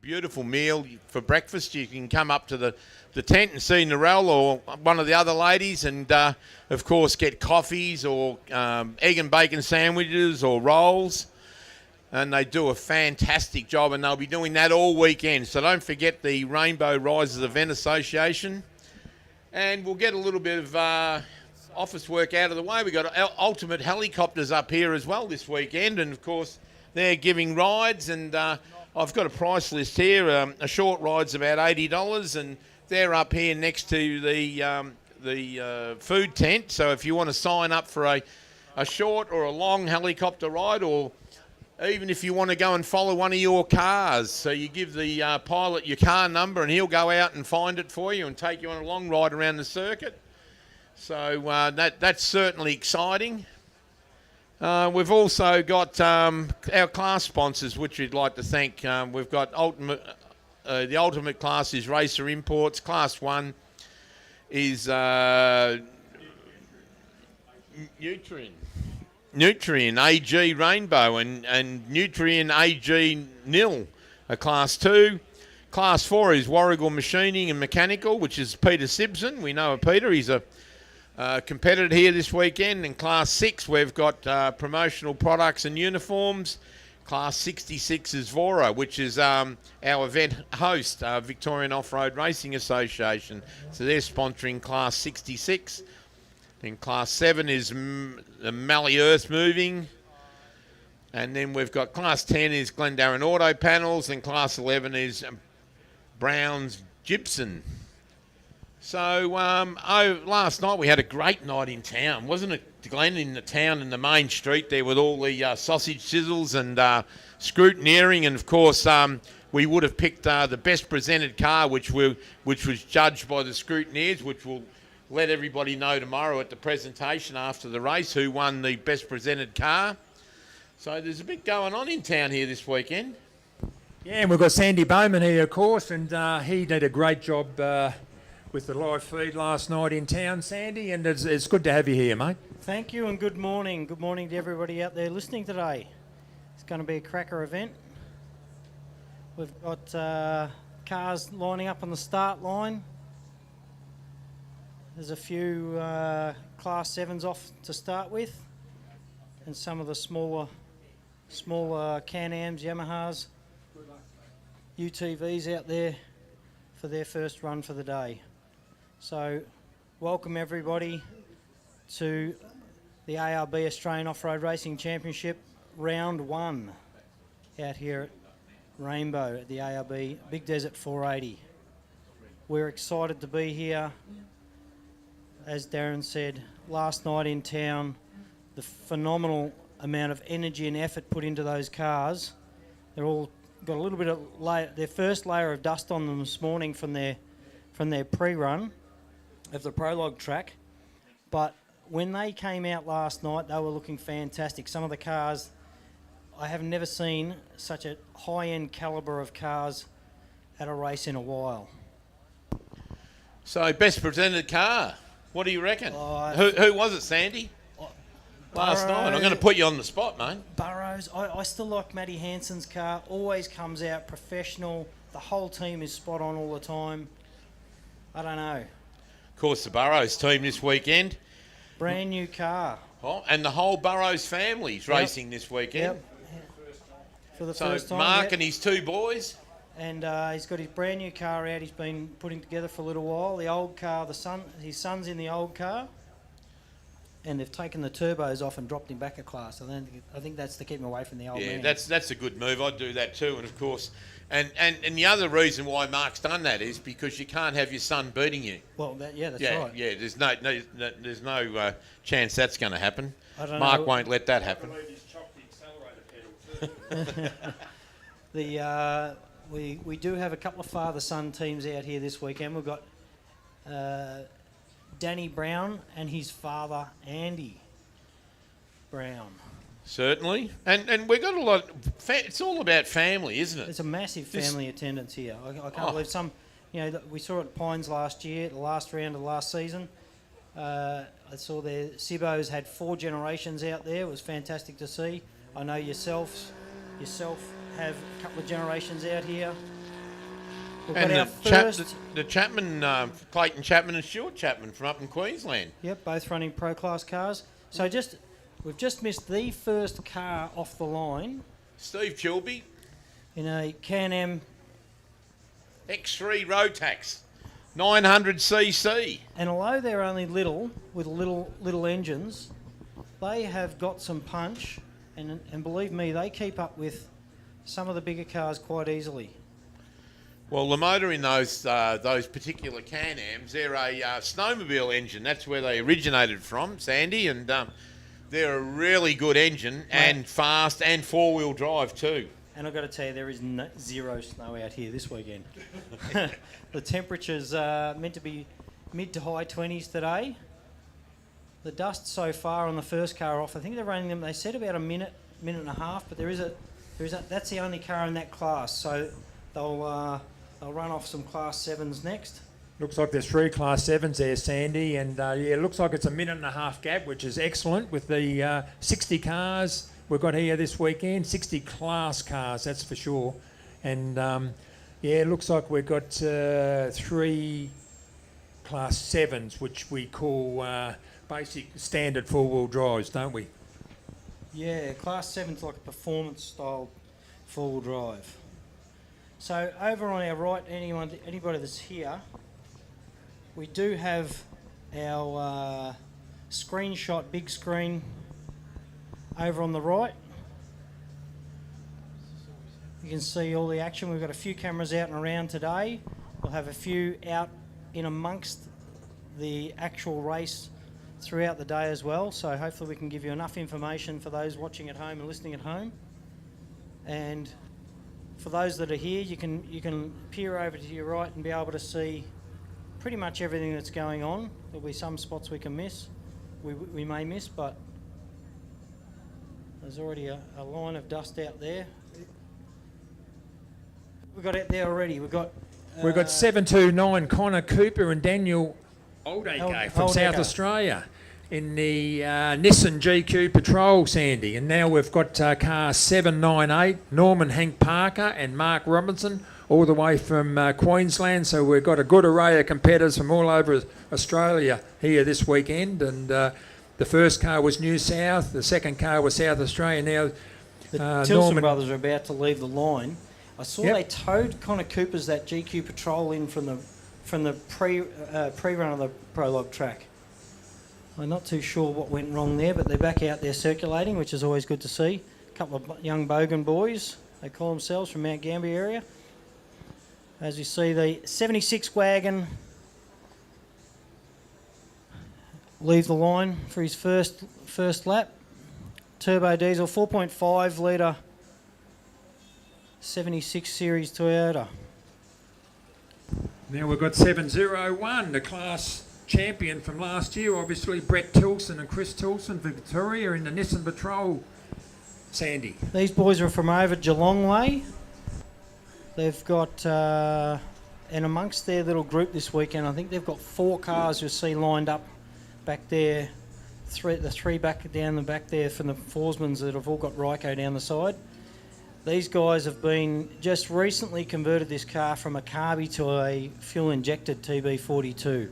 beautiful meal for breakfast. You can come up to the tent and see Narelle or one of the other ladies and, of course, get coffees or egg and bacon sandwiches or rolls. And they do a fantastic job, and they'll be doing that all weekend. So don't forget the Rainbow Risers Event Association. And we'll get a little bit of office work out of the way. We've got Ultimate Helicopters up here as well this weekend. And, of course, they're giving rides. And I've got a price list here. A short ride's about $80, and they're up here next to the food tent. So if you want to sign up for a short or a long helicopter ride, or even if you want to go and follow one of your cars, so you give the pilot your car number and he'll go out and find it for you and take you on a long ride around the circuit. So that's certainly exciting. We've also got our class sponsors, which we'd like to thank. We've got the ultimate class is Racer Imports. Class 1 is Nutrien AG Rainbow and Nutrien AG Nil are Class 2. Class 4 is Warrigal Machining and Mechanical, which is Peter Simpson. We know Peter. He's a competitor here this weekend. In Class 6, we've got promotional products and uniforms. Class 66 is Vora, which is our event host, Victorian Off-Road Racing Association. So they're sponsoring Class 66. Then Class 7 is the Mallee Earth Moving. And then we've got Class 10 is Glendarren Auto Panels, and Class 11 is Brown's Gibson. So last night we had a great night in town, wasn't it, Glenn, in the town in the main street there with all the sausage sizzles and scrutineering, and of course we would have picked the best presented car, which was judged by the scrutineers, which will let everybody know tomorrow at the presentation after the race who won the best presented car. So there's a bit going on in town here this weekend. Yeah, and we've got Sandy Bowman here, of course, and he did a great job with the live feed last night in town, Sandy, and it's good to have you here, mate. Thank you and good morning. Good morning to everybody out there listening today. It's going to be a cracker event. We've got cars lining up on the start line. There's a few Class 7s off to start with, and some of the smaller Can-Ams, Yamahas, UTVs out there for their first run for the day. So welcome everybody to the ARB Australian Off-Road Racing Championship Round 1 out here at Rainbow at the ARB Big Desert 480. We're excited to be here. As Darren said, last night in town, the phenomenal amount of energy and effort put into those cars. They're all got a little bit of their first layer of dust on them this morning from their pre-run of the Prologue track. But when they came out last night, they were looking fantastic. Some of the cars, I have never seen such a high-end calibre of cars at a race in a while. So best presented car. What do you reckon? Who was it, Sandy? Last night. I'm going to put you on the spot, mate. Burrows. I still like Matty Hansen's car. Always comes out professional. The whole team is spot on all the time. I don't know. Of course, the Burrows team this weekend. Brand new car. Oh, and the whole Burrows family's racing this weekend. Yep. For the first time. Mark and his two boys. And he's got his brand new car out. He's been putting together for a little while. The old car, his son's in the old car, and they've taken the turbos off and dropped him back a class. I think that's to keep him away from the old man. Yeah, that's a good move. I'd do that too. And of course, and the other reason why Mark's done that is because you can't have your son beating you. Well, that's right. Yeah, there's no chance that's going to happen. Mark won't let that happen. We do have a couple of father-son teams out here this weekend. We've got Danny Brown and his father, Andy Brown. Certainly. And we've got a lot... it's all about family, isn't it? There's a massive family attendance here. I can't believe some... we saw it at Pines last year, the last round of the last season. I saw their Sibos had 4 generations out there. It was fantastic to see. I know yourself have a couple of generations out here. We've And got our first... the Chapman, Clayton Chapman and Stuart Chapman from up in Queensland. Yep, both running Pro Class cars. So we've just missed the first car off the line Steve Chilby, in a Can-Am, X3 Rotax, 900cc. and although they're only little, with little engines, they have got some punch, and believe me, they keep up with some of the bigger cars quite easily. Well, the motor in those particular Can-Ams, they're a snowmobile engine. That's where they originated from, Sandy, and they're a really good engine and fast and four-wheel drive too. And I've got to tell you, there is zero snow out here this weekend. The temperature's meant to be mid to high 20s today. The dust so far on the first car off, I think they're running them, they said about a minute and a half, but that's the only car in that class, so they'll run off some Class 7s next. Looks like there's 3 Class 7s there, Sandy, and it looks like it's a minute and a half gap, which is excellent with the 60 cars we've got here this weekend, 60 class cars, that's for sure. And it looks like we've got 3 Class 7s, which we call basic standard four-wheel drives, don't we? Yeah, Class 7's like a performance-style four-wheel drive. So over on our right, anybody that's here, we do have our screenshot big screen over on the right. You can see all the action. We've got a few cameras out and around today. We'll have a few out in amongst the actual race throughout the day as well. So hopefully we can give you enough information for those watching at home and listening at home. And for those that are here, you can peer over to your right and be able to see pretty much everything that's going on. There'll be some spots we can miss, we may miss, but there's already a line of dust out there. We've got out there already. We've got 729 Connor Cooper and Daniel Oldacre from South Oldacre. Australia in the Nissan GQ Patrol, Sandy. And now we've got car 798, Norman Hank Parker and Mark Robinson, all the way from Queensland. So we've got a good array of competitors from all over Australia here this weekend. And the first car was New South, the second car was South Australia. Now the Tilson brothers are about to leave the line. I saw they towed Connor Cooper's that GQ Patrol in from the pre-run of the Prologue track. I'm not too sure what went wrong there, but they're back out there circulating, which is always good to see. A couple of young Bogan boys, they call themselves, from Mount Gambier area. As you see, the 76 wagon leave the line for his first lap. Turbo diesel, 4.5 litre 76 series Toyota. Now we've got 701, the class champion from last year, obviously Brett Tilson and Chris Tilson, Victoria, in the Nissan Patrol, Sandy. These boys are from over Geelong way. They've got, and amongst their little group this weekend, I think they've got 4 cars you'll see lined up back there. The three back down the back there from the Forsmans that have all got Ryco down the side. These guys have been just recently converted this car from a carby to a fuel-injected TB42.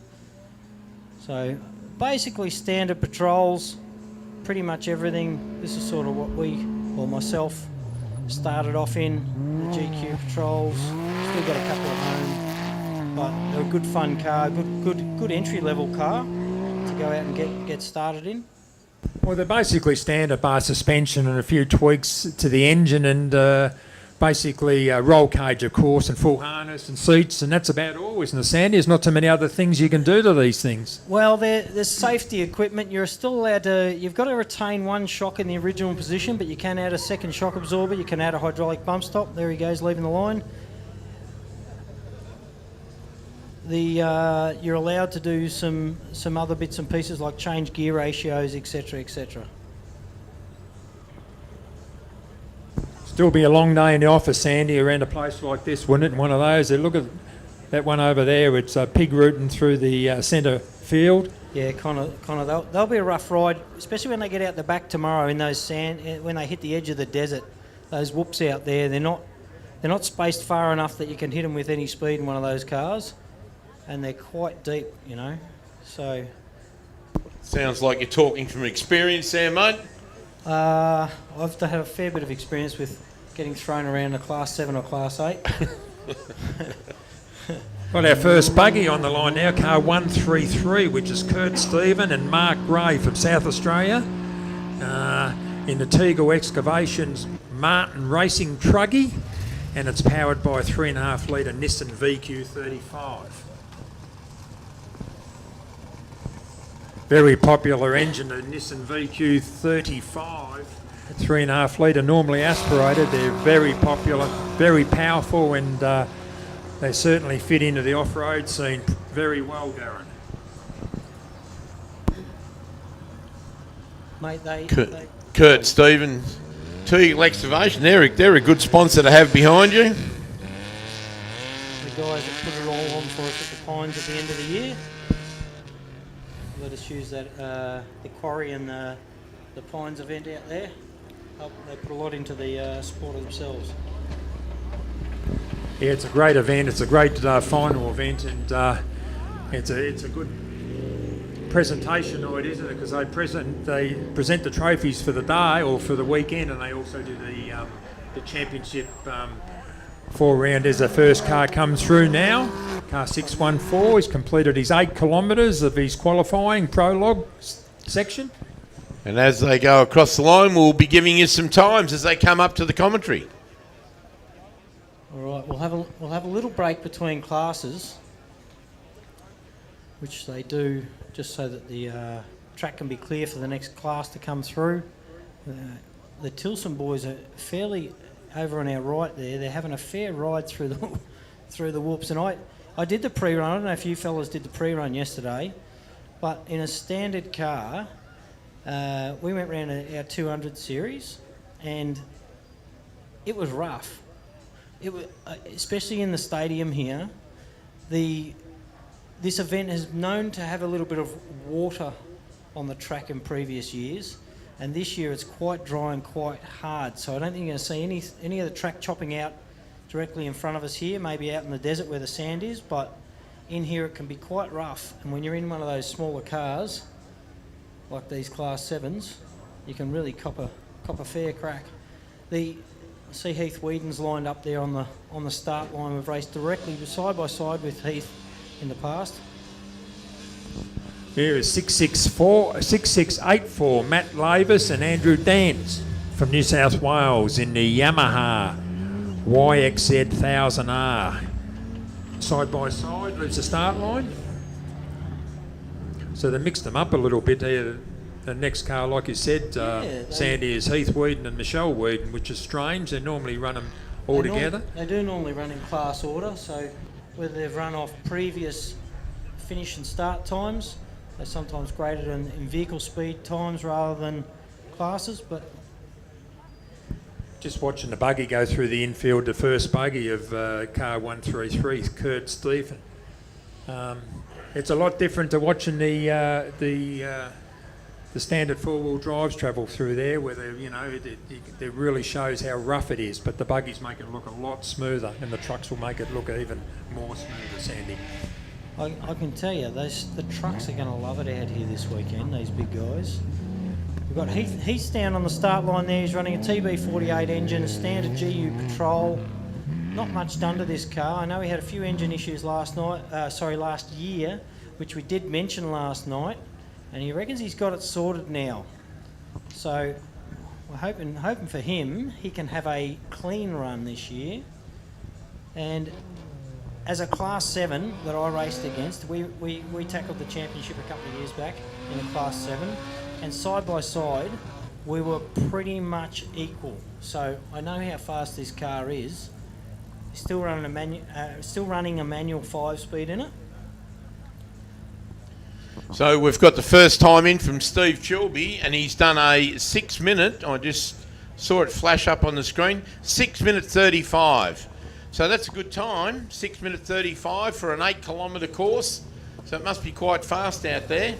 So basically standard patrols, pretty much everything. This is sort of what myself started off in, the GQ patrols. Still got a couple at home, but they're a good fun car, good entry-level car to go out and get started in. Well, they're basically standard bar suspension and a few tweaks to the engine and basically roll cage, of course, and full harness and seats, and that's about all, isn't it, Sandy? There's not too many other things you can do to these things. Well, there's safety equipment. You're still allowed to... You've got to retain one shock in the original position, but you can add a second shock absorber. You can add a hydraulic bump stop. There he goes, leaving the line. You're allowed to do some other bits and pieces like change gear ratios, etc., etc. Still be a long day in the office, Sandy, around a place like this, wouldn't it? One of those. Look at that one over there. It's pig rooting through the centre field. Yeah, Connor, they'll be a rough ride, especially when they get out the back tomorrow in those when they hit the edge of the desert. Those whoops out there, they're they're not spaced far enough that you can hit them with any speed in one of those cars, and they're quite deep, you know. So Sounds like you're talking from experience there, mate. I've had a fair bit of experience with getting thrown around a Class 7 or Class 8. Got our first buggy on the line now, car 133, which is Kurt Stephen and Mark Gray from South Australia. In the Tegel Excavations Martin Racing Truggy, and it's powered by a 3.5 litre Nissan VQ35. Very popular engine, the Nissan VQ35, 3.5 litre, normally aspirated. They're very popular, very powerful, and they certainly fit into the off-road scene very well, Darren. Mate, Kurt Stevens, Tegel Excavation, they're a good sponsor to have behind you. the guys that put it all on for us at the Pines at the end of the year. Let us use that, the quarry and the Pines event out there. They put a lot into the sport of themselves. Yeah, it's a great event. It's a great final event, and it's a good presentation night, isn't it? Because they present the trophies for the day or for the weekend, and they also do the championship 4-round as the first car comes through now. Car 614. He's completed his 8 kilometres of his qualifying prologue section. And as they go across the line, we'll be giving you some times as they come up to the commentary. All right, we'll have a little break between classes, which they do just so that the track can be clear for the next class to come through. The Tilson boys are fairly over on our right there. They're having a fair ride through the whoops, and I did the pre-run. I don't know if you fellas did the pre-run yesterday, but in a standard car, we went round our 200 series, and it was rough. It was, especially in the stadium here. This event is known to have a little bit of water on the track in previous years, and this year it's quite dry and quite hard. So I don't think you're going to see any of the track chopping out directly in front of us here. Maybe out in the desert where the sand is, but in here it can be quite rough. And when you're in one of those smaller cars, like these Class 7s, you can really cop a fair crack. I see Heath Whedon's lined up there on the start line. We've raced directly side by side with Heath in the past. Here is 6684 Matt Lavis and Andrew Dans from New South Wales in the Yamaha YXZ 1000R. Side by side, there's the start line. So they mixed them up a little bit there. The next car, like you said, Sandy, is Heath Whedon and Michelle Whedon, which is strange. They normally run them all together. They do normally run in class order, so whether they've run off previous finish and start times, they're sometimes graded in vehicle speed times rather than classes. But just watching the buggy go through the infield, the first buggy of car 133, Kurt Stephen. It's a lot different to watching the standard four-wheel drives travel through there, where it really shows how rough it is. But the buggies make it look a lot smoother, and the trucks will make it look even more smoother, Sandy. I can tell you, the trucks are going to love it out here this weekend, these big guys. We've got Heath's down on the start line there. He's running a TB48 engine, a standard GU Patrol. Not much done to this car. I know he had a few engine issues last year, which we did mention last night, and he reckons he's got it sorted now. So we're hoping for him he can have a clean run this year. And as a Class 7 that I raced against, we tackled the championship a couple of years back in a Class 7, and side by side we were pretty much equal. So I know how fast this car is. Still running a manual 5-speed in it. So we've got the first time in from Steve Chilby, and he's done a 6-minute. I just saw it flash up on the screen. 6 minute 35. So that's a good time. 6 minute 35 for an 8 kilometre course. So it must be quite fast out there.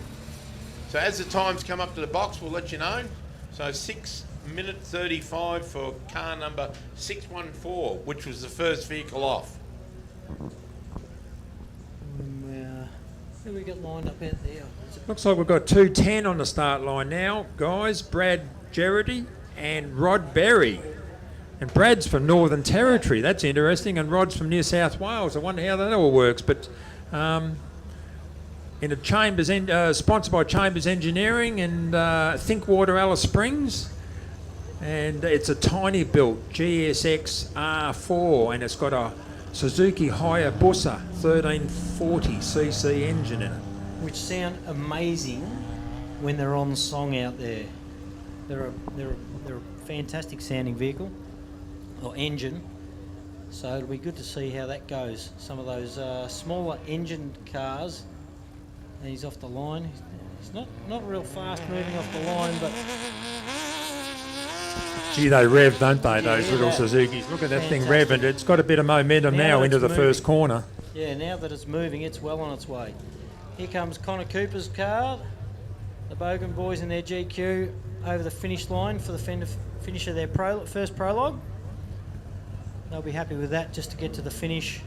So as the times come up to the box, we'll let you know. So 6 minute 35 for car number 614, which was the first vehicle off. Who we got lined up out there? Looks like we've got 2:10 on the start line now, guys. Brad Gerrity and Rod Berry. And Brad's from Northern Territory. That's interesting. And Rod's from New South Wales. I wonder how that all works. But in a Chambers, sponsored by Chambers Engineering and Thinkwater Alice Springs. And it's a tiny built GSX R4, and it's got a Suzuki Hayabusa 1340cc engine in it. Which sound amazing when they're on song out there. They're a fantastic sounding vehicle or engine. So it'll be good to see how that goes. Some of those smaller engine cars. And he's off the line. He's not real fast moving off the line, but Gee, they rev, don't they, those Yeah, little that- Suzukis? Look at that thing fantastic. revving. It's got a bit of momentum Now now into it's the first moving. corner. yeah, now that it's moving, it's well on its way. Here comes Connor Cooper's car. The Bogan boys in their GQ over the finish line for the finish of their first prologue. They'll be happy with that just to get to the finish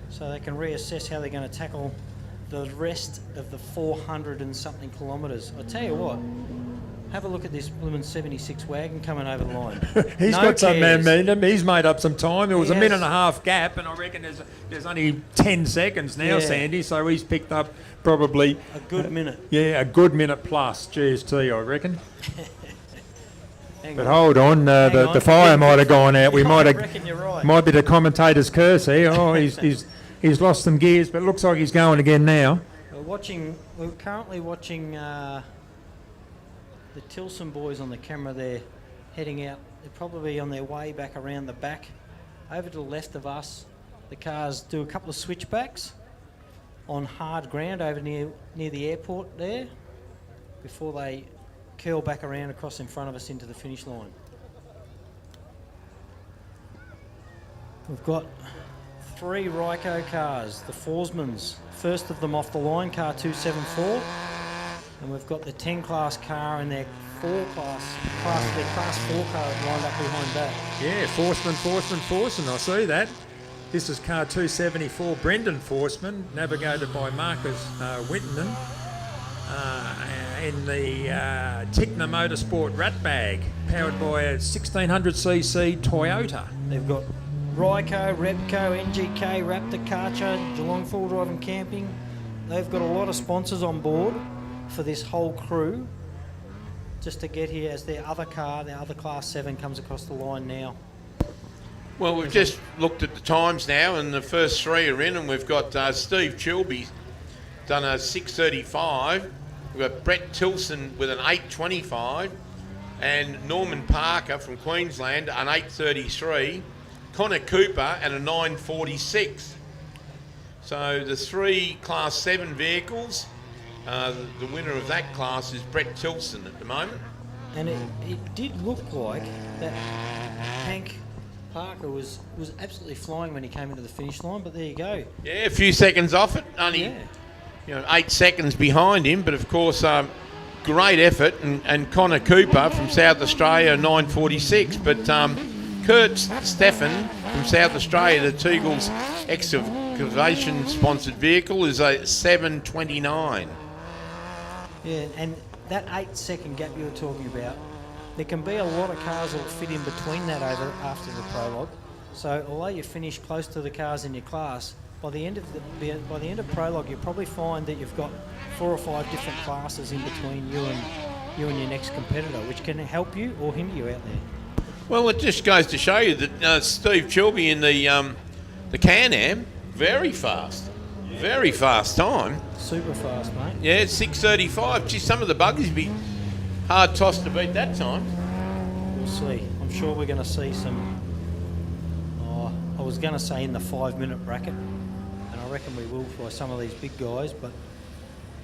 so they can reassess how they're going to tackle the rest of the 400 and something kilometres. I tell you what, have a look at this blooming 76 wagon coming over the line. He's No got some cares. momentum. He's made up some time. There was He a minute has. and a half gap, and I reckon there's only 10 seconds now, Yeah. Sandy. So he's picked up probably A good minute. a good minute plus. GST, I reckon. Hang But on. hold on, Hang the on. fire might have gone out. We I might reckon you're right. be the commentator's curse here. Oh, he's lost some gears, but it looks like he's going again now. We're currently watching the Tilson boys on the camera there heading out. They're probably on their way back around the back. Over to the left of us, the cars do a couple of switchbacks on hard ground over near the airport there before they curl back around across in front of us into the finish line. We've got 3 Ryco cars, the Forsmans, first of them off the line, car 274, and we've got the 10 class car and their class 4 car lined up behind that. Yeah, Forsman, I see that. This is car 274, Brendan Forsman, navigated by Marcus Winton, in the Tickner Motorsport Rat Bag, powered by a 1600cc Toyota. They've got Ryco, Repco, NGK, Raptor, Karcher, Geelong Full Drive and Camping. They've got a lot of sponsors on board for this whole crew just to get here as their other car, their other Class 7 comes across the line now. Well, we've just looked at the times now, and the first 3 are in, and we've got Steve Chilby done a 6:35. We've got Brett Tilson with an 8:25, and Norman Parker from Queensland an 8:33. Connor Cooper and a 9:46. So the 3 Class 7 vehicles, the winner of that class is Brett Tilson at the moment. And it did look like that Hank Parker was absolutely flying when he came into the finish line, but there you go. Yeah, a few seconds off it, only 8 seconds behind him, but of course great effort, and Connor Cooper from South Australia 9:46, but Kurt Steffen from South Australia, the Teagles excavation sponsored vehicle, is a 7:29. Yeah, and that 8-second gap you were talking about, there can be a lot of cars that will fit in between that over after the prologue. So although you finish close to the cars in your class, by the end of prologue, you'll probably find that you've got 4 or 5 different classes in between you and your next competitor, which can help you or hinder you out there. Well, it just goes to show you that Steve Chilby in the Can-Am, very fast time. Super fast, mate. Yeah, 6:35. Gee, some of the buggies be hard tossed to beat that time. We'll see. I'm sure we're going to see some, I was going to say in the 5-minute bracket, and I reckon we will for some of these big guys, but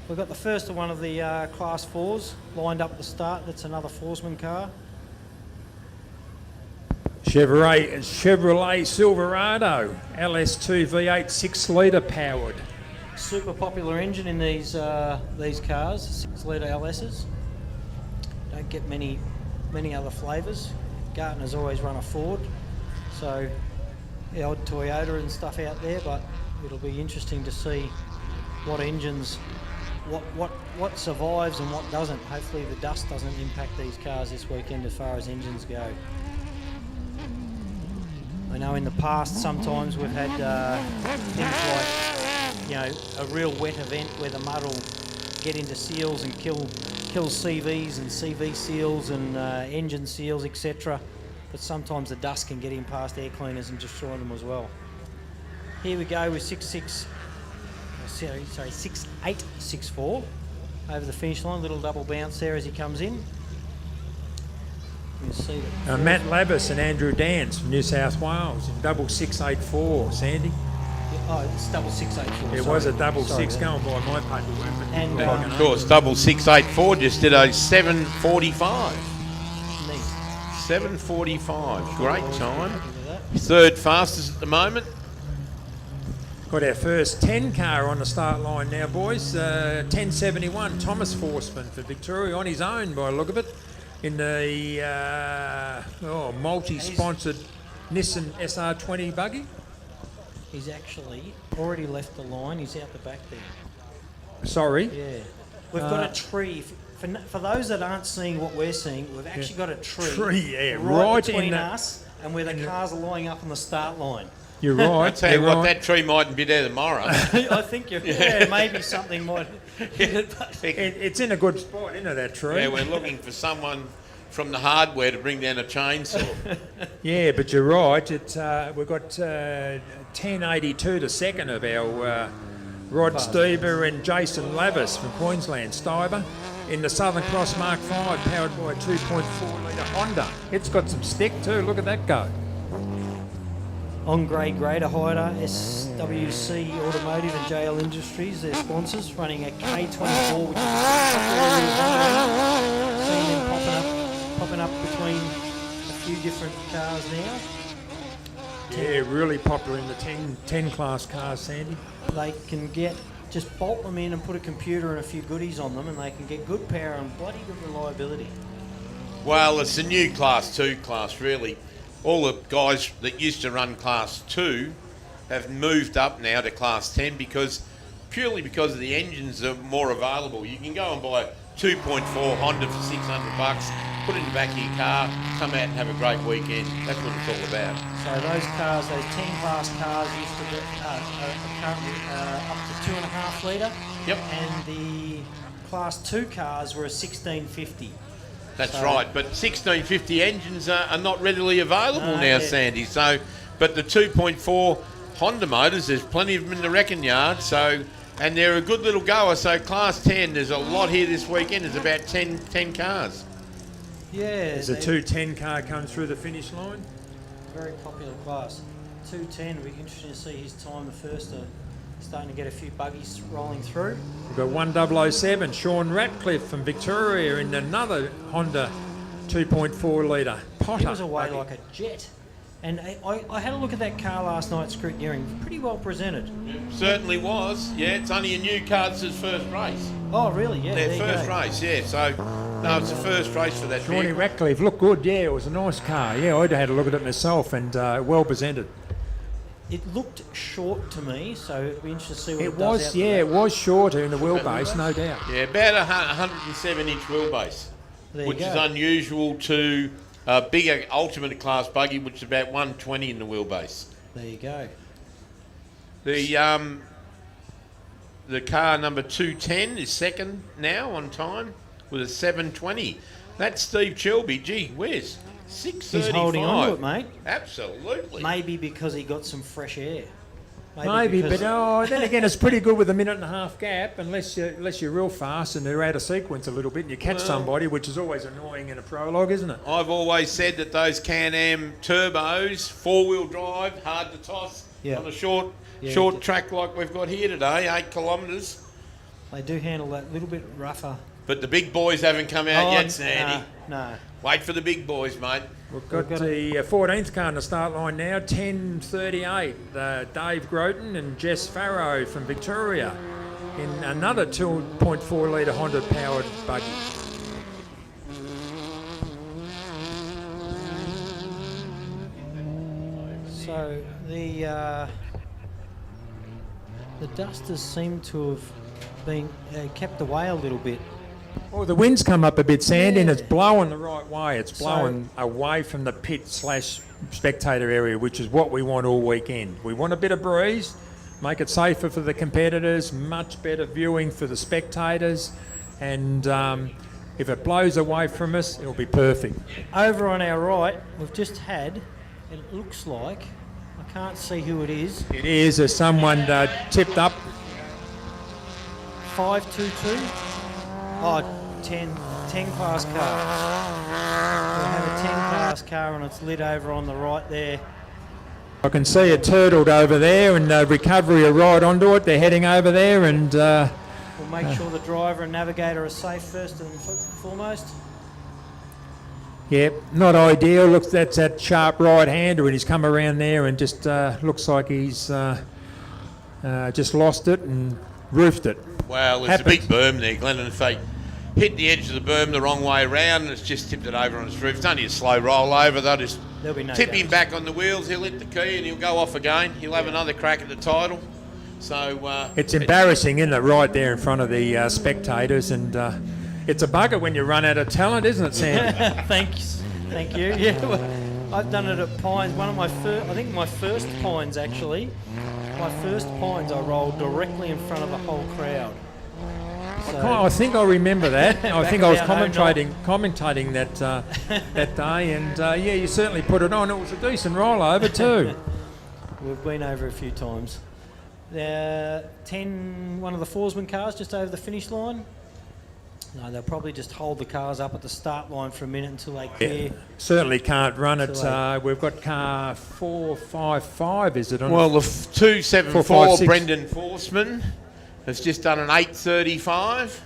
we've got the first of one of the Class 4s lined up at the start. That's another Forsman car. Chevrolet Silverado, LS2 V8 6-litre powered. Super popular engine in these cars, 6-litre LSs. Don't get many many other flavours. Gartner's always run a Ford, so the odd Toyota and stuff out there, but it'll be interesting to see what engines, what survives and what doesn't. Hopefully the dust doesn't impact these cars this weekend as far as engines go. I know in the past sometimes we've had things like, you know, a real wet event where the mud will get into seals and kill CVs and CV seals and engine seals, etc. But sometimes the dust can get in past air cleaners and destroy them as well. Here we go with 6864 over the finish line. Little double bounce there as he comes in. You can see that. Matt Labus and Andrew Dance from New South Wales in 6684, Sandy. Oh, it's 6684. It was a double six going by my paperwork. And Of course, 6684 just did a 7:45. neat. 7:45, great time. Happy with that. Third fastest at the moment. Got our first 10 car on the start line now, boys. 1071, Thomas Forsman for Victoria on his own by the look of it, in the multi-sponsored Nissan SR20 buggy. He's actually already left the line. He's out the back there. Sorry. Yeah. We've got a tree. For those that aren't seeing what we're seeing, we've actually got a tree, right between us and where the cars are lining up on the start line. You're right. I tell you what, that tree mightn't be there tomorrow. I think maybe something might hit it. But It's in a good spot, isn't it, that tree? Yeah, we're looking for someone from the hardware to bring down a chainsaw. Yeah, but you're right. It's we've got 1082 to second of our Rod Steber and Jason Lavis from Queensland, Stiber, in the Southern Cross Mark V, powered by a 2.4 litre Honda. It's got some stick too. Look at that go. On grade grader hider, SWC Automotive and JL Industries, their sponsors, running a K24, which is seeing them popping up between a few different cars now. Yeah, really popular in the 10 class cars, Sandy. They can just bolt them in and put a computer and a few goodies on them, and they can get good power and bloody good reliability. Well, it's a new Class 2 class, really. All the guys that used to run Class 2 have moved up now to Class 10 purely because of the engines are more available. You can go and buy a 2.4 Honda for $600, put it in the back of your car, come out and have a great weekend. That's what it's all about. So those cars, those 10 class cars used to be currently up to 2.5 litre. Yep. And the Class 2 cars were a 1650. That's right, but 1650 engines are not readily available now, yeah. Sandy. So, but the 2.4 Honda motors, there's plenty of them in the wrecking yard. So, and they're a good little goer. So, Class 10, there's a lot here this weekend. There's about 10 cars. Yeah. There's a 210 car comes through the finish line. Very popular class. 210, it'll be interesting to see his time. The first are starting to get a few buggies rolling through. We've got 1007, Sean Ratcliffe from Victoria in another Honda 2.4 litre Potter. He was away buggy. like a jet. And I had a look at that car last night, scrutineering. Pretty well presented. Certainly was. Yeah, it's only a new car. It's his first race. Oh, really? Yeah. Their there you first go. race, yeah. So, no, it's the first race for that Shawnee vehicle. Ratcliffe looked good, yeah, it was a nice car. Yeah, I'd had a look at it myself and well presented. It looked short to me, so it'd be interesting to see what it, It does was, out yeah, the it back. was shorter in the wheelbase, no doubt. Yeah, about a 107-inch wheelbase, There you which go. is unusual to a bigger ultimate class buggy, which is about 120 in the wheelbase. There you go. The car number 210 is second now on time with a 720. That's Steve Chelby. Gee whiz, 635. He's holding on to it, mate. Absolutely. Maybe because he got some fresh air. Maybe, because- but then again, it's pretty good with a minute and a half gap, unless you're real fast and they're out of sequence a little bit and you catch somebody, which is always annoying in a prologue, isn't it? I've always said that those Can-Am turbos, four-wheel drive, hard to toss Yeah. on a short Yeah. track like we've got here today, 8 kilometres. They do handle that a little bit rougher. But the big boys haven't come out yet, Sandy. No. Wait for the big boys, mate. We've got the 14th car on the start line now, 10:38. Dave Groton and Jess Farrow from Victoria in another 2.4 litre Honda powered buggy. So the dusters seem to have been kept away a little bit. Well, the wind's come up a bit, Sandy, and Yeah. it's blowing the right way. It's So- blowing away from the pit / spectator area, which is what we want all weekend. We want a bit of breeze, make it safer for the competitors, much better viewing for the spectators, and if it blows away from us, it'll be perfect. Over on our right, we've just had, it looks like, I can't see who it is, It is as someone tipped up. 522. Oh, 10 class car. We have a 10 class car on its lid over on the right there. I can see it turtled over there, and recovery are right onto it. They're heading over there, and We'll make sure the driver and navigator are safe first and foremost. yeah, not ideal. Looks, that's that sharp right-hander, and he's come around there and just looks like he's just lost it and roofed it. Well, there's Happens. a big berm there, Glenn, and if they hit the edge of the berm the wrong way around and it's just tipped it over on its roof, it's only a slow roll over. They'll just There'll be no tip him damage. back on the wheels, he'll hit the key and he'll go off again. He'll have another crack at the title. So It's embarrassing, isn't it, right there in front of the spectators, and it's a bugger when you run out of talent, isn't it, Sam? Thanks. Thank you. Yeah, well, I've done it at Pines. One of my first, I think my first Pines actually. My first Pines I rolled directly in front of the whole crowd. So, I think I remember that. I Back think I was about commentating that that day, and yeah, you certainly put it on. It was a decent rollover too. we've been over a few times. One of the Forsman cars just over the finish line. No, they'll probably just hold the cars up at the start line for a minute until they clear. Certainly can't run it. So, We've got car 455, is it? On well, the 274 456. Brendan Forsman has just done an 835.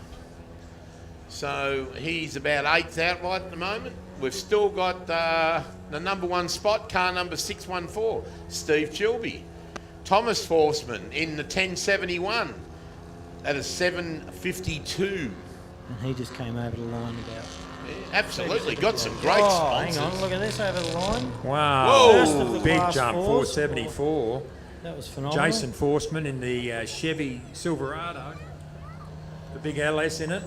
So he's about 8th outright at the moment. We've still got the number 1 spot, car number 614, Steve Chilby. Thomas Forsman in the 1071 at a 752. And he just came over the line about. Yeah, absolutely, got some great Oh, sponsors. hang on, look at this over the line. Wow, Whoa. First of the big class jump, fours. 474. That was phenomenal. Jason Forsman in the Chevy Silverado, the big LS in it.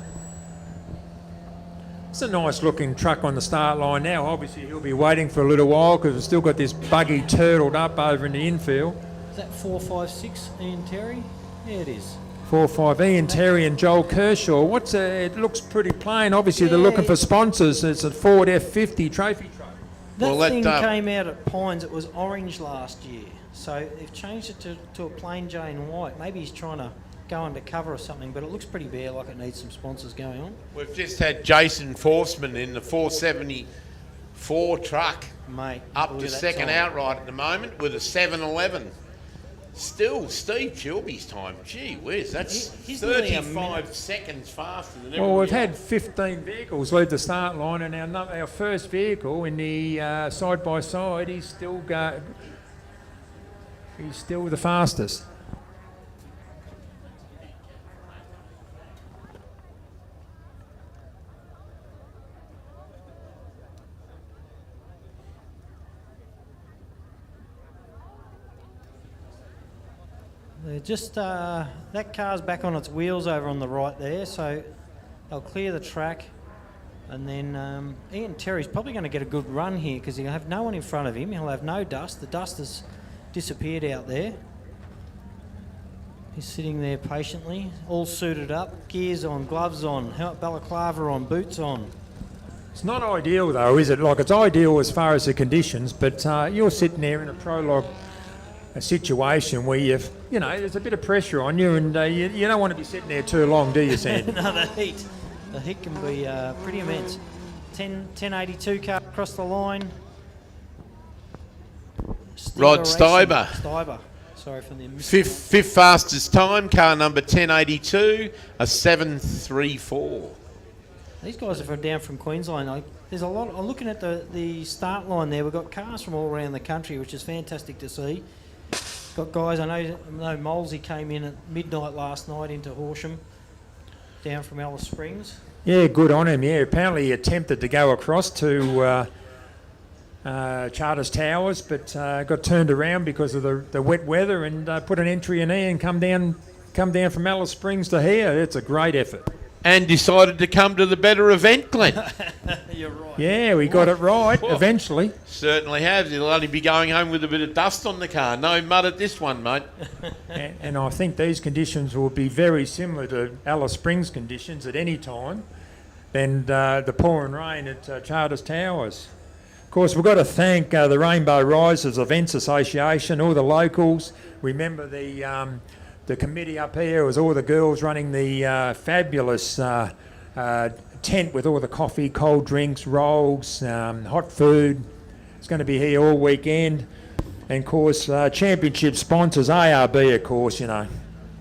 It's a nice looking truck on the start line now. Obviously he'll be waiting for a little while because we've still got this buggy turtled up over in the infield. Is that 456 Ian Terry? Yeah, it is. 4-5 Ian Terry and Joel Kershaw. It looks pretty plain. Obviously they're looking for sponsors. It's a Ford F50 trophy truck. That Well, thing that, came out at Pines. It was orange last year. So they've changed it to a plain Jane white. Maybe he's trying to go undercover or something, but it looks pretty bare, like it needs some sponsors going on. We've just had Jason Forsman in the 474 truck Mate, up look to at that second time. outright at the moment with a 711. Still Steve Chilby's time. Gee whiz, that's He's nearly a 35 minute. seconds faster than Well, we've everybody had 15 vehicles leave the start line, and our first vehicle in the side by side, he's still the fastest. They're just that car's back on its wheels over on the right there, so they'll clear the track, and then Ian Terry's probably going to get a good run here because he'll have no one in front of him. He'll have no dust. The dust has disappeared out there. He's sitting there patiently, all suited up, gears on, gloves on, balaclava on, boots on. It's not ideal though, is it? Like, it's ideal as far as the conditions, but you're sitting there in a Prologue situation where there's a bit of pressure on you, and you don't want to be sitting there too long, do you, Sandy? No, the heat can be pretty immense. 1082 car across the line. Rod Racing. Steiber. Steiber. Sorry for the Fifth fastest time, car number 1082, a 734. These guys are down from Queensland. There's a lot. I'm looking at the start line there. We've got cars from all around the country, which is fantastic to see. Got guys. I know Molesey came in at midnight last night into Horsham, down from Alice Springs. Yeah, good on him. Yeah, apparently he attempted to go across to Charters Towers, but got turned around because of the wet weather and put an entry in here and come down from Alice Springs to here. It's a great effort. And decided to come to the better event, Glenn. You're right. Yeah, we got it right eventually. Certainly have. He'll only be going home with a bit of dust on the car. No mud at this one, mate. And I think these conditions will be very similar to Alice Springs conditions at any time than the pouring rain at Charters Towers. Of course, we've got to thank the Rainbow Risers Events Association, all the locals. Remember the committee up here was all the girls running the fabulous tent with all the coffee, cold drinks, rolls, hot food. It's going to be here all weekend. And of course, championship sponsors, ARB, of course,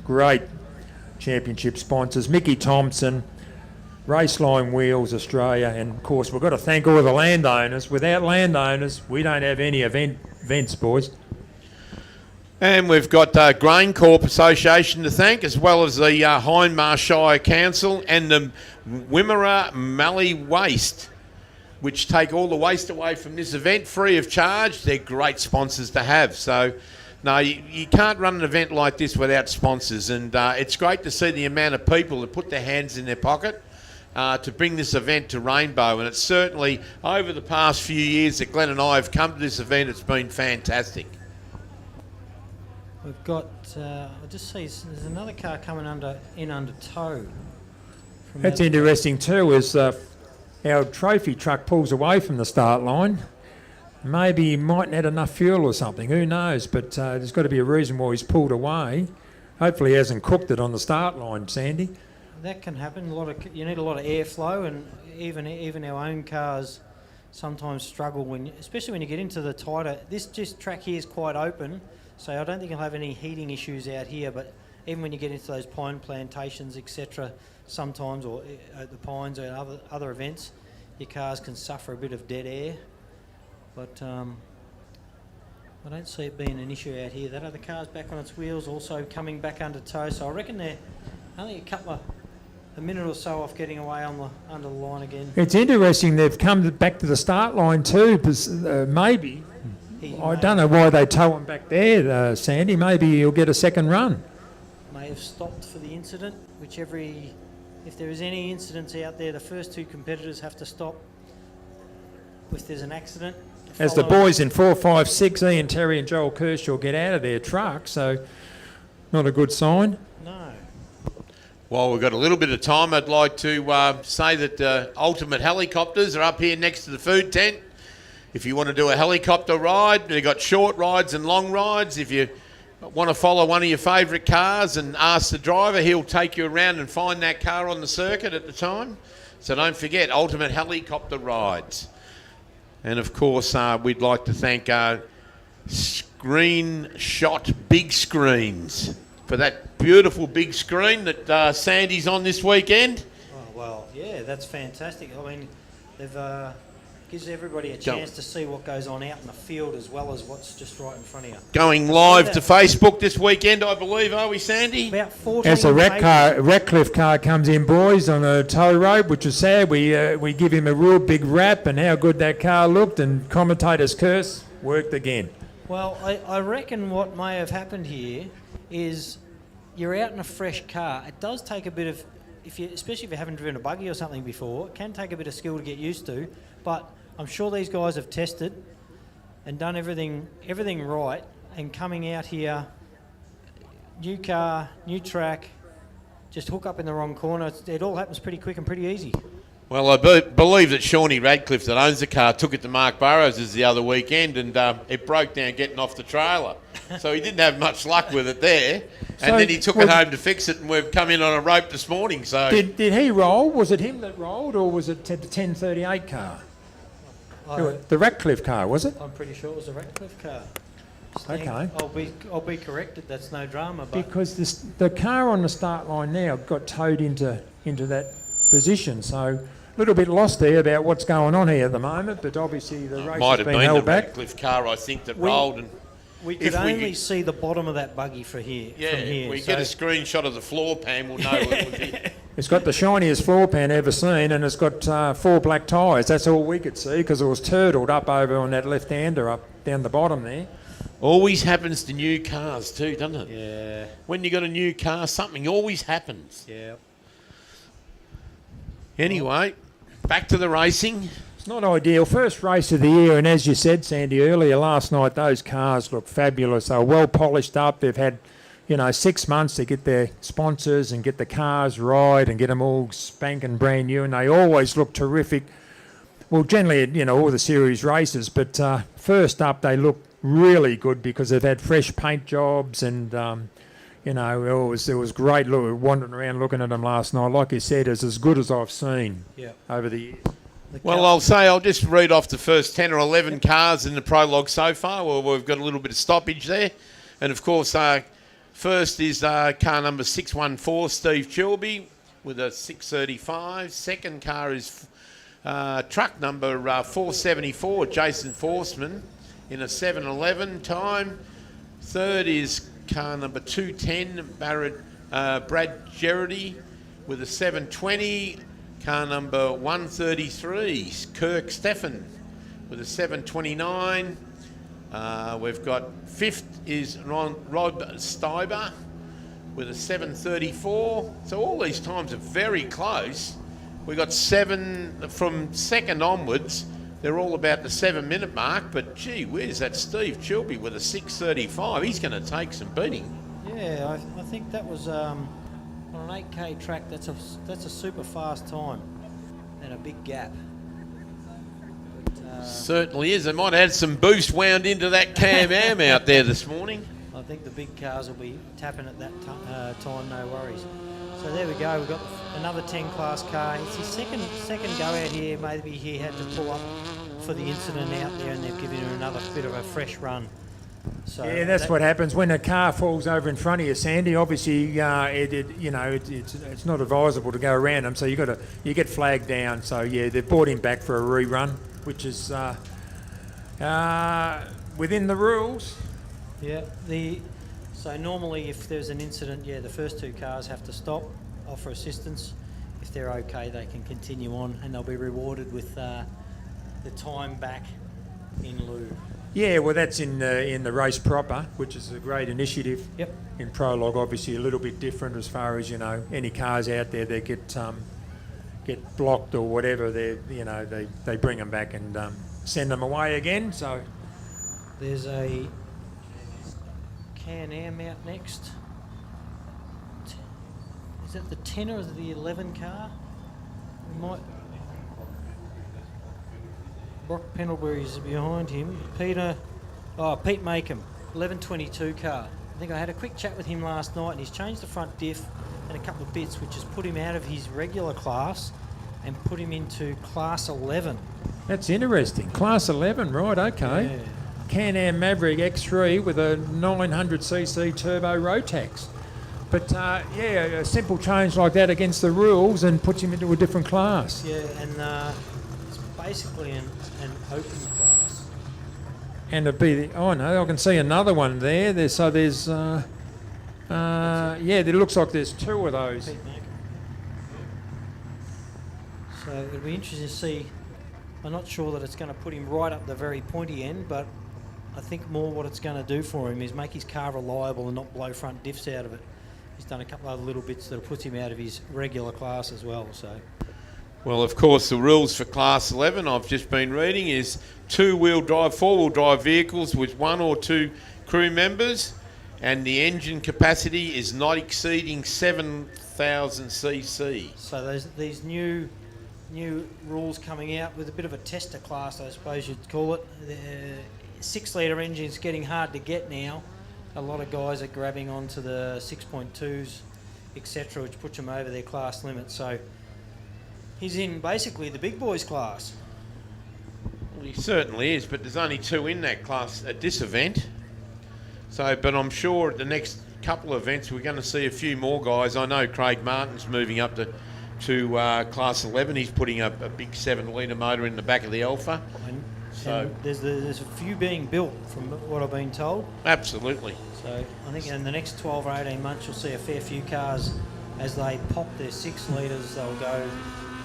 great championship sponsors. Mickey Thompson, Raceline Wheels Australia, and of course we've got to thank all the landowners. Without landowners, we don't have any events, boys. And we've got Grain Corp Association to thank, as well as the Hindmarsh Shire Council and the Wimmera Mallee Waste, which take all the waste away from this event free of charge. They're great sponsors to have. So, no, you can't run an event like this without sponsors. And it's great to see the amount of people that put their hands in their pocket to bring this event to Rainbow. And it's certainly, over the past few years that Glenn and I have come to this event, it's been fantastic. We've got, I just see there's another car coming under tow. That's interesting too, as our trophy truck pulls away from the start line. Maybe he mightn't had enough fuel or something, who knows, but there's got to be a reason why he's pulled away. Hopefully he hasn't cooked it on the start line, Sandy. That can happen. You need a lot of airflow, and even our own cars sometimes struggle especially when you get into the tighter. This track here is quite open, so I don't think you'll have any heating issues out here. But even when you get into those pine plantations, etc., sometimes, or at the pines or other events, your cars can suffer a bit of dead air. But I don't see it being an issue out here. That other car's back on its wheels, also coming back under tow. So I reckon they're only a minute or so off getting away under the line again. It's interesting they've come back to the start line too, because maybe, I don't know why they tow him back there, Sandy. Maybe he'll get a second run. May have stopped for the incident, if there is any incidents out there, the first two competitors have to stop if there's an accident. As the boys in 4, 5, 6, Ian Terry and Joel Kershaw get out of their truck, so not a good sign. No. Well, we've got a little bit of time. I'd like to say that Ultimate Helicopters are up here next to the food tent. If you want to do a helicopter ride, they've got short rides and long rides. If you want to follow one of your favourite cars and ask the driver, he'll take you around and find that car on the circuit at the time. So don't forget, Ultimate Helicopter Rides. And of course, we'd like to thank Screenshot Big Screens for that beautiful big screen that Sandy's on this weekend. Oh, well, yeah, that's fantastic. I mean, they've gives everybody a chance to see what goes on out in the field as well as what's just right in front of you. Going live to Facebook this weekend, I believe, are we, Sandy? About 14 As a Ratcliffe car comes in, boys, on a tow rope, which is sad. We give him a real big rap and how good that car looked, and commentator's curse worked again. Well, I reckon what may have happened here is you're out in a fresh car. It does take a bit of, especially if you haven't driven a buggy or something before, it can take a bit of skill to get used to, but I'm sure these guys have tested and done everything right, and coming out here, new car, new track, just hook up in the wrong corner. It all happens pretty quick and pretty easy. Well, I believe that Shawnee Radcliffe, that owns the car, took it to Mark Burrows' the other weekend, and it broke down getting off the trailer. So he didn't have much luck with it there. And then he took it home to fix it, and we've come in on a rope this morning. So Did he roll? Was it him that rolled, or was it the 1038 car? The Ratcliffe car, was it? I'm pretty sure it was a Ratcliffe car. Okay. I'll be corrected. That's no drama. But Because the car on the start line now got towed into that position, so a little bit lost there about what's going on here at the moment. But obviously the race might has have been held the back. Radcliffe car, I think, that rolled. And We could only see the bottom of that buggy from here. Yeah, if we get a screenshot of the floor pan, we'll know what it was here. It's got the shiniest floor pan ever seen, and it's got 4 black tyres. That's all we could see because it was turtled up over on that left-hander up down the bottom there. Always happens to new cars too, doesn't it? Yeah. When you got a new car, something always happens. Yeah. Anyway, back to the racing. It's not ideal. First race of the year, and as you said, Sandy, earlier last night, those cars look fabulous. They're well polished up. They've had, 6 months to get their sponsors and get the cars right and get them all spanking brand new, and they always look terrific. Well, generally, all the series races, but first up, they look really good because they've had fresh paint jobs and, it was great wandering around looking at them last night. Like you said, it's as good as I've seen over the years. Well, I'll just read off the first 10 or 11 cars in the Prologue so far. Well, we've got a little bit of stoppage there. And, of course, first is car number 614, Steve Chilby, with a 635. Second car is truck number 474, Jason Forsman, in a 711 time. Third is car number 210, Brad Gerrity, with a 720. Car number 133, Kirk Steffen, with a 729. We've got fifth is Rod Steiber with a 734. So all these times are very close. We got 7 from second onwards. They're all about the 7-minute mark. But gee whiz, that Steve Chilby with a 635. He's going to take some beating. Yeah, I think that was on an 8K track. That's a super fast time and a big gap. But, certainly is. They might have had some boost wound into that Can-Am out there this morning. I think the big cars will be tapping at that time, no worries. So there we go. We've got another 10 class car. It's his second go out here. Maybe he had to pull up for the incident out there, and they've given him another bit of a fresh run. So yeah, that's what happens when a car falls over in front of you, Sandy. Obviously, it's not advisable to go around them, so you get flagged down. So yeah, they've brought him back for a rerun, which is within the rules. Yeah. So normally, if there's an incident, the first 2 cars have to stop, offer assistance. If they're okay, they can continue on, and they'll be rewarded with the time back in lieu. Yeah, well, that's in the race proper, which is a great initiative. Yep. In Prologue, obviously, a little bit different as far as any cars out there that get blocked or whatever. They bring them back and send them away again. So there's a Can-Am out next. Is that the 10 or is it the 11 car? Brock Pendlebury's behind him. Pete Makem, 1122 car. I think I had a quick chat with him last night, and he's changed the front diff and a couple of bits, which has put him out of his regular class and put him into class 11. That's interesting. Class 11, right? Okay. Yeah. Can-Am Maverick X3 with a 900cc turbo Rotax. But a simple change like that against the rules and puts him into a different class. Yeah, and it's basically an open class. And it'd be I can see another one there. There looks like there's 2 of those. So it'll be interesting to see. I'm not sure that it's going to put him right up the very pointy end, but I think more what it's going to do for him is make his car reliable and not blow front diffs out of it. He's done a couple of other little bits that'll put him out of his regular class as well. So. Well, of course, the rules for Class 11 I've just been reading is 2-wheel drive, 4-wheel drive vehicles with 1 or 2 crew members, and the engine capacity is not exceeding 7,000 cc. So there's these new rules coming out with a bit of a tester class, I suppose you'd call it. The 6-litre engine's getting hard to get now. A lot of guys are grabbing onto the 6.2s, etc., which puts them over their class limit. So he's in basically the big boys class. Well, he certainly is, but there's only 2 in that class at this event. So, but I'm sure at the next couple of events we're going to see a few more guys. I know Craig Martin's moving up to Class 11. He's putting up a big 7-litre motor in the back of the Alpha. So And there's a few being built from what I've been told. absolutely. So I think in the next 12 or 18 months you'll see a fair few cars as they pop their 6 litres, they'll go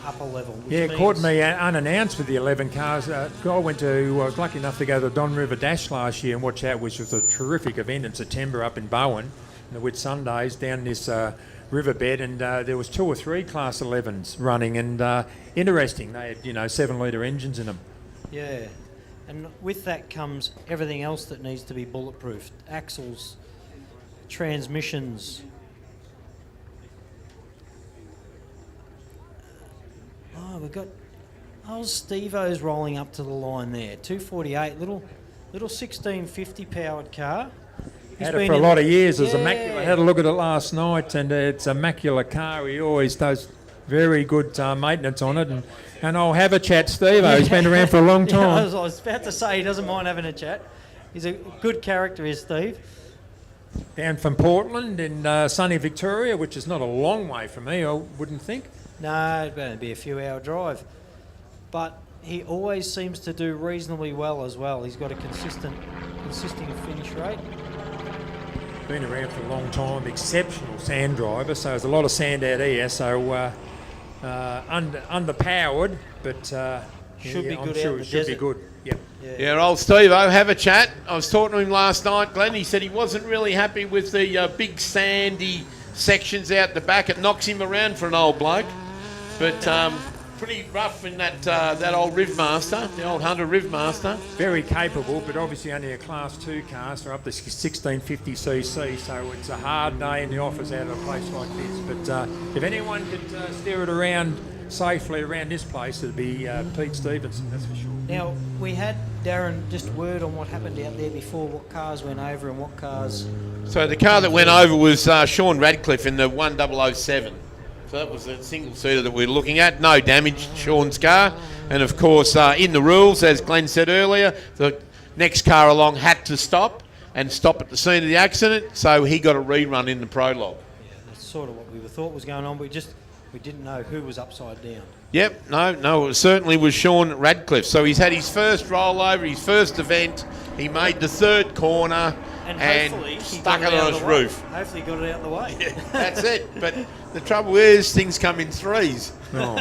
upper level. Which Yeah, it means caught me unannounced with the 11 cars. I was lucky enough to go to the Don River Dash last year and watch that, which was a terrific event in September up in Bowen, the Whitsundays, down this riverbed, and there was 2 or 3 Class 11s running, and interesting. They had, 7 litre engines in them. Yeah, and with that comes everything else that needs to be bulletproof. Axles, transmissions. Oh, we've got Steve-O's rolling up to the line there. 248, little 1650 powered car. Had it for a lot of years. It was immaculate. I had a look at it last night, and it's a immaculate car. He always does very good maintenance on it. And I'll have a chat, Steve-O. He's been around for a long time. I was about to say he doesn't mind having a chat. He's a good character, is Steve. Down from Portland in sunny Victoria, which is not a long way from me, I wouldn't think. No, it'd only be a few hour drive. But he always seems to do reasonably well as well. He's got a consistent finish rate. Been around for a long time, exceptional sand driver, so there's a lot of sand out here, so underpowered, but Should be I'm good sure out in it the should be desert. good. Yep. Yeah, old Steve-O, have a chat. I was talking to him last night, Glenn. He said he wasn't really happy with the big sandy sections out the back. It knocks him around for an old bloke. But pretty rough in that old Rivmaster, the old Hunter Rivmaster. Very capable, but obviously only a Class 2 car, so up to 1650cc, so it's a hard day in the office out of a place like this. But if anyone could steer it around safely around this place, it'd be Pete Stevenson, that's for sure. Now, we had, Darren, just word on what happened out there before, what cars went over and what cars... So the car that went over was Sean Radcliffe in the 1007. So that was the single-seater that we're looking at. No damage to Sean's car. And, of course, in the rules, as Glenn said earlier, the next car along had to stop and stop at the scene of the accident, so he got a rerun in the Prologue. Yeah, that's sort of what we thought was going on, but we didn't know who was upside down. Yep, no, it certainly was Sean Radcliffe. So he's had his first rollover, his first event. He made the third corner and stuck it on his roof. Hopefully he got it out of the way. Yeah, that's it. But the trouble is, things come in threes. Oh.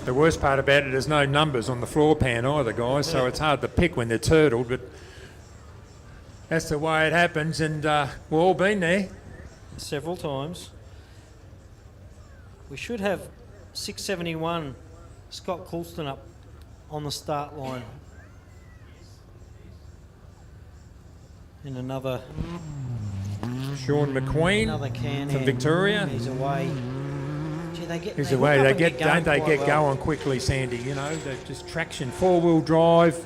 The worst part about it is no numbers on the floor pan either, guys, so it's hard to pick when they're turtled, but that's the way it happens, and we've all been there. Several times. We should have 671 Scott Coulston up on the start line. In another Sean McQueen from Victoria. He's away. Gee, He's away. They get going quickly, Sandy. They're just traction, 4-wheel drive,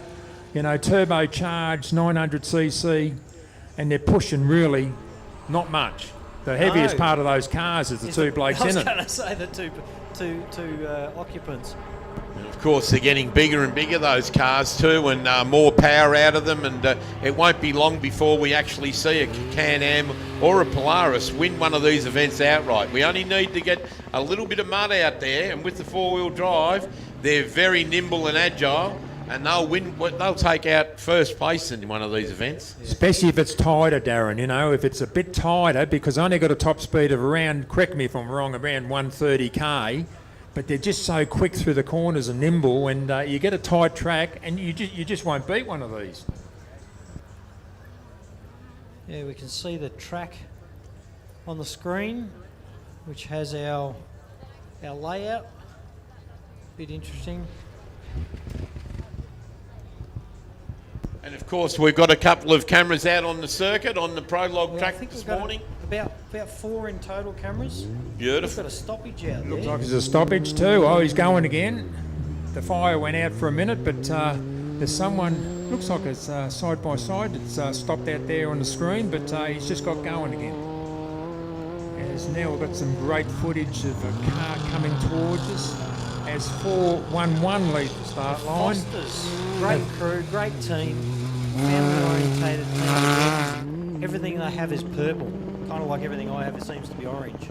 turbocharged 900cc, and they're pushing really not much. The heaviest part of those cars is the two blokes in it. I was going to say the two occupants. And of course, they're getting bigger and bigger, those cars too, and more power out of them. And it won't be long before we actually see a Can-Am or a Polaris win one of these events outright. We only need to get a little bit of mud out there, and with the 4-wheel drive, they're very nimble and agile, and they'll win. They'll take out first place in one of these events. Especially if it's tighter, Darren. If it's a bit tighter, because I only got a top speed of around, correct me if I'm wrong, around 130k. But they're just so quick through the corners and nimble, and you get a tight track, and you just won't beat one of these. Yeah, we can see the track on the screen, which has our layout. Bit interesting. And of course, we've got a couple of cameras out on the circuit on the Prologue track this morning. About 4 in total cameras. Beautiful. We've got a stoppage out there. Looks like there's a stoppage too. Oh, he's going again. The fire went out for a minute, but there's someone, looks like it's side by side. It's stopped out there on the screen, but he's just got going again. As now we've got some great footage of a car coming towards us as 411 leaves the start line. Fosters, great crew, great team, family-orientated team. Everything they have is purple. Kind of like everything I have, it seems to be orange.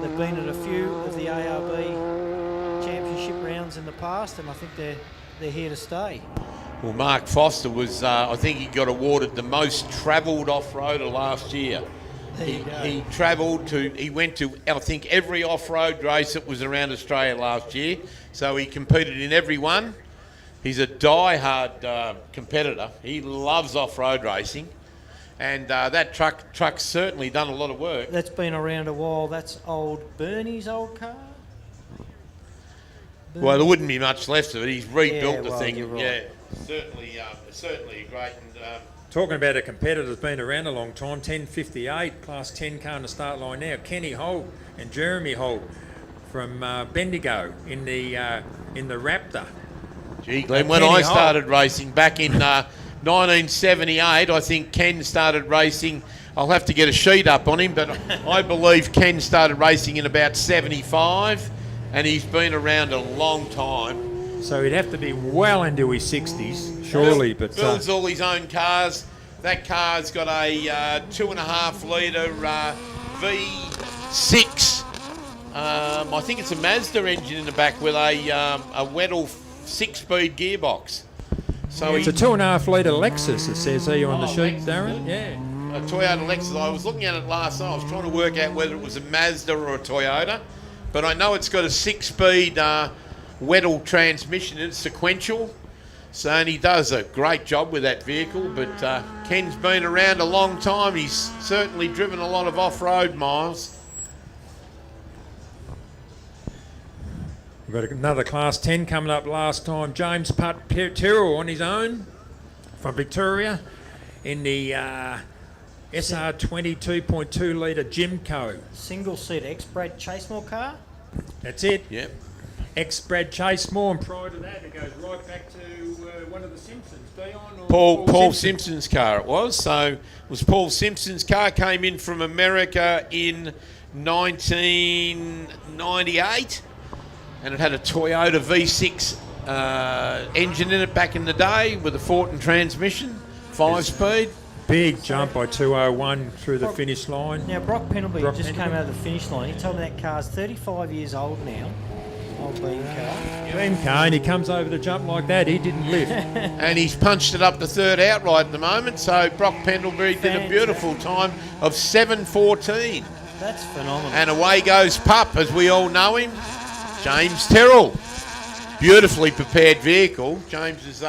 They've been at a few of the ARB championship rounds in the past, and I think they're here to stay. Well, Mark Foster was, I think he got awarded the most travelled off-roader last year. He travelled he went to, I think, every off-road race that was around Australia last year. So he competed in every one. He's a die-hard competitor. He loves off-road racing. And that truck's certainly done a lot of work. That's been around a while. That's old Bernie's old car. Well, there wouldn't be much left of it. He's rebuilt the thing. You're right. Yeah, certainly great. And, Talking about a competitor that's been around a long time, 1058, Class 10 car on the start line now. Kenny Holt and Jeremy Holt from Bendigo in the Raptor. Gee, Glenn, when I started racing back in 1978, I think Ken started racing. I'll have to get a sheet up on him, but I believe Ken started racing in about 75, and he's been around a long time. So he'd have to be well into his 60s, surely. But builds all his own cars. That car's got a 2.5 litre V6. I think it's a Mazda engine in the back with a Weddell 6-speed gearbox. So it's a 2.5 litre Lexus, it says here on the sheet, Lexus, Darren. Yeah. A Toyota Lexus. I was looking at it last night. I was trying to work out whether it was a Mazda or a Toyota, but I know it's got a 6-speed Weddell transmission. It's sequential, so and he does a great job with that vehicle. But Ken's been around a long time. He's certainly driven a lot of off-road miles. We've got another Class 10 coming up last time. James Putt Tyrrell on his own from Victoria in the SR 22.2 litre Jimco. Single-seat ex-Brad Chasemore car. That's it. Yep. Ex-Brad Chasemore, and prior to that it goes right back to one of the Simpsons, Dion or Paul Simpson's car it was. So it was Paul Simpson's car. Came in from America in 1998, and it had a Toyota V6 engine in it back in the day with a Fortin transmission, 5-speed. Big jump by 201 through the finish line. Now, Brock Pendlebury just came out of the finish line. He told me that car's 35 years old now. Old beam car. Beam car, and he comes over to jump like that. He didn't lift. And he's punched it up to third outright at the moment. So Brock Pendlebury did a beautiful time of 7:14. That's phenomenal. And away goes Pup, as we all know him, James Tyrrell. Beautifully prepared vehicle. James has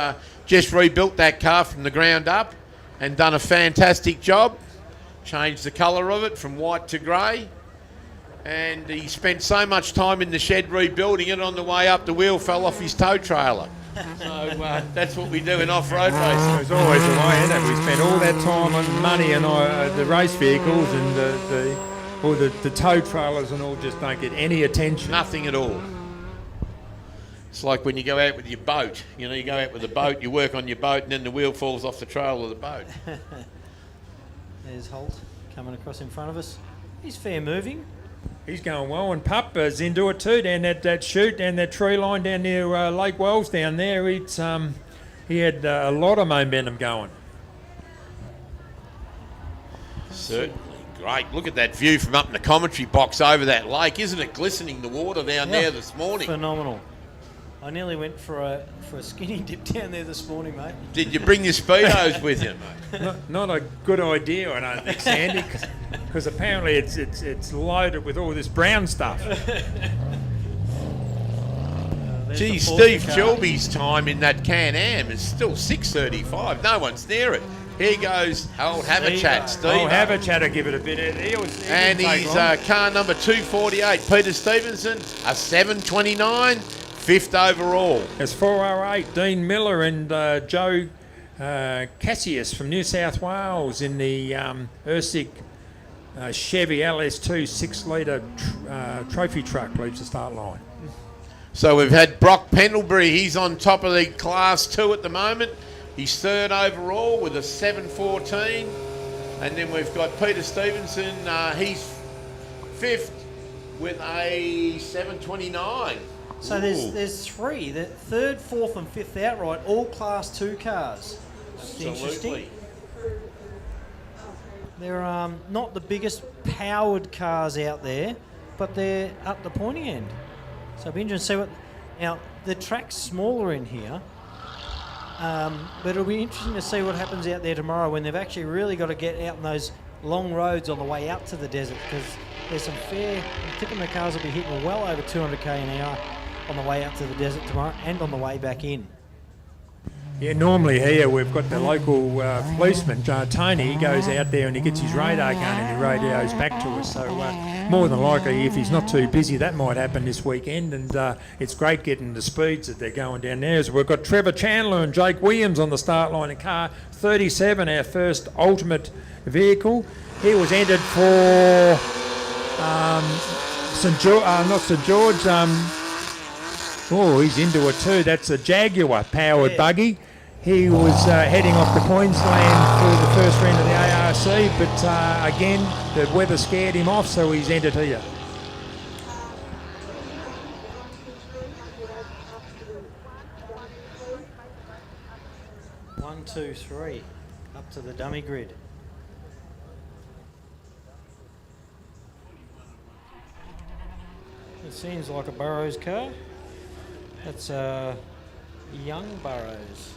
just rebuilt that car from the ground up and done a fantastic job. Changed the colour of it from white to grey. And he spent so much time in the shed rebuilding it. On the way up, the wheel fell off his tow trailer. So that's what we do in off-road racing. It's always the way, isn't it? We spend all that time on money and the race vehicles and the tow trailers and all just don't get any attention. Nothing at all. It's like when you go out with your boat. You know, you go out with a boat, you work on your boat, and then the wheel falls off the trail of the boat. There's Holt coming across in front of us. He's fair moving. He's going well, and Pup is into it too, down that chute, down that tree line down near Lake Wells down there. He had a lot of momentum going. Certainly great. Look at that view from up in the commentary box over that lake. Isn't it glistening, the water down there this morning? Phenomenal. I nearly went for a skinny dip down there this morning, mate. Did you bring your Speedos with you, mate? Not a good idea, I don't think, Sandy, because apparently it's loaded with all this brown stuff. Gee, Steve Shelby's time in that Can-Am is still 6:35. No one's near it. Here goes old Haverchat, Steve. Old Haverchat will give it a bit. And he's car number 248, Peter Stevenson, a 7:29. 5th overall. It's 408. Dean Miller and Joe Cassius from New South Wales in the Ursic Chevy LS2 6-litre trophy truck leaves the start line. So we've had Brock Pendlebury. He's on top of the Class 2 at the moment. He's 3rd overall with a 7:14. And then we've got Peter Stevenson. He's 5th with a 7:29. So there's 3, the 3rd, 4th and 5th outright, all Class 2 cars. That's interesting. They're not the biggest powered cars out there, but they're up the pointy end. So it'll be interesting to see what... Now, the track's smaller in here, but it'll be interesting to see what happens out there tomorrow when they've actually really got to get out on those long roads on the way out to the desert, because there's some fair... I'm tipping the cars will be hitting well over 200k an hour on the way out to the desert tomorrow and on the way back in. Yeah, normally here we've got the local policeman, Tony. He goes out there and he gets his radar gun and he radios back to us. So more than likely, if he's not too busy, that might happen this weekend. And it's great getting the speeds that they're going down there. So we've got Trevor Chandler and Jake Williams on the start line in car 37, our first ultimate vehicle. He was entered for not St George. He's into it too. That's a Jaguar powered buggy. He was heading off to Queensland for the first round of the ARC, but again, the weather scared him off, so he's entered here. One, two, three, up to the dummy grid. It seems like a Burrows car. That's young Burrows.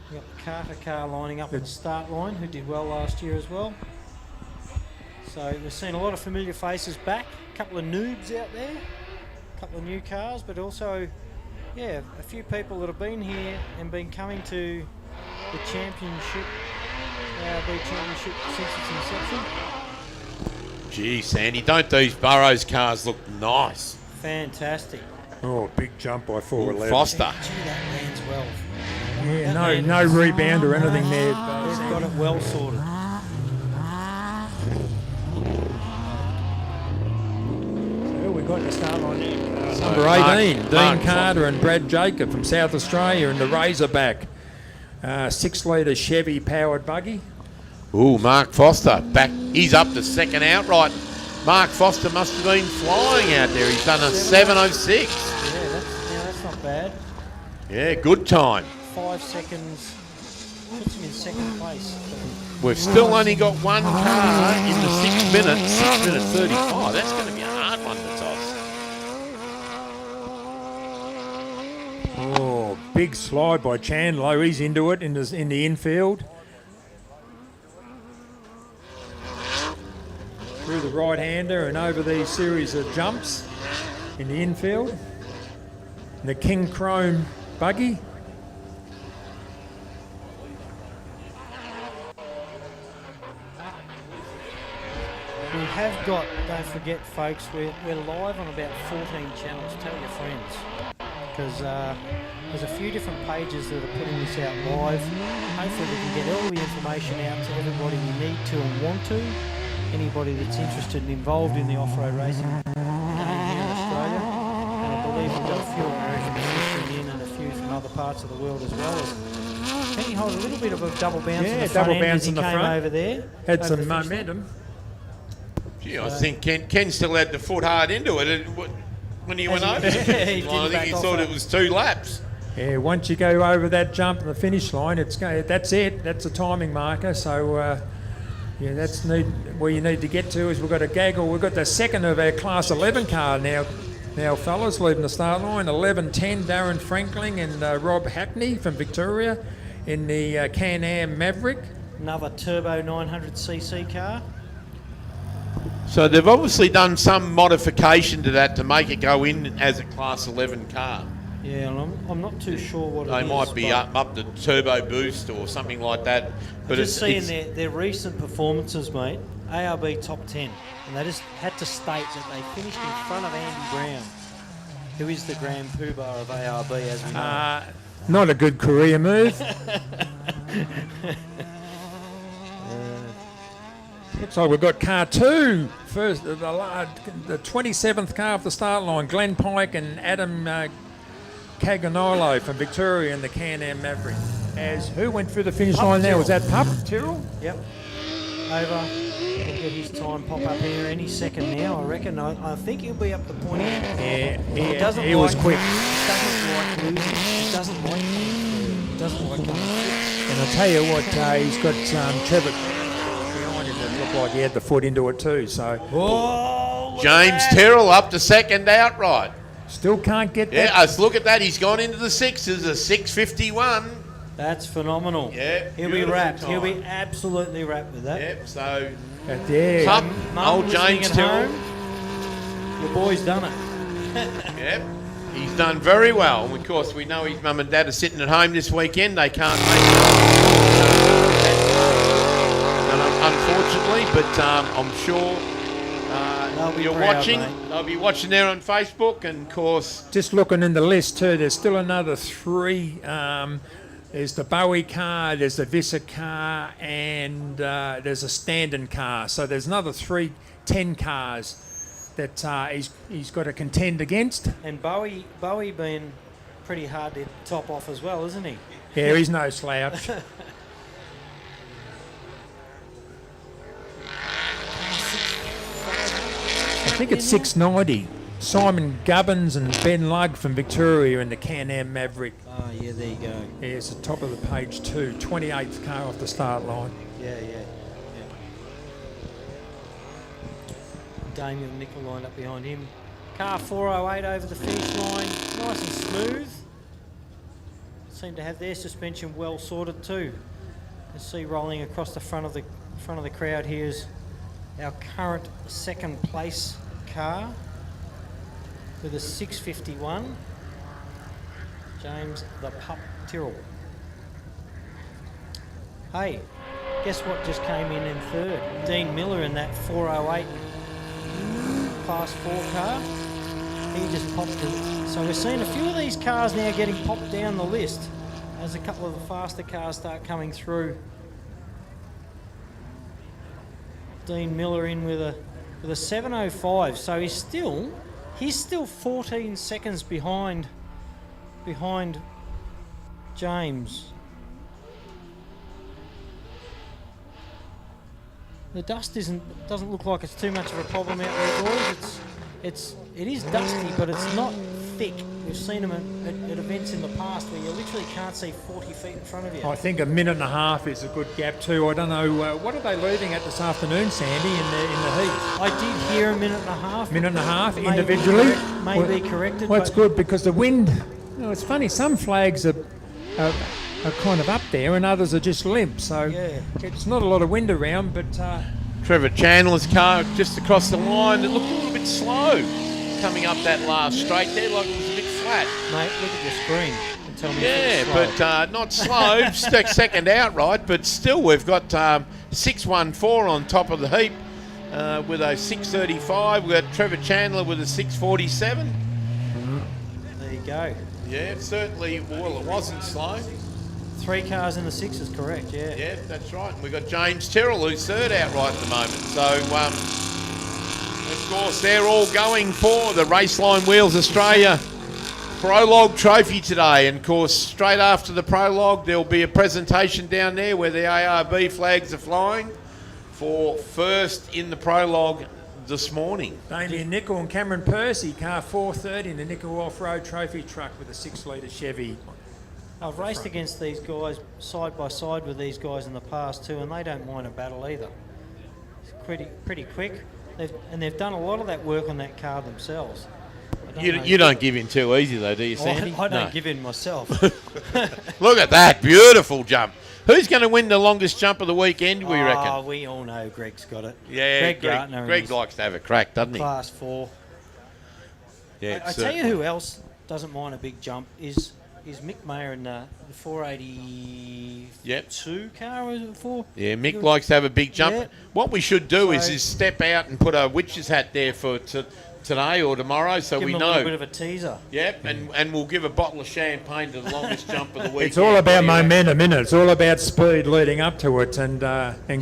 We've got the Carter car lining up at the start line, who did well last year as well. So we've seen a lot of familiar faces back, a couple of noobs out there, a couple of new cars, but also, yeah, a few people that have been here and been coming to the championship, ARB championship since its inception. Gee, Sandy, don't these Burrows cars look nice? Fantastic. Oh, big jump by 411. Foster. Gee, that lands well. Yeah, no rebound or anything there. They've got it well sorted. So we got the start line there. So Number 18, Mark Dean Carter and Brad Jacob from South Australia in the Razorback. 6-litre Chevy powered buggy. Ooh, Mark Foster back. He's up to second outright. Mark Foster must have been flying out there. He's done a 7:06. Yeah, that's not bad. Yeah, good time. 5 seconds puts him in second place. We've still only got one car in the 6 minutes, 6 minute 35. That's going to be a hard one to toss. Oh, big slide by Chandler. He's into it in the infield. Through the right-hander and over these series of jumps in the infield. And the King Chrome buggy. We have got, don't forget folks, we're live on about 14 channels. Tell your friends. Because there's a few different pages that are putting this out live. Hopefully we can get all the information out to everybody you need to and want to. Anybody that's interested and involved in the off-road racing here in Australia. And I believe we've got a few Americans listening in and a few from other parts of the world as well. Can you hold a little bit of a double bounce in the front end as he came over there? Had some momentum. Gee, I think Ken still had the foot hard into it when he went over. He I think he thought it was 2 laps. Yeah, once you go over that jump and the finish line, that's it. That's a timing marker. So, yeah, that's where you need to get to. Is we've got a gaggle. We've got the second of our Class 11 car now, fellas, leaving the start line. 11:10, Darren Frankling and Rob Hackney from Victoria in the Can-Am Maverick. Another turbo 900cc car. So they've obviously done some modification to that to make it go in as a Class 11 car. Yeah, I'm not too sure what They it is. might be up to turbo boost or something like that. But just seeing their recent performances, mate. ARB top 10, and they just had to state that they finished in front of Andy Brown, who is the grand poobah of ARB, as we know. Not a good career move. Looks like we've got car 2 first, the 27th car off the start line. Glenn Pike and Adam Caganolo from Victoria in the Can-Am Maverick. As who went through the finish line there? Was that Pup Tyrrell? Yep. Over. We'll get his time pop up here any second now, I reckon. I think he'll be up the point end. Yeah, he was quick. He doesn't like losing. He doesn't like coming through. He doesn't like coming through. And I'll tell you what, he's got Trevor behind him that looked like he had the foot into it too. So. Oh, James Terrell up to second outright. Still can't get that. Yeah, let's look at that. He's gone into the sixes, a 6:51. That's phenomenal. Yeah, He'll be beautiful wrapped. time. He'll be absolutely wrapped with that. Yep, so There. Pup, Mum old listening James at Terrell. home, your boy's done it. Yep, he's done very well. And of course, we know his mum and dad are sitting at home this weekend. They can't make it. Unfortunately, but I'm sure They'll be you're proud, watching. mate. They'll be watching there on Facebook, and of course, Just looking in the list too, there's still another 3. There's the Bowie car, there's the Visser car, and there's a Standen car. So there's another 10 cars that he's got to contend against. And Bowie being pretty hard to top off as well, isn't he? Yeah, he's no slouch. I think it's 690. Simon Gubbins and Ben Lugg from Victoria in the Can-Am Maverick. Oh, yeah, there you go. Yeah, it's the top of the page too. 28th car off the start line. Yeah. Damien Nickel lined up behind him. Car 408 over the finish line. Nice and smooth. Seem to have their suspension well sorted too. You see rolling across the front of the crowd here is our current second place car with a 651. James the Pup Tyrrell. Hey, guess what just came in third? Dean Miller in that 408 Class 4 car. He just popped it. So we're seeing a few of these cars now getting popped down the list as a couple of the faster cars start coming through. Dean Miller in with a 705. So he's still 14 seconds behind James. The dust doesn't look like it's too much of a problem out there, boys. It is dusty, but it's not thick. We've seen them at events in the past where you literally can't see 40 feet in front of you. I think a minute and a half is a good gap too. I don't know, what are they leaving at this afternoon, Sandy, in the heat? I did hear a minute and a half. Minute and a half May individually? be corrected. Well, it's but good because the wind, it's funny, some flags are kind of up there and others are just limp. So Yeah. it's not a lot of wind around, but Trevor Chandler's car just across the line. It looked a little bit slow coming up that last straight there, like it was a bit flat. Mate, look at your screen and tell me Yeah, if it's slow. but not slow. Second outright, but still we've got 614 on top of the heap with a 635. We've got Trevor Chandler with a 647. There you go. Yeah, certainly. Well, it wasn't slow. 3 cars in the 6 is correct, yeah. Yeah, that's right. And we've got James Terrell, who's third outright at the moment. So, of course, they're all going for the Raceline Wheels Australia Prologue Trophy today. And, of course, straight after the Prologue, there'll be a presentation down there where the ARB flags are flying for first in the Prologue this morning. Damien Nickel and Cameron Percy, car 430 in the Nickel Off-Road Trophy truck with a 6-litre Chevy. I've raced against these guys side by side with these guys in the past too, and they don't mind a battle either. It's pretty quick. They've done a lot of that work on that car themselves. You don't give in too easy, though, do you, Sandy? I don't No. give in myself. Look at that beautiful jump. Who's going to win the longest jump of the weekend, we reckon? Oh, we all know Greg's got it. Yeah, Greg Gartner in Greg his likes to have a crack, doesn't he? Class 4. Yeah, I tell you who else doesn't mind a big jump is Mick Mayer in the 482 car, was it 4? Yeah, Mick likes to have a big jump. Yeah. What we should do So- is step out and put a witch's hat there for today or tomorrow, so Give we him a little bit know. of a teaser. Yep, and we'll give a bottle of champagne to the longest jump of the weekend. It's all about What do you reckon? momentum, isn't it? It's all about speed leading up to it, and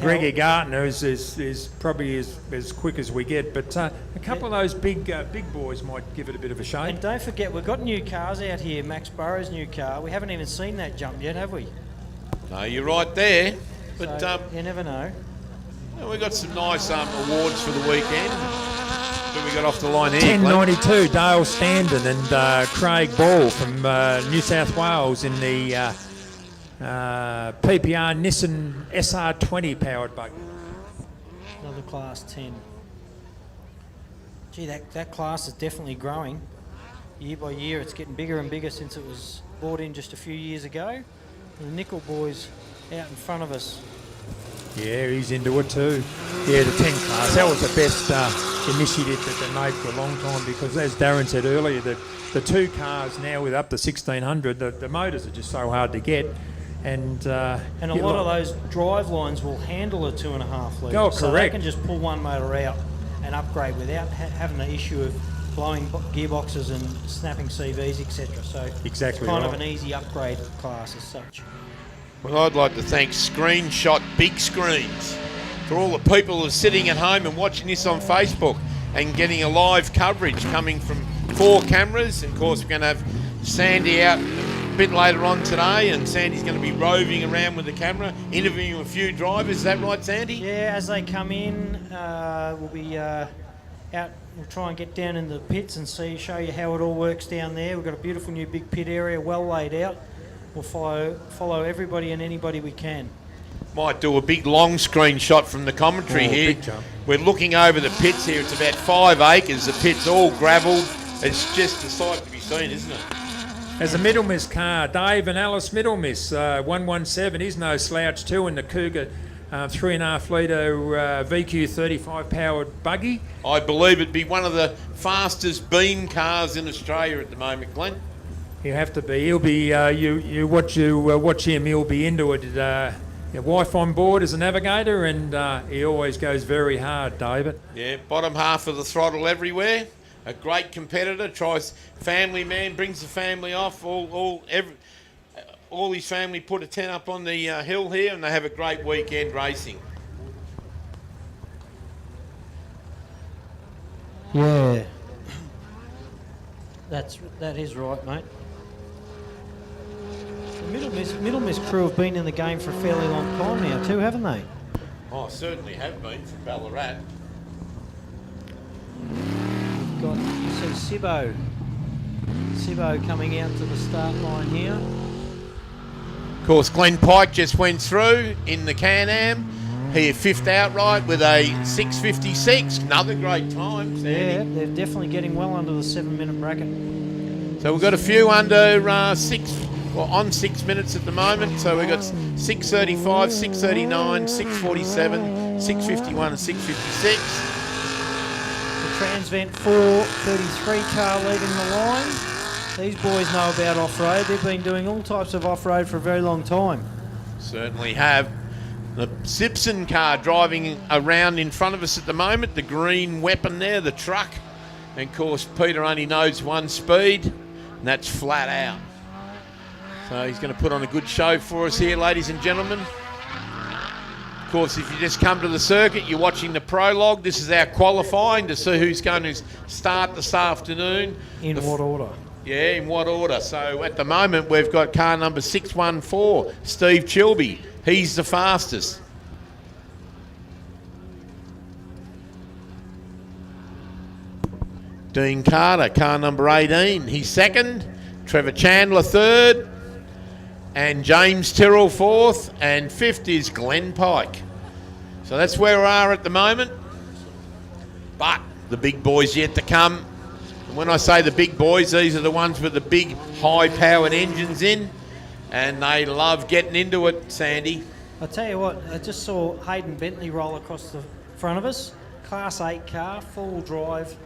Greggy Gartner is probably as quick as we get. But a couple of those big boys might give it a bit of a shake. And don't forget, we've got new cars out here. Max Burrow's new car. We haven't even seen that jump yet, have we? No, you're right there. But So, you never know. we've got some nice awards for the weekend. Who we got off the line here, Glenn? 1092, Dale Standen and Craig Ball from New South Wales in the PPR Nissan SR20 powered buggy. Another Class 10. Gee, that class is definitely growing. Year by year, it's getting bigger and bigger since it was brought in just a few years ago. The Nickel boys out in front of us. Yeah, he's into it too. Yeah, the 10 class, that was the best initiative that they made for a long time, because as Darren said earlier, the 2 cars now with up to 1600, the motors are just so hard to get. And a lot of those drive lines will handle a 2.5 litre. Oh, so they correct. can just pull one motor out and upgrade without having the issue of blowing gearboxes and snapping CVs, etc. So Exactly it's kind of right. an easy upgrade class as such. Well, I'd like to thank Screenshot Big Screens for all the people who are sitting at home and watching this on Facebook and getting a live coverage coming from 4 cameras. And of course, we're going to have Sandy out a bit later on today, and Sandy's going to be roving around with the camera, interviewing a few drivers. Is that right, Sandy? Yeah, as they come in, we'll be out. We'll try and get down in the pits and show you how it all works down there. We've got a beautiful new big pit area, well laid out. We'll follow everybody and anybody we can. Might do a big long screen shot from the commentary here. Big jump. We're looking over the pits here. It's about 5 acres. The pit's all gravelled. It's just a sight to be seen, isn't it? As a Middlemiss car, Dave and Alice Middlemiss, 117, he's no slouch too in the Cougar 3.5 litre VQ35 powered buggy. I believe it'd be one of the fastest beam cars in Australia at the moment, Glenn. He'll have to be. He'll be. You watch him. He'll be into it. Your wife on board as a navigator, and he always goes very hard, David. Yeah, bottom half of the throttle everywhere. A great competitor. Tries family man, brings the family off. All his family put a tent up on the hill here, and they have a great weekend racing. Yeah, that is right, mate. The Middlemiss crew have been in the game for a fairly long time now too, haven't they? Oh, certainly have been from Ballarat. We've got, you see Sibbo coming out to the start line here. Of course, Glenn Pike just went through in the Can-Am. He 5th outright with a 6:56. Another great time, Sandy. Yeah, they're definitely getting well under the 7-minute bracket. So we've got a few under 6, well, on 6 minutes at the moment. So we've got 6:35, 6:39, 6:47, 6:51 and 6:56. The Transvent 433 car leading the line. These boys know about off-road. They've been doing all types of off-road for a very long time. Certainly have. The Simpson car driving around in front of us at the moment. The green weapon there, the truck. And of course, Peter only knows one speed, and that's flat out. So he's going to put on a good show for us here, ladies and gentlemen. Of course, if you just come to the circuit, you're watching the Prologue. This is our qualifying to see who's going to start this afternoon. In what order? Yeah, in what order? So at the moment, we've got car number 614, Steve Chilby. He's the fastest. Dean Carter, car number 18. He's second. Trevor Chandler, third. And James Tyrrell, fourth. And fifth is Glenn Pike. So that's where we are at the moment. But the big boys yet to come. And when I say the big boys, these are the ones with the big high-powered engines in. And they love getting into it, Sandy. I'll tell you what, I just saw Hayden Bentley roll across the front of us. Class 8 car, full drive,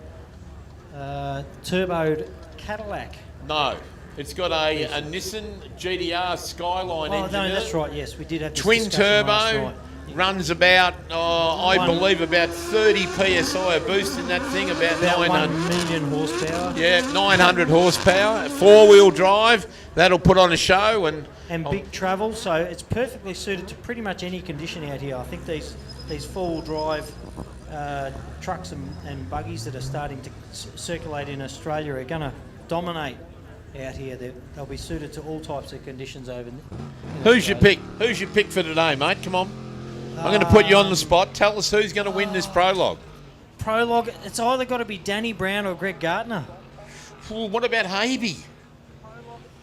turboed Cadillac. No, it's got a Nissan GTR Skyline engine. Oh, no, in that's it. right, yes, we did have this Twin discussion last turbo, night. runs about, I believe, about 30 PSI, a boost in that thing, about 900. 1 million horsepower. Yeah, 900 horsepower, 4-wheel drive. That'll put on a show. And big travel, so it's perfectly suited to pretty much any condition out here. I think these four-wheel drive trucks and buggies that are starting to circulate in Australia are going to dominate out here. They'll be suited to all types of conditions over. Who's your pick? Who's your pick for today, mate? Come on. I'm going to put you on the spot. Tell us who's going to win this Prologue. Prologue, it's either got to be Danny Brown or Greg Gartner. Ooh, what about Havey?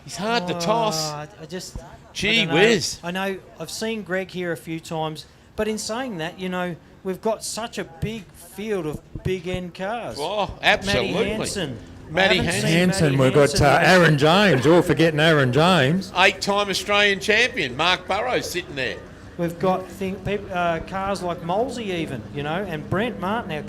He's hard to toss. I just... Gee I don't know. whiz. I know, I've seen Greg here a few times, But in saying that, you know, we've got such a big field of big end cars. Oh, absolutely. Matty Hansen. Matty I haven't seen Hansen, Matty we've got Hansen yet. Aaron James. All forgetting Aaron James. 8-time Australian champion, Mark Burrows, sitting there. We've got cars like Molesey even, you know, and Brent Martin, our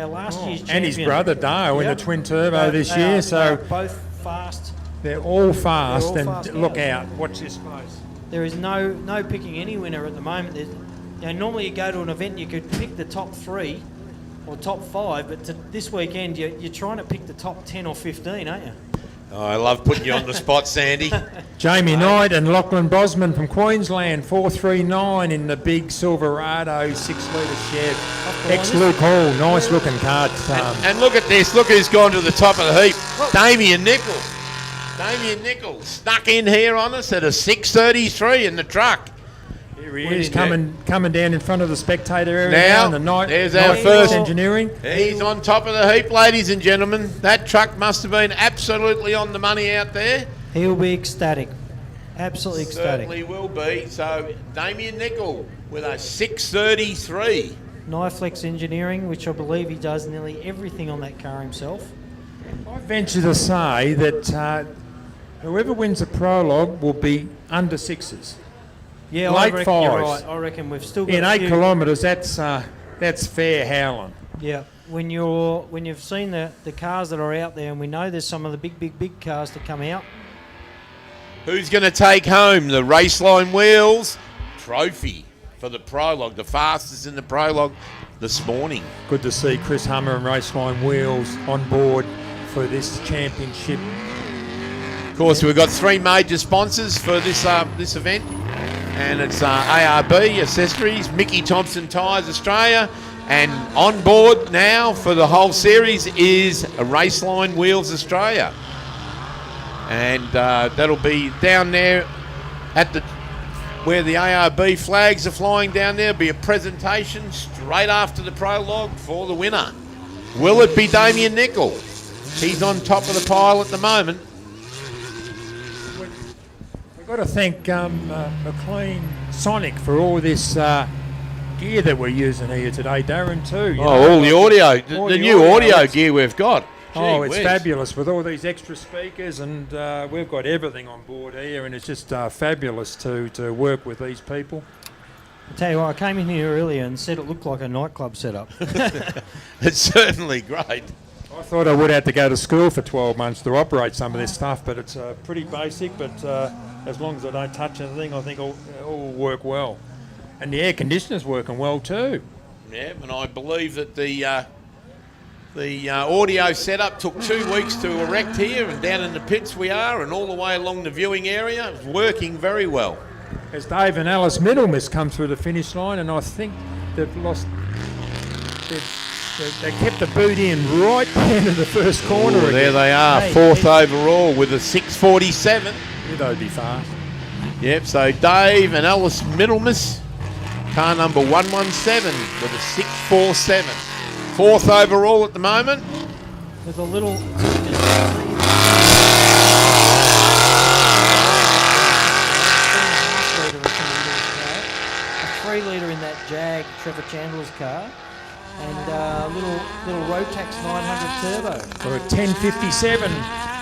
last year's champion. And his brother Dale in Yep. the twin turbo this year. They So are both fast. they're all fast. They're all And fast look cars. out. Watch this space. There is no picking any winner at the moment. You know, normally you go to an event and you could pick the top 3 or top 5, but this weekend you're trying to pick the top 10 or 15, aren't you? Oh, I love putting you on the spot, Sandy. Jamie Knight and Lachlan Bosman from Queensland, 439 in the big Silverado 6-litre Chev. Ex-Luke Hall, nice looking car. And look at this. Look who's gone to the top of the heap. Damien Nichols. Damien Nichols snuck in here on us at a 6:33 in the truck. Here he is coming down in front of the spectator area Now, in the night. there's our Night first engineering. He's on top of the heap, ladies and gentlemen. That truck must have been absolutely on the money out there. He'll be ecstatic. Absolutely ecstatic. Certainly will be. So, Damien Nichols with a 6:33. Kniflex Engineering, which I believe he does nearly everything on that car himself. I venture to say that whoever wins the Prologue will be under 6s. Yeah, Late I reckon you're fives. right. I reckon we've still got In a 8 few. kilometres, that's fair howling. Yeah, when you've seen the cars that are out there, and we know there's some of the big cars to come out. Who's going to take home the Raceline Wheels trophy for the Prologue, the fastest in the Prologue this morning? Good to see Chris Hummer and Raceline Wheels on board for this championship. Of course, we've got 3 major sponsors for this event, and it's ARB Accessories, Mickey Thompson Tyres Australia, and on board now for the whole series is Raceline Wheels Australia. And that'll be down there at where the ARB flags are flying down there. Be a presentation straight after the Prologue for the winner. Will it be Damien Nichols? He's on top of the pile at the moment. We've got to thank McLean Sonic for all this gear that we're using here today, Darren, too. You know, All the audio, all the the new audio, audio gear we've got. Oh, Gee it's whiz. fabulous with all these extra speakers, and we've got everything on board here, and it's just fabulous to work with these people. I tell you what, I came in here earlier and said it looked like a nightclub setup. It's certainly great. I thought I would have to go to school for 12 months to operate some of this stuff, but it's pretty basic, but as long as I don't touch anything, I think it'll all work well. And the air conditioner's working well too. Yeah, and I believe that the audio setup took 2 weeks to erect here, and down in the pits we are, and all the way along the viewing area. It's working very well. As Dave and Alice Middlemiss come through the finish line, and I think they've lost... They kept the boot in right down to the first corner. There again. they are, Hey, 4th hey. overall with a 6:47. Yeah, they'd be fast. Yep, so Dave and Alice Middlemiss, car number 117 with a 6:47. 4th overall at the moment. With a little... A 3-litre in that Jag, Trevor Chandler's car, and a little Rotax 900 turbo. For a 1057,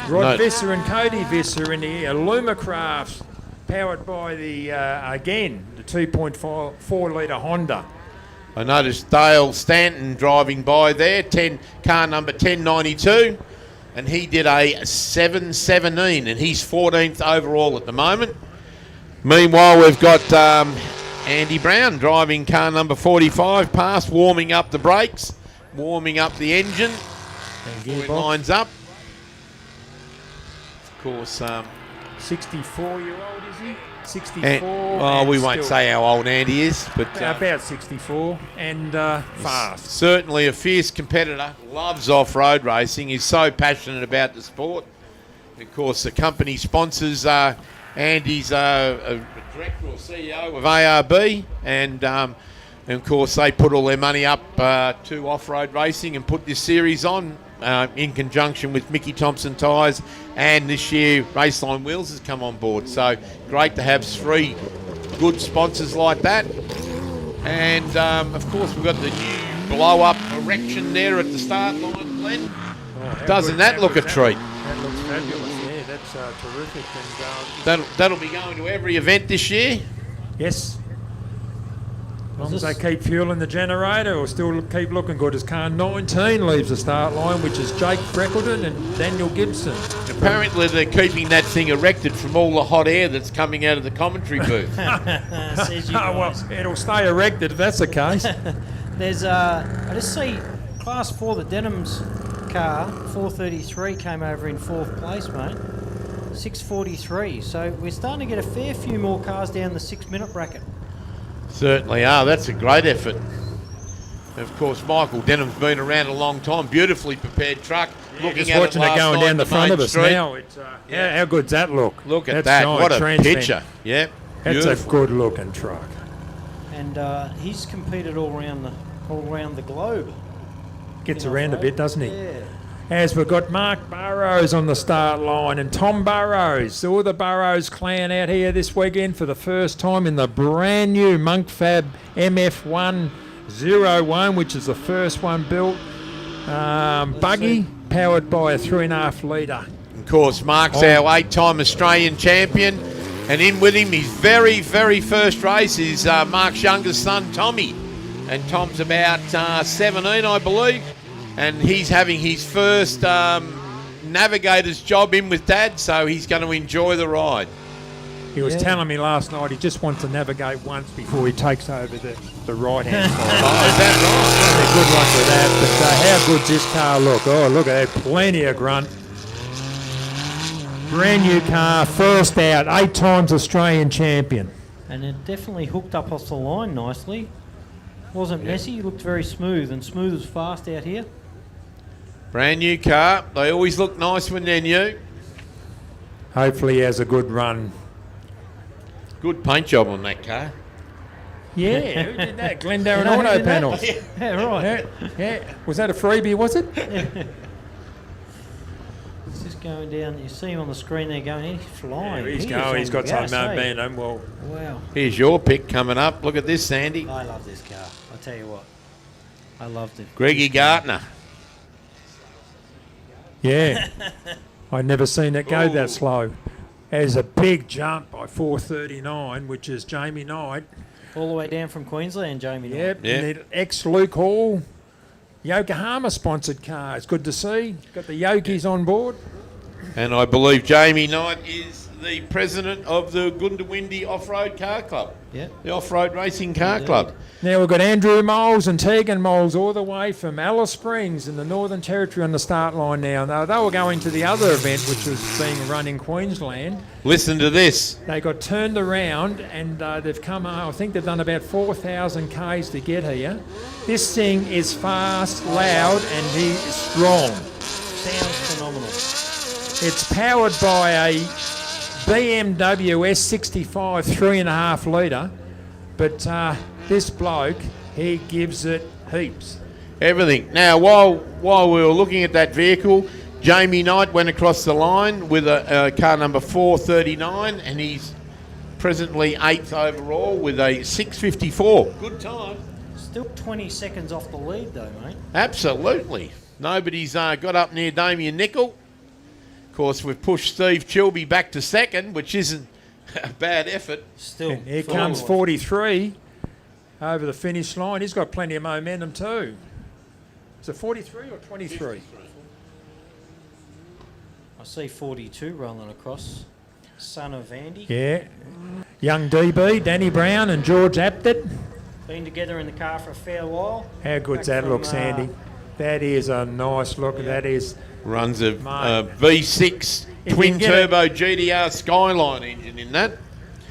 Rod No. Visser and Cody Visser in the Lumacraft, powered by the, again, the 2.4 litre Honda. I noticed Dale Stanton driving by there, car number 1092, and he did a 7:17, and he's 14th overall at the moment. Meanwhile, we've got Andy Brown driving car number 45 past, warming up the brakes, warming up the engine. Before it lines up. Of course, 64-year-old, is he? 64. and we won't still say how old Andy is, but about 64 and fast. certainly a fierce competitor, loves off-road racing, is so passionate about the sport. Of course, the company sponsors Andy's a director or CEO of ARB, and of course they put all their money up to off-road racing and put this series on in conjunction with Mickey Thompson Tyres, and this year Raceline Wheels has come on board. So great to have 3 good sponsors like that. And of course, we've got the new blow-up erection there at the start line, Glenn. Doesn't that look a treat? That looks fabulous. Yeah, that's terrific. And That'll be going to every event this year. yes. As long as they keep fueling the generator, it'll still keep looking good. As car 19 leaves the start line, which is Jake Freckleton and Daniel Gibson. Apparently, they're keeping that thing erected from all the hot air that's coming out of the commentary booth. Says you Oh, well, guys. it'll stay erected if that's the case. There's I just see Class 4, the Denham's car, 433 came over in 4th place, mate. 6:43. So we're starting to get a fair few more cars down the 6-minute bracket. Certainly are. That's a great effort. Of course, Michael Denham's been around a long time. Beautifully prepared truck. Looking Just at watching it it last going night down the at front main of us street. now. It's, how good's that look? Look at That's that. giant What a trans fan. picture. Yep. That's Beautiful. a good-looking truck. And he's competed all around the globe. Gets in around a off-road. bit, doesn't he? Yeah. As we've got Mark Burrows on the start line and Tom Burrows, all the Burrows clan out here this weekend for the first time in the brand new Monkfab MF101, which is the first one built. Buggy, powered by a 3.5 litre. Of course, Mark's our 8-time Australian champion. And in with him, his very, very first race is Mark's youngest son, Tommy. And Tom's about 17, I believe. And he's having his first navigator's job in with Dad, so he's going to enjoy the ride. He was telling me last night he just wants to navigate once before he takes over the right-hand side. Oh, is that Good luck with that. But how good's this car look? Oh, look at that. Plenty of grunt. Brand new car, first out, 8 times Australian champion. And it definitely hooked up off the line nicely. Wasn't messy, looked very smooth, and smooth as fast out here. Brand new car. They always look nice when they're new. Hopefully he has a good run. Good paint job on that car. Yeah, who did that? Glendarren Who Auto did that? Panels. Yeah, right. Yeah. Was that a freebie, was it? It's just going down. You see him on the screen there going, he's flying. He's He is going. on He's got the some gas, eh? momentum. Well, Wow. Here's your pick coming up. Look at this, Sandy. I love this car. I'll tell you what. I loved it. Greggy Gartner. yeah. I'd never seen it go that slow. There's a big jump by 439, which is Jamie Knight. All the way down from Queensland, Jamie. Knight. Yep, Yeah. and the ex-Luke Hall, Yokohama-sponsored car. It's good to see. Got the Yokies on board. And I believe Jamie Knight is the president of the Goondiwindi Off-Road Car Club. Yeah. The Off-Road Racing Car Indeed. Club. Now we've got Andrew Moles and Tegan Moles all the way from Alice Springs in the Northern Territory on the start line now. They were going to the other event, which was being run in Queensland. Listen to this. They got turned around and they've come, I think they've done about 4,000 Ks to get here. This thing is fast, loud, and he's strong. Sounds phenomenal. It's powered by a BMW S65 3.5 litre, but this bloke, he gives it heaps. Everything. Now, while we were looking at that vehicle, Jamie Knight went across the line with a car number 439, and he's presently 8th overall with a 6:54. Good time. Still 20 seconds off the lead, though, mate. Absolutely. Nobody's got up near Damien Nicol. Of course, we've pushed Steve Chilby back to second, which isn't a bad effort. Still. And here full comes of- 43 over the finish line. He's got plenty of momentum too. Is it 43 or 23? I see 42 rolling across. Son of Andy. Yeah. Young DB, Danny Brown and George Apted. Been together in the car for a fair while. How good's Back that look, from, Sandy? That is a nice look. Yeah. That is. Runs a Mate. V6 If you twin can get turbo GDR Skyline engine in that.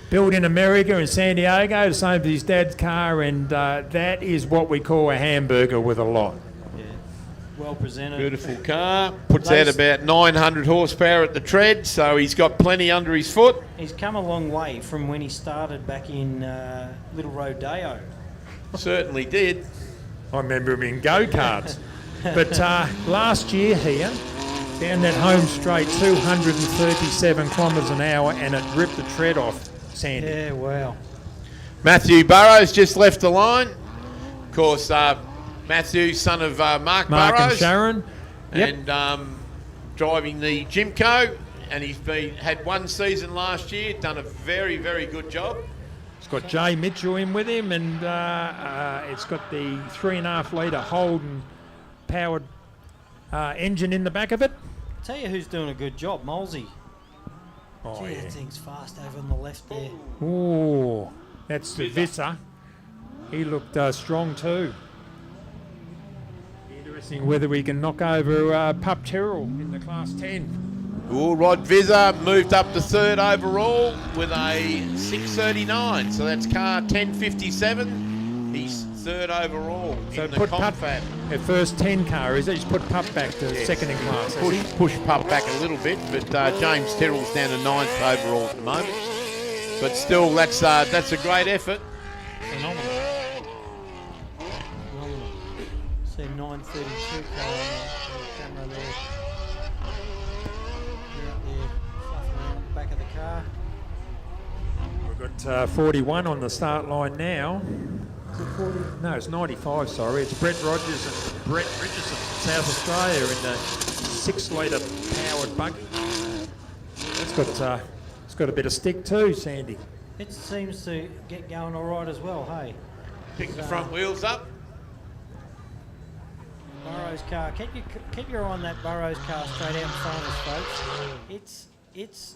Built in America in San Diego, the same as his dad's car, and that is what we call a hamburger with a lot. Yeah. Well presented. Beautiful car. Puts Those- out about 900 horsepower at the tread, so he's got plenty under his foot. He's come a long way from when he started back in Little Rodeo. Certainly did. I remember him in go-karts. But last year here, down that home straight, 237 kilometres an hour, and it ripped the tread off, Sandy. Yeah, wow. Matthew Burrows just left the line. Of course, Matthew, son of Mark Mark Burrows. and Sharon. Yep. And driving the Jimco. And he's had one season last year, done a very, very good job. It's got Jay Mitchell in with him, and it's got the 3.5 litre Holden powered engine in the back of it. Tell you who's doing a good job, Molesy. Oh, Gee, yeah. that thing's fast over on the left there. Oh, that's Visser. He looked strong too. Interesting whether we can knock over Pup Terrell in the Class 10. Well, Rod Vizza moved up to third overall with a 6:39. So that's car 10:57. He's third overall So in the put Pup confab. at first 10 car, is it? Just put Pup back to Yes. second in class. Push Pup back a little bit, but James Terrell's down to 9th overall at the moment. But still, that's a great effort. Phenomenal. See 9:32 car on the camera there. You're up there fluffing around the back of the car. We've got 41 on the start line now. Is it 40? No, it's 95, sorry. It's Brett Rogers and Brett Richardson from South Australia in the 6 litre powered buggy. It's got a bit of stick too, Sandy. It seems to get going all right as well, hey? Pick the front wheels up. Burrows car. Keep your eye on that Burrows car straight out in front of us, folks. It's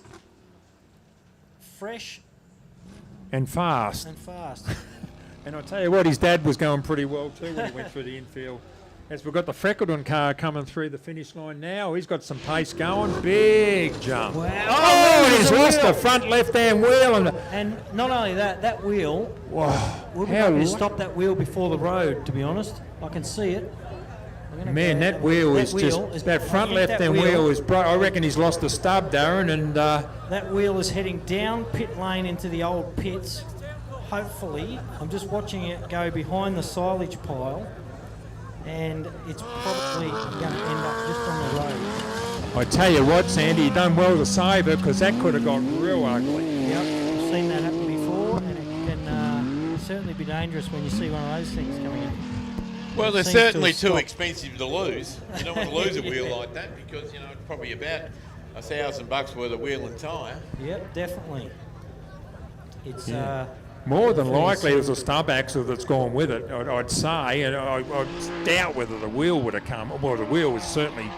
fresh And fast. and fast. And I'll tell you what, his dad was going pretty well too when he went through the infield. As we've got the Freckleton car coming through the finish line now, he's got some pace going. Big jump. Wow. Oh, and he's there's a lost wheel. the front left-hand wheel. And not only that wheel, Wow, we'll be how able to lucky. stop that wheel before the road, to be honest. I can see it. I'm gonna Man, go- that wheel is is- that front I think left-hand that wheel is I reckon he's lost the stub, Darren, and That wheel is heading down pit lane into the old pits. Hopefully, I'm just watching it go behind the silage pile, and it's probably going to end up just on the road. I tell you what, Sandy, you done well to save it because that could have got real ugly. Yep, I've seen that happen before, and it can certainly be dangerous when you see one of those things coming in. Well, they're Seems to have certainly too stopped. expensive to lose. You don't want to lose a wheel like that because, you know, it's probably about $1,000 worth of wheel and tyre. Yep, definitely. It's More than likely, there's a stub axle that's gone with it, I'd say, and I doubt whether the wheel would have come. Well, the wheel is certainly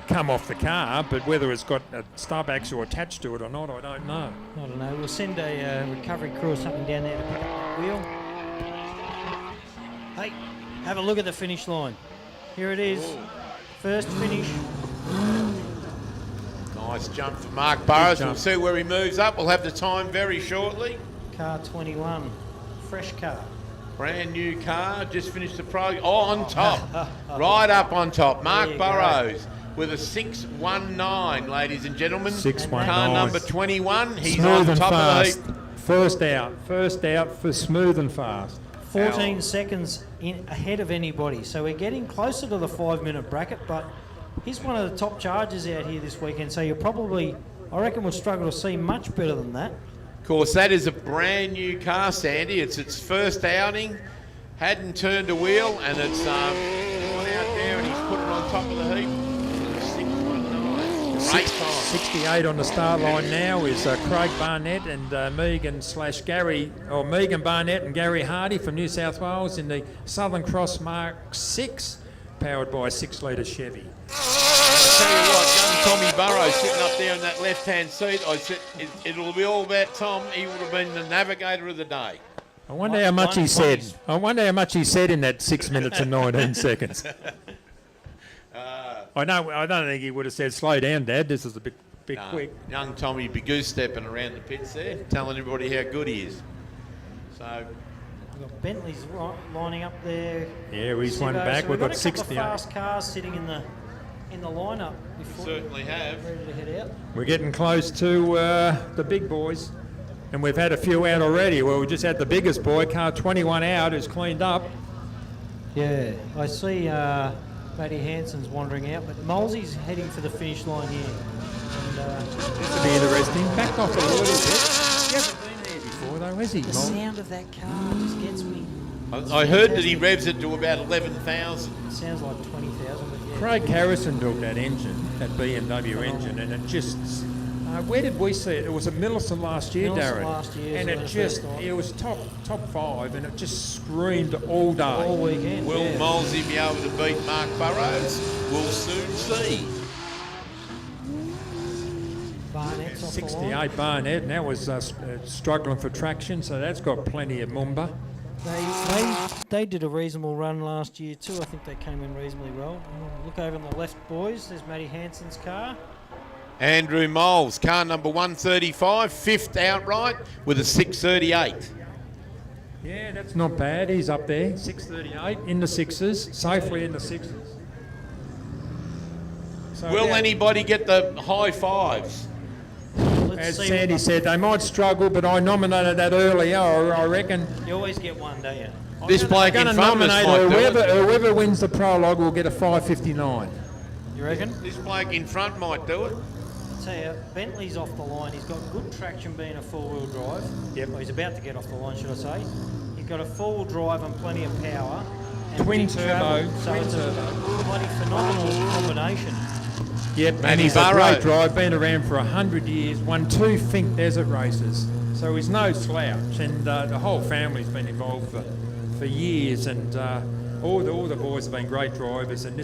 come off the car, but whether it's got a stub axle attached to it or not, I don't know. I don't know. We'll send a recovery crew or something down there to pick up that wheel. Hey, have a look at the finish line. Here it is. First finish. Nice jump for Mark Burrows. jump. We'll see where he moves up. We'll have the time very shortly. Car 21. Fresh car. Brand new car, just finished the pro. Oh, on top. Right up on top. Mark you Burrows with a 619, ladies and gentlemen. 619. Car number 21. He's Smooth on and top fast. of the heap. First out for smooth and fast. 14 seconds ahead of anybody. So we're getting closer to the 5-minute bracket, but he's one of the top chargers out here this weekend. So you'll probably, I reckon we'll struggle to see much better than that. Of course, that is a brand new car, Sandy. It's its first outing. Hadn't turned a wheel, and it's gone out there, and he's put it on top of the heap. 619. Great time. 68 on the start line now is Craig Barnett and Megan Barnett and Gary Hardy from New South Wales in the Southern Cross Mark 6, powered by a 6-litre Chevy. I'll tell you what, young Tommy Burrows sitting up there in that left-hand seat, I said it'll be all about Tom. He would have been the navigator of the day. I wonder how much he said. I wonder how much he said in that 6 minutes and 19 seconds. I don't think he would have said, "Slow down, Dad. This is a bit quick." Young Tommy be goose-stepping around the pits there, telling everybody how good he is. So, We've got Bentley's lining up there. Yeah, he's one Sivo. back. So We've got a couple 68. of fast cars sitting in the lineup before certainly have. ready to head out. We're getting close to the big boys, and we've had a few out already. Well, we just had the biggest boy, car 21 out, who's cleaned up. Yeah, I see Matty Hansen's wandering out, but Molesy's heading for the finish line here. And, This will be interesting. Backed off a little bit. You haven't been there before. though, is he? The sound of that car just gets me. I heard that he revs it to about 11,000. It sounds like 20,000, but yeah. Craig Harrison built that engine, that BMW engine, and it just... where did we see it? It was at Millicent last year, Millicent Darren. last year, And so it the just, first night. it was top 5, and it just screamed all day. All weekend. Will yeah. Molesy be able to beat Mark Burrows? We'll soon see. Barnett's off the line. 68 Barnett, and that was struggling for traction, so that's got plenty of Mumba. They did a reasonable run last year too. I think they came in reasonably well. Look over on the left, boys. There's Matty Hansen's car. Andrew Moles, car number 135, 5th outright with a 638. Yeah, that's not bad. He's up there, 638 in the sixes, safely in the sixes. So Will yeah, anybody get the high fives? Let's as see Sandy what- said, they might struggle, but I nominated that earlier. I reckon You always get one, don't you? This bloke in going to front of us nominate might do it. whoever wins the prologue will get a 559. You reckon? This bloke in front might do it. I tell you, Bentley's off the line. He's got good traction being a four-wheel drive. Yep. Well, he's about to get off the line, should I say. He's got a four-wheel drive and plenty of power. And Twin big turbo, travel. So twin it's turbo. a bloody phenomenal combination. Yep, Matty and he's a Burrow. great drive, been around for 100 years, won 2 Fink Desert races, so he's no slouch, and the whole family's been involved for years, and all the boys have been great drivers, and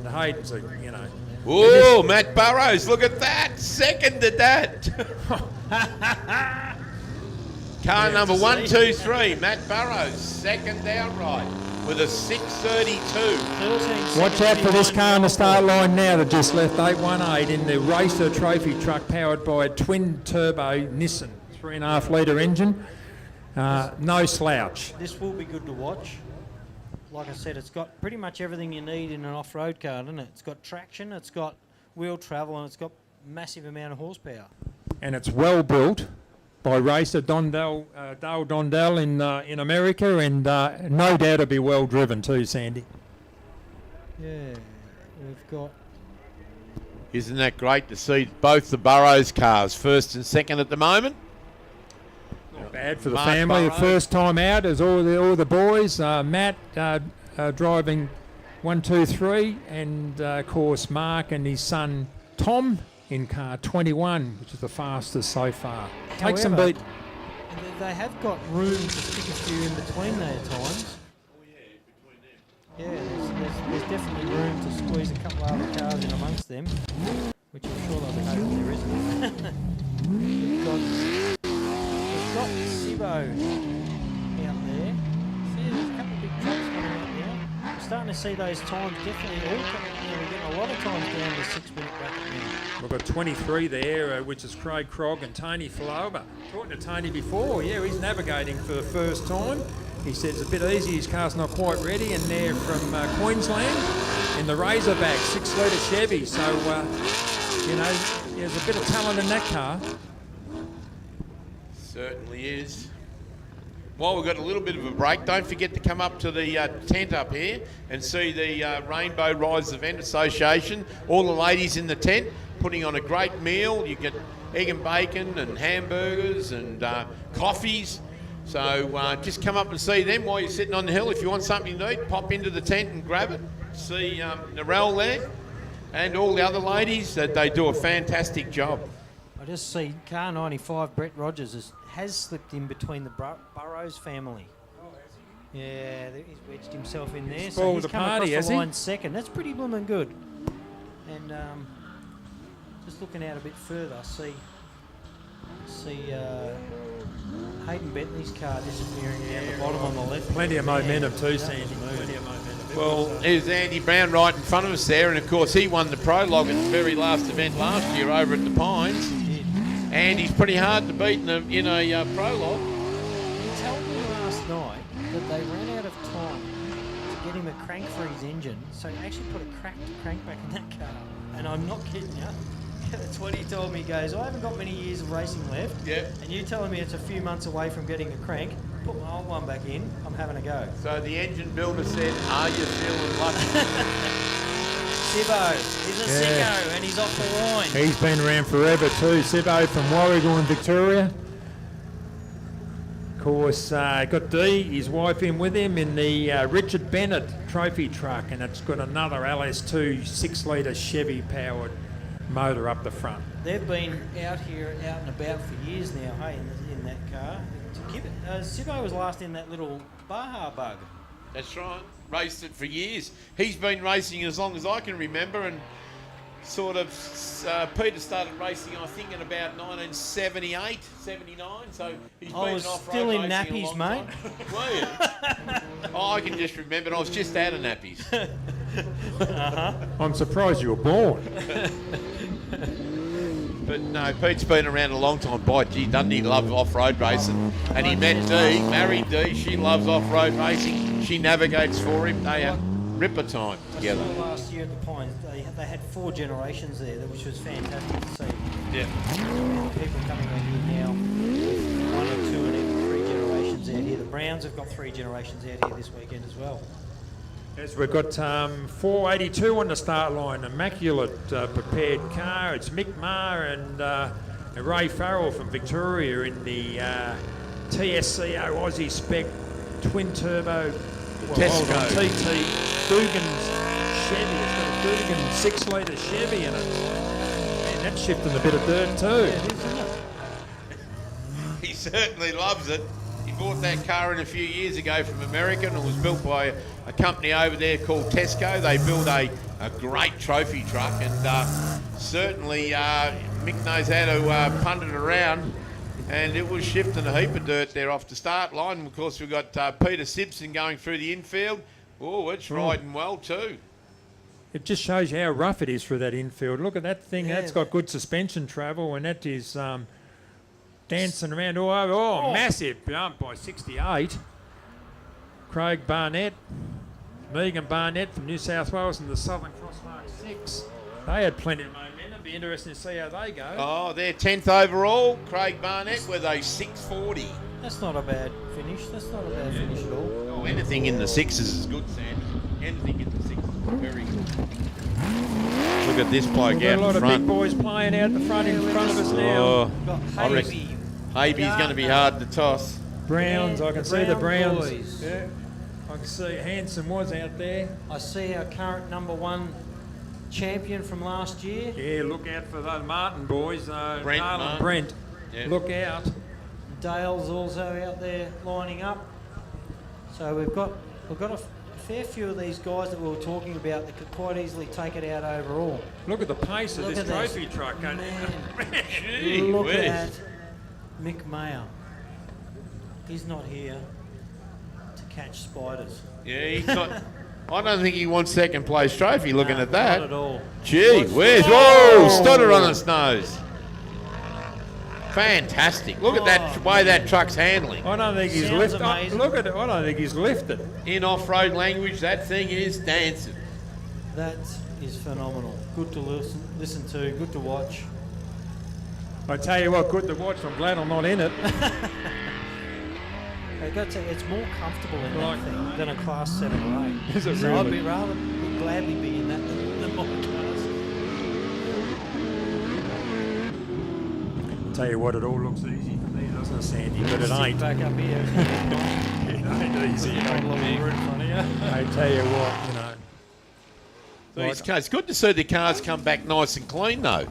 Hayden's a, you know. Oh, Matt Burrows, look at that. Second to that. Car number 123, Matt Burrows, second outright with a 632. 13 Watch out for this 6:51 car on the start off line now that just left 818 in the Racer Trophy truck powered by a twin turbo Nissan 3.5 litre engine. No slouch. This will be good to watch. Like I said, it's got pretty much everything you need in an off-road car, doesn't it? It's got traction, it's got wheel travel, and it's got massive amount of horsepower. And it's well built by racer Dale Dondell in America, and no doubt it'll be well driven too, Sandy. Yeah, we've got... Isn't that great to see both the Burrows cars, first and second at the moment? Not bad for the Mark family. The Burrows. first time out as all the boys. Matt driving 1, 2, 3, and of course Mark and his son Tom in car 21, which is the fastest so far. Take some However, beat. They have got room to stick a few in between there at times. Yeah, there's definitely room to squeeze a couple of other cars in amongst them, which I'm sure they'll be hoping there isn't. We've got Sibo out there. See, there's a couple of big trucks coming out now. We're starting to see those times definitely all coming out. We're getting a lot of times down the 6-minute bracket now. We've got 23 there, which is Craig Krog and Tony Faloba. Talking to Tony before, yeah, he's navigating for the first time. He said it's a bit easy, his car's not quite ready, and they're from Queensland in the Razorback 6 litre Chevy. So, you know, there's a bit of talent in that car. Certainly is. While we've got a little bit of a break, don't forget to come up to the tent up here and see the Rainbow Riders Event Association. All the ladies in the tent putting on a great meal. You get egg and bacon and hamburgers and coffees. So just come up and see them while you're sitting on the hill. If you want something to eat, pop into the tent and grab it. See Narelle there and all the other ladies. They do a fantastic job. I just see car 95, Brett Rogers has slipped in between the Burrows family. Yeah, he's wedged himself in there. So Spoiled he's the come party, across has the he? line second. That's pretty blooming good. And just looking out a bit further, see Hayden Bentley's car disappearing down the bottom on the left. Plenty of momentum too, Sandy. Move. Plenty of momentum. Well, here's Andy Brown right in front of us there, and of course he won the Prologue at the very last event last year over at the Pines. He did. And he's pretty hard to beat in a Prologue. He told me last night that they ran out of time to get him a crank for his engine, so he actually put a cracked crank back in that car. And I'm not kidding you. That's what he told me. He goes, I haven't got many years of racing left. Yeah. And you telling me it's a few months away from getting a crank, put my old one back in, I'm having a go. So the engine builder said, are you feeling lucky? Sibbo, he's a sicko and he's off the line. He's been around forever too. Sibbo from Warragul in Victoria. course, got D, his wife, in with him in the Richard Bennett trophy truck, and it's got another LS2 6-litre Chevy powered motor up the front. They've been out here, out and about for years now, hey, in that car. Sibbo was last in that little Baja bug. That's right. Raced it for years. He's been racing as long as I can remember, and sort of Peter started racing, I think, in about 1978, 79. So he's been was off-road still in racing a nappies, long mate. time. Were you? Oh, I can just remember. I was just out of nappies. I'm surprised you were born. But no, Pete's been around a long time. By gee, doesn't he love off-road racing? And he met Dee, married Dee. She loves off-road racing. She navigates for him. They have ripper time together. I saw last year at the Pines, they had 4 generations there, which was fantastic to see. Yeah. People coming on here now, 1 or 2 and even 3 generations out here. The Browns have got 3 generations out here this weekend as well. As we've got 482 on the start line, immaculate prepared car. It's Mick Maher and Ray Farrell from Victoria in the TSCO Aussie Spec twin turbo Tesco. TT Dugan's Chevy. It's got a Dugan 6-litre Chevy in it. Man, that's shifting a bit of dirt too. He certainly loves it. He bought that car in a few years ago from America, and it was built by a company over there called Tesco. They build a great trophy truck, and certainly Mick knows how to punt it around, and it was shifting a heap of dirt there off the start line. And of course, we've got Peter Simpson going through the infield. Oh, it's riding well too. It just shows you how rough it is for that infield. Look at that thing. Yeah. That's got good suspension travel, and that is dancing around all over. Oh, massive bump by 68. Craig Barnett, Megan Barnett from New South Wales and the Southern Cross Mark 6. They had plenty of momentum. Be interesting to see how they go. Oh, they're 10th overall. Craig Barnett with a 640. That's not a bad finish. That's not a bad finish at all. Oh, anything in the 6s is good, Sandy. Anything in the 6s is very good. Look at this bloke We've got out a lot in of front. big boys playing out the front in front of us now. Oh, Got I reckon Havey. Haby's going to be hard to toss. Browns, Yeah, I can the see the Brown Browns. boys. Yeah. I can see Hanson was out there. I see our current number 1 champion from last year. Yeah, look out for those Martin boys. Brent Dale and Martin. Brent. Yeah. Look out. Dale's also out there lining up. So we've got a fair few of these guys that we were talking about that could quite easily take it out overall. Look at the pace of Look this at this. trophy truck. Man. Gee Look whiz. at Mick Mayer. He's not here to catch spiders. Yeah, he's not. I don't think he wants second place trophy looking Nah, at that. Not at all. Gee whiz. Whoa, stutter on its nose. Fantastic. Look at that way that truck's handling. I don't think he's Sounds lifted. amazing. Look at it. I don't think he's lifted. In off-road language, that thing is dancing. That is phenomenal. Good to listen to, good to watch. I tell you what, good to watch. I'm glad I'm not in it. I've got to say, it's more comfortable in Like- that thing than a Class 7 or 8. Is it So I'd really? be rather gladly be in that than my cars. Tell you what, it all looks easy for me, doesn't it, Sandy? But it Sit ain't. back up here. It ain't easy. Got a little room in front of you. I tell you what, you know. These cars, it's good to see the cars come back nice and clean, though. When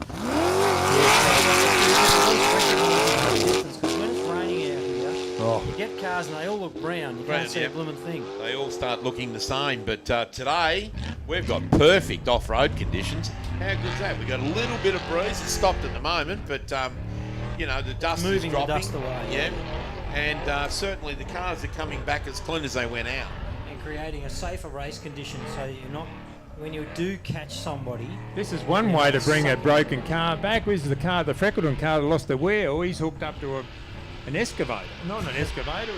it's raining out here, Oh. you get cars and they all look brown. You Brown, can't see yeah. a blooming thing. They all start looking the same. But today, we've got perfect off-road conditions. How good's that? We've got a little bit of breeze. It's stopped at the moment, but, you know, the dust Moving is the dropping. dust away. Yeah. And certainly the cars are coming back as clean as they went out. And creating a safer race condition so you're not, when you do catch somebody, This is one way to bring a broken car back. This is the Freckleton car that lost the wheel. He's hooked up to an excavator. Not an excavator,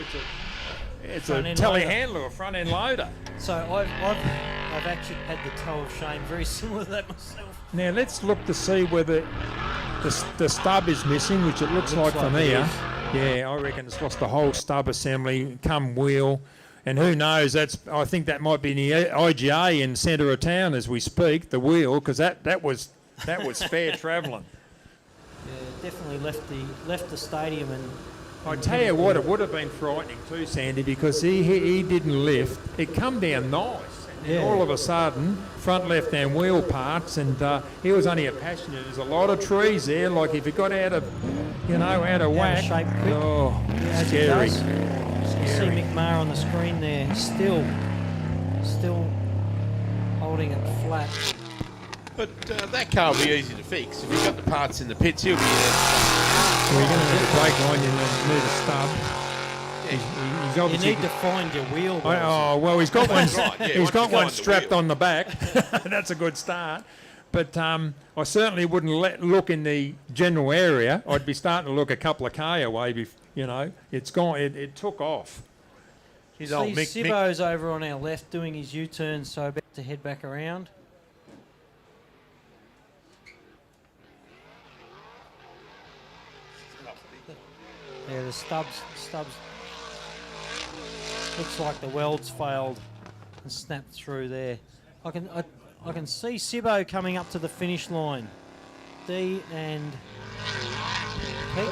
it's a Front-end telehandler, a front-end loader. so I've actually had the toe of shame very similar to that myself. Now let's look to see whether the stub is missing, which it looks like from like it here. is. Yeah, I reckon it's lost the whole stub assembly, come wheel. And who knows, I think that might be in the IGA in centre of town as we speak, the wheel, because that was fair travelling. Yeah, definitely left the stadium, and I tell you what, it would have been frightening too, Sandy, because he didn't lift. It come down nice. Yeah. And all of a sudden, front left-hand wheel parts, and he was only a passenger. There's a lot of trees there. Like if he got out of whack, shape quick. oh, As he scary. does. You see Mick Maher on the screen there, still holding it flat. But that car will be easy to fix. If you've got the parts in the pits, he'll be there. Well, you're going to need a brake line, you need a stub. He's You obviously. need to find your wheel. Oh well, he's got one. Right, yeah, he's once got you one find the strapped wheel. on the back. That's a good start. But I certainly wouldn't look in the general area. I'd be starting to look a couple of K away. It's gone. It took off. His See, old Mick. Sibbo's over on our left doing his U-turn, so about to head back around. Yeah, the stubs looks like the welds failed and snapped through there. I can see Sibbo coming up to the finish line. D and Pete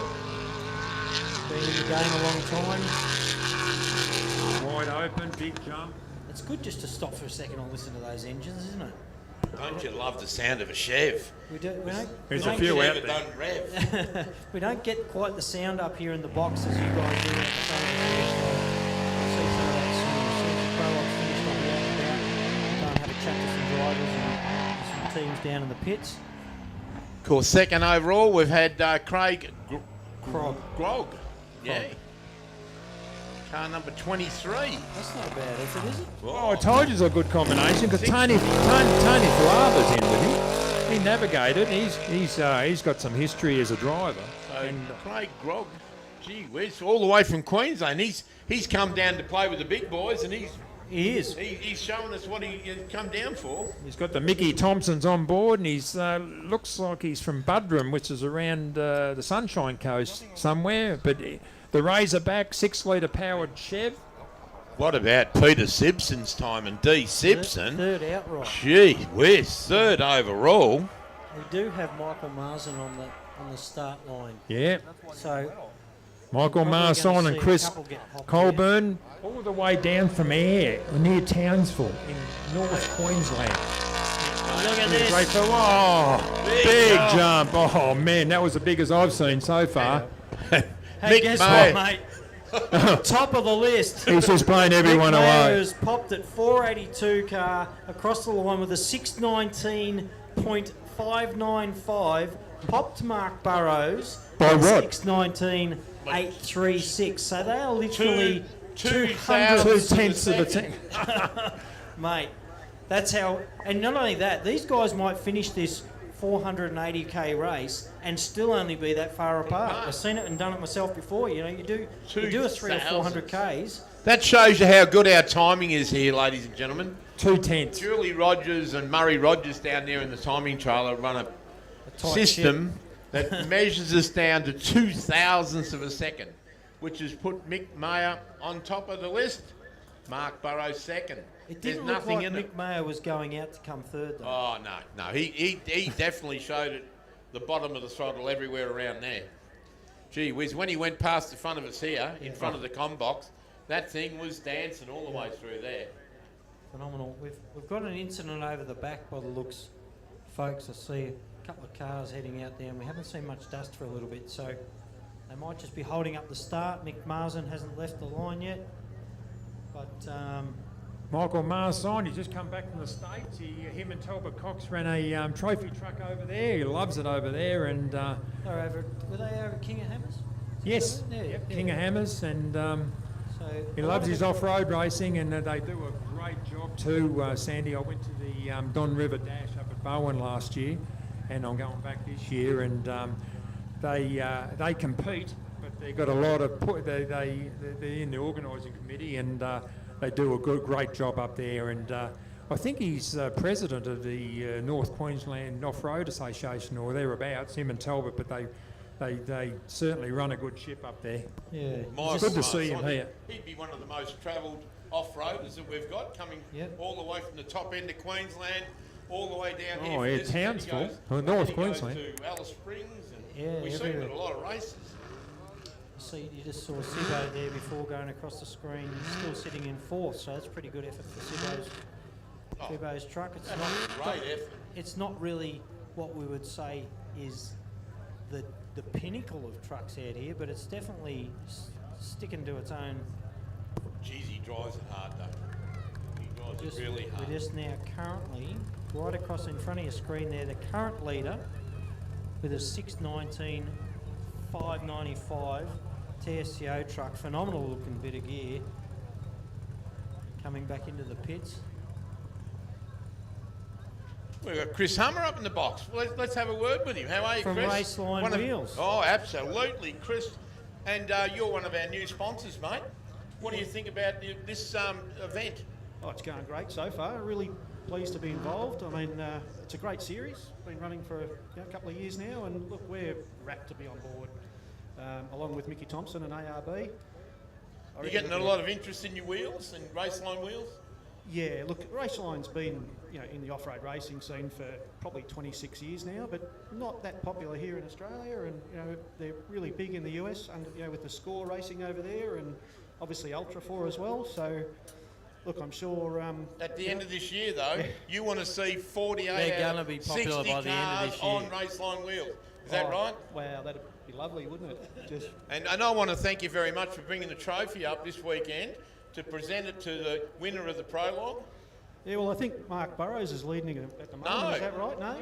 been in the game a long time. Wide open, big jump. It's good just to stop for a second and listen to those engines, isn't it? Don't you love the sound of a Chev? We don't There's a don't few get- out Chev there. don't rev. we don't get quite the sound up here in the box as you guys do at the front of the finish line. I'll see some of that soon. As soon as the Prologue finished, I'll be out and about. Go and have a chat to some drivers and some teams down in the pits. Of course, second overall, we've had Craig Krog. Grog. Yeah. Car number 23. That's not a bad effort, is it? Oh, I told you it's a good combination because Tony Flaver's in with him. He navigated. He's got some history as a driver. So Craig Grog, gee whiz, all the way from Queensland. He's come down to play with the big boys, and He is. he's showing us what he come down for. He's got the Mickey Thompsons on board, and he's looks like he's from Buderim, which is around the Sunshine Coast somewhere. But the Razorback 6-litre powered Chev. What about Peter Simpson's time and D. Simpson? Third outright. Gee whiz, third overall. We do have Michael Marsden on the start line. Yeah, So Michael probably gonna Marson see and a Chris couple get hopped Colburn, all the way down from Ayr, near Townsville in North Queensland. look at this. Great film. Oh, big jump. jump. Oh, man, that was the biggest I've seen so far. Hey, Mick guess May. what, mate? Top of the list. He's just blowing everyone Mick Mayo away. has popped at 482 car across the line with a 619.595. Popped Mark Burrows. By at what? 619.836. So they are literally Two 200 2/10 of the team. Mate, that's how. And not only that, these guys might finish this 480k race and still only be that far apart. I've seen it and done it myself before. You know, you do a 300 or 400ks. That shows you how good our timing is here, ladies and gentlemen. 2/10. Julie Rogers and Murray Rogers down there in the timing trailer run a tight system that measures us down to 2,000ths of a second, which has put Mick Mayer on top of the list. Mark Burrows second. It There's didn't look nothing like in it. Mick Mayo was going out to come third though. Oh, no. He definitely showed it the bottom of the throttle everywhere around there. Gee whiz, when he went past the front of us here, in front of the com box, that thing was dancing all the way through there. Phenomenal. We've got an incident over the back by the looks, folks. I see a couple of cars heading out there and we haven't seen much dust for a little bit, so they might just be holding up the start. Mick Marsden hasn't left the line yet, but Michael Marson, he's just come back from the States. Him and Talbot Cox ran a trophy truck over there. He loves it over there. And were they over at King of Hammers? yes, Yeah, yep, yeah. King of Hammers. And So he loves his off-road racing, and they do a great job too, Sandy. I went to the Don River Dash up at Bowen last year, and I'm going back this year. And they compete, but they've got a lot of they're in the organising committee, and they do a great job up there. And I think he's president of the North Queensland Off-Road Association or thereabouts. Him and Talbot, but they certainly run a good ship up there. yeah, Michael good to see him Marson, here. He'd be one of the most travelled off-roaders that we've got, coming Yep. all the way from the top end of Queensland, all the way down here. Oh, for yeah, this, and then he Townsville, goes- North and then he Queensland. goes to Alice Springs, and Yeah, we see him at everywhere. a lot of races. see see, you just saw Sibbo there before going across the screen. He's still sitting in fourth, so that's pretty good effort for Sibbo's truck. It's not Great effort. It's not really what we would say is the pinnacle of trucks out here, but it's definitely sticking to its own. Geez, he drives it hard though. He drives it really hard. We're just now currently right across in front of your screen there, the current leader with a 619 595 TSCO truck, phenomenal looking bit of gear, coming back into the pits. We've got Chris Hummer up in the box. Let's have a word with him. How are you, From Chris? Raceline Wheels. Oh, absolutely, Chris. And you're one of our new sponsors, mate. What do you think about this event? Oh, it's going great so far. Really pleased to be involved. I mean, it's a great series. Been running for a couple of years now, and look, we're rapt to be on board, along with Mickey Thompson and ARB. You're getting a lot of interest in your wheels and Raceline wheels? Yeah, look, Raceline's been, in the off-road racing scene for probably 26 years now, but not that popular here in Australia. And they're really big in the US, and with the Score racing over there, and obviously Ultra 4 as well. So, look, I'm sure. At the end of this year, though, you want to see 48 They're out gonna of be 60 popular by the end of cars this year. on Raceline wheels. Is that right? Wow, that'd be lovely, wouldn't it? Just And I want to thank you very much for bringing the trophy up this weekend to present it to the winner of the Prologue. Yeah, well, I think Mark Burrows is leading it at the moment. No. Is that right? No?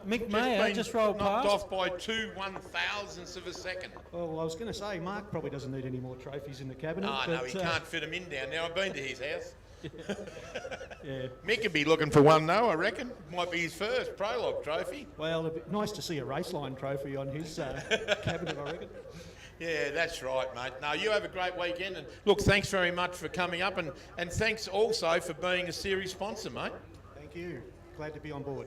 Mick Mayer been just rolled knocked past. off by 2/1000ths of a second. Well, I was going to say, Mark probably doesn't need any more trophies in the cabinet. Oh, but, no, he can't fit them in down now. I've been to his house. Yeah. Mick would be looking for one, though, I reckon. Might be his first Prologue trophy. Well, it'd be nice to see a Raceline trophy on his cabinet, I reckon. Yeah, that's right, mate. No, you have a great weekend. And look, thanks very much for coming up. And thanks also for being a series sponsor, mate. Thank you. Glad to be on board.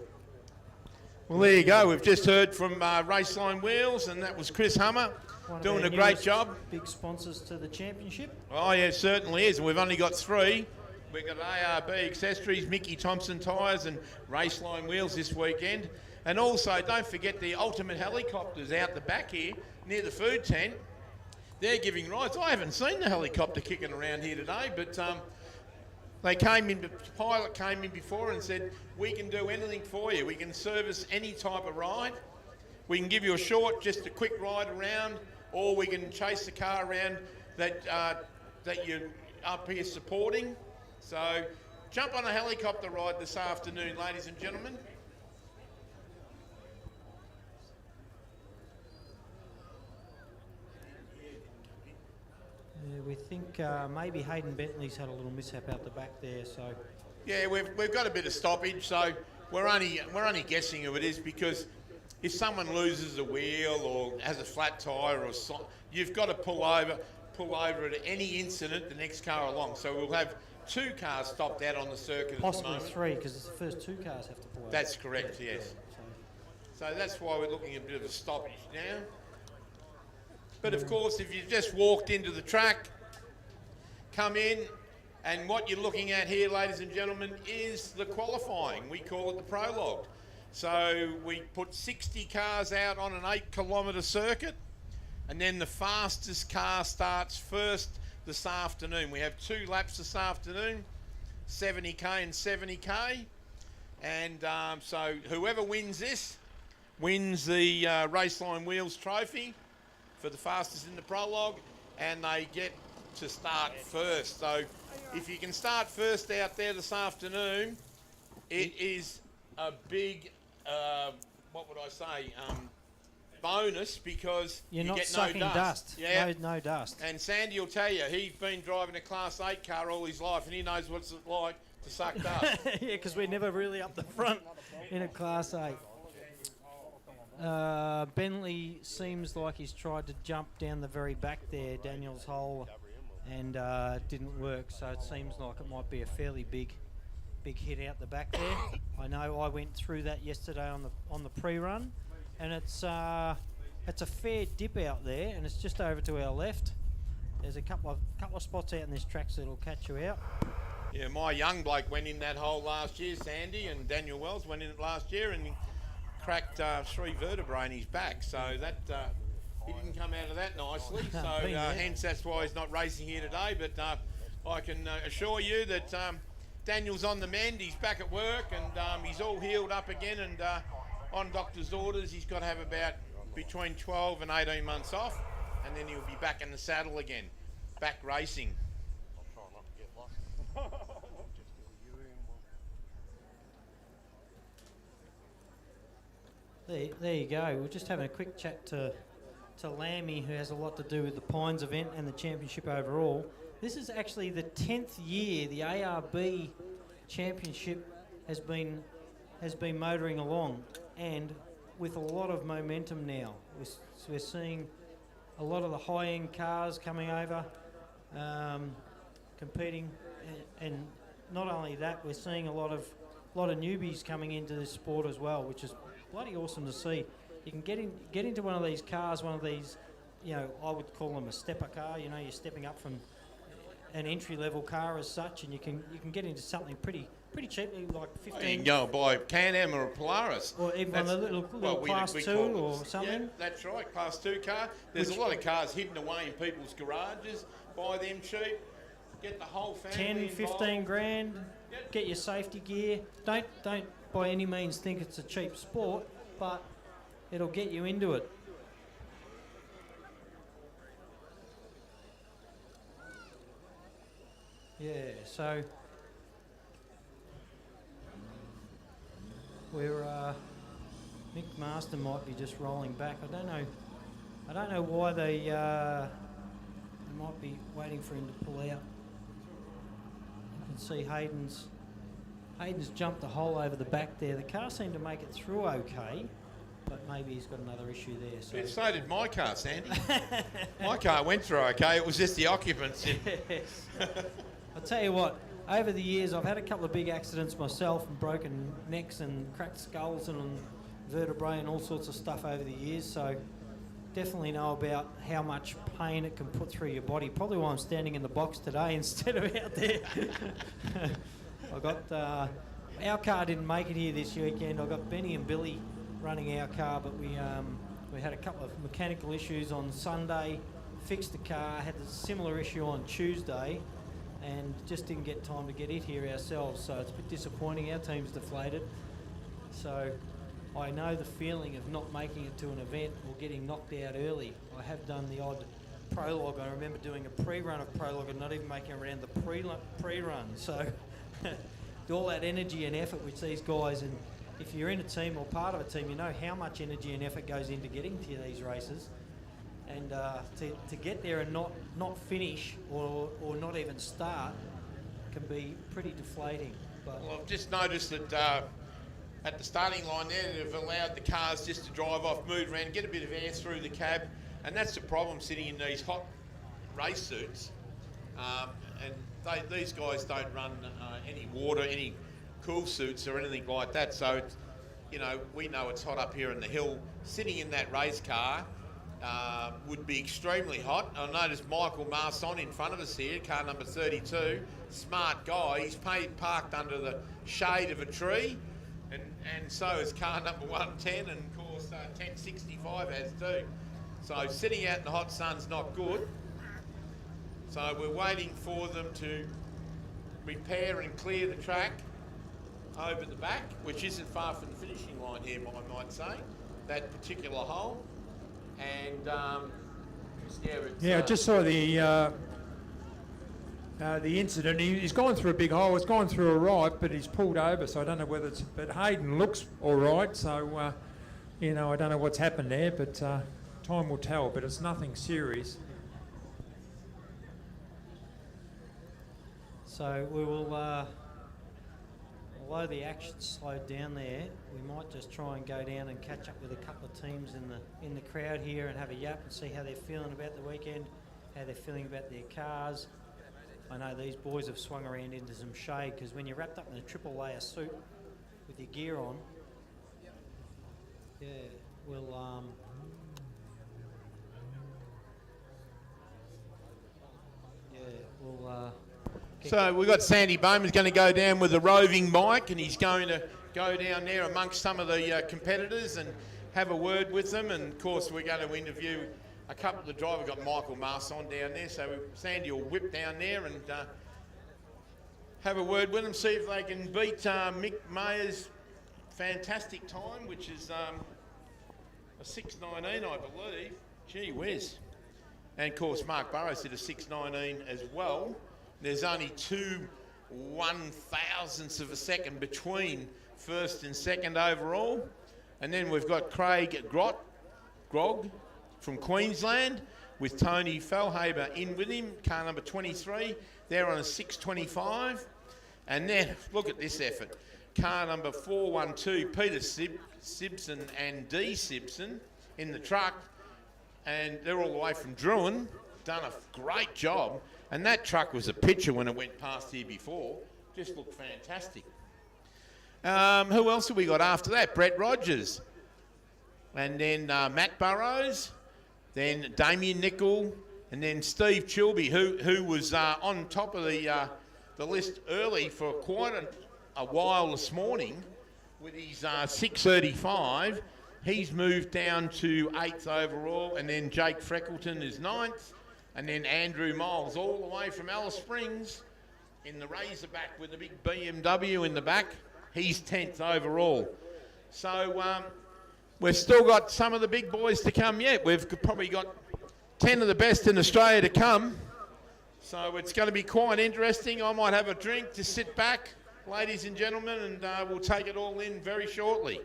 Well, there you go. We've just heard from Raceline Wheels, and that was Chris Hummer One of doing our a great newest job. Big sponsors to the championship. Oh, yeah, it certainly is. And we've only got three. We've got ARB Accessories, Mickey Thompson Tyres, and Raceline Wheels this weekend. And also, don't forget the Ultimate Helicopters out the back here, near the food tent. They're giving rides. I haven't seen the helicopter kicking around here today, but they came in, the pilot came in before and said, we can do anything for you. We can service any type of ride. We can give you just a quick ride around, or we can chase the car around that you're up here supporting. So jump on a helicopter ride this afternoon, ladies and gentlemen. We think maybe Hayden Bentley's had a little mishap out the back there, so Yeah, we've got a bit of stoppage, so we're only guessing who it is, because if someone loses a wheel or has a flat tyre or you've got to pull over at any incident the next car along. So we'll have two cars stopped out on the circuit possibly at the moment. three, because it's the first two cars have to pull over. That's correct, yes. So So that's why we're looking at a bit of a stoppage now. But of course, if you just walked into the track, come in, and what you're looking at here, ladies and gentlemen, is the qualifying. We call it the Prologue. So we put 60 cars out on an 8-kilometre circuit, and then the fastest car starts first this afternoon. We have 2 laps this afternoon, 70k and 70k. And so whoever wins this wins the Raceline Wheels trophy for the fastest in the Prologue, and they get to start first. So if you can start first out there this afternoon, it is a big, what would I say, bonus, because you're you not get sucking no dust. Yeah. No dust. And Sandy will tell you, he's been driving a Class 8 car all his life, and he knows what it's like to suck dust. Yeah, because we're never really up the front in a Class 8. Bentley seems like he's tried to jump down the very back there, Daniel's hole, and didn't work. So it seems like it might be a fairly big hit out the back there. I know I went through that yesterday on the pre-run, and it's a fair dip out there, and it's just over to our left. There's a couple of spots out in this track so it'll catch you out. Yeah, my young bloke went in that hole last year, Sandy, and Daniel Wells went in it last year, and he cracked 3 vertebrae in his back. So he didn't come out of that nicely. So Been there. hence that's why he's not racing here today. But I can assure you that Daniel's on the mend. He's back at work and he's all healed up again. And on doctor's orders, he's got to have about between 12 and 18 months off, and then he'll be back in the saddle again, back racing. I'll try not to get lost. There you go. We're just having a quick chat to Lammy, who has a lot to do with the Pines event and the championship overall. This is actually the 10th year the ARB championship has been motoring along, and with a lot of momentum now. We're seeing a lot of the high-end cars coming over, competing, and not only that, we're seeing a lot of newbies coming into this sport as well, which is bloody awesome to see. You can get into one of these cars, one of these, I would call them a stepper car. You're stepping up from an entry-level car as such, and you can get into something pretty cheaply, like 15. You can go and buy a Can-Am or a Polaris. Or even one of the little Class 2 or something. Yeah, that's right, Class 2 car. There's a lot of cars hidden away in people's garages. Buy them cheap. Get the whole family 10, 15 grand. Yep. Get your safety gear. Don't by any means think it's a cheap sport, but it'll get you into it. Yeah, so we're Mick Marston might be just rolling back. I don't know why they might be waiting for him to pull out. You can see Hayden's jumped the hole over the back there. The car seemed to make it through okay, but maybe he's got another issue there. So did my car, Sandy. My car went through okay. It was just the occupants. Yes. I'll tell you what, over the years I've had a couple of big accidents myself and broken necks and cracked skulls and vertebrae and all sorts of stuff over the years, so definitely know about how much pain it can put through your body. Probably why I'm standing in the box today instead of out there. I got our car didn't make it here this weekend. I got Benny and Billy running our car, but we had a couple of mechanical issues on Sunday, fixed the car, had a similar issue on Tuesday, and just didn't get time to get it here ourselves, so it's a bit disappointing. Our team's deflated, so I know the feeling of not making it to an event or getting knocked out early. I have done the odd prologue. I remember doing a pre-run of prologue and not even making it around the pre-run, so all that energy and effort which these guys, and if you're in a team or part of a team, you know how much energy and effort goes into getting to these races, and to get there and not finish or not even start can be pretty deflating. But Well, I've just noticed that at the starting line there, they've allowed the cars just to drive off, move around, get a bit of air through the cab, and that's the problem sitting in these hot race suits. And these guys don't run any water, any cool suits or anything like that. So, we know it's hot up here in the hill. Sitting in that race car would be extremely hot. I noticed Michael Marson in front of us here, car number 32, smart guy. He's parked under the shade of a tree, and so is car number 110, and of course 1065 has too. So sitting out in the hot sun's not good. So we're waiting for them to repair and clear the track over the back, which isn't far from the finishing line here, I might say, that particular hole. And I just saw the incident. He's gone through a big hole. It's gone through all right, but he's pulled over, so I don't know whether it's... But Hayden looks all right, so, I don't know what's happened there, but time will tell, but it's nothing serious. so we will, although the action's slowed down there, we might just try and go down and catch up with a couple of teams in the crowd here and have a yap and see how they're feeling about the weekend, how they're feeling about their cars. I know these boys have swung around into some shade, because when you're wrapped up in a triple layer suit with your gear on, so we've got Sandy Bowman's going to go down with a roving bike, and he's going to go down there amongst some of the competitors and have a word with them. And of course we're going to interview a couple of the driver got Michael Marson down there, so Sandy will whip down there and have a word with them, see if they can beat Mick Mayer's fantastic time, which is a 6:19, I believe. Gee whiz. And of course, Mark Burrows did a 6:19 as well. There's only 2 1,000ths of a second between first and second overall. And then we've got Craig Grog from Queensland with Tony Fellhaber in with him, car number 23. They're on a 6:25. And then, look at this effort. Car number 412, Peter Simpson and Dee Simpson in the truck. And they're all the way from Druin. Done a great job. And that truck was a picture when it went past here before. Just looked fantastic. Who else have we got after that? Brett Rogers. And then Matt Burrows. Then Damien Nicol. And then Steve Chilby, who was on top of the list early for quite a while this morning with his 6:35. He's moved down to 8th overall, and then Jake Freckleton is 9th, and then Andrew Miles all the way from Alice Springs in the Razorback with the big BMW in the back. He's 10th overall. So we've still got some of the big boys to come yet. We've probably got 10 of the best in Australia to come. So it's going to be quite interesting. I might have a drink to sit back, ladies and gentlemen, and we'll take it all in very shortly.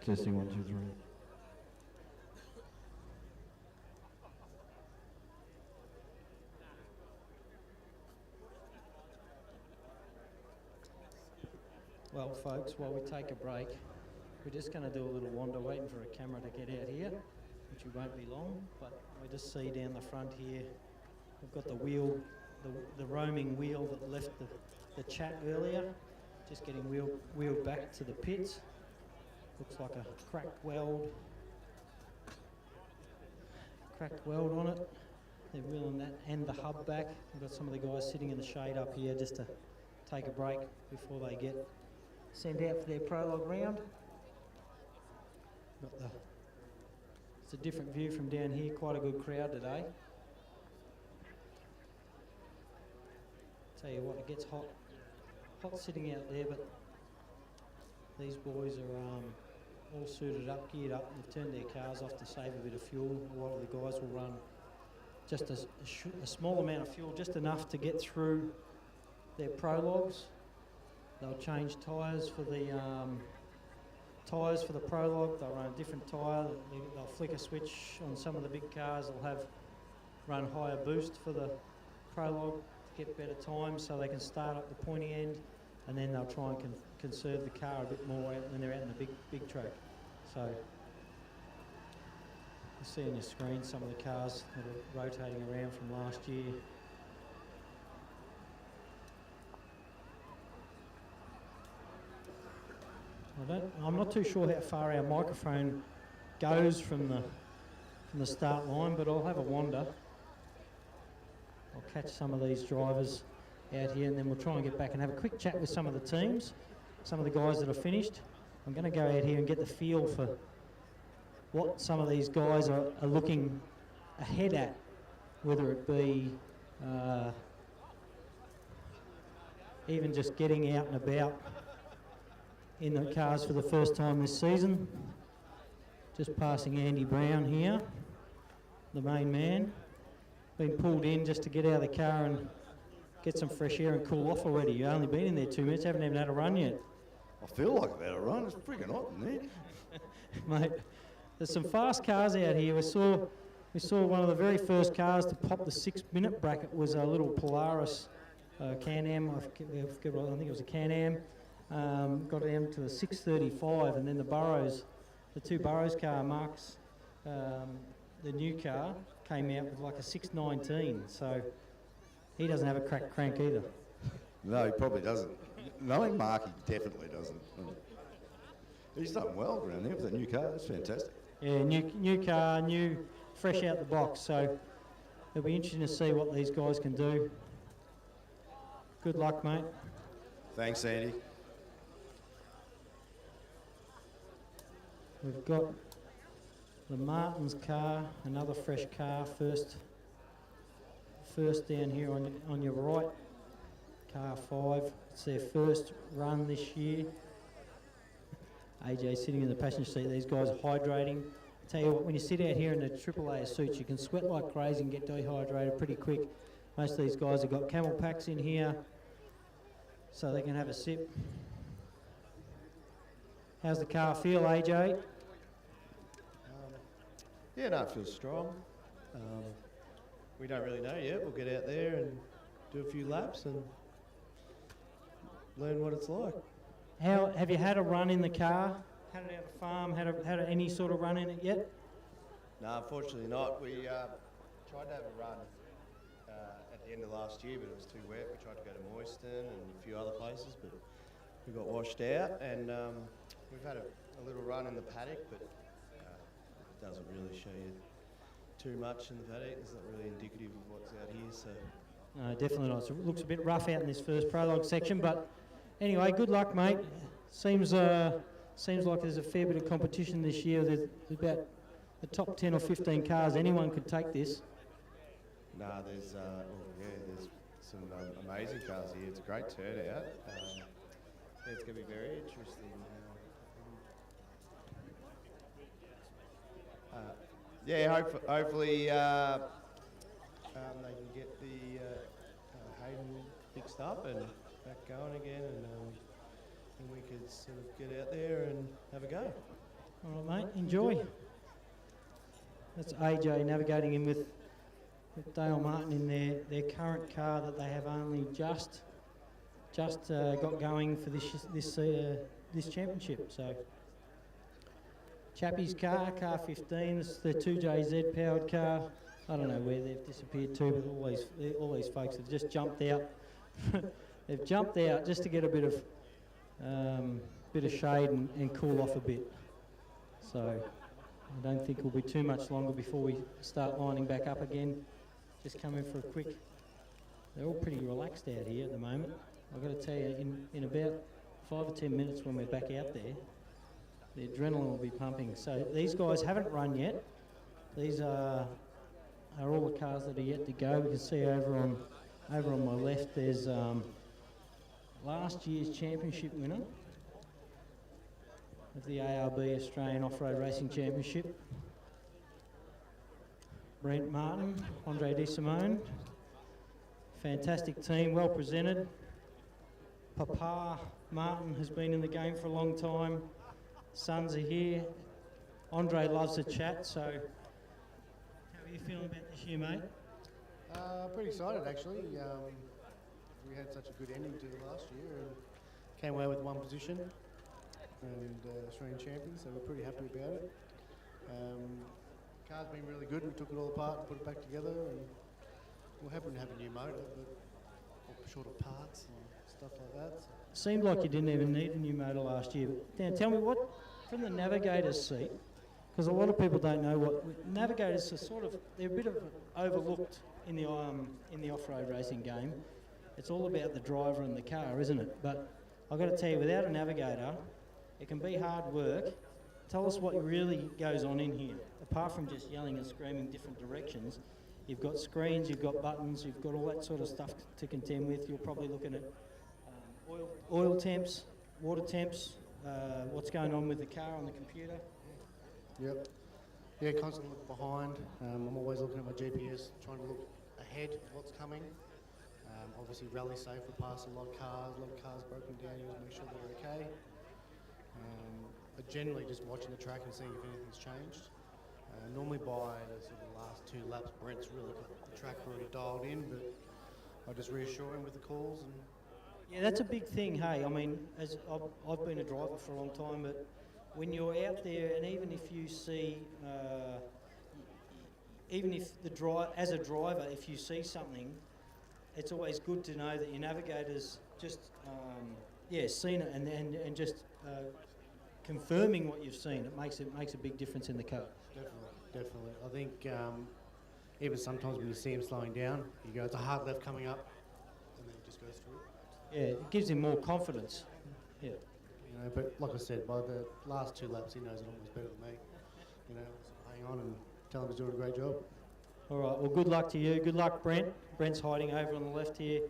Testing 1, 2, 3. Well, folks, while we take a break, we're just going to do a little wander, waiting for a camera to get out here, which won't be long, but we just see down the front here, we've got the wheel, the roaming wheel that left the chat earlier, just getting wheeled back to the pits. Looks like a cracked weld on it. They're wheeling that and the hub back. We've got some of the guys sitting in the shade up here just to take a break before they get sent out for their prologue round. It's a different view from down here, quite a good crowd today. Tell you what, it gets hot sitting out there, but these boys are all suited up, geared up. They've turned their cars off to save a bit of fuel. A lot of the guys will run just a small amount of fuel, just enough to get through their prologues. They'll change tyres for the prologue. They'll run a different tyre. They'll flick a switch on some of the big cars. They'll run higher boost for the prologue to get better time, so they can start up the pointy end. And then they'll try and conserve the car a bit more when they're out in the big track. So you see on your screen some of the cars that are rotating around from last year. I'm not too sure how far our microphone goes from the start line, but I'll have a wander. I'll catch some of these drivers out here, and then we'll try and get back and have a quick chat with some of the teams, some of the guys that are finished. I'm going to go out here and get the feel for what some of these guys are looking ahead at, whether it be even just getting out and about in the cars for the first time this season. Just passing Andy Brown here, the main man. Been pulled in just to get out of the car and get some fresh air and cool off already. You've only been in there 2 minutes, haven't even had a run yet. I feel like I've had a run. It's freaking hot in there. Mate, there's some fast cars out here. We saw one of the very first cars to pop the 6-minute bracket was a little Polaris Can-Am. I think it was a Can-Am. Got down to the 6:35, and then the two Burrows car, Mark's, the new car, came out with like a 6:19. So he doesn't have a cracked crank either. No, he probably doesn't. Knowing Mark, he definitely doesn't. He's done well around there with that new car. That's fantastic. Yeah, new car, fresh out the box. So it'll be interesting to see what these guys can do. Good luck, mate. Thanks, Andy. We've got the Martin's car, another fresh car, first down here on your right, car 5. It's their first run this year. AJ sitting in the passenger seat. These guys are hydrating. I tell you what, when you sit out here in the AAA suits, you can sweat like crazy and get dehydrated pretty quick. Most of these guys have got camel packs in here, so they can have a sip. How's the car feel, AJ? Yeah, no, it feels strong. We don't really know yet. We'll get out there and do a few laps and learn what it's like. How have you had a run in the car? Had it out the farm? Had any sort of run in it yet? No, unfortunately not. We tried to have a run at the end of last year, but it was too wet. We tried to go to Moyston and a few other places, but we got washed out. And we've had a little run in the paddock, but it doesn't really show you too much in the paddock. It's not really indicative of what's out here. So No, definitely not. So it looks a bit rough out in this first prologue section, but anyway, good luck, mate. Seems like there's a fair bit of competition this year. There's about the top 10 or 15 cars. Anyone could take this. no, there's some amazing cars here. It's a great turnout. Yeah, it's going to be very interesting. Hopefully they can get the Hayden fixed up and back going again, and we could sort of get out there and have a go. All right, mate. Enjoy. That's AJ navigating in with Dale Martin in their current car that they have only just got going for this championship. So Chappie's car 15. It's the 2JZ powered car. I don't know where they've disappeared to, but all these folks have just jumped out. They've jumped out just to get a bit of shade and cool off a bit. So I don't think it'll be too much longer before we start lining back up again. Just come in for a quick. They're all pretty relaxed out here at the moment. I've got to tell you, in about 5 or 10 minutes when we're back out there, the adrenaline will be pumping. So these guys haven't run yet. These are all the cars that are yet to go. We can see over on my left, there's last year's championship winner of the ARB Australian Off-Road Racing Championship, Brent Martin, Andre De Simone. Fantastic team, well presented. Papa Martin has been in the game for a long time. Sons are here. Andre loves to chat, so how are you feeling about this year, mate? Pretty excited, actually. We had such a good ending to last year and came away with one position and Australian champion, so we're pretty happy about it. Car's been really good. We took it all apart and put it back together, and we're happy to have a new motor, but short of parts and stuff like that. So. Seemed like you didn't even need a new motor last year. But Dan, tell me what, from the navigator's seat, because a lot of people don't know what navigators are they're a bit of overlooked in the off-road racing game. It's all about the driver and the car, isn't it? But I've got to tell you, without a navigator, it can be hard work. Tell us what really goes on in here. Apart from just yelling and screaming different directions, you've got screens, you've got buttons, you've got all that sort of stuff to contend with. You're probably looking at oil temps, water temps, what's going on with the car on the computer. Yep. Yeah, constantly look behind. I'm always looking at my GPS, trying to look ahead of what's coming. Obviously, rally safe. We pass a lot of cars broken down. You make sure they're okay. But generally, just watching the track and seeing if anything's changed. Normally, by the sort of last 2 laps, Brent's really got the track already dialed in, but I just reassure him with the calls. And Yeah, that's a big thing. Hey, I mean, as I've been a driver for a long time, but when you're out there, and even if you see, even if as a driver, if you see something, it's always good to know that your navigator's just, seen it and just confirming what you've seen. It makes a big difference in the car. Definitely. I think even sometimes when you see him slowing down, you go, it's a hard left coming up, and then he just goes through it. Yeah, it gives him more confidence. Yeah. You know, but like I said, by the last 2 laps, he knows it almost better than me. You know, so hang on and tell him he's doing a great job. All right, well, good luck to you. Good luck, Brent. Brent's hiding over on the left here,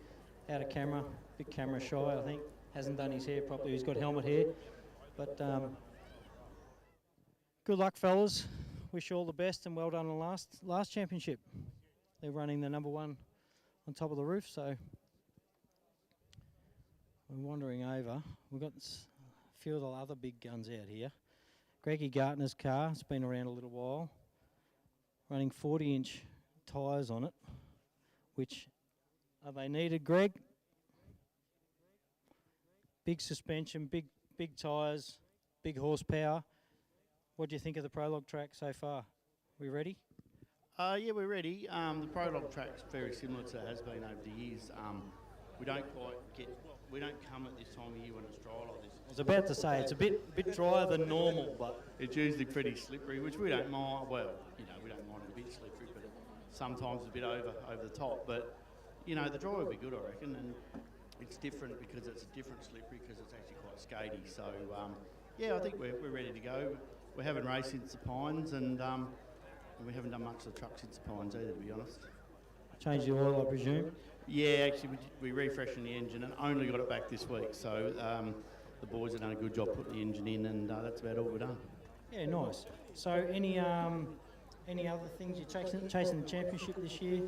out of camera. Bit camera shy, I think. Hasn't done his hair properly. He's got helmet hair. But good luck, fellas. Wish you all the best and well done on the last championship. They're running the number 1 on top of the roof, so we're wandering over. We've got a few of the other big guns out here. Greggy Gartner's car, it's been around a little while, running 40-inch tyres on it, which, are they needed, Greg? Big suspension, big tyres, big horsepower. What do you think of the Prologue track so far? We ready? Yeah, we're ready. The Prologue track's very similar to it has been over the years. We don't come at this time of year when it's dry like this. I was about to say it's a bit drier than normal, but it's usually pretty slippery, which we don't mind. Well, we don't mind it a bit slippery, but sometimes a bit over the top. But the dry will be good, I reckon, and it's different because it's a different slippery because it's actually quite skatey. So I think we're ready to go. We haven't raced since the Pines, and we haven't done much of the truck since the Pines either, to be honest. Change the oil, I presume? Yeah, actually, we refreshed the engine and only got it back this week. So the boys have done a good job putting the engine in, and that's about all we've done. Yeah, nice. So any other things you're chasing the championship this year?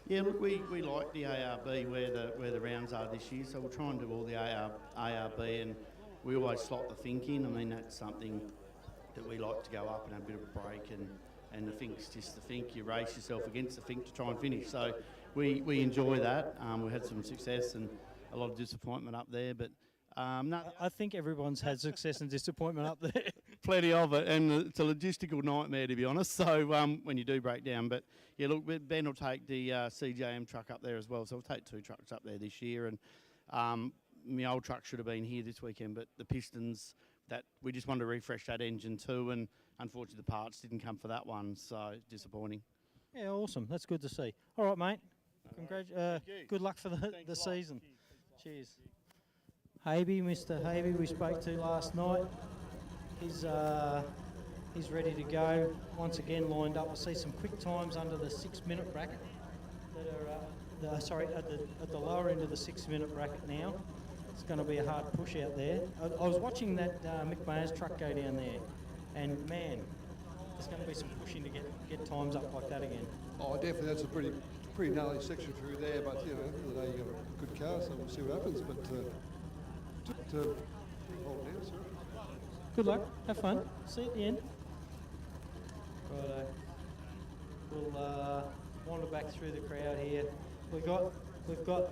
Yeah, look, we like the ARB where the rounds are this year, so we'll try and do all the ARB, and we always slot the think in. I mean, that's something that we like to go up and have a bit of a break, and the think's just the think. You race yourself against the think to try and finish. So we enjoy that. We had some success and a lot of disappointment up there, but no. I think everyone's had success and disappointment up there. Plenty of it, and it's a logistical nightmare, to be honest, so when you do break down. But yeah, look, Ben will take the CJM truck up there as well, so we'll take 2 trucks up there this year, and my old truck should have been here this weekend, but the pistons, that we just wanted to refresh that engine too, and unfortunately the parts didn't come for that one, so disappointing. Yeah, awesome. That's good to see. All right, mate. Good luck for the season. Cheers. Habe, Mr. Habe, we spoke to last night. He's ready to go. Once again, lined up. I see some quick times under the 6-minute bracket that are at the lower end of the 6-minute bracket now. It's going to be a hard push out there. I was watching that Mick Mayer's truck go down there, and man, there's going to be some pushing to get times up like that again. Oh, definitely. That's a pretty gnarly section through there, but at the end of the day, you've got a good car, so we'll see what happens. But hold down, sir. Good luck. Have fun. See you at the end. Righto. We'll wander back through the crowd here. We've got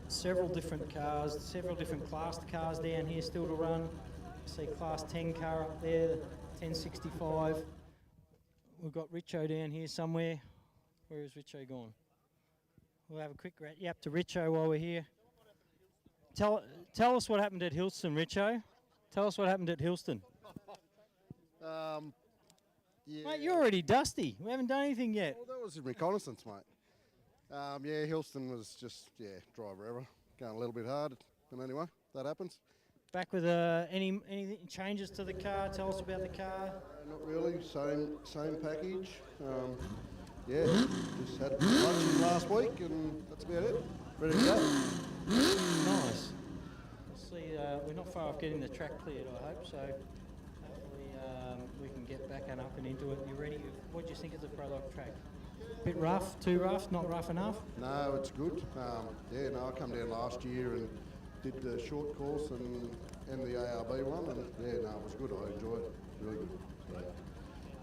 several different cars, several different class cars down here still to run. I see class 10 car up there, 1065. We've got Richo down here somewhere. Where is Richo gone? We'll have a quick yap to Richo while we're here. Tell us what happened at Hillston, Richo. Tell us what happened at Hillston. Yeah. Mate, you're already dusty. We haven't done anything yet. Well, that was in reconnaissance, mate. Yeah, Hillston was just, drive wherever. Going a little bit hard, but anyway, that happens. Back with any changes to the car? Tell us about the car. Not really, same package. Just had lunch last week, and that's about it. Ready to go. Nice. See, we're not far off getting the track cleared, I hope. So hopefully we can get back and up and into it. You ready? What do you think of the Prologue track? Bit rough, too rough, not rough enough? No, it's good. Yeah, no, I come down last year and did the short course and the ARB one, and yeah, no, it was good. I enjoyed it. Really good. So,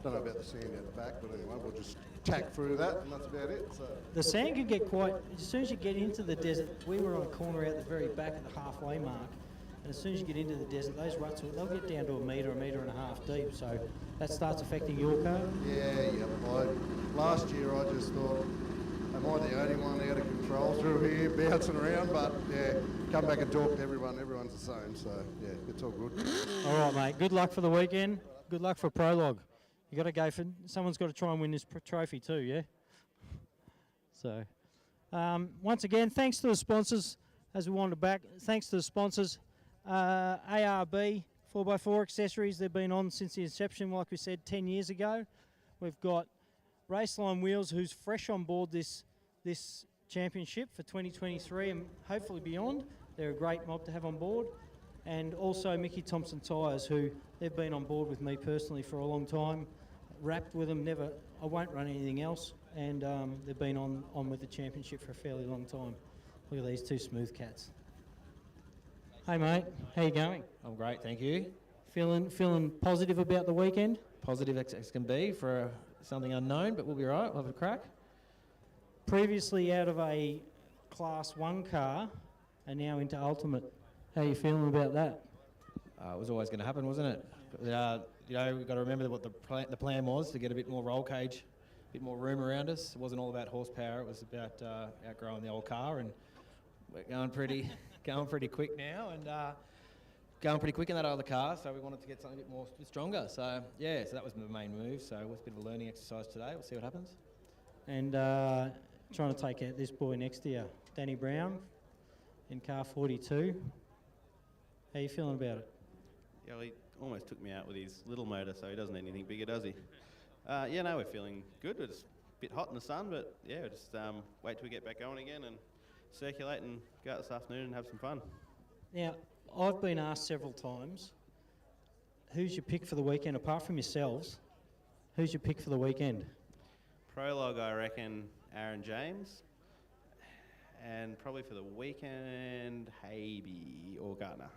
don't know about the sand out the back, but anyway, we'll just tack through that, and that's about it. So. The sand can get quite, as soon as you get into the desert, we were on a corner out the very back at the halfway mark, and as soon as you get into the desert, those ruts, they'll get down to a metre and a half deep, so that starts affecting your car. Yeah. Last year I just thought, am I the only one out of control through here, bouncing around? But yeah, come back and talk to everyone, everyone's the same, so yeah, it's all good. All right, mate, good luck for the weekend, good luck for Prologue. You got to go for, someone's got to try and win this trophy too, yeah? So, once again, thanks to the sponsors, as we wanted back, thanks to the sponsors, ARB, 4x4 accessories, they've been on since the inception, like we said, 10 years ago. We've got Raceline Wheels, who's fresh on board this championship for 2023 and hopefully beyond. They're a great mob to have on board. And also Mickey Thompson Tyres, who they've been on board with me personally for a long time. Wrapped with them, I won't run anything else. And they've been on with the championship for a fairly long time. Look at these two smooth cats. Hey mate, how you going? I'm great, thank you. Feeling positive about the weekend? Positive as can be for something unknown, but we'll be right, we'll have a crack. Previously out of a Class 1 car and now into Ultimate. How are you feeling about that? It was always going to happen, wasn't it? You know, we've got to remember what the plan was, to get a bit more roll cage, a bit more room around us. It wasn't all about horsepower, it was about outgrowing the old car, and we're going pretty quick now, and going pretty quick in that other car, so we wanted to get something a bit stronger. So yeah, so that was the main move. So it was a bit of a learning exercise today. We'll see what happens. And trying to take out this boy next to you, Danny Brown, in car 42. How you feeling about it? Yeah, well, he almost took me out with his little motor, so he doesn't need anything bigger, does he? Yeah, no, we're feeling good. It's a bit hot in the sun, but yeah, we'll just wait till we get back going again and circulate and go out this afternoon and have some fun. Now, I've been asked several times, who's your pick for the weekend, apart from yourselves? Who's your pick for the weekend? Prologue, I reckon, Aaron James. And probably for the weekend, Habe or Gardner.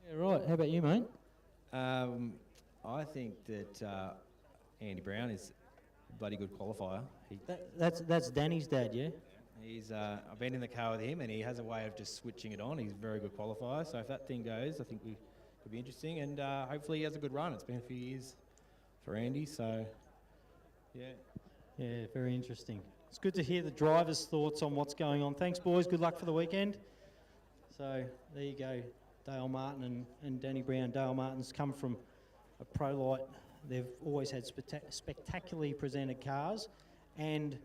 Yeah, right. How about you, mate? I think that Andy Brown is a bloody good qualifier. That's Danny's dad, yeah? I've been in the car with him, and he has a way of just switching it on. He's a very good qualifier, so if that thing goes, I think we could be interesting, and hopefully he has a good run. It's been a few years for Andy, so yeah. Yeah, very interesting. It's good to hear the drivers' thoughts on what's going on. Thanks, boys. Good luck for the weekend. So there you go, Dale Martin and Danny Brown. Dale Martin's come from a Pro Light. They've always had spectacularly presented cars, and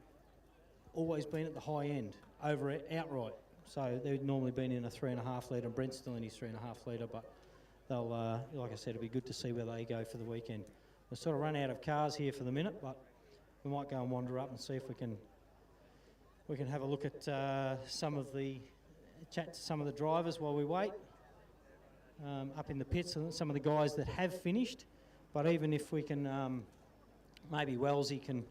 always been at the high end, over outright. So they've normally been in a 3.5 litre, and Brent's still in his 3.5 litre, but they'll, like I said, it'll be good to see where they go for the weekend. We've sort of run out of cars here for the minute, but we might go and wander up and see if we can have a look at chat to some of the drivers while we wait. Up in the pits, some of the guys that have finished, but even if we can, maybe Wellesley can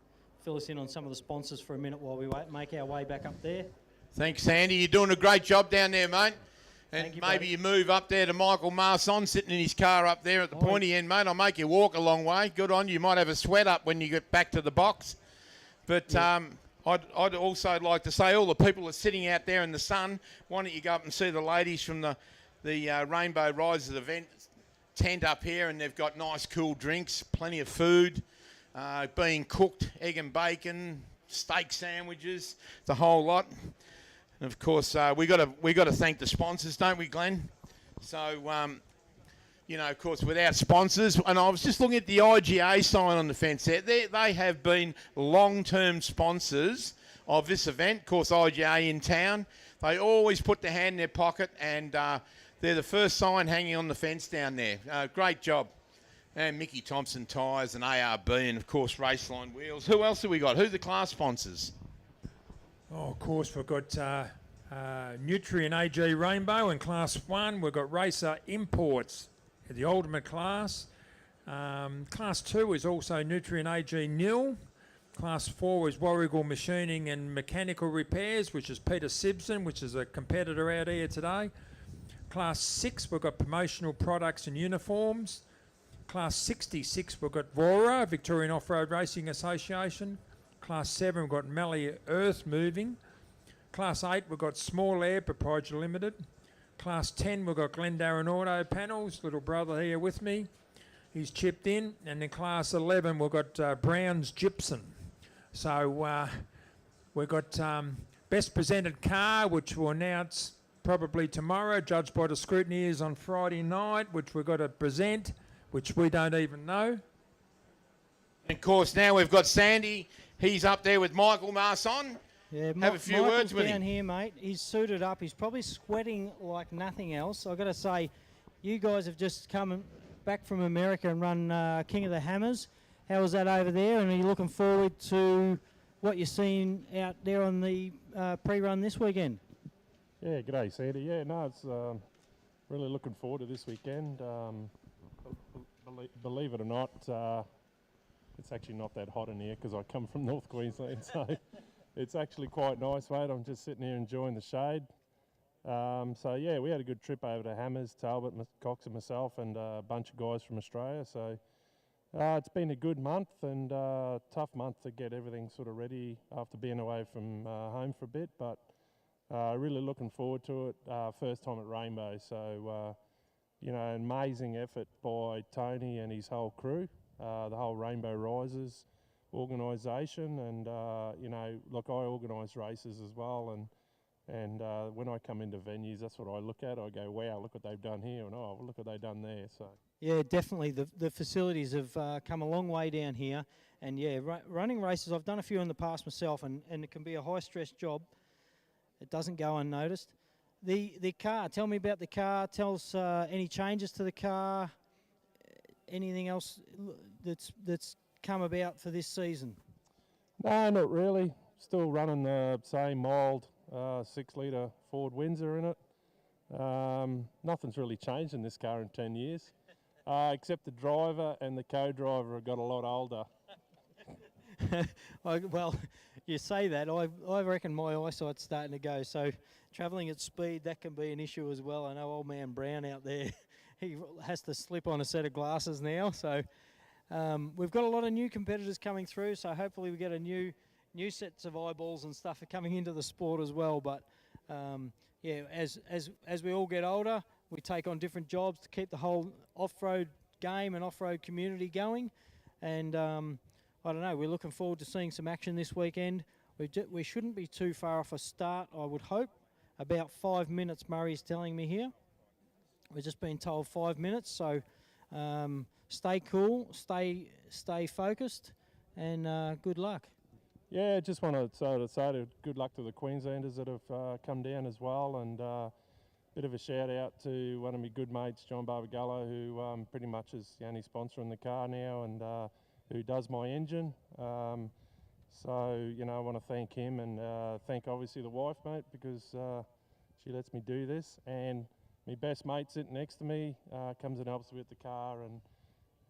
fill us in on some of the sponsors for a minute while we wait, make our way back up there. Thanks, Andy. You're doing a great job down there, mate. And Thank you, maybe buddy. you move up there to Michael Marson sitting in his car up there at the pointy end, mate. I'll make you walk a long way. Good on you. You might have a sweat up when you get back to the box. But I'd also like to say all the people are sitting out there in the sun. Why don't you go up and see the ladies from the Rainbow Riders event tent up here, and they've got nice cool drinks, plenty of food. Being cooked, egg and bacon, steak sandwiches, the whole lot. And of course, we got to thank the sponsors, don't we, Glenn? So, you know, of course, without sponsors, and I was just looking at the IGA sign on the fence there. They have been long-term sponsors of this event. Of course, IGA in town. They always put their hand in their pocket, and they're the first sign hanging on the fence down there. Great job. And Mickey Thompson Tyres and ARB, and of course Raceline Wheels. Who else have we got? Who are the class sponsors? Oh, of course, we've got Nutrient AG Rainbow in Class 1. We've got Racer Imports at the ultimate class. Class 2 is also Nutrient AG Nil. Class 4 is Warrigal Machining and Mechanical Repairs, which is Peter Sibson, which is a competitor out here today. Class 6, we've got Promotional Products and Uniforms. Class 66, we've got VORA, Victorian Off-Road Racing Association. Class 7, we've got Mallee Earth Moving. Class 8, we've got Small Air Proprietary Limited. Class 10, we've got Glendarren Auto Panels, little brother here with me. He's chipped in. And in Class 11, we've got Brown's Gypsum. So we've got Best Presented Car, which we'll announce probably tomorrow, judged by the scrutineers on Friday night, which we've got to present, which we don't even know. And of course, now we've got Sandy. He's up there with Michael Marson. Yeah, Have a few words with down him. here, mate. He's suited up. He's probably sweating like nothing else. I've got to say, you guys have just come back from America and run King of the Hammers. How was that over there? And are you looking forward to what you're seeing out there on the pre-run this weekend? Yeah, g'day, Sandy. Yeah, no, it's really looking forward to this weekend. Believe it or not, it's actually not that hot in here because I come from North Queensland, so it's actually quite nice, mate. I'm just sitting here enjoying the shade. So yeah, we had a good trip over to Hammers, Talbot, Cox and myself, and a bunch of guys from Australia. So it's been a good month and tough month to get everything sort of ready after being away from home for a bit, but really looking forward to it. First time at Rainbow, so you know, amazing effort by Tony and his whole crew, the whole Rainbow Risers organisation, and you know, look, I organise races as well, and when I come into venues, that's what I look at. I go, wow, look what they've done here, and oh, look what they've done there. So yeah, definitely. The facilities have come a long way down here, and yeah, running races, I've done a few in the past myself, and it can be a high-stress job. It doesn't go unnoticed. The car, tell me about the car. Tell us any changes to the car, anything else that's come about for this season. No, not really. Still running the same mild 6-litre Ford Windsor in it. Nothing's really changed in this car in 10 years, except the driver and the co-driver have got a lot older. Well, you say that. I reckon my eyesight's starting to go. So travelling at speed, that can be an issue as well. I know old man Brown out there, he has to slip on a set of glasses now. So we've got a lot of new competitors coming through. So hopefully we get a new sets of eyeballs and stuff are coming into the sport as well. But yeah, as we all get older, we take on different jobs to keep the whole off-road game and off-road community going. And I don't know, we're looking forward to seeing some action this weekend. We shouldn't be too far off a start, I would hope. About 5 minutes, Murray's telling me here. We've just been told 5 minutes, so stay cool, stay focused, and good luck. Yeah, just want to say good luck to the Queenslanders that have come down as well, and bit of a shout out to one of my good mates, John Barbagallo, who pretty much is the only sponsor in the car now, and who does my engine. So, you know, I want to thank him and thank obviously the wife, mate, because she lets me do this. And my best mate sitting next to me comes and helps me with the car.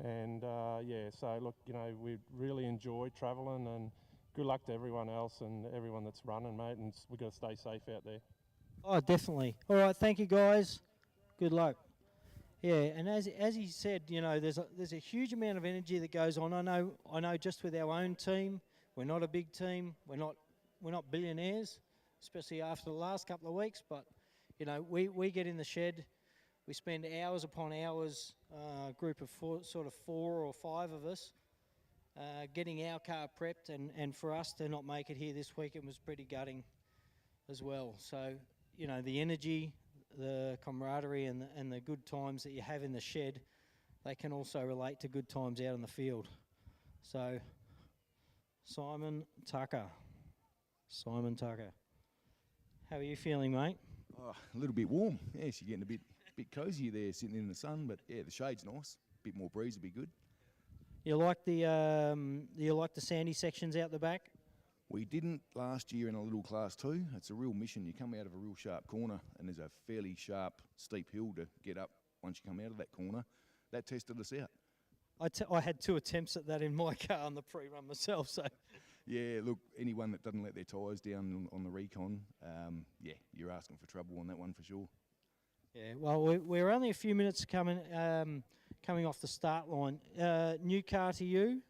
And yeah, so look, you know, we really enjoy travelling, and good luck to everyone else and everyone that's running, mate. And we've got to stay safe out there. Oh, definitely. All right, thank you, guys. Good luck. Yeah, and as he said, you know, there's a huge amount of energy that goes on. I know just with our own team, we're not a big team. We're not billionaires, especially after the last couple of weeks. But you know, we get in the shed, we spend hours upon hours, a group of sort of 4 or 5 of us, getting our car prepped, and for us to not make it here this weekend was pretty gutting as well. So you know, the energy, the camaraderie and the good times that you have in the shed, they can also relate to good times out in the field. So, Simon Tucker. How are you feeling, mate? Oh, a little bit warm. Yes, you're getting a bit cosy there sitting in the sun, but yeah, the shade's nice. A bit more breeze would be good. You like the sandy sections out the back? We didn't last year in a little class 2. It's a real mission. You come out of a real sharp corner and there's a fairly sharp, steep hill to get up once you come out of that corner. That tested us out. I had 2 attempts at that in my car on the pre-run myself, so... Yeah, look, anyone that doesn't let their tyres down on the recon, yeah, you're asking for trouble on that one for sure. Yeah, well, we're only a few minutes coming off the start line. New car to you.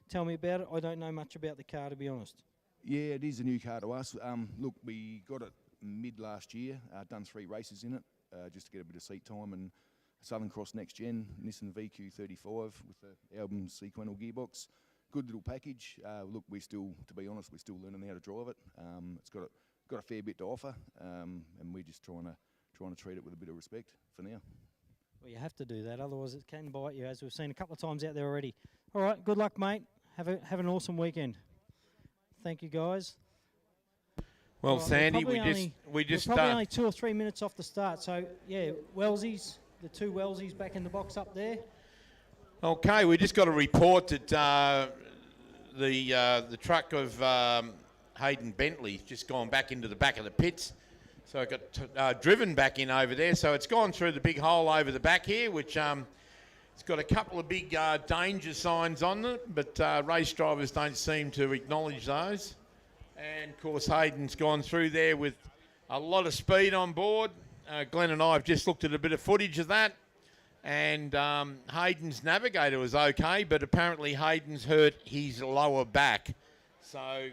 Tell me about it. I don't know much about the car, to be honest. Yeah, it is a new car to us. Look, we got it mid last year, done 3 races in it, just to get a bit of seat time, and Southern Cross Next Gen, Nissan VQ35 with the Album Sequential gearbox. Good little package. Look, to be honest, we're still learning how to drive it. It's got a fair bit to offer, and we're just trying to treat it with a bit of respect for now. Well, you have to do that, otherwise it can bite you, as we've seen a couple of times out there already. All right, good luck, mate. Have an awesome weekend. Thank you, guys. Well, right, Sandy, we're probably only 2 or 3 minutes off the start. So yeah, Welsies, the 2 Welsies back in the box up there. Okay, we just got a report that the truck of Hayden Bentley's just gone back into the back of the pits. So it got driven back in over there. So it's gone through the big hole over the back here, which it's got a couple of big danger signs on it, but race drivers don't seem to acknowledge those. And, of course, Hayden's gone through there with a lot of speed on board. Glenn and I have just looked at a bit of footage of that. And Hayden's navigator was okay, but apparently Hayden's hurt his lower back. So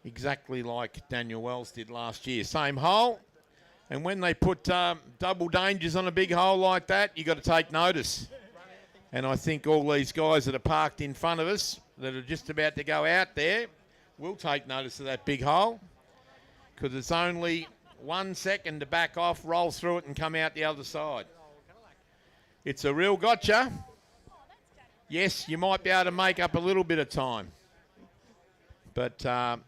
exactly like Daniel Wells did last year. Same hole. And when they put double dangers on a big hole like that, you got to take notice. And I think all these guys that are parked in front of us that are just about to go out there will take notice of that big hole, because it's only 1 second to back off, roll through it and come out the other side. It's a real gotcha. Yes, you might be able to make up a little bit of time, but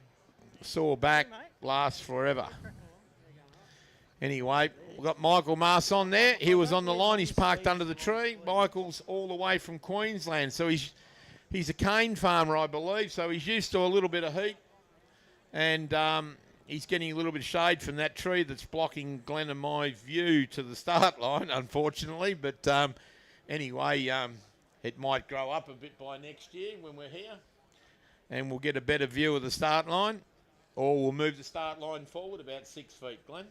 sore back lasts forever. Anyway, we've got Michael Mars on there. He was on the line. He's parked under the tree. Michael's all the way from Queensland, so he's a cane farmer, I believe, so he's used to a little bit of heat, and he's getting a little bit of shade from that tree that's blocking Glenn and my view to the start line, unfortunately. But anyway, it might grow up a bit by next year when we're here, and we'll get a better view of the start line, or we'll move the start line forward about 6 feet, Glenn.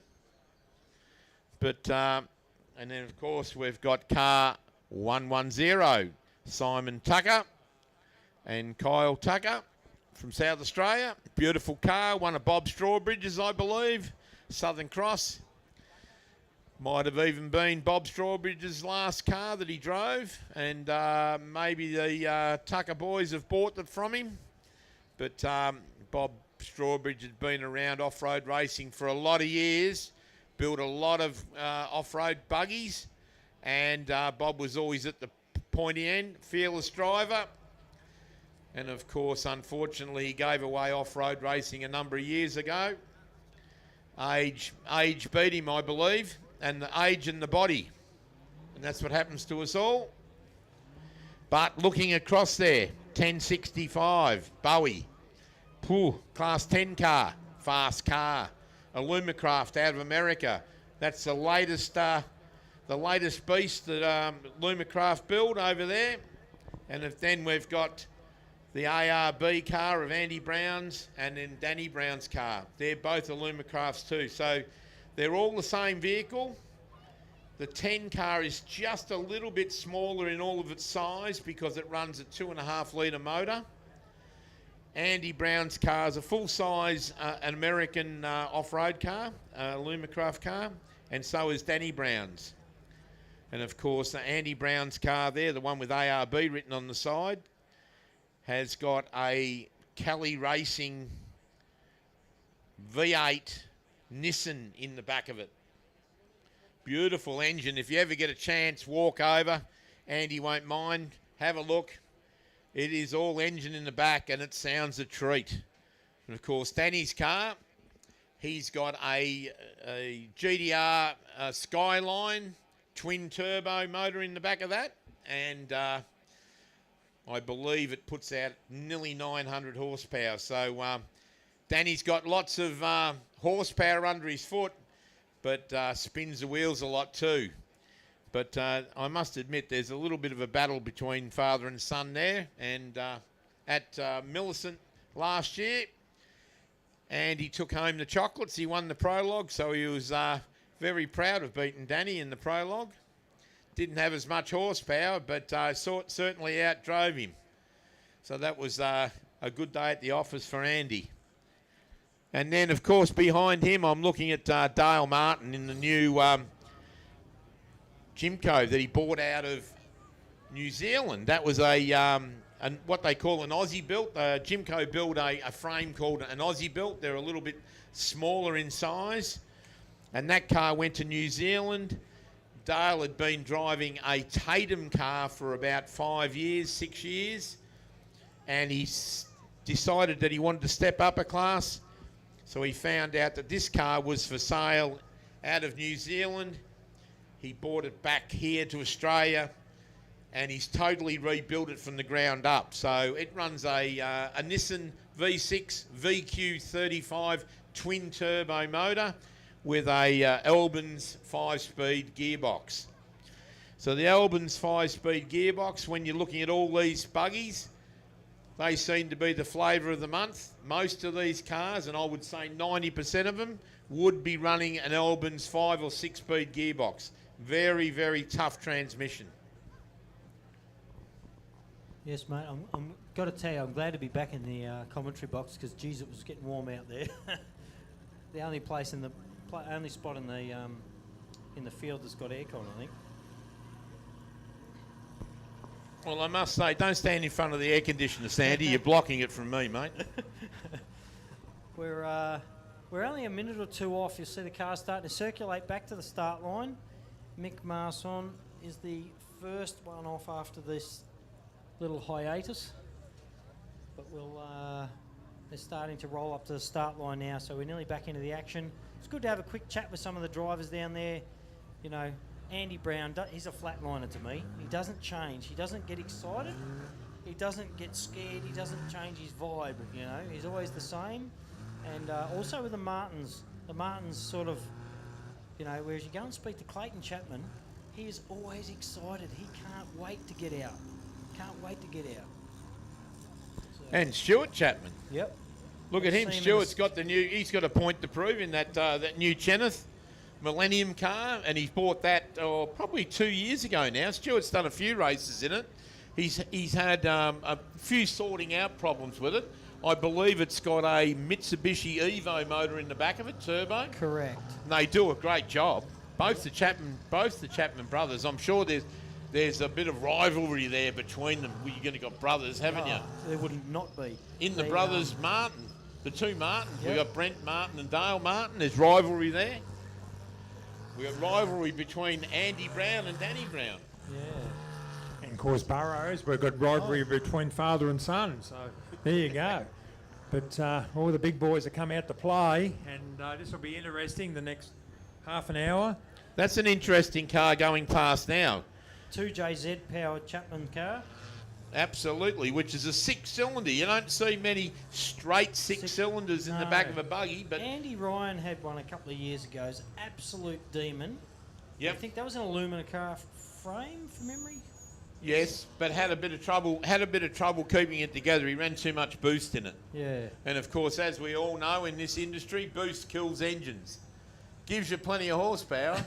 But and then, of course, we've got car 110, Simon Tucker and Kyle Tucker from South Australia. Beautiful car, one of Bob Strawbridge's, I believe. Southern Cross. Might have even been Bob Strawbridge's last car that he drove, and maybe the Tucker boys have bought it from him. But Bob Strawbridge had been around off-road racing for a lot of years, built a lot of off-road buggies, and Bob was always at the pointy end, fearless driver. And, of course, unfortunately, he gave away off-road racing a number of years ago. Age beat him, I believe, and the age and the body. And that's what happens to us all. But looking across there, 1065, Bowie. Class 10 car, fast car. A Lumacraft out of America. That's the latest beast that Lumacraft built over there. And then we've got the ARB car of Andy Brown's, and then Danny Brown's car. They're both Lumacrafts too. So they're all the same vehicle. The 10 car is just a little bit smaller in all of its size because it runs a 2.5 litre motor. Andy Brown's car is a full-size an American off-road car, Lumacraft car, and so is Danny Brown's. And of course, Andy Brown's car there, the one with ARB written on the side, has got a Kelly Racing V8 Nissan in the back of it. Beautiful engine. If you ever get a chance, walk over. Andy won't mind. Have a look. It is all engine in the back, and it sounds a treat. And, of course, Danny's car, he's got a GDR Skyline twin-turbo motor in the back of that. And I believe it puts out nearly 900 horsepower. So Danny's got lots of horsepower under his foot, but spins the wheels a lot too. But I must admit there's a little bit of a battle between father and son there. And at Millicent last year, and he took home the chocolates. He won the Prologue, so he was very proud of beating Danny in the Prologue. Didn't have as much horsepower, but certainly outdrove him. So that was a good day at the office for Andy. And then, of course, behind him, I'm looking at Dale Martin in the new Jimco that he bought out of New Zealand. That was what they call an Aussie built. Jimco built a frame called an Aussie built. They're a little bit smaller in size. And that car went to New Zealand. Dale had been driving a Tatum car for about 5 years, 6 years. And he decided that he wanted to step up a class. So he found out that this car was for sale out of New Zealand. He bought it back here to Australia, and he's totally rebuilt it from the ground up. So it runs a Nissan V6 VQ35 twin turbo motor with a Albans 5-speed gearbox. So the Albans 5-speed gearbox, when you're looking at all these buggies, they seem to be the flavour of the month. Most of these cars, and I would say 90% of them, would be running an Albans 5 or 6-speed gearbox. Very, very tough transmission. Yes, mate. I'm got to tell you, I'm glad to be back in the commentary box because, geez, it was getting warm out there. The only place in the only spot in the field that's got aircon, I think. Well, I must say, don't stand in front of the air conditioner, Sandy. You're blocking it from me, mate. We're only a minute or two off. You'll see the car starting to circulate back to the start line. Mick Marson is the first one off after this little hiatus. But they're starting to roll up to the start line now, so we're nearly back into the action. It's good to have a quick chat with some of the drivers down there. You know, Andy Brown, he's a flatliner to me. He doesn't change. He doesn't get excited. He doesn't get scared. He doesn't change his vibe, you know. He's always the same. And also with the Martins sort of, you know, whereas you go and speak to Clayton Chapman, he is always excited. He can't wait to get out. Can't wait to get out. So, and Stuart Chapman. Yep. Look at him. Stuart's got the new. He's got a point to prove in that new Cheneth Millennium car, and he bought that probably 2 years ago now. Stuart's done a few races in it. He's had a few sorting out problems with it. I believe it's got a Mitsubishi Evo motor in the back of it, turbo. Correct. And they do a great job. Both the Chapman brothers. I'm sure there's a bit of rivalry there between them. You're going to got brothers, haven't you? There wouldn't not be. In the brothers Martin, the two Martins. Yep. We've got Brent Martin and Dale Martin. There's rivalry there. We've got rivalry between Andy Brown and Danny Brown. Yeah. And of course, Burrows, we've got rivalry between father and son. So there you go. But all the big boys have come out to play, and this will be interesting the next half an hour. That's an interesting car going past now. 2JZ powered Chapman car. Absolutely, which is a 6-cylinder. You don't see many straight six cylinders in the back of a buggy. But Andy Ryan had one a couple of years ago. It's absolute demon. Yep. I think that was an alumina car frame, from memory. Yes, but had a bit of trouble keeping it together. He ran too much boost in it. Yeah. And of course, as we all know in this industry, boost kills engines. Gives you plenty of horsepower.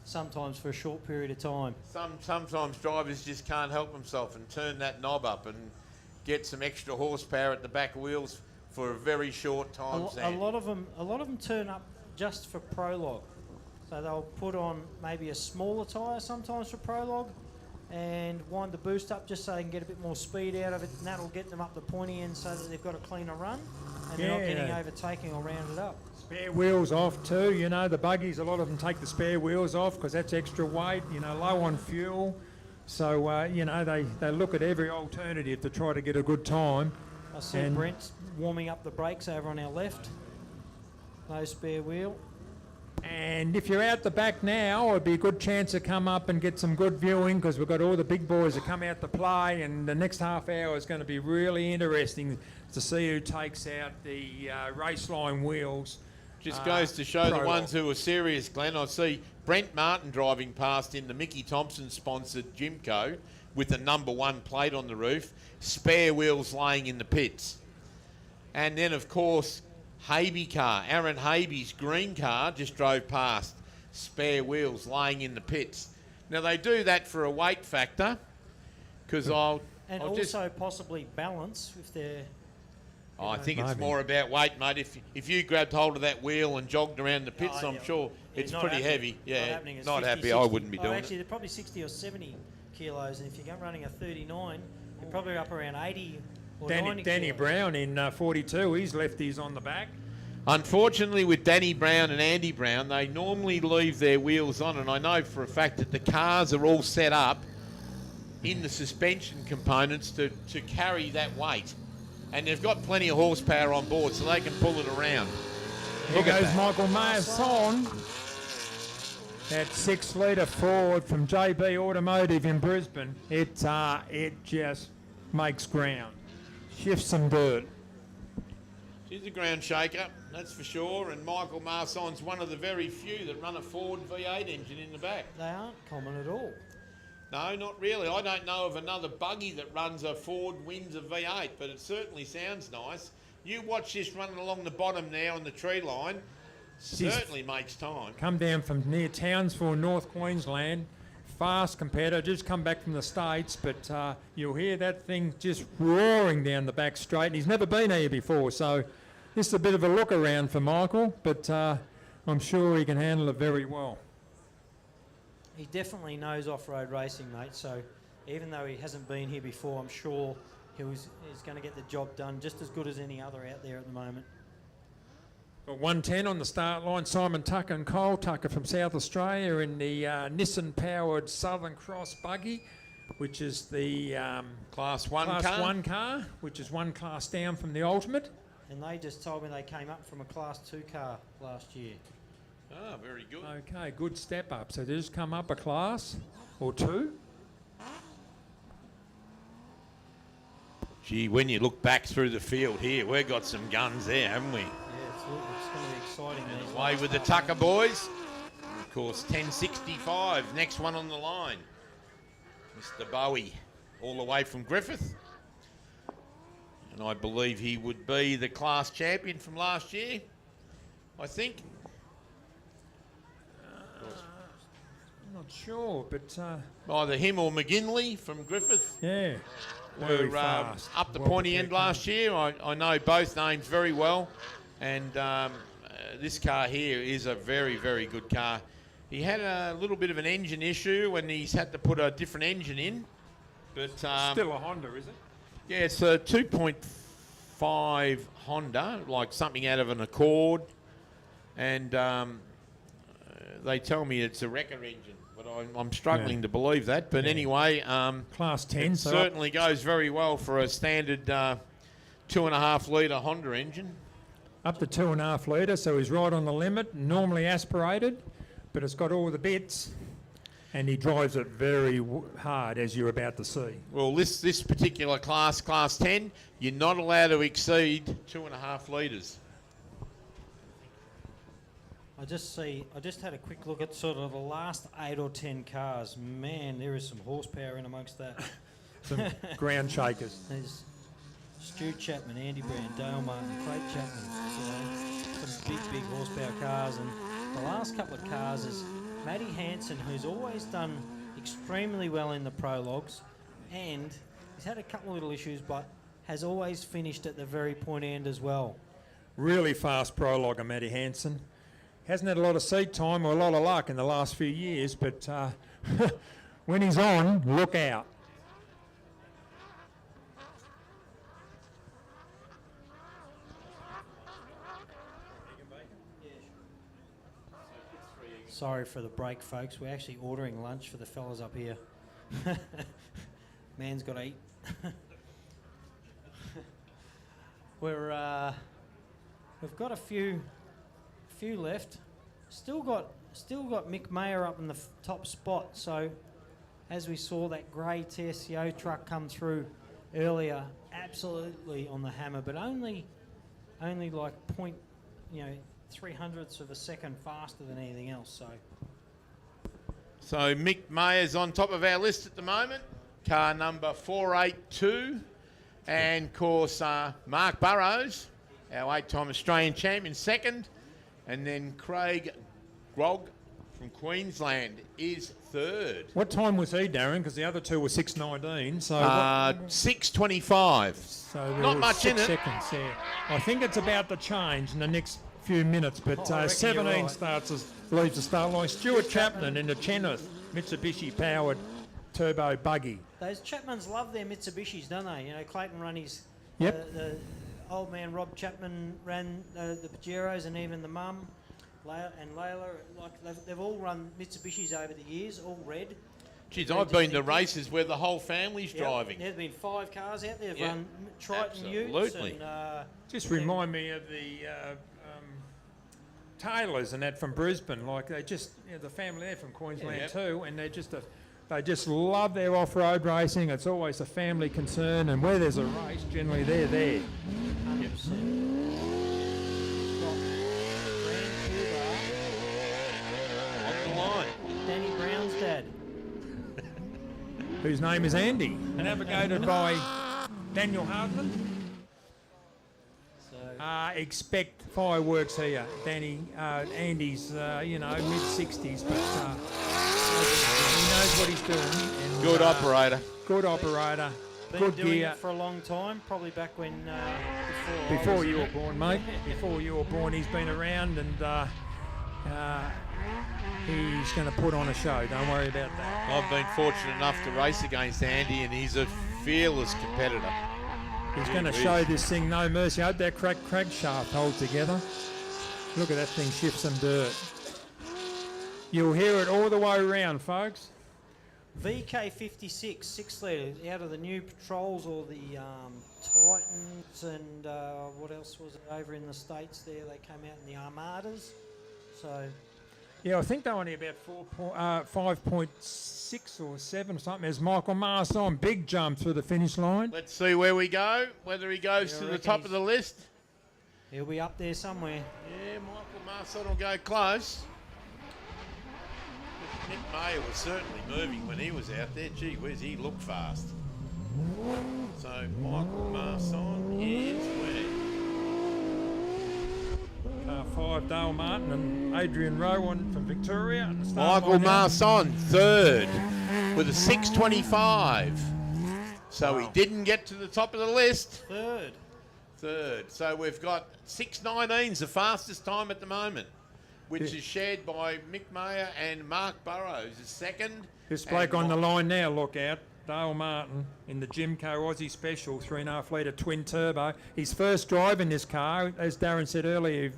Sometimes for a short period of time. Sometimes drivers just can't help themselves and turn that knob up and get some extra horsepower at the back wheels for a very short time. A lot of them turn up just for Prologue. So they'll put on maybe a smaller tyre sometimes for Prologue and wind the boost up just so they can get a bit more speed out of it, and that'll get them up the pointy end so that they've got a cleaner run and they're not getting overtaken or rounded up. Spare wheels off too, you know, the buggies, a lot of them take the spare wheels off because that's extra weight, you know, low on fuel. So, you know, they look at every alternative to try to get a good time. I see Brent warming up the brakes over on our left. No spare wheel. And if you're out the back now, it'd be a good chance to come up and get some good viewing because we've got all the big boys that come out to play, and the next half hour is going to be really interesting to see who takes out the Raceline wheels. Just goes to show the ones who are serious, Glenn. I see Brent Martin driving past in the Mickey Thompson-sponsored Jimco with the number 1 plate on the roof, spare wheels laying in the pits. And then, of course, Habe car, Aaron Habe's green car just drove past, spare wheels laying in the pits. Now, they do that for a weight factor, because I'll also possibly balance if they're... I think it's more about weight, mate. If you grabbed hold of that wheel and jogged around the pits, I'm sure it's pretty heavy. Yeah, not happy. I wouldn't be doing actually, it. they're probably 60 or 70 kilos, and if you're running a 39, you're probably up around 80 or 90 Danny kilos. Brown in 42, he's left his on the back. Unfortunately, with Danny Brown and Andy Brown, they normally leave their wheels on, and I know for a fact that the cars are all set up in the suspension components to carry that weight. And they've got plenty of horsepower on board, so they can pull it around. Here goes Michael Masson. That 6-litre Ford from JB Automotive in Brisbane. It just makes ground. Shifts some dirt. She's a ground shaker, that's for sure. And Michael Marson's one of the very few that run a Ford V8 engine in the back. They aren't common at all. No, not really. I don't know of another buggy that runs a Ford Windsor V8, but it certainly sounds nice. You watch this running along the bottom now on the tree line. Certainly makes time. Come down from near Townsville, North Queensland. Fast competitor, just come back from the States, but you'll hear that thing just roaring down the back straight. And he's never been here before, so this is a bit of a look around for Michael, but I'm sure he can handle it very well. He definitely knows off-road racing, mate, so even though he hasn't been here before, I'm sure he's going to get the job done just as good as any other out there at the moment. Got 110 on the start line, Simon Tucker and Cole Tucker from South Australia in the Nissan-powered Southern Cross buggy, which is the Class 1 car, which is one class down from the Ultimate. And they just told me they came up from a Class 2 car last year. Ah, very good. Okay, good step up. So they just come up a class or 2. Gee, when you look back through the field here, we've got some guns there, haven't we? Yeah, it's going to be exciting. And away with the Tucker boys. And of course, 1065, next one on the line. Mr. Bowie, all the way from Griffith. And I believe he would be the class champion from last year, I think. I'm not sure, but... either him or McGinley from Griffith. Yeah. Were up the pointy end last year. I know both names very well. And this car here is a very, very good car. He had a little bit of an engine issue when he's had to put a different engine in. But still a Honda, is it? Yeah, it's a 2.5 Honda, like something out of an Accord. And they tell me it's a wrecker engine, but I'm struggling to believe that. But anyway, Class 10. it certainly goes very well for a standard 2.5 litre Honda engine. Up to 2.5 litre, so he's right on the limit, normally aspirated, but it's got all the bits, and he drives it very hard, as you're about to see. Well, this particular class, Class 10, you're not allowed to exceed 2.5 litres. I just had a quick look at sort of the last 8 or 10 cars. Man, there is some horsepower in amongst that. Some ground shakers. There's Stu Chapman, Andy Brown, Dale Martin, Craig Chapman. Some big horsepower cars. And the last couple of cars is Matty Hansen, who's always done extremely well in the prologues. And he's had a couple of little issues, but has always finished at the very point end as well. Really fast prologue, Matty Hansen. Hasn't had a lot of seat time or a lot of luck in the last few years, but when he's on, look out. Sorry for the break, folks. We're actually ordering lunch for the fellas up here. Man's got to eat. We've got a few left. Still got Mick Mayer up in the top spot. So as we saw that grey TSCO truck come through earlier, absolutely on the hammer, but only like 0.300ths of a second faster than anything else. So Mick Mayer's on top of our list at the moment. Car number 482. And, of course, Mark Burrows, our 8-time Australian champion, second. And then Craig Grog from Queensland is third. What time was he, Darren? Because the other two were 6:19. So 6:25. So not much 6 in it. seconds, yeah. I think it's about to change in the next few minutes, but 17 leaves the start line. Stuart Chapman in the Chenoweth Mitsubishi powered turbo buggy. Those Chapmans love their Mitsubishis, don't they? You know, Clayton run his. Yep. The old man Rob Chapman ran the Pajeros, and even the mum, Layla, like they've all run Mitsubishis over the years, all red. Geez, I've been to races where the whole family's Yep, driving. There's been 5 cars out there. They've Yep, run Triton Utes. absolutely. And, Just remind me of the Taylors and that from Brisbane. Like they just, the family there from Queensland too, and they just love their off-road racing. It's always a family concern, and where there's a race, generally they're there. 100%. On the line. Danny Brown's dad. Whose name is Andy, navigated by Daniel Hardman. Expect fireworks here, Danny. Andy's, mid-60s, but he knows what he's doing. And, Good operator. Good operator. Been Good doing gear. it for a long time, probably back when Before you were born, mate. Before you were born, he's been around, and he's going to put on a show. Don't worry about that. I've been fortunate enough to race against Andy, and he's a fearless competitor. He's going to show this thing no mercy. I hope that crankshaft holds together. Look at that thing shift some dirt. You'll hear it all the way around, folks. VK56 6 litre out of the new Patrols or the Titans, and what else was it over in the States there? They came out in the Armadas. So yeah, I think they're only about 5.6 or 7 or something. There's Michael Marson, big jump through the finish line. Let's see where we go, whether he goes to the top of the list. He'll be up there somewhere. Yeah, Michael Marson will go close. Mick Mayer was certainly moving when he was out there. Gee whiz, he looked fast. So Michael Marson is where? Car 5, Dale Martin and Adrian Rowan from Victoria. And the start Michael line now. Marson, third, with a 6:25. So he didn't get to the top of the list. Third. So we've got 6:19's the fastest time at the moment, which is shared by Mick Mayer and Mark Burrows, is second. This bloke on the line now, look out. Dale Martin in the Jimco Aussie Special 3.5 litre twin turbo. His first drive in this car, as Darren said earlier,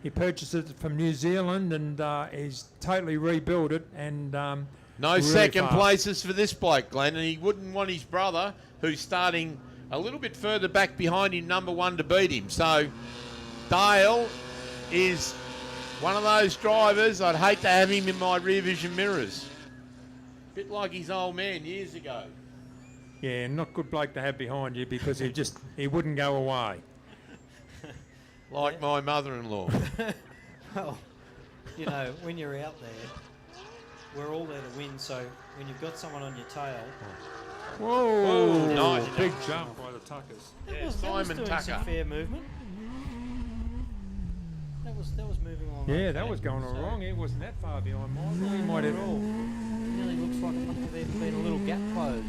he purchased it from New Zealand and he's totally rebuilt it. And No really second fast. places for this bloke, Glenn, and he wouldn't want his brother, who's starting a little bit further back behind him, number 1, to beat him. So Dale is one of those drivers, I'd hate to have him in my rear vision mirrors. Bit like his old man years ago. yeah, not good bloke to have behind you because he wouldn't go away. Like my mother-in-law. Well, when you're out there, we're all there to win. So when you've got someone on your tail, Whoa! Nice. Big jump by the Tuckers. that was Simon doing Tucker. some fair movement. That was moving along. Yeah, okay. that was going all So wrong. He wasn't that far behind Michael. He might at have all. Nearly looks like it must have been a little gap close.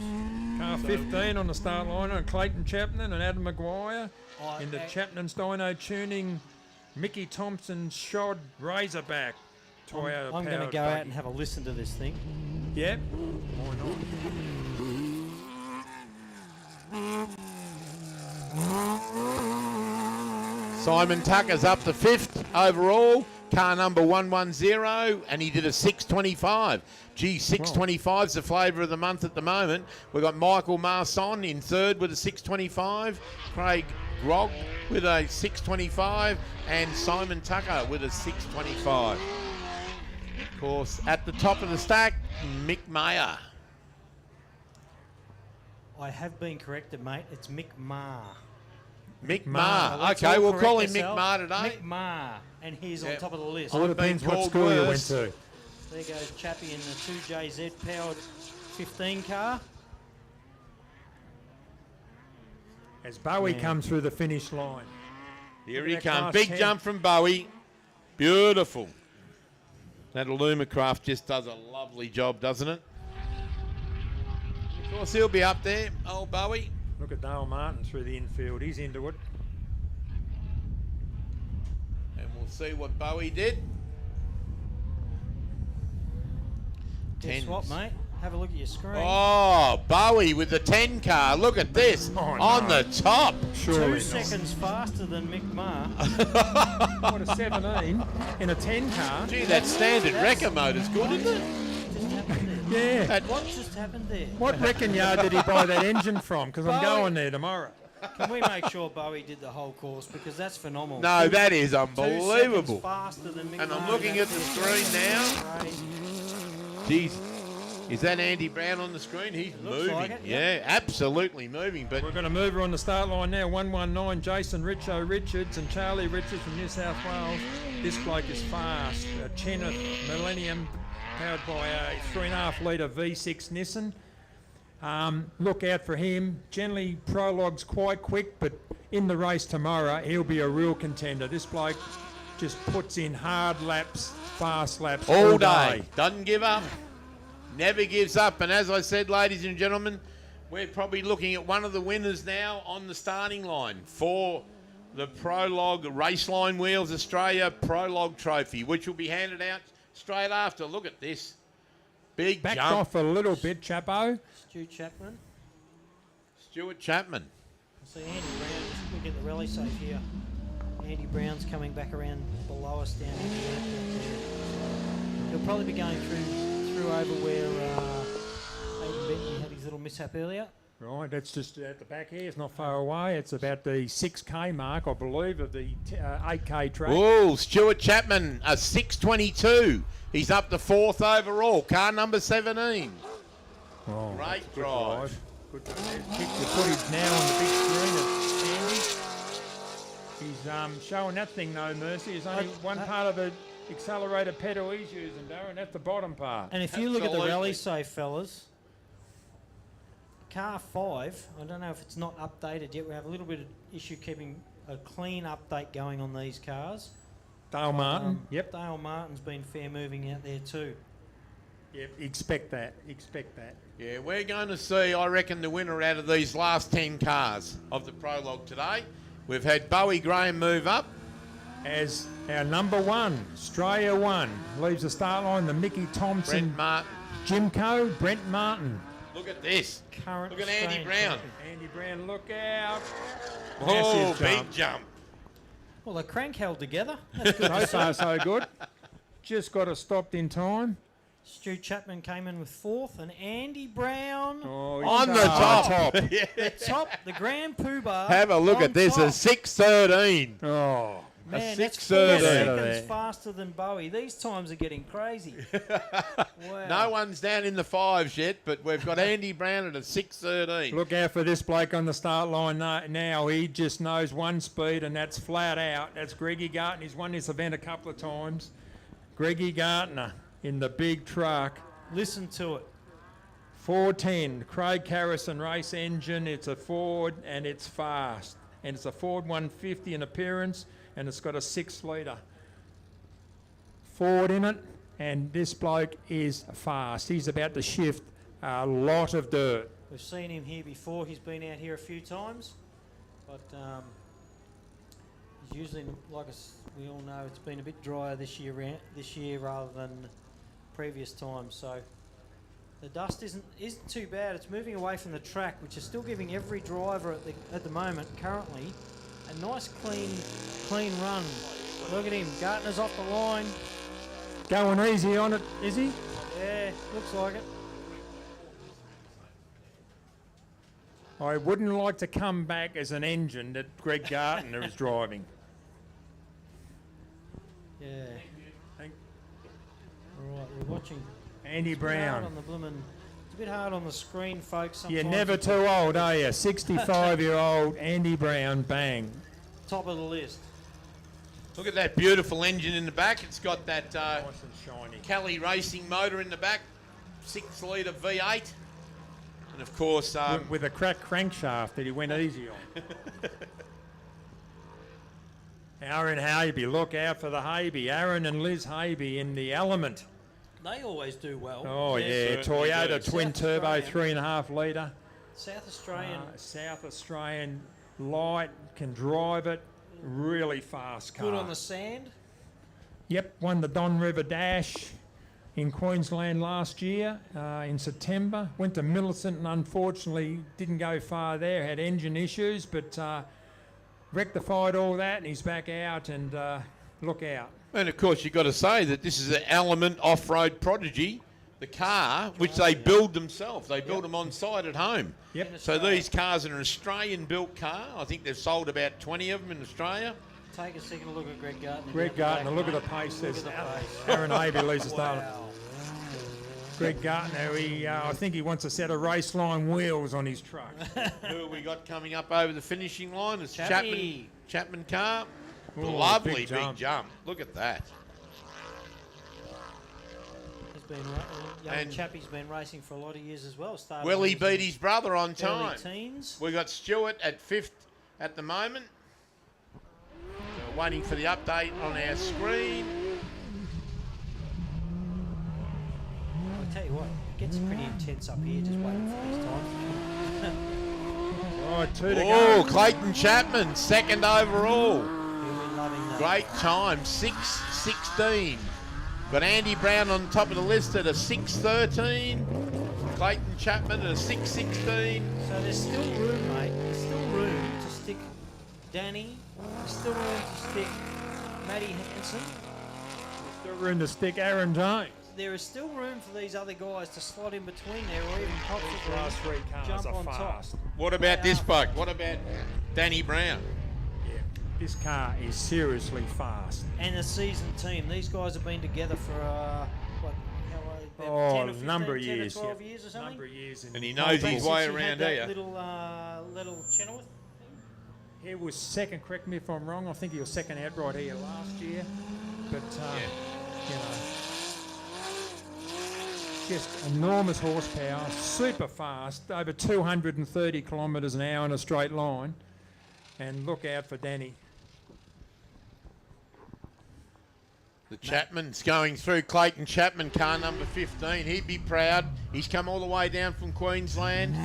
Car 15 on the start line on Clayton Chapman and Adam Maguire in the Okay. Chapman's Dyno Tuning Mickey Thompson Shod Razorback Toyota I'm going to powered go out buggy. and have a listen to this thing. Yep. Why Simon Tucker's up to 5th overall, car number 110, and he did a 6:25. Gee, 6:25's the flavour of the month at the moment. We've got Michael Marson in 3rd with a 6:25, Craig Grog with a 6:25, and Simon Tucker with a 6:25. Of course, at the top of the stack, Mick Mayer. I have been corrected, mate. It's Mick Ma. Mick So Ma. let's Okay, all we'll correct call him Mick ourselves. Ma today. Mick Ma. And he's on Yep. top of the list. All I've been depends what called school you went worse. to. There goes Chappie in the 2JZ powered 15 car. As Bowie Man. comes through the finish line. Here Look he at that comes. class Big 10. jump from Bowie. Beautiful. That Illumicraft just does a lovely job, doesn't it? Of course, he'll be up there, old Bowie. Look at Dale Martin through the infield. He's into it. And we'll see what Bowie did. Guess what, Tens. mate? Have a look at your screen. Oh, Bowie with the 10 car. Look at this. Oh, On no. the top. Surely 2 not. seconds faster than Mick Ma. What, a 17 in a 10 car? Gee, that standard wrecker motor's good, isn't it? Just happened there. Yeah. What just happened there? What wrecking yard did he buy that engine from? Because I'm Bowie. going there tomorrow. Can we make sure Bowie did the whole course, because that's phenomenal. No, Two- that is 2 unbelievable. seconds faster than Mick And I'm Ma. looking at the That's screen now. crazy. Jeez. Is that Andy Brown on the screen? He's Looks moving. like it, Yeah, absolutely moving. But We're going to move her on the start line now. 119, Jason Richo Richards and Charlie Richards from New South Wales. This bloke is fast. A Cheneth Millennium powered by a 3.5 litre V6 Nissan. Look out for him. Generally, Prologue's quite quick, but in the race tomorrow, he'll be a real contender. This bloke just puts in hard laps, fast laps all day. Doesn't give up. Never gives up. And as I said, ladies and gentlemen, we're probably looking at one of the winners now on the starting line for the Prologue Raceline Wheels Australia Prologue Trophy, which will be handed out straight after. Look at this. Big Backed jump. off a little bit, Chapo. Stu Chapman. Stuart Chapman. See Andy Brown, just look at the rally safe here. Andy Brown's coming back around below us down in the airport there. He'll probably be going through over where Aidan Bentley had his little mishap earlier. Right, that's just at the back here. It's not far away. It's about the 6K mark, I believe, of the 8K track. Oh, Stuart Chapman, a 6:22. He's up to 4th overall. Car number 17. Oh, Great good drive. Good drive. Kick the footage now on the big screen of Andy. He's showing that thing, no mercy. There's only one part of the accelerator pedal he's using, Darren. That's the bottom part. And if you look at the Absolutely. rally safe, fellas, car 5, I don't know if it's not updated yet. We have a little bit of issue keeping a clean update going on these cars. Dale Martin. Yep. Dale Martin's been fair moving out there too. Yep. Expect that. Expect that. Yeah, we're going to see, I reckon, the winner out of these last 10 cars of the Prologue today. We've had Bowie Graham move up. As our number 1, Australia 1, leaves the start line, the Mickey Thompson Brent Martin. Jimco, Brent Martin. Look at this. Current Look at Andy Australian Brown. champion. Andy Brown, look out. Oh, Massive big jump. Well, the crank held together. That's good to see. So good. Just got it stopped in time. Stu Chapman came in with 4th, and Andy Brown Oh, On he's the up. top. the top, the Grand Poobah. Have a look on at this, top. a 6:13. Oh. Man, a that's 4 6:13. seconds faster than Bowie. These times are getting crazy. Wow. No one's down in the 5s yet, but we've got Andy Brown at a 6:13. Look out for this bloke on the start line now. He just knows one speed, and that's flat out. That's Greggy Gartner. He's won this event a couple of times. Greggy Gartner in the big truck. Listen to it. 410, Craig Harrison race engine. It's a Ford, and it's fast. And it's a Ford 150 in appearance, and it's got a 6-litre Ford in it. And this bloke is fast. He's about to shift a lot of dirt. We've seen him here before. He's been out here a few times, but he's usually, like we all know, it's been a bit drier this year rather than previous times. So the dust isn't too bad. It's moving away from the track, which is still giving every driver at the moment currently a nice clean run. Look at him. Gartner's off the line. Going easy on it, is he? Yeah, looks like it. I wouldn't like to come back as an engine that Greg Gartner is driving. Yeah. Thank- Right, watching. Andy It's a bit hard Brown. on the bloomin'. It's a bit hard on the screen, folks. You're Sometimes never it's too old, are you? 65-year-old Andy Brown, bang. top of the list. Look at that beautiful engine in the back. It's got that Nice and shiny. Kelly Racing motor in the back, 6-litre V8. And of course, With a cracked crankshaft that he went easy on. Aaron Haby, look out for the Haby. Aaron and Liz Haby in the Element. They always do well. Oh, yeah. certainly Toyota do. twin South turbo, Australian. 3.5 litre. South Australian. South Australian light, can drive it. Really fast car. Good on the sand. Yep, won the Don River Dash in Queensland last year in September. Went to Millicent and unfortunately didn't go far there. Had engine issues, but rectified all that and he's back out and look out. and of course you've got to say that this is an Element off-road prodigy, the car which they build themselves. They build them on site at home. Yep. So these cars are an Australian-built car. I think they've sold about 20 of them in Australia. Take a second look at Greg Gartner. Greg Gartner, look at the pace. There's Aaron Haby leads the start. Greg Gartner, I think he wants a set of Raceline wheels on his truck. Who have we got coming up over the finishing line? It's Chappy. Chapman car. Oh, Lovely big jump. Look at that. He's been young And- Chappie's been racing for a lot of years as well. Started Willie when he was beat his brother on in time. early teens. We got Stewart at 5th at the moment. So waiting for the update on our screen. I'll tell you what, it gets pretty intense up here just waiting for these times. Oh, 2 to Oh, go. Clayton Chapman, 2nd overall. He'll be loving that. Great time, 6:16. Got Andy Brown on top of the list at a 6:13. Clayton Chapman at a 6:16. So there's still room, mate. There's still room to stick Danny. There's still room to stick Matty Hansen. Still room to stick Aaron Jones. There is still room for these other guys to slot in between there or even possibly Last 3 cars jump are on fast. top. What about They this are bloke? What about Danny Brown? Yeah, this car is seriously fast. And a seasoned team. These guys have been together for what? How long? Oh, 10 or 15, number of 10 years. or 12 yeah. years or something. Number of years. And he knows his way Since you had around that here. little Chenoweth. He was second, correct me if I'm wrong, I think he was second outright here last year. But, you know, just enormous horsepower, super fast, over 230 kilometres an hour in a straight line. And look out for Danny. The Chapman's going through. Clayton Chapman, car number 15. He'd be proud. He's come all the way down from Queensland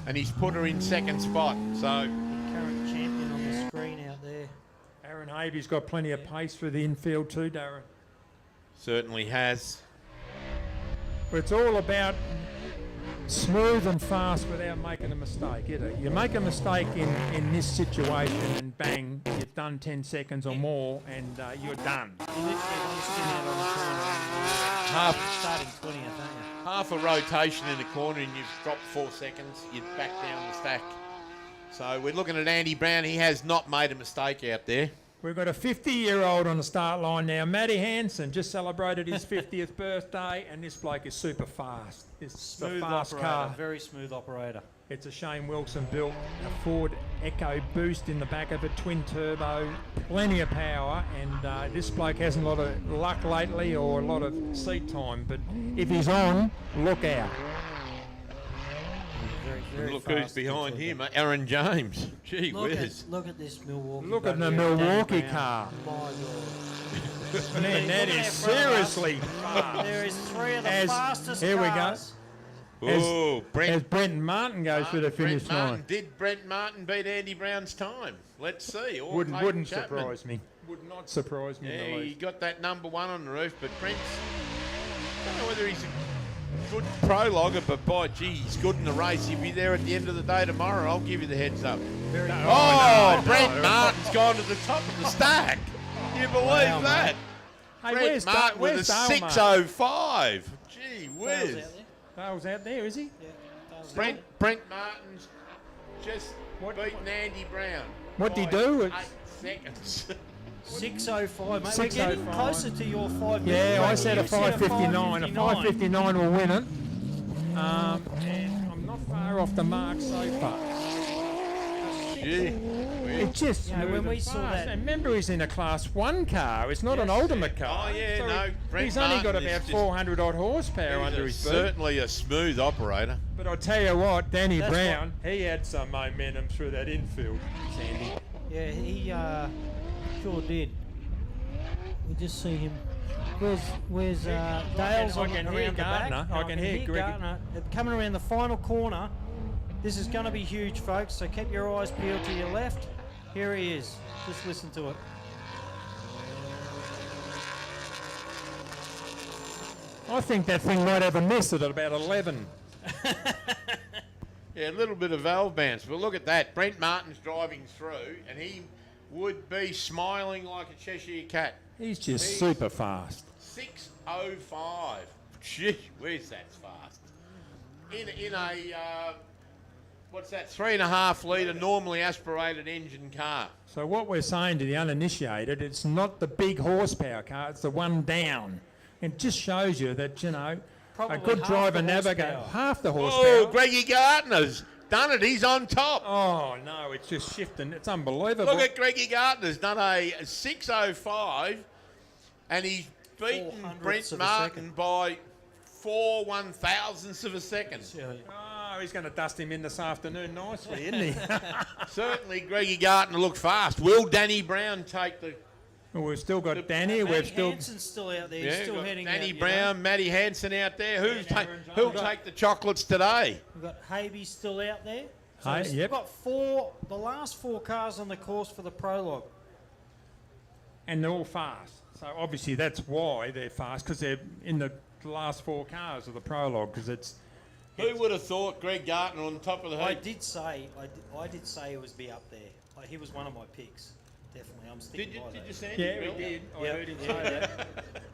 and he's put her in 2nd spot. So Current champion on the screen out there. Aaron Haby's got plenty of pace through the infield too, Darren. certainly has. But it's all about smooth and fast without making a mistake, isn't it? You make a mistake in this situation and bang, you've done 10 seconds or more and you're done. You literally want to spin out on the corner. Starting 20th, aren't you? Half a rotation in the corner and you've dropped 4 seconds, you're back down the stack. So we're looking at Andy Brown. He has not made a mistake out there. We've got a 50-year-old on the start line now. Matty Hansen just celebrated his 50th birthday, and this bloke is super fast. It's Smooth a fast operator, car. very smooth operator. It's a Shane Wilson built a Ford Echo Boost in the back of it, twin turbo, plenty of power, and this bloke hasn't a lot of luck lately or a lot of seat time, but if he's on, look out. Very Look fast who's behind and him, Aaron James. Gee Look whiz. at this Milwaukee. Look at bloke the there, Milwaukee Danny car. Brown. My God. Man, that Look is at front of us. seriously fast. There is 3 of the As- fastest here we go. cars. Oh, As Brenton Martin goes through the finish Brent Martin. line. Did Brent Martin beat Andy Brown's time? Let's see. Or Wouldn't Clayton Chapman. surprise me. Would not surprise me in Yeah, the he least. got that number 1 on the roof, but Brent's... I don't know whether he's a good prologuer, but by gee, he's good in the race. He'll be there at the end of the day tomorrow. I'll give you the heads up. no, Brent no. Martin's gone to the top of the stack. You believe Wow, that? Hey, Brent Martin with a where's Dale, mate? 6:05. Gee Dale's whiz. out there. Dale's out there, is he? Yeah, Dale's out Brent Martin's just beaten Andy Brown. What'd he by do? 8 seconds. 6:05, mate. We're getting 6:05. closer to your 5 Yeah, minute. I said a You said 5:59. A 5:59 will win it. And I'm not far off the mark so far. Gee. It's just You know, when we saw fast. that- And remember, he's in a Class 1 car. It's not an ultimate car. Oh, yeah, So no, Brent he's only got Martin is about just- 400 odd horsepower under his boot. Certainly a smooth operator. But I tell you what, Danny That's Brown, he had some momentum through that infield, Sandy. Yeah, he sure did. We just see him. Where's Dale's I on can hear around the back? Gardner. I can hear Greg. Gardner coming around the final corner. This is going to be huge, folks. So keep your eyes peeled to your left. Here he is. Just listen to it. I think that thing might have a miss at about 11. Yeah, a little bit of valve bounce. But look at that. Brent Martin's driving through, and he would be smiling like a Cheshire cat. He's just super fast. 6:05. Gee, where's that fast? In a what's that? 3.5 litre normally aspirated engine car. So what we're saying to the uninitiated, it's not the big horsepower car, it's the one down. It just shows you that, you know, Probably a good half driver the navigates horsepower. half the Oh, horsepower. Greggy Gardner's done it. He's on top. Oh, no, it's just shifting. It's unbelievable. Look at Greggy Gardner's done a 6:05, and he's beaten 400ths Brent of a Martin second. by 4/1000ths of a second. Oh, he's going to dust him in this afternoon nicely, isn't he? Certainly, Greggy Gardner looked fast. Will Danny Brown take the? Well, we've still got Danny. Matty We've still. Hanson's still out there. He's Yeah, still got heading Danny out, Brown, Matty Hansen out there. Who'll Aaron Jones. take the chocolates today? We've got Havey still out there. So Hey, we've still yep. got the last 4 cars on the course for the Prologue. And they're all fast. So obviously that's why they're fast, because they're in the last 4 cars of the Prologue, because it's. Who would have thought Greg Gardner on top of the I heap? did say he was be up there. He was one of my picks. Definitely, I'm sticking by that. Did you say Yeah, Bill? we did. I Yep. heard him say that.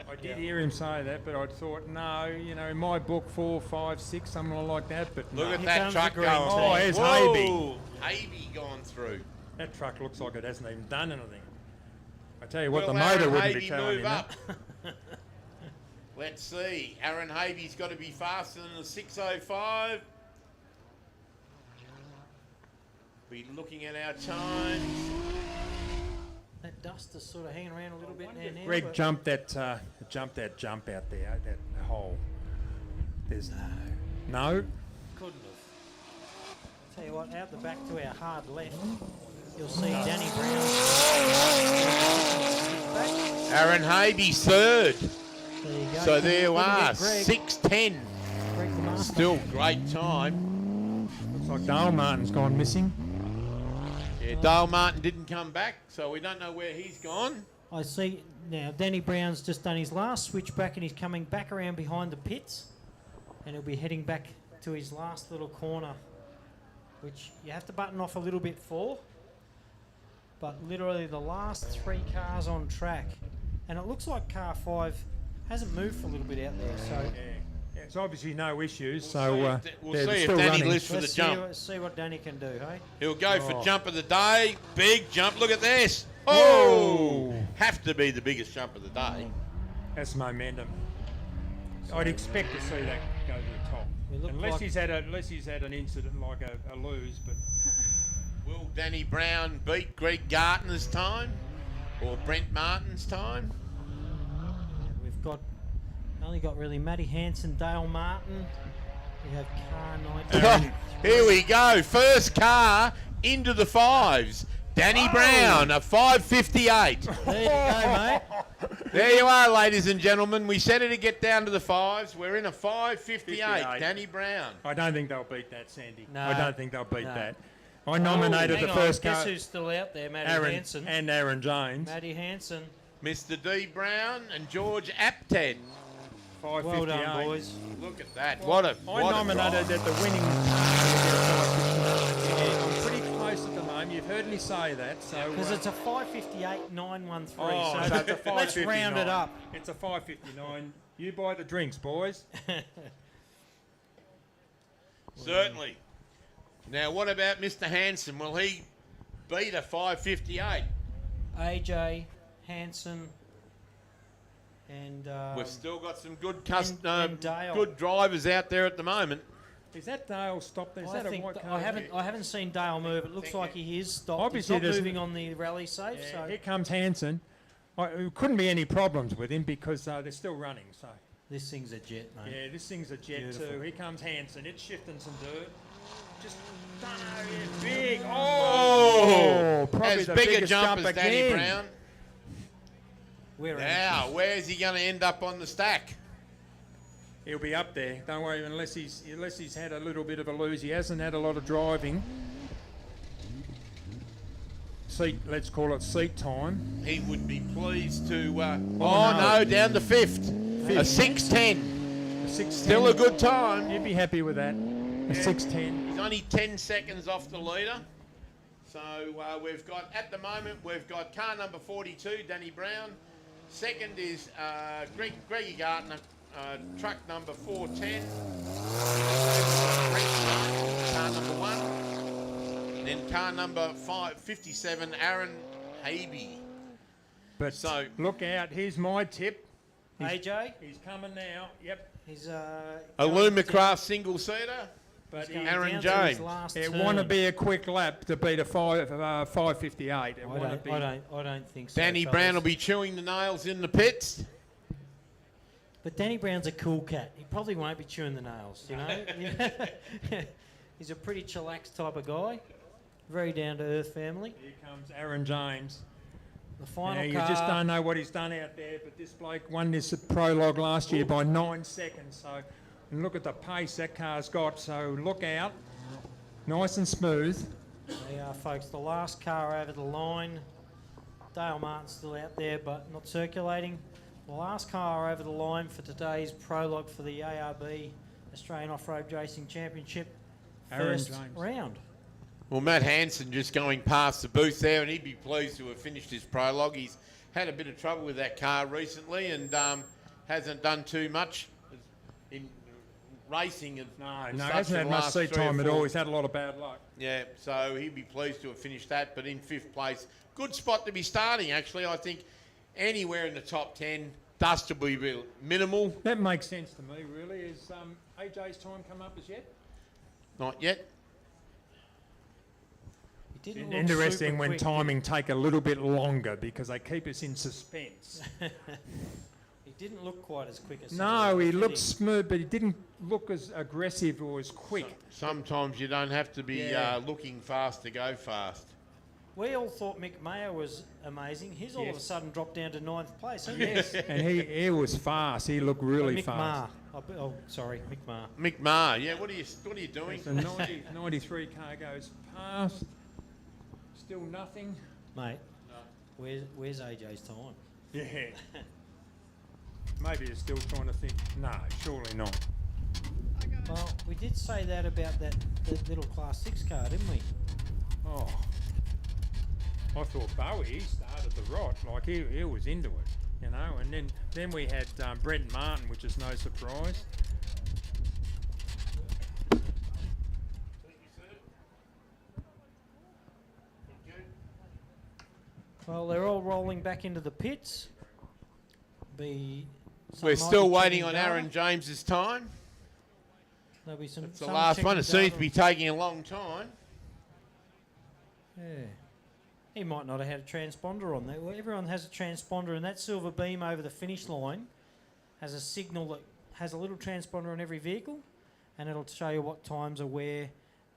I did hear him say that, but I thought, no, you know, in my book, 4, 5, 6, something like that. But Look no. at Here that comes truck the going. green Oh, team. here's Whoa, Havey gone through. That truck looks like it hasn't even done anything. I tell you what, Will the motor Aaron wouldn't be Havey telling move you that. up? Let's see. Aaron Havey's got to be faster than the 6:05. We're looking at our times. That dust is sort of hanging around a little bit there now. Greg but jumped that jump out there, that hole. There's no. couldn't have. Tell you what, out the back to our hard left, you'll see Danny Brown. Aaron Havey's third. There you go. So there you Couldn't are. get Greg. 6:10. Greg the master. Still great time. Looks like Dale Martin's gone missing. Yeah, Dale Martin didn't come back, so we don't know where he's gone. I see now Danny Brown's just done his last switch back and he's coming back around behind the pits and he'll be heading back to his last little corner, which you have to button off a little bit for, but literally the last 3 cars on track, and it looks like car 5 hasn't moved for a little bit out there, so Yeah, it's obviously no issues, We'll so see they're if still Danny running. lives for the let's jump. see what Danny can do, hey? He'll go for Oh. jump of the day. Big jump. Look at this. Oh! Whoa. Have to be the biggest jump of the day. That's momentum. I'd expect to see that go to the top, We look unless like- he's had an incident like a lose. But Will Danny Brown beat Greg Gardner's time or Brent Martin's time? We've only got really Matty Hansen, Dale Martin. We have car 19. Here we go. First car into the 5s. Danny Brown, a 5:58. There you go, mate. There you are, ladies and gentlemen. We said it to get down to the 5s. We're in a 5:58. 58. Danny Brown. I don't think they'll beat that, Sandy. No. I don't think they'll beat No. that. I nominated Hang the on, first guess car, who's still out there? Matty Aaron Hansen. and Aaron Jones. Matty Hansen. Mr. D. Brown and George Apted. 5:58. Well done, boys. Look at that. What a I what nominated a that the winning car would get a 5:59. I'm pretty close at the moment. You've heard me say that, so Because it's a 5:58.913. oh, so so it's a let's 5:59. round it up. It's a 5:59. You buy the drinks, boys. Certainly. Now, what about Mr. Hansen? Will he beat a 5:58? AJ Hanson, and We've still got some good and Dale. good drivers out there at the moment. Is that Dale stopped there? Is that a white car? I haven't seen Dale move. It looks like he is stopped. Obviously He's not there's moving on the rally safe. Yeah, So here comes Hanson. There couldn't be any problems with him because they're still running. So this thing's a jet, mate. yeah, this thing's a jet Beautiful. too. Here comes Hanson. It's shifting some dirt. Just big. Oh, probably as the big a biggest jump as Danny again. Brown. Now, where's he going to end up on the stack? He'll be up there. Don't worry, unless he's had a little bit of a lose. He hasn't had a lot of driving. Let's call it seat time. He would be pleased to. No, down to fifth. A 6:10. A 6:10. Still a good time. He'd be happy with that. A 6:10. He's only 10 seconds off the leader. So at the moment, we've got car number 42, Danny Brown. Second is Greggy Gartner, truck number 410. Car number 1. And then car number 57, Aaron Habe. But look out, here's my tip. AJ? He's coming now. Yep. He's a Lumacraft single-seater. But Aaron James. It want to be a quick lap to beat a 5:58. I don't think so. Danny Brown will be chewing the nails in the pits. But Danny Brown's a cool cat. He probably won't be chewing the nails, you know. He's a pretty chillax type of guy. Very down-to-earth family. Here comes Aaron James. The final You car. just don't know what he's done out there, but this bloke won this Prologue last year by 9 seconds. So, and look at the pace that car's got. So look out. Nice and smooth. There you are, folks. The last car over the line. Dale Martin's still out there, but not circulating. The last car over the line for today's Prologue for the ARB Australian Off-Road Racing Championship. Aaron First James. round. Well, Matt Hanson just going past the booth there, and he'd be pleased to have finished his Prologue. He's had a bit of trouble with that car recently and hasn't done too much in racing. No, hasn't had much seat time at all. He's had a lot of bad luck. Yeah, so he'd be pleased to have finished that, but in 5th place. Good spot to be starting, actually. I think anywhere in the top 10, dust will be minimal. That makes sense to me, really. Is AJ's time come up as yet? Not yet. He didn't look Interesting super when quick. timing take a little bit longer because they keep us in suspense. He didn't look quite as quick as No, he looked smooth, but he didn't look as aggressive or as quick. Sometimes you don't have to be Yeah. looking fast to go fast. We all thought Mick Mayer was amazing. He's all of a Yes. sudden dropped down to 9th place. hasn't he? Yes, and he was fast. He looked really Mick fast. Maher. Oh, sorry, Mick Maher. Mick Maher, yeah, what are you doing? The 93 car goes past. Still nothing. Mate, where's AJ's time? Yeah. Maybe you're still trying to think. No, surely not. Well, we did say that about that little Class 6 car, didn't we? Oh. I thought Bowie, he started the rot, like he was into it, you know, and then we had Brent Martin, which is no surprise. Well, they're all rolling back into the pits. We're still waiting on Aaron James's time. There'll be some. It's the last one. It seems to be taking a long time. Yeah. He might not have had a transponder on there. Well, everyone has a transponder, and that silver beam over the finish line has a signal that has a little transponder on every vehicle, and it'll show you what times are where.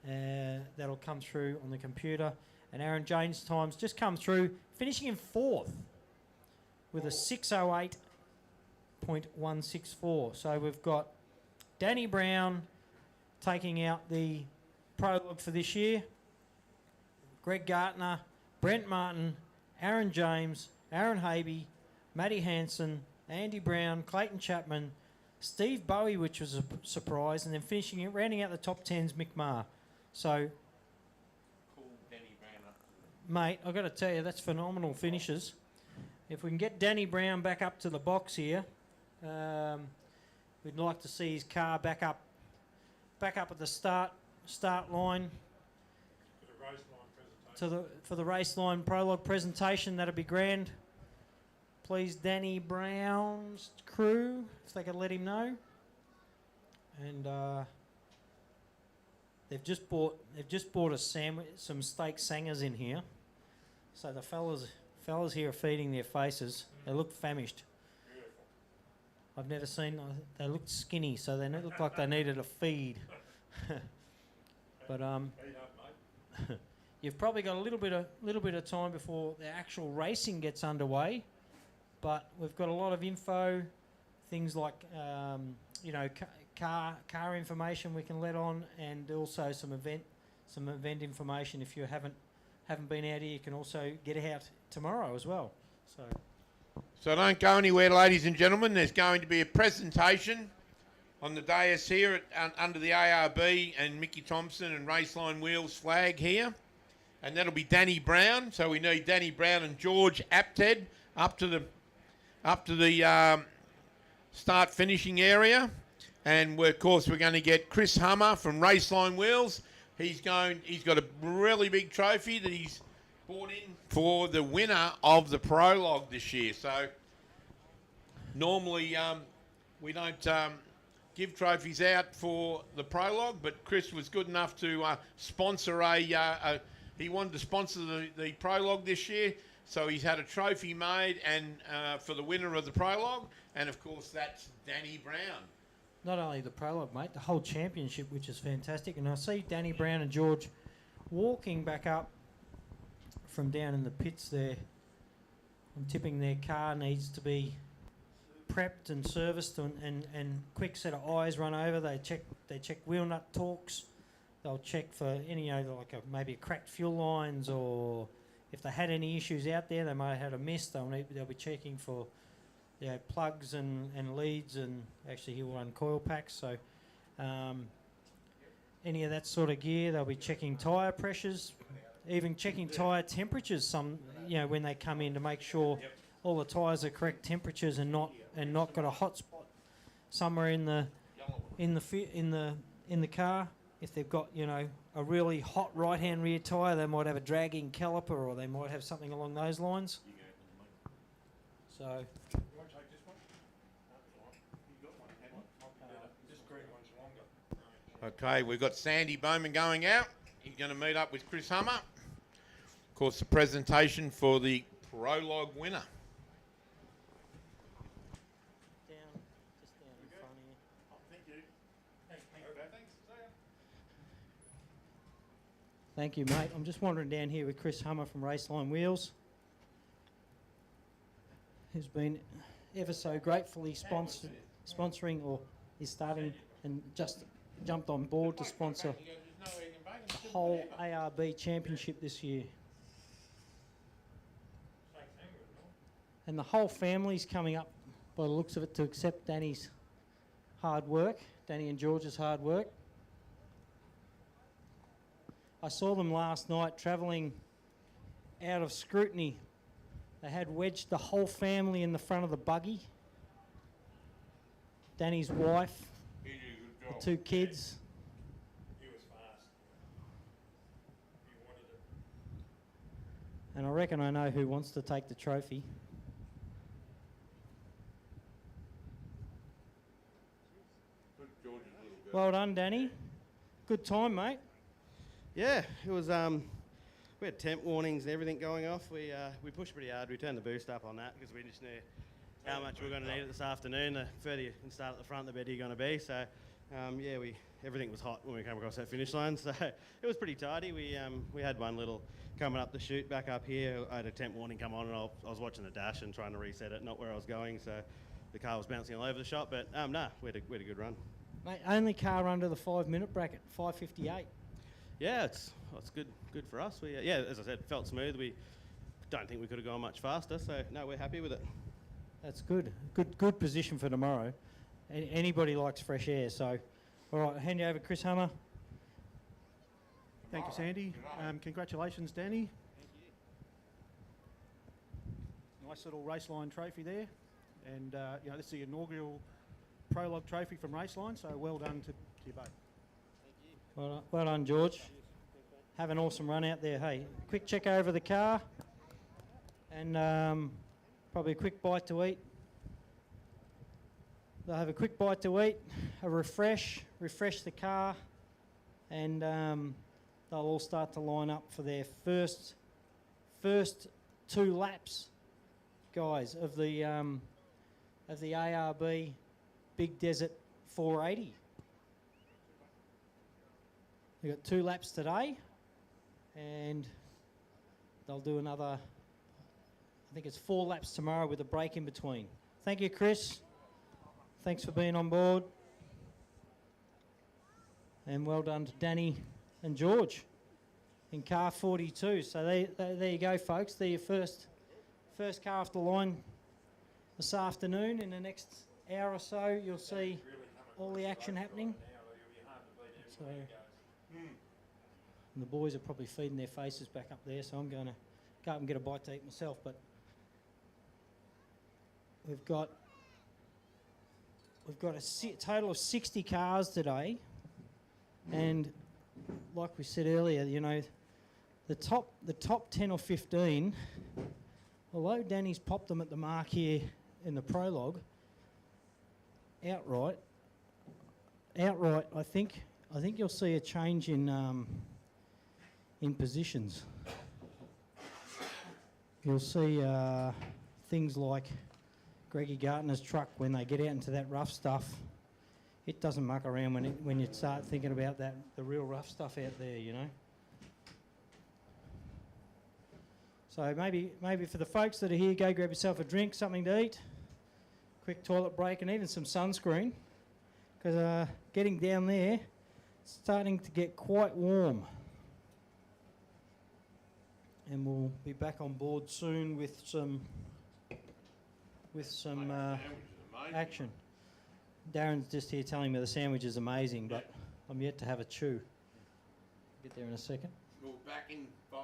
That'll come through on the computer. And Aaron James' times just come through, finishing in 4th with a 6:08.164. So we've got Danny Brown taking out the Prologue for this year, Greg Gartner, Brent Martin, Aaron James, Aaron Habe, Matty Hanson, Andy Brown, Clayton Chapman, Steve Bowie, which was a surprise, and then finishing it, rounding out the top 10's Mick Maher. So, mate, I've got to tell you, that's phenomenal finishes. If we can get Danny Brown back up to the box here, we'd like to see his car back up at the start line. For the Raceline Prologue presentation, that'd be grand. please, Danny Brown's crew, if they could let him know. And they've just bought a sandwich, some steak sangers in here. So the fellas here are feeding their faces. They look famished. I've never seen. They looked skinny, so they looked like they needed a feed. But you've probably got a little bit of time before the actual racing gets underway. But we've got a lot of info, things like car information we can let on, and also some event information. If you haven't been out here, you can also get out tomorrow as well. So don't go anywhere, ladies and gentlemen. There's going to be a presentation on the dais here under the ARB and Mickey Thompson and Raceline Wheels flag here. And that'll be Danny Brown. So we need Danny Brown and George Apted up to the start finishing area. And of course we're going to get Chris Hummer from Raceline Wheels. He's got a really big trophy that he's brought in for the winner of the Prologue this year. So normally we don't give trophies out for the Prologue, but Chris was good enough to sponsor he wanted to sponsor the Prologue this year, so he's had a trophy made and for the winner of the Prologue, and of course that's Danny Brown. Not only the Prologue, mate, the whole championship, which is fantastic. And I see Danny Brown and George walking back up from down in the pits there. I'm tipping their car needs to be prepped and serviced, and quick set of eyes run over. They check wheel nut torques. They'll check for any, maybe cracked fuel lines, or if they had any issues out there, they might have had a miss. They'll be checking for plugs and leads, and actually he'll run coil packs. So any of that sort of gear, they'll be checking tyre pressures, even checking tyre temperatures. When they come in, to make sure all the tyres are correct temperatures and not got a hot spot somewhere in the car. If they've got a really hot right-hand rear tyre, they might have a dragging caliper, or they might have something along those lines. So. Okay, we've got Sandy Bowman going out. He's going to meet up with Chris Hummer. Of course, the presentation for the Prologue winner. Thank you, mate. I'm just wandering down here with Chris Hummer from Raceline Wheels, who's been ever so gratefully sponsoring, or is starting and just jumped on board to sponsor the whole ARB championship this year. And the whole family's coming up, by the looks of it, to accept Danny's hard work, Danny and George's hard work. I saw them last night travelling out of scrutiny. They had wedged the whole family in the front of the buggy. Danny's wife, the two kids. He was fast. He wanted it. And I reckon I know who wants to take the trophy. Well done, Danny. Good time, mate. Yeah, it was. We had temp warnings and everything going off. We pushed pretty hard. We turned the boost up on that because we just knew how much we were going to need it this afternoon. The further you can start at the front, the better you're going to be. So, everything was hot when we came across that finish line. So it was pretty tidy. We had one little coming up the chute back up here. I had a temp warning come on, and I was watching the dash and trying to reset it, not where I was going. So the car was bouncing all over the shop. But we had a good run. Mate, only car under the 5-minute bracket, 5:58. Yeah, it's good for us. We as I said, felt smooth. We don't think we could have gone much faster. So no, we're happy with it. That's good. Good position for tomorrow. Anybody likes fresh air. So, all right, hand you over, Chris Hummer. Thank you, Sandy. Congratulations, Danny. Nice little Raceline trophy there, and this is the inaugural Prologue trophy from Raceline. So well done to you both. Well done, George. Have an awesome run out there. Hey, quick check over the car, and Probably a quick bite to eat. They'll have a quick bite to eat, a refresh the car, and they'll all start to line up for their first 2 laps, guys, of the ARB Big Desert 480. They've got 2 laps today, and they'll do another, I think it's 4 laps tomorrow with a break in between. Thank you, Chris. Thanks for being on board. And well done to Danny and George in car 42. So there you go, folks. They're your first car off the line this afternoon. In the next hour or so, you'll see all the action happening. So, and the boys are probably feeding their faces back up there, so I'm going to go up and get a bite to eat myself. But we've got a total of 60 cars today, and like we said earlier, you know, the top 10 or 15, although Danny's popped them at the mark here in the prologue, outright, I think you'll see a change in positions. You'll see things like Greggy Gartner's truck, when they get out into that rough stuff, it doesn't muck around when you start thinking about the real rough stuff out there, you know. So maybe for the folks that are here, go grab yourself a drink, something to eat, quick toilet break, and even some sunscreen, because getting down there, it's starting to get quite warm. And we'll be back on board soon with some action. Darren's just here telling me the sandwich is amazing, but I'm yet to have a chew. Get there in a second. We're back in 5.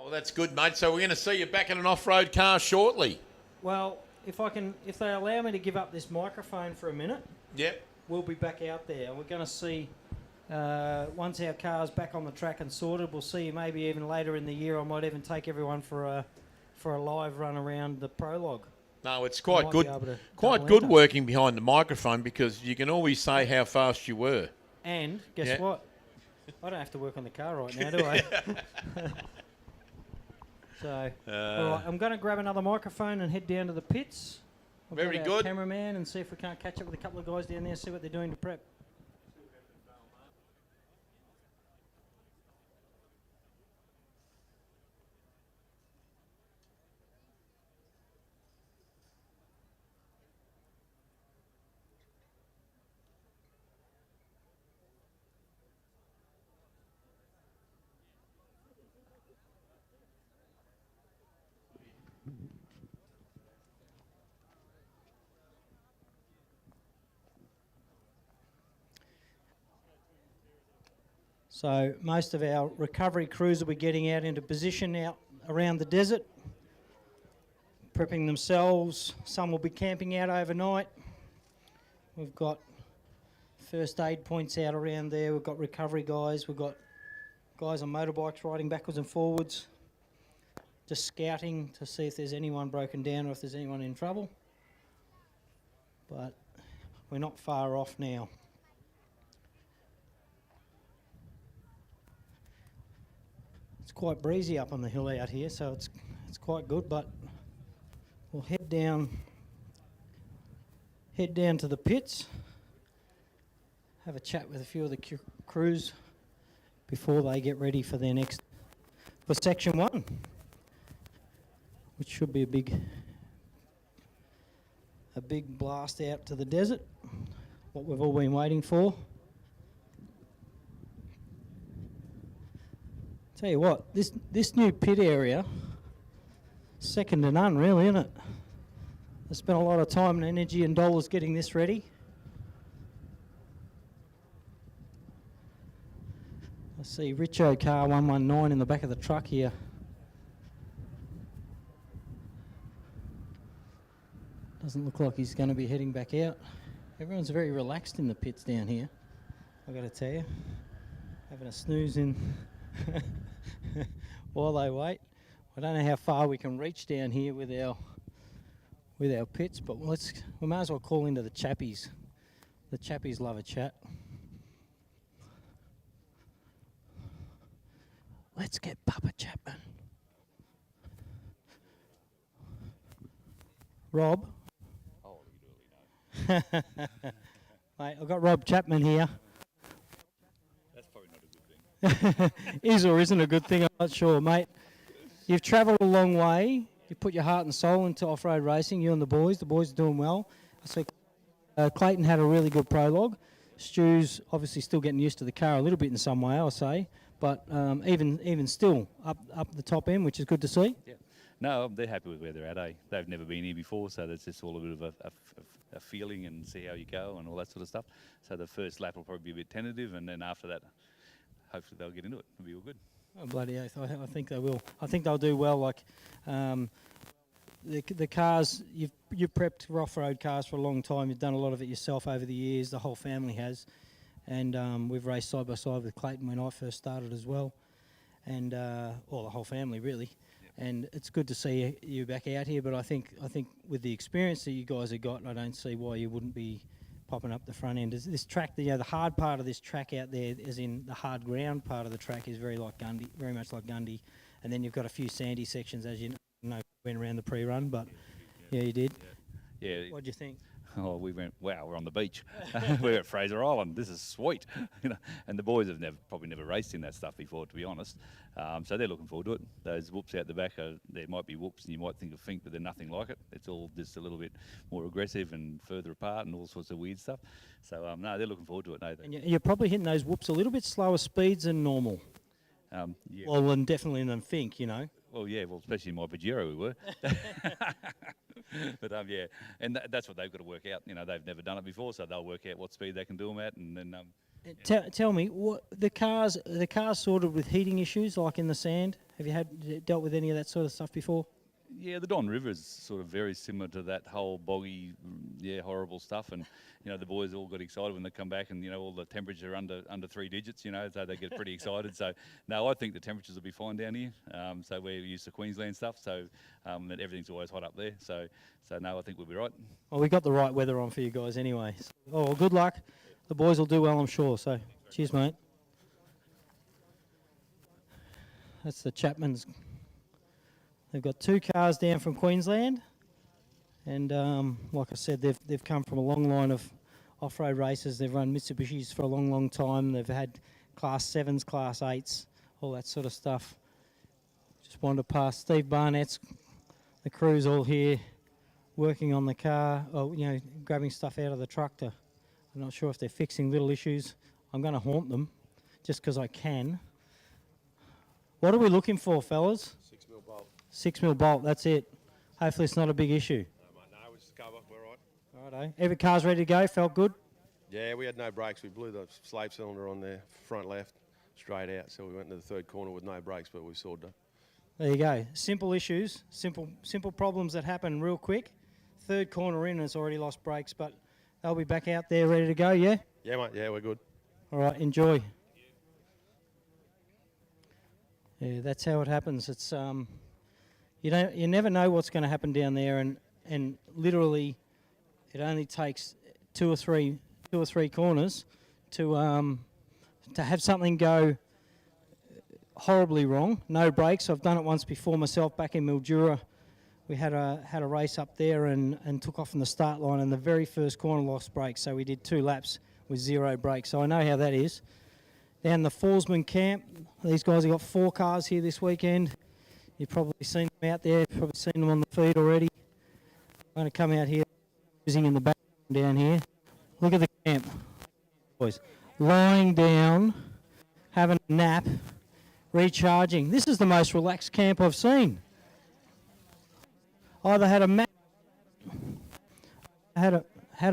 Oh, well, that's good, mate. So we're going to see you back in an off-road car shortly. Well, if they allow me to give up this microphone for a minute, Yep. we'll be back out there. We're going to see, once our car's back on the track and sorted, we'll see you maybe even later in the year. I might even take everyone for a live run around the Prologue. No, it's I quite might good. be able to Quite double good enter. working behind the microphone because you can always say how fast you were. And guess Yeah. what? I don't have to work on the car right now, do I? So, all right, I'm going to grab another microphone and head down to the pits. I'll Very get our good. cameraman and see if we can't catch up with a couple of guys down there, see what they're doing to prep. So most of our recovery crews will be getting out into position out around the desert, prepping themselves. Some will be camping out overnight. We've got first aid points out around there. We've got recovery guys. We've got guys on motorbikes riding backwards and forwards, just scouting to see if there's anyone broken down or if there's anyone in trouble. But we're not far off now. It's quite breezy up on the hill out here, so it's quite good. But we'll head down to the pits, have a chat with a few of the crews before they get ready for their for section 1, which should be a big blast out to the desert, what we've all been waiting for. Tell you what, this new pit area, second to none really, isn't it? I spent a lot of time and energy and dollars getting this ready. I see Richo car 119 in the back of the truck here. Doesn't look like he's going to be heading back out. Everyone's very relaxed in the pits down here, I've got to tell you. Having a snooze in while they wait. I don't know how far we can reach down here with our pits, but we might as well call into the chappies. The chappies love a chat. Let's get Papa Chapman. Rob. Mate, I've got Rob Chapman here. That's probably not a good thing. Is or isn't a good thing, I'm not sure, mate. You've travelled a long way. You put your heart and soul into off-road racing, you and the boys. The boys are doing well. So Clayton had a really good prologue. Stu's obviously still getting used to the car a little bit in some way, I'll say. But even still, up the top end, which is good to see. Yeah. No, they're happy with where they're at, eh? They've never been here before, so that's just all a bit of a feeling and see how you go and all that sort of stuff. So the first lap will probably be a bit tentative, and then after that, hopefully they'll get into it. It'll be all good. Oh, bloody oath. I think they will. I think they'll do well. Like the cars, you've prepped off-road cars for a long time. You've done a lot of it yourself over the years. The whole family has. And we've raced side by side with Clayton when I first started as well. And well, the whole family really. Yep. And it's good to see you back out here. But I think with the experience that you guys have got, I don't see why you wouldn't be popping up the front end. This track, the hard part of this track out there, as in the hard ground part of the track, is very like Gundy, very much like Gundy. And then you've got a few sandy sections, as you know, went around the pre-run. But yeah, you did. Yeah. What'd you think? Oh, we went, wow, we're on the beach. We're at Fraser Island. This is sweet. And the boys have probably never raced in that stuff before, to be honest. So they're looking forward to it. Those whoops out the back, there might be whoops and you might think of Fink, but they're nothing like it. It's all just a little bit more aggressive and further apart and all sorts of weird stuff. So, no, they're looking forward to it. No, And you're probably hitting those whoops a little bit slower speeds than normal. Yeah. Well, and definitely than Fink, you know. Well, yeah, well, especially in my Pajero we were. But yeah, and that's what they've got to work out. You know, they've never done it before, so they'll work out what speed they can do them at, and then. Tell me, what the cars sorted with heating issues, like in the sand. Have you had dealt with any of that sort of stuff before? Yeah, the Don River is sort of very similar to that whole boggy, horrible stuff. And, the boys all got excited when they come back and, all the temperature under 3 digits, so they get pretty excited. So, no, I think the temperatures will be fine down here. So we're used to Queensland stuff, so that everything's always hot up there. So no, I think we'll be right. Well, we got the right weather on for you guys anyway. Oh, well, good luck. The boys will do well, I'm sure. So, cheers, mate. That's the Chapman's. They've got 2 cars down from Queensland, and like I said, they've come from a long line of off-road races. They've run Mitsubishis for a long, long time. They've had Class 7s, Class 8s, all that sort of stuff. Just wanted to pass Steve Barnett's, the crew's all here, working on the car, grabbing stuff out of the truck. I'm not sure if they're fixing little issues. I'm going to haunt them, just because I can. What are we looking for, fellas? 6mm bolt. 6mm bolt, that's it. Hopefully it's not a big issue. No, we just cover, we're right. Righto. Every car's ready to go, felt good? Yeah, we had no brakes. We blew the slave cylinder on there, front left, straight out. So we went into the third corner with no brakes, but we sorted it. There you go. Simple issues, simple problems that happen real quick. Third corner in, it's already lost brakes, but they'll be back out there ready to go, yeah? Yeah, mate, yeah, we're good. All right, enjoy. Yeah, that's how it happens. It's you never know what's going to happen down there, and literally, it only takes two or three corners to have something go horribly wrong. No brakes. I've done it once before myself back in Mildura. We had a race up there and took off from the start line, and the very first corner lost brakes. So we did 2 laps with 0 brakes. So I know how that is. Down the Forsman camp, these guys have got 4 cars here this weekend. You've probably seen them out there. You've probably seen them on the feed already. I'm going to come out here, using in the background down here. Look at the camp, boys. Lying down, having a nap, recharging. This is the most relaxed camp I've seen. Either had a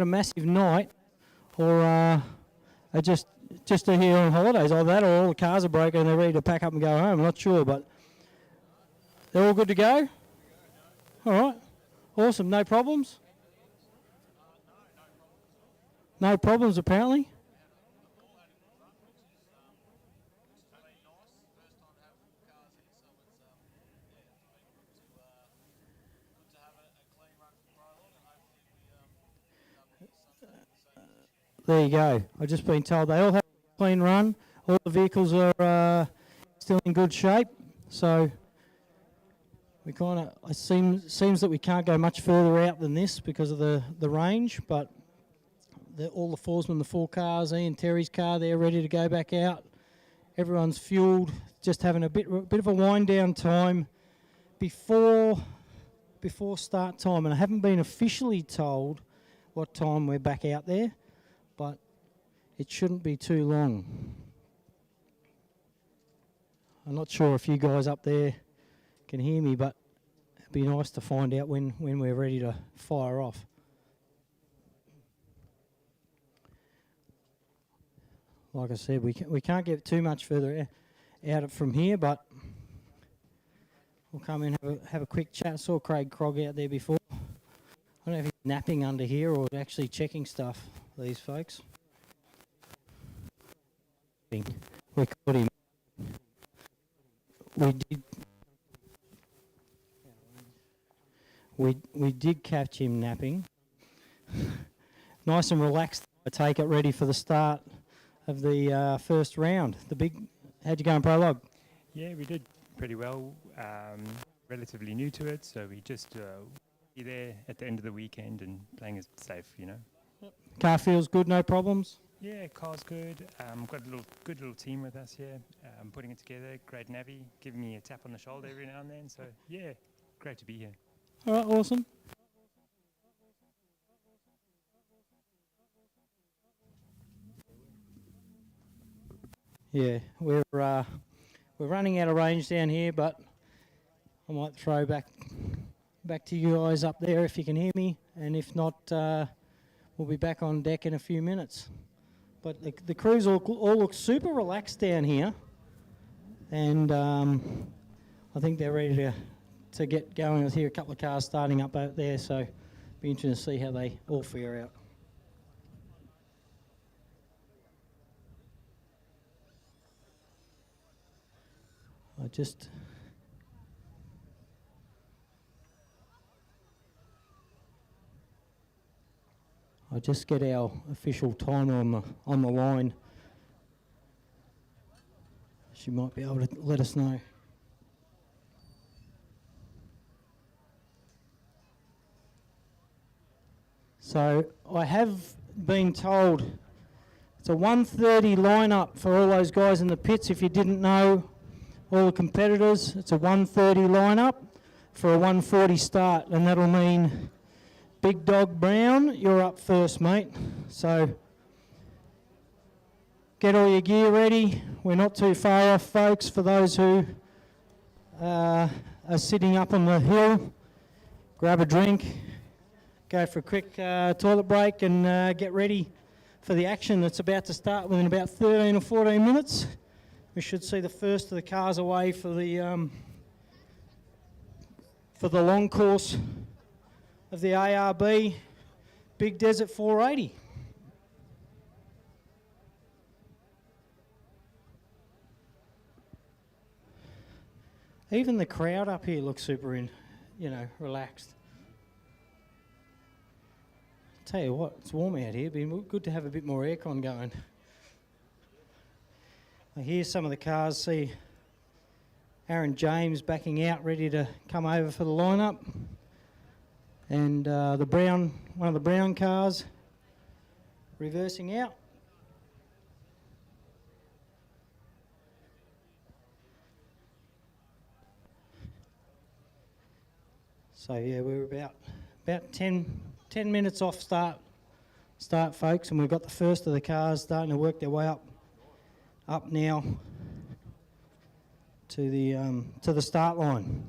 massive night, or are just here on holidays. Either that, or all the cars are broken and they're ready to pack up and go home. I'm not sure, but they're all good to go. All right, awesome. No problems. No problems apparently. There you go. I've just been told they all have a clean run. All the vehicles are still in good shape. So we it seems that we can't go much further out than this because of the range. But all the Forsman, the 4 cars, Ian Terry's car, they're ready to go back out. Everyone's fueled. Just having a bit of a wind down time before start time. And I haven't been officially told what time we're back out there, but it shouldn't be too long. I'm not sure if you guys up there can hear me, but it'd be nice to find out when we're ready to fire off. Like I said, we can't get too much further out from here, but we'll come in and have a quick chat. I saw Craig Krog out there before. I don't know if he's napping under here or actually checking stuff, these folks. We caught him. We did catch him napping. Nice and relaxed, I take it, ready for the start of the first round. How'd you go in Prologue? Yeah, we did pretty well. Relatively new to it, so we just be there at the end of the weekend and playing it safe, Car feels good, no problems? Yeah, car's good. Got a good little team with us here, putting it together. Great Navi, giving me a tap on the shoulder every now and then. So yeah, great to be here. All right, awesome. Yeah, we're running out of range down here, but I might throw back to you guys up there if you can hear me, and if not, we'll be back on deck in a few minutes. But the crews all look super relaxed down here, and I think they're ready to get going. I hear a couple of cars starting up out there, so be interesting to see how they all fare out. I just get our official timer on the line. She might be able to let us know. So I have been told it's a 1:30 lineup for all those guys in the pits. If you didn't know, all the competitors, it's a 1:30 lineup for a 1:40 start, and that'll mean Big Dog Brown, you're up first, mate. So get all your gear ready. We're not too far off, folks, for those who are sitting up on the hill. Grab a drink, go for a quick toilet break, and get ready for the action that's about to start within about 13 or 14 minutes. We should see the first of the cars away for the long course of the ARB Big Desert 480. Even the crowd up here looks super relaxed. Tell you what, it's warm out here. It'd be good to have a bit more aircon going. I hear some of the cars, see Aaron James backing out, ready to come over for the lineup. And one of the brown cars reversing out. So yeah, we're about 10 minutes off start, folks, and we've got the first of the cars starting to work their way up now to the start line.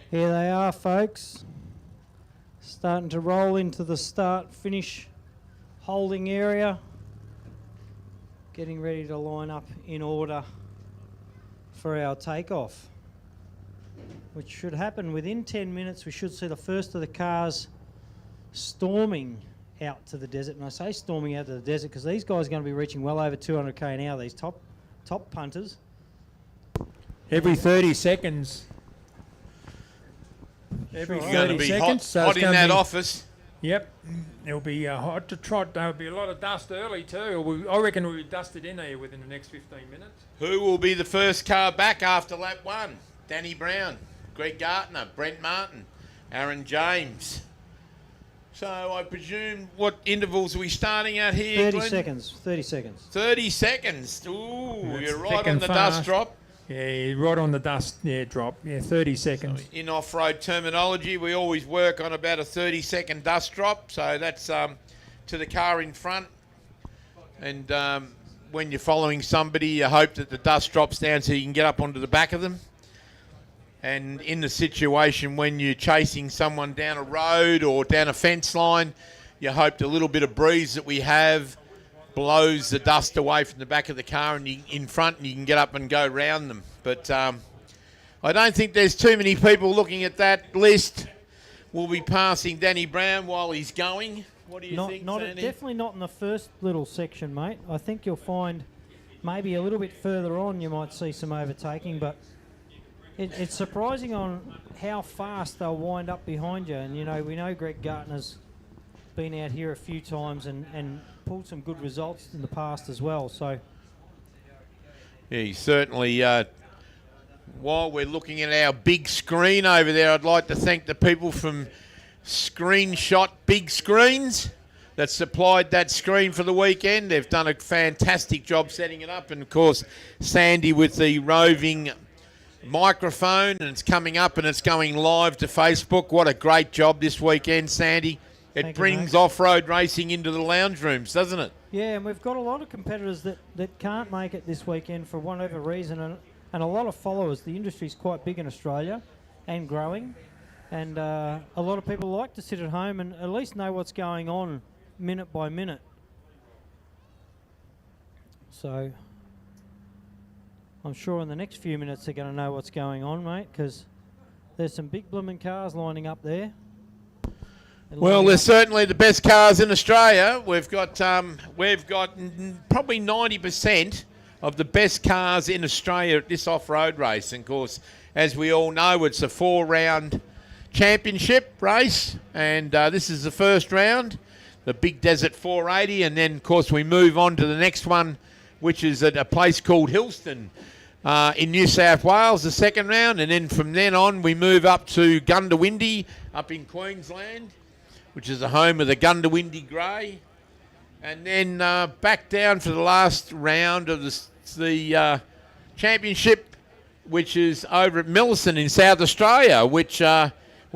Here they are, folks. Starting to roll into the start-finish holding area. Getting ready to line up in order for our takeoff, which should happen within 10 minutes. We should see the first of the cars storming out to the desert. And I say storming out to the desert because these guys are going to be reaching well over 200k an hour, these top punters. Every 30 seconds. Every You're going to 30 be seconds. hot, so hot it's in gonna that be- office. Yep. It'll be hot to trot. There'll be a lot of dust early too. I reckon we'll be dusted in here within the next 15 minutes. Who will be the first car back after lap 1? Danny Brown, Greg Gartner, Brent Martin, Aaron James. So I presume, what intervals are we starting at here, 30 Glenn? seconds. 30 seconds. 30 seconds. Ooh, That's you're thick right on and the fast. dust drop. Yeah, right on the dust. Yeah, drop. Yeah, 30 seconds. In off-road terminology, we always work on about a 30-second dust drop. So that's to the car in front. And when you're following somebody, you hope that the dust drops down so you can get up onto the back of them. And in the situation when you're chasing someone down a road or down a fence line, you hope the little bit of breeze that we have blows the dust away from the back of the car and in front, and you can get up and go round them. But I don't think there's too many people looking at that list. We'll be passing Danny Brown while he's going. What do you think, Sandy? Definitely not in the first little section, mate. I think you'll find maybe a little bit further on you might see some overtaking, but it's surprising on how fast they'll wind up behind you. And, you know, we know Greg Gartner's been out here a few times and pulled some good results in the past as well. So Yeah, he certainly, while we're looking at our big screen over there, I'd like to thank the people from Screenshot Big Screens that supplied that screen for the weekend. They've done a fantastic job setting it up. And, of course, Sandy with the roving microphone, and it's coming up and it's going live to Facebook. What a great job this weekend, Sandy. It Thank you, brings mate. off-road racing into the lounge rooms, doesn't it? yeah, and we've got a lot of competitors that can't make it this weekend for whatever reason, and a lot of followers. The industry's quite big in Australia and growing, and a lot of people like to sit at home and at least know what's going on minute by minute. So I'm sure in the next few minutes they're going to know what's going on, mate, because there's some big blooming cars lining up there. Well, they're certainly the best cars in Australia. We've got probably 90% of the best cars in Australia at this off-road race. And, of course, as we all know, it's a 4-round championship race. And this is the first round, the Big Desert 480. And then, of course, we move on to the next one, which is at a place called Hillston in New South Wales, the second round. And then from then on, we move up to Gundawindi up in Queensland, which is the home of the Gundawindi Grey. And then back down for the last round of the championship, which is over at Millicent in South Australia, which, of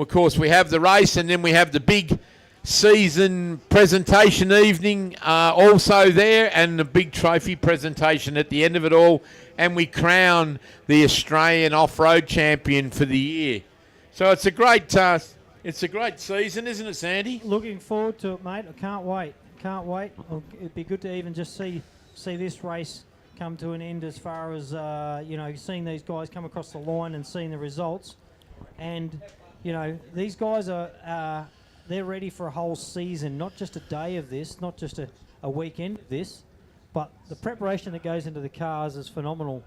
course, we have the race, and then we have the big season presentation evening also there, and the big trophy presentation at the end of it all, and we crown the Australian off-road champion for the year. So it's a great season, isn't it, Sandy? Looking forward to it, mate. I can't wait. Can't wait. It'd be good to even just see this race come to an end as far as, seeing these guys come across the line and seeing the results. And, these guys are they're ready for a whole season, not just a day of this, not just a weekend of this, but the preparation that goes into the cars is phenomenal.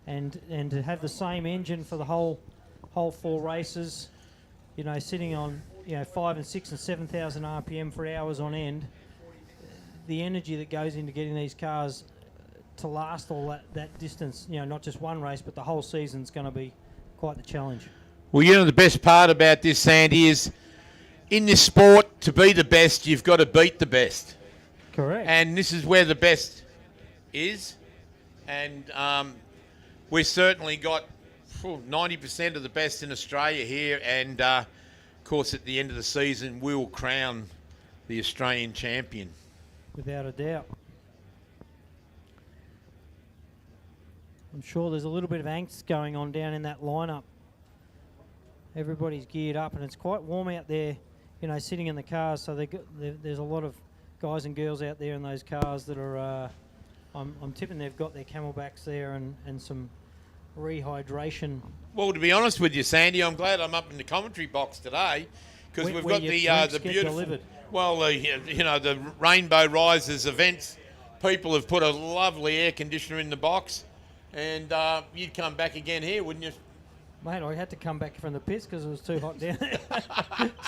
And to have the same engine for the whole 4 races, sitting on 5 and 6 and 7,000 RPM for hours on end, the energy that goes into getting these cars to last all that distance, not just one race, but the whole season's going to be quite the challenge. Well, the best part about this, Sandy, is in this sport, to be the best, you've got to beat the best. Correct. And this is where the best is. And we've certainly got 90% of the best in Australia here. And, of course, at the end of the season, we'll crown the Australian champion. Without a doubt. I'm sure there's a little bit of angst going on down in that lineup everybody's geared up, and it's quite warm out there, you know, sitting in the cars. So there's a lot of guys and girls out there in those cars that are, I'm tipping they've got their camelbacks there and some rehydration. Well, to be honest with you, Sandy, I'm glad I'm up in the commentary box today because we've got the beautiful, delivered. well, you know, the Rainbow Risers events. People have put a lovely air conditioner in the box, and you'd come back again here, wouldn't you? Mate, I had to come back from the pits because it was too hot down there.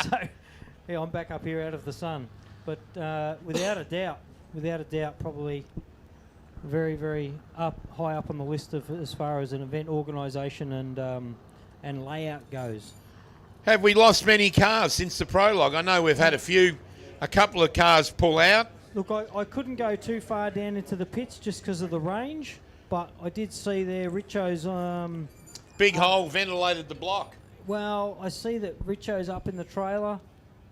So, yeah, I'm back up here out of the sun. But without a doubt, probably very, very high up on the list of as far as an event organisation and layout goes. Have we lost many cars since the prologue? I know we've had a couple of cars pull out. Look, I couldn't go too far down into the pits just because of the range, but I did see there Richo's... Big hole ventilated the block. Well, I see that Richo's up in the trailer,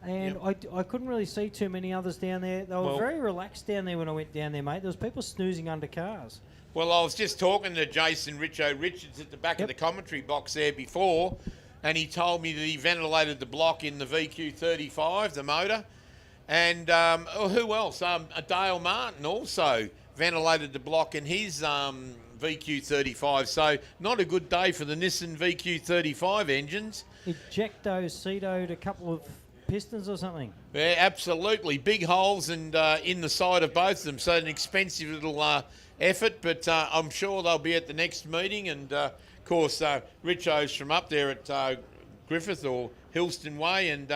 and I couldn't really see too many others down there. They were very relaxed down there when I went down there, mate. There was people snoozing under cars. Well, I was just talking to Jason Richo Richards at the back of the commentary box there before, and he told me that he ventilated the block in the VQ35, the motor. And who else? Dale Martin also ventilated the block in his VQ35. So not a good day for the Nissan VQ35 engines. Ejecto Cedoed a couple of pistons or something. Yeah, absolutely. Big holes and in the side of both of them. So an expensive little effort, but I'm sure they'll be at the next meeting. And, of course, Richo's from up there at Griffith or Hillston Way, and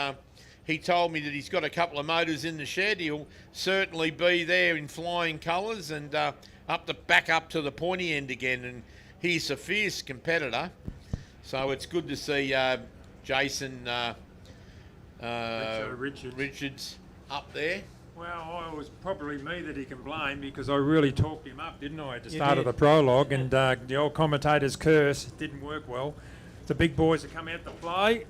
he told me that he's got a couple of motors in the shed. He'll certainly be there in flying colours and back up to the pointy end again. And he's a fierce competitor. So it's good to see Jason Richards up there. Well, it was probably me that he can blame because I really talked him up, didn't I, at the start of the prologue, and the old commentator's curse didn't work well. The big boys have come out to play.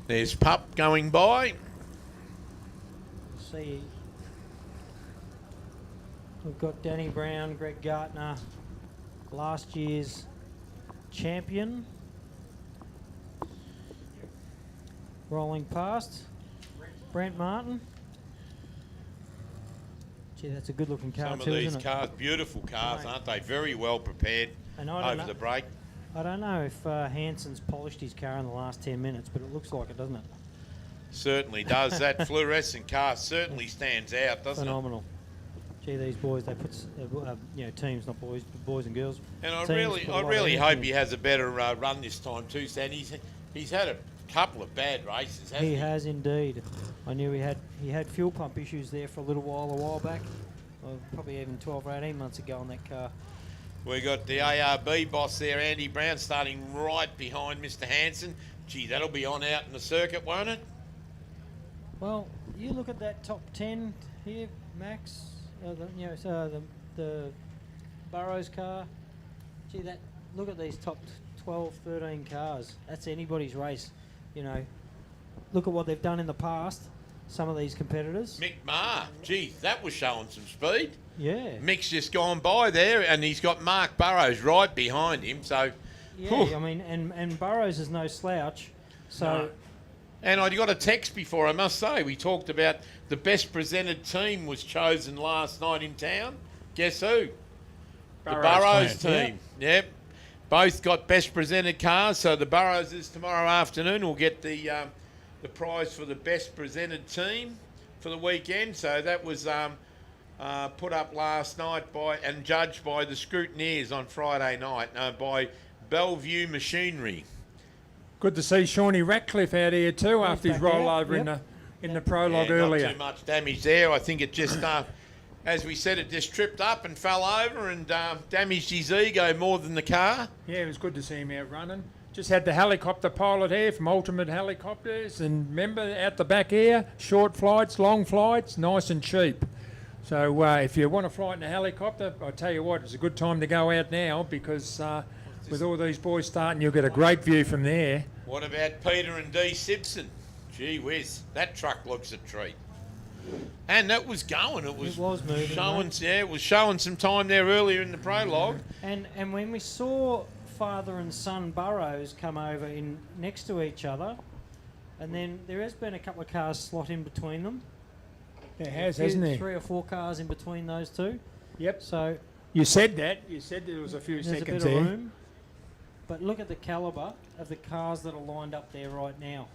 There's Pup going by. See, we've got Danny Brown, Greg Gartner, last year's champion, rolling past. Brent Martin. Gee, that's a good-looking car Some too, of these isn't it? cars, beautiful cars, aren't they? Very well prepared over the break. I don't know if Hanson's polished his car in the last 10 minutes, but it looks like it, doesn't it? Certainly does. That fluorescent car certainly stands out, doesn't Phenomenal. Gee, these boys, they put, teams, not boys, but boys and girls. it? And I Teams put a lot really of hope effort he in. has a better run this time too, Sandy. He's had a couple of bad races, hasn't he? He has indeed. I knew he had fuel pump issues there for a while back. Probably even 12 or 18 months ago on that car. We got the ARB boss there, Andy Brown, starting right behind Mr. Hanson. Gee, that'll be on out in the circuit, won't it? Well, you look at that top 10 here, Max. The Burrows car. Gee, look at these top 12, 13 cars. That's anybody's race. You know, look at what they've done in the past. Some of these competitors. Mick Maher, gee, that was showing some speed. Yeah. Mick's just gone by there, and he's got Mark Burrows right behind him. So, yeah, I mean, and Burrows is no slouch. So. No. And I got a text before, I must say. We talked about the best presented team was chosen last night in town. Guess who? The Burrows team. Yep. Both got best presented cars, so the Burrowses tomorrow afternoon will get the prize for the best presented team for the weekend. So that was put up last night and judged by the scrutineers on Friday night by Bellevue Machinery. Good to see Shawnee Ratcliffe out here too after his rollover in the prologue earlier. Not too much damage there. I think it just, as we said, it just tripped up and fell over and damaged his ego more than the car. Yeah, it was good to see him out running. Just had the helicopter pilot here from Ultimate Helicopters, and remember, out the back here, short flights, long flights, nice and cheap. So if you want to fly in a helicopter, I tell you what, it's a good time to go out now because with all these boys starting, you'll get a great view from there. What about Peter and Dee Simpson? Gee whiz, that truck looks a treat. And that was going. It was moving. It was showing some time there earlier in the prologue. And when we saw father and son burrows come over in next to each other, and then there has been a couple of cars slot in between them. There has, hasn't there? 3 or 4 cars in between those two. Yep. So You said that. You said there was a few there's seconds a bit there. of room. But look at the calibre of the cars that are lined up there right now.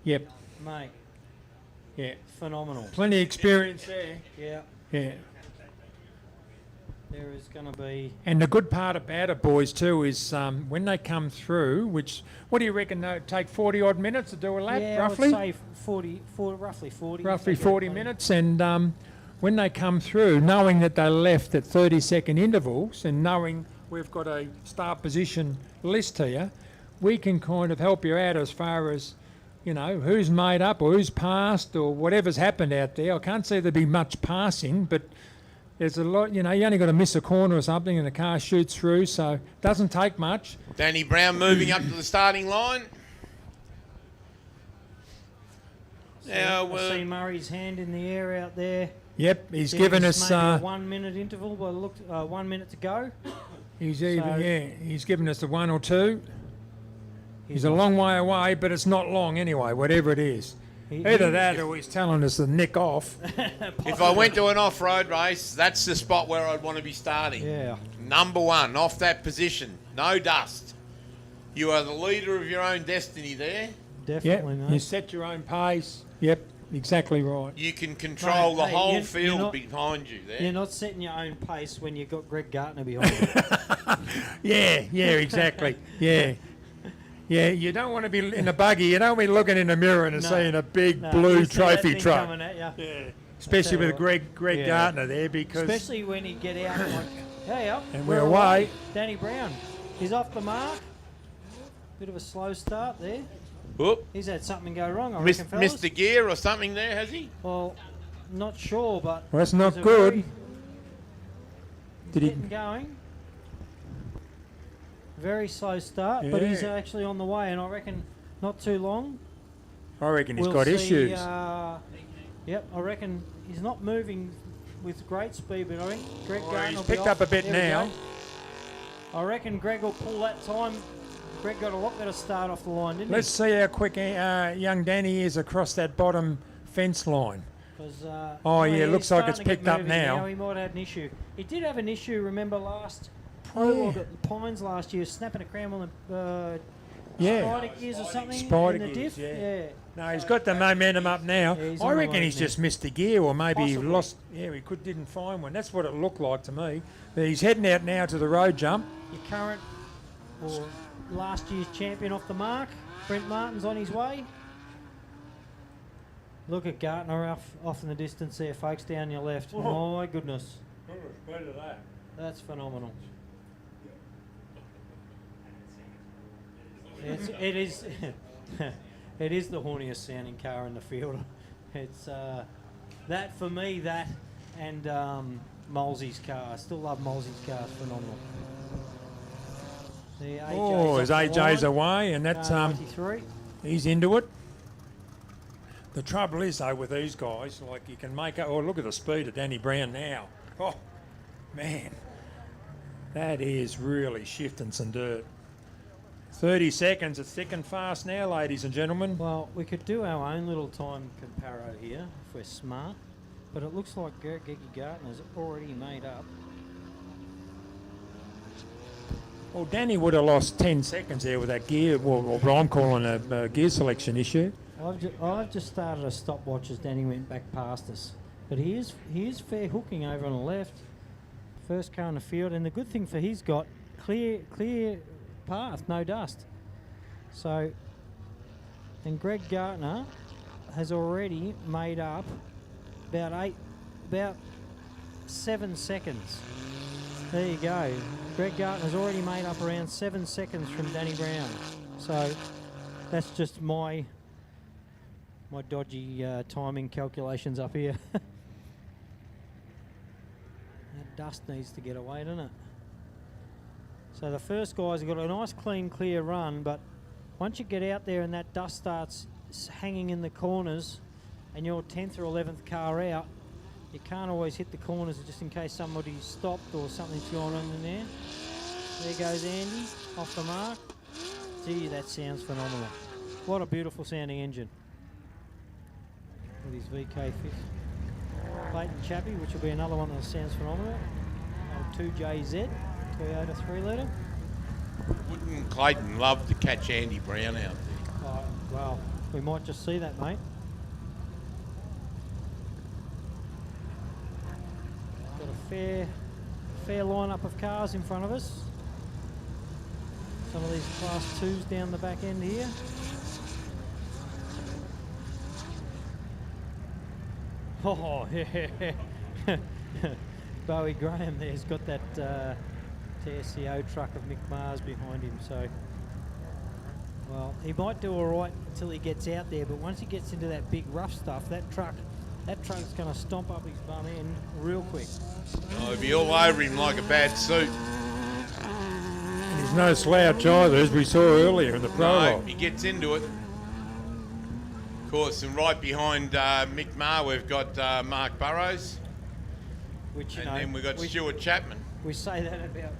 Yep. Mate. Yeah. Phenomenal. Plenty of experience there. Yeah. Yeah. There is going to be... And the good part about it, boys, too, is when they come through, which, what do you reckon, they'll take 40-odd minutes to do a lap, yeah, roughly? I would say roughly 40. Roughly 40 minutes. And when they come through, knowing that they left at 30-second intervals and knowing we've got a start position list here, we can kind of help you out as far as, you know, who's made up or who's passed or whatever's happened out there. I can't see there be much passing, but there's a lot, you know, you only got to miss a corner or something and the car shoots through, so it doesn't take much. Danny Brown moving up to the starting line. Now, I see Murray's hand in the air out there. Yep, he's given us maybe a 1 minute interval. Well, look, 1 minute to go. He's So- he's given us the 1 or 2. He's a long way away, but it's not long anyway, whatever it is. Either that or he's telling us to nick off. If I went to an off-road race, that's the spot where I'd want to be starting. Yeah. Number 1, off that position. No dust. You are the leader of your own destiny there. Definitely, Yep, mate. you set your own pace. Yep, exactly right. You can control Mate, the hey, whole you're field not- behind you there. You're not setting your own pace when you've got Greg Gartner behind you. Yeah, exactly. Yeah. Yeah, you don't want to be in a buggy. You don't want to be looking in the mirror and seeing a big blue you see that trophy thing truck. coming at ya. Yeah. Especially I'll tell with you what. Greg Yeah. Gartner there, because Especially when you get out like, hey up, And we're away. Danny Brown, he's off the mark. Bit of a slow start there. Whoop. He's had something go wrong, I Missed, reckon, fellas. missed the gear or something there, has he? Well, not sure, but Well, that's it not was a good. very Did he? getting going. Very slow start, but he's Yeah. actually on the way, and I reckon not too long. I reckon he's we'll got see, issues. Yep, I reckon he's not moving with great speed, but I think Greg Oh, Gartner he's will be picked off. up a bit There we now. go. I reckon Greg will pull that time. Greg got a lot better start off the line, didn't Let's see how quick young Danny is across that bottom fence line. he? 'Cause, Oh, yeah, he's looks like it's starting to get picked up moving now. He might have had an issue. He did have an issue, remember, last Prologue Yeah. at the Pines last year, snapping a cram on the Yeah. spider gears or something Spider in the gears, diff. yeah. No, he's got the momentum up now. Yeah, he's I on the reckon way he's now. just missed a gear, or maybe he Possibly. lost. Yeah, he didn't find one. That's what it looked like to me. But he's heading out now to the road jump. Your current or last year's champion off the mark. Brent Martin's on his way. Look at Gartner off in the distance there, folks, down your left. Oh. My goodness. Look at that. That's phenomenal. It is it is the horniest sounding car in the field. It's that for me, that and Molsey's car. I still love Molsey's car. It's phenomenal. The AJ's Oh, off his the AJ's line. away, and that's Car 93. he's into it. The trouble is though with these guys, like you can make up. Oh, look at the speed of Danny Brown now. Oh, man, that is really shifting some dirt. 30 seconds. It's thick and fast now, ladies and gentlemen. Well, we could do our own little time comparo here if we're smart, but it looks like Geggy Gartner's already made up. Well, Danny would have lost 10 seconds there with that gear, well, what I'm calling a gear selection issue. I've just started a stopwatch as Danny went back past us, but he is fair hooking over on the left. First car in the field, and the good thing for he's got clear path, no dust. So, and Greg Gartner has already made up about 7 seconds. There you go. Greg Gartner's already made up around 7 seconds from Danny Brown. So that's just my dodgy timing calculations up here. That dust needs to get away, doesn't it? So the first guy's got a nice, clean, clear run, but once you get out there and that dust starts hanging in the corners and you're 10th or 11th car out, you can't always hit the corners just in case somebody's stopped or something's going on in there. There goes Andy. off the mark. Gee, that sounds phenomenal. What a beautiful sounding engine. With his VK fit. Clayton Chappie, which will be another one that sounds phenomenal. 2JZ, Toyota 3 litre. Wouldn't Clayton love to catch Andy Brown out there? Oh, well, we might just see that, mate. Got a fair lineup of cars in front of us. Some of these Class 2s down the back end here. Oh, yeah. Bowie Graham there's got that TSCO truck of Mick Mars behind him, so well, he might do all right until he gets out there, but once he gets into that big rough stuff, that truck's going to stomp up his bum end real quick. Oh, he'll be all over him like a bad suit. And he's no slouch either, as we saw earlier in the prologue. No, he gets into it. Of course, and right behind Mick Maher, we've got Mark Burrows. Then we've got Stuart Chapman. We say that about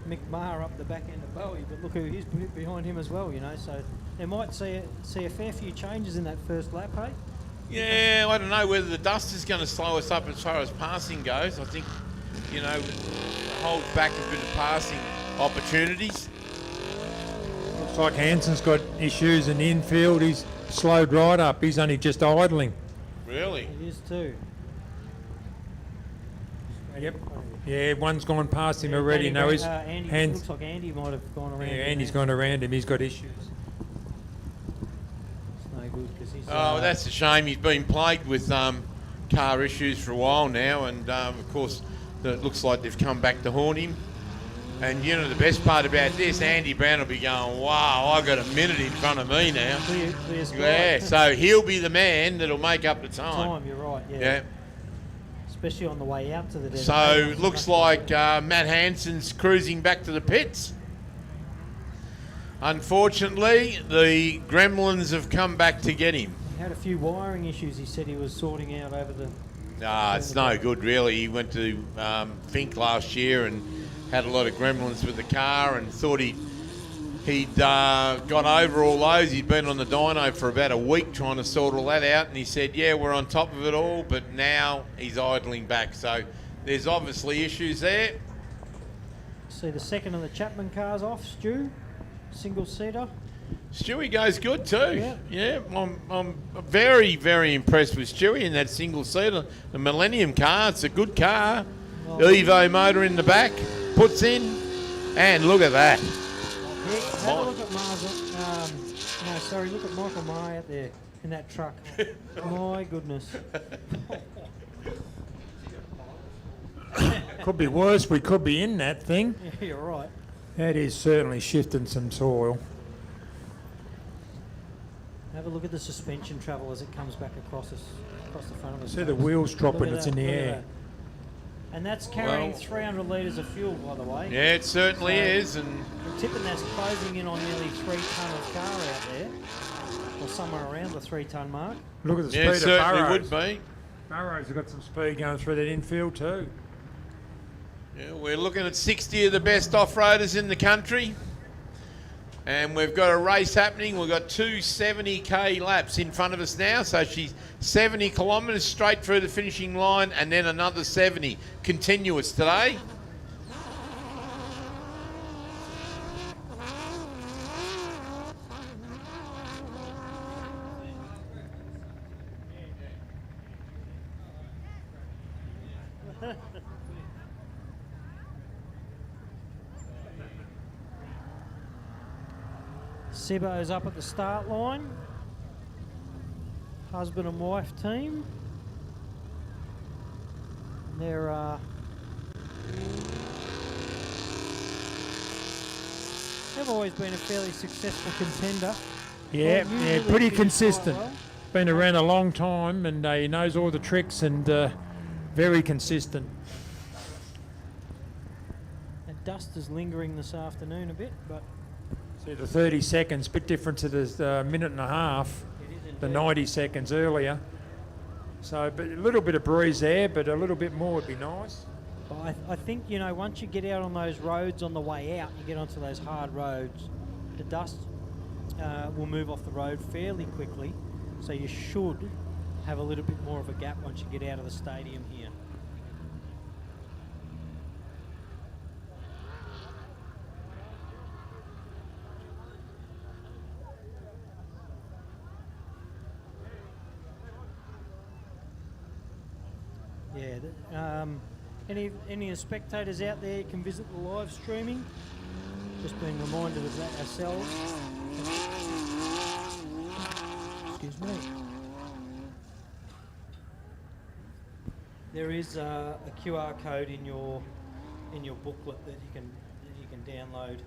Mick Maher up the back end of Bowie, but look who he's behind him as well, you know. So they might see a fair few changes in that first lap, hey? Yeah, I don't know whether the dust is going to slow us up as far as passing goes. I think, you know, hold back a bit of passing opportunities. Looks like Hansen's got issues in the infield. He's slowed right up. He's only just idling. Really? He is too. Yep. Yeah, one's gone past him already. No, his Andy, looks like Andy might have gone around. Yeah, Andy's gone around him. He's got issues. It's no good because he's. Oh, that's a shame. He's been plagued with car issues for a while now, and of course, it looks like they've come back to haunt him. And you know the best part about this, Andy Brown will be going, "Wow, I got a minute in front of me now." Clear yeah, so he'll be the man that'll make up the time. You're right. Yeah. Yeah. Especially on the way out to the desert. So looks like Matt Hansen's cruising back to the pits. Unfortunately, the gremlins have come back to get him. He had a few wiring issues he said he was sorting out over the... It's no good really. He went to Fink last year and had a lot of gremlins with the car and thought he'd got over all those. He'd been on the dyno for about a week trying to sort all that out, and he said, yeah, we're on top of it all, but now he's idling back. So there's obviously issues there. See the second of the Chapman cars off, Stu. Single-seater. Stewie goes good too. Yeah, I'm very, very impressed with Stewie in that single-seater. The Millennium car, it's a good car. Well, Evo motor in the back, puts in, and look at that. Have a look at look at Michael Maher out there in that truck. My goodness. Could be worse. We could be in that thing. Yeah, you're right. That is certainly shifting some soil. Have a look at the suspension travel as it comes back across the front of us. See the wheels drop when it's in the air. And that's carrying 300 litres of fuel, by the way. Yeah, it certainly is. And I'm tipping that's closing in on nearly 3 tonne of car out there, or somewhere around the 3 tonne mark. Look at the speed it of certainly Burrows. would be. Burrows have got some speed going through that infield too. Yeah, we're looking at 60 of the best off-roaders in the country. And we've got a race happening. We've got 2 70k laps in front of us now. So she's 70 kilometres straight through the finishing line and then another 70 continuous today. Sebo's up at the start line. Husband and wife team. They're they've always been a fairly successful contender. Yeah, Usually pretty finish consistent. quite well. Been around a long time and he knows all the tricks and very consistent. That dust is lingering this afternoon a bit, but See the 30 seconds, bit different to the minute and a half, the 90 seconds earlier. So but a little bit of breeze there, but a little bit more would be nice. But I think, you know, once you get out on those roads on the way out, you get onto those hard roads, the dust will move off the road fairly quickly. So you should have a little bit more of a gap once you get out of the stadium here. Yeah, any of the spectators out there can visit the live streaming. Just being reminded of that ourselves. Excuse me. There is a QR code in your booklet that you can download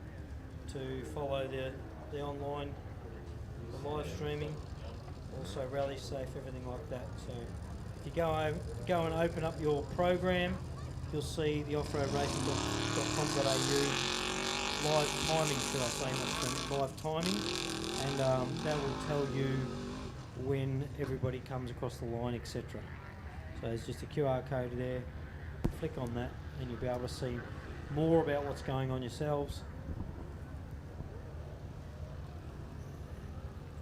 to follow the online, the live streaming, also rally safe, everything like that. So if you go and open up your program, you'll see the offroadracing.com.au live timing, should I say, not live timing, and that will tell you when everybody comes across the line, etc. So there's just a QR code there. Click on that, and you'll be able to see more about what's going on yourselves.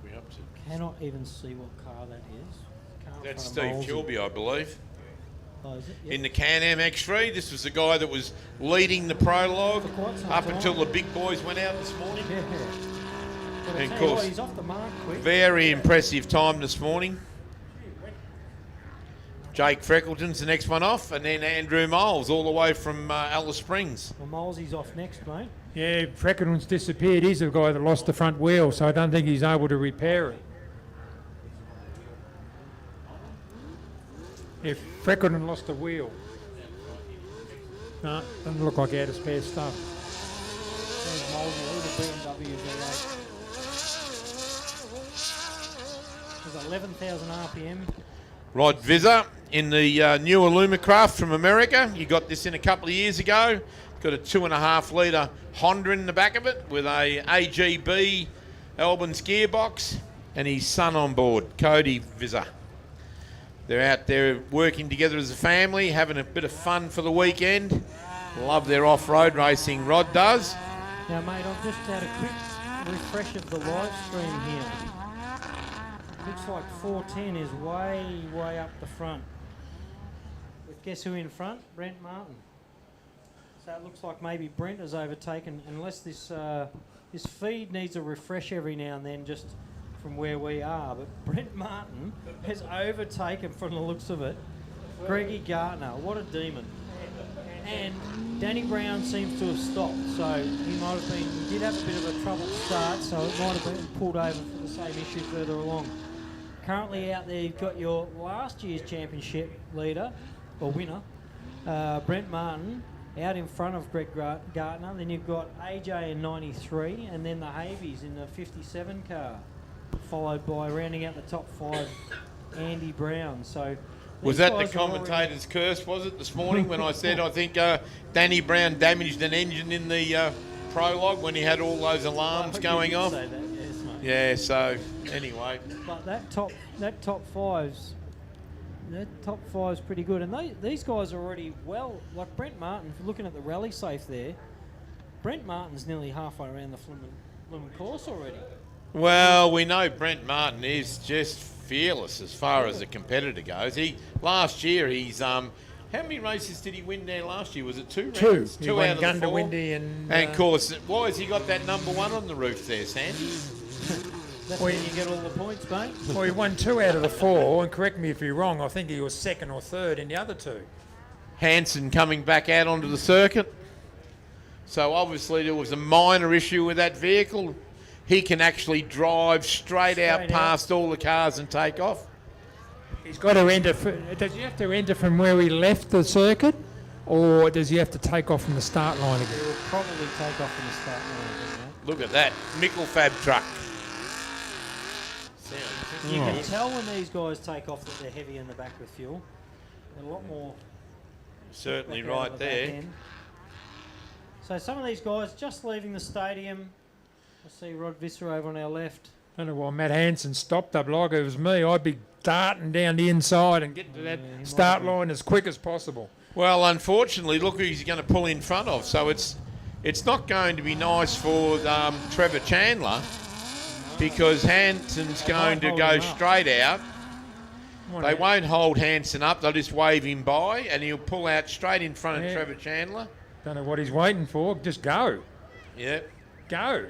We up to? Cannot even see what car that is. Car That's in Steve front of Kilby, I believe. Oh, is it? Yep. In the Can-Am X3. This was the guy that was leading the Prologue up time. until the big boys went out this morning. Yeah. But I And tell of you course, what, he's off the mark quick. very impressive time this morning. Jake Freckleton's the next one off, and then Andrew Miles all the way from Alice Springs. Well, Molesy's off next, mate. Yeah, Freckleton's disappeared. He's the guy that lost the front wheel, so I don't think he's able to repair it. If Freckleton lost a wheel. No, doesn't look like he had a spare stuff. There's Molesy, all the BMW V8. There's 11,000 RPM. Rod Vizza in the new Illumicraft from America. You got this in a couple of years ago. Got a 2.5 litre Honda in the back of it with a AGB Albans gearbox and his son on board, Cody Vizza. They're out there working together as a family, having a bit of fun for the weekend. Love their off-road racing, Rod does. Now, mate, I've just had a quick refresh of the live stream here. Looks like 410 is way up the front. But guess who in front? Brent Martin. So it looks like maybe Brent has overtaken, unless this feed needs a refresh every now and then, just from where we are. But Brent Martin has overtaken, from the looks of it, Greggy Gartner. What a demon. And Danny Brown seems to have stopped, so he did have a bit of a troubled start, so it might have been pulled over for the same issue further along. Currently out there, you've got your last year's championship leader, or winner, Brent Martin, out in front of Greg Gartner. Then you've got AJ in 93, and then the Havies in the 57 car, followed by, rounding out the top 5, Andy Brown. So Was that the commentator's curse, was it, this morning when I said I think Danny Brown damaged an engine in the Prologue when he had all those alarms going off? Say that, yes, mate. Yeah, so anyway. But that top five's pretty good, and these guys are already well. Like Brent Martin, looking at the rally safe there, Brent Martin's nearly halfway around the Flumen course already. Well, we know Brent Martin is just fearless as far as a competitor goes. Last year he's how many races did he win there last year? Was it 2 rounds? He 2 won out of the 4. Gundawindi and of course, why has he got that number 1 on the roof there, Sandy? That's when you get all the points, mate. Well, he won 2 out of the 4, and correct me if you're wrong, I think he was 2nd or 3rd in the other 2. Hansen coming back out onto the circuit. So obviously there was a minor issue with that vehicle. He can actually drive straight out past all the cars and take off. He's got to enter. Does he have to enter from where he left the circuit, or does he have to take off from the start line again? He will probably take off from the start line again, mate. Look at that Mickelfab truck. You can tell when these guys take off that they're heavy in the back with fuel. They're a lot more. Certainly back out right of the there. back end. So some of these guys just leaving the stadium. I see Rod Visser over on our left. I don't know why Matt Hansen stopped up. Like it was me, I'd be darting down the inside and getting to that start line as quick as possible. Well, unfortunately, look who he's going to pull in front of. So it's not going to be nice for Trevor Chandler, because Hanson's going to go straight out. They won't hold Hanson up. They'll just wave him by, and he'll pull out straight in front of Trevor Chandler. Don't know what he's waiting for. Just go. Yeah. Go.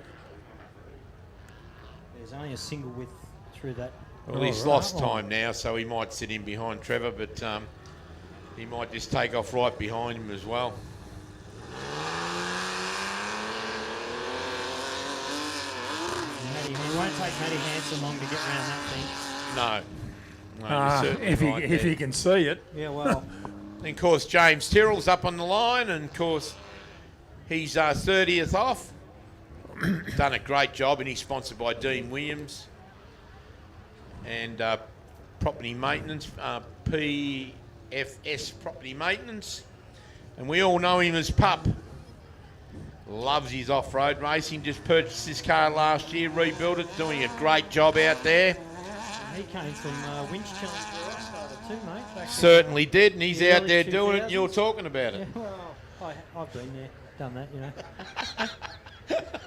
There's only a single width through that. Well, he's lost time now, so he might sit in behind Trevor, but he might just take off right behind him as well. It won't take Matty Hanson long to get around that thing. No. No, you're certainly if he can see it. Yeah, well. And of course, James Tyrrell's up on the line, and of course, he's 30th off. Done a great job, and he's sponsored by Dean Williams and Property Maintenance, PFS Property Maintenance. And we all know him as Pup. Loves his off-road racing. Just purchased this car last year, rebuilt it, doing a great job out there. He came from winch challenge too, mate. Back Certainly in, did, and he's the out early there doing it, and 2000s. you're talking about it. Yeah, well, I've been there, done that, you know.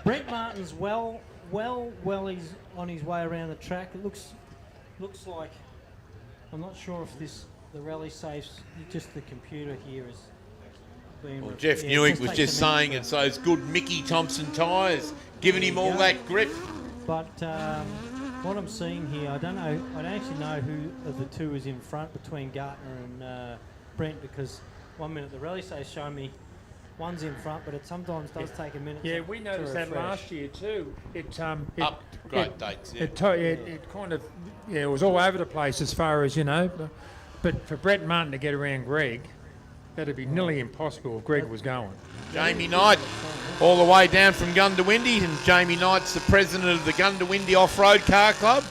Brent Martin's well, he's on his way around the track. It looks like, I'm not sure if the rally safe's just the computer here is being. Well, Jeff Newick was just saying it's those good Mickey Thompson tyres, giving him all that grip. But what I'm seeing here, I don't actually know who of the two is in front between Gartner and Brent, because 1 minute the rally safe showing me one's in front, but it sometimes does take a minute. Yeah, we noticed that last year too. It great dates. Yeah. It kind of it was all over the place as far as but for Brett Martin to get around Greg, that'd be nearly impossible if Greg was going. Jamie Knight, all the way down from Gundawindi, and Jamie Knight's the president of the Gundawindi Off-Road Car Club,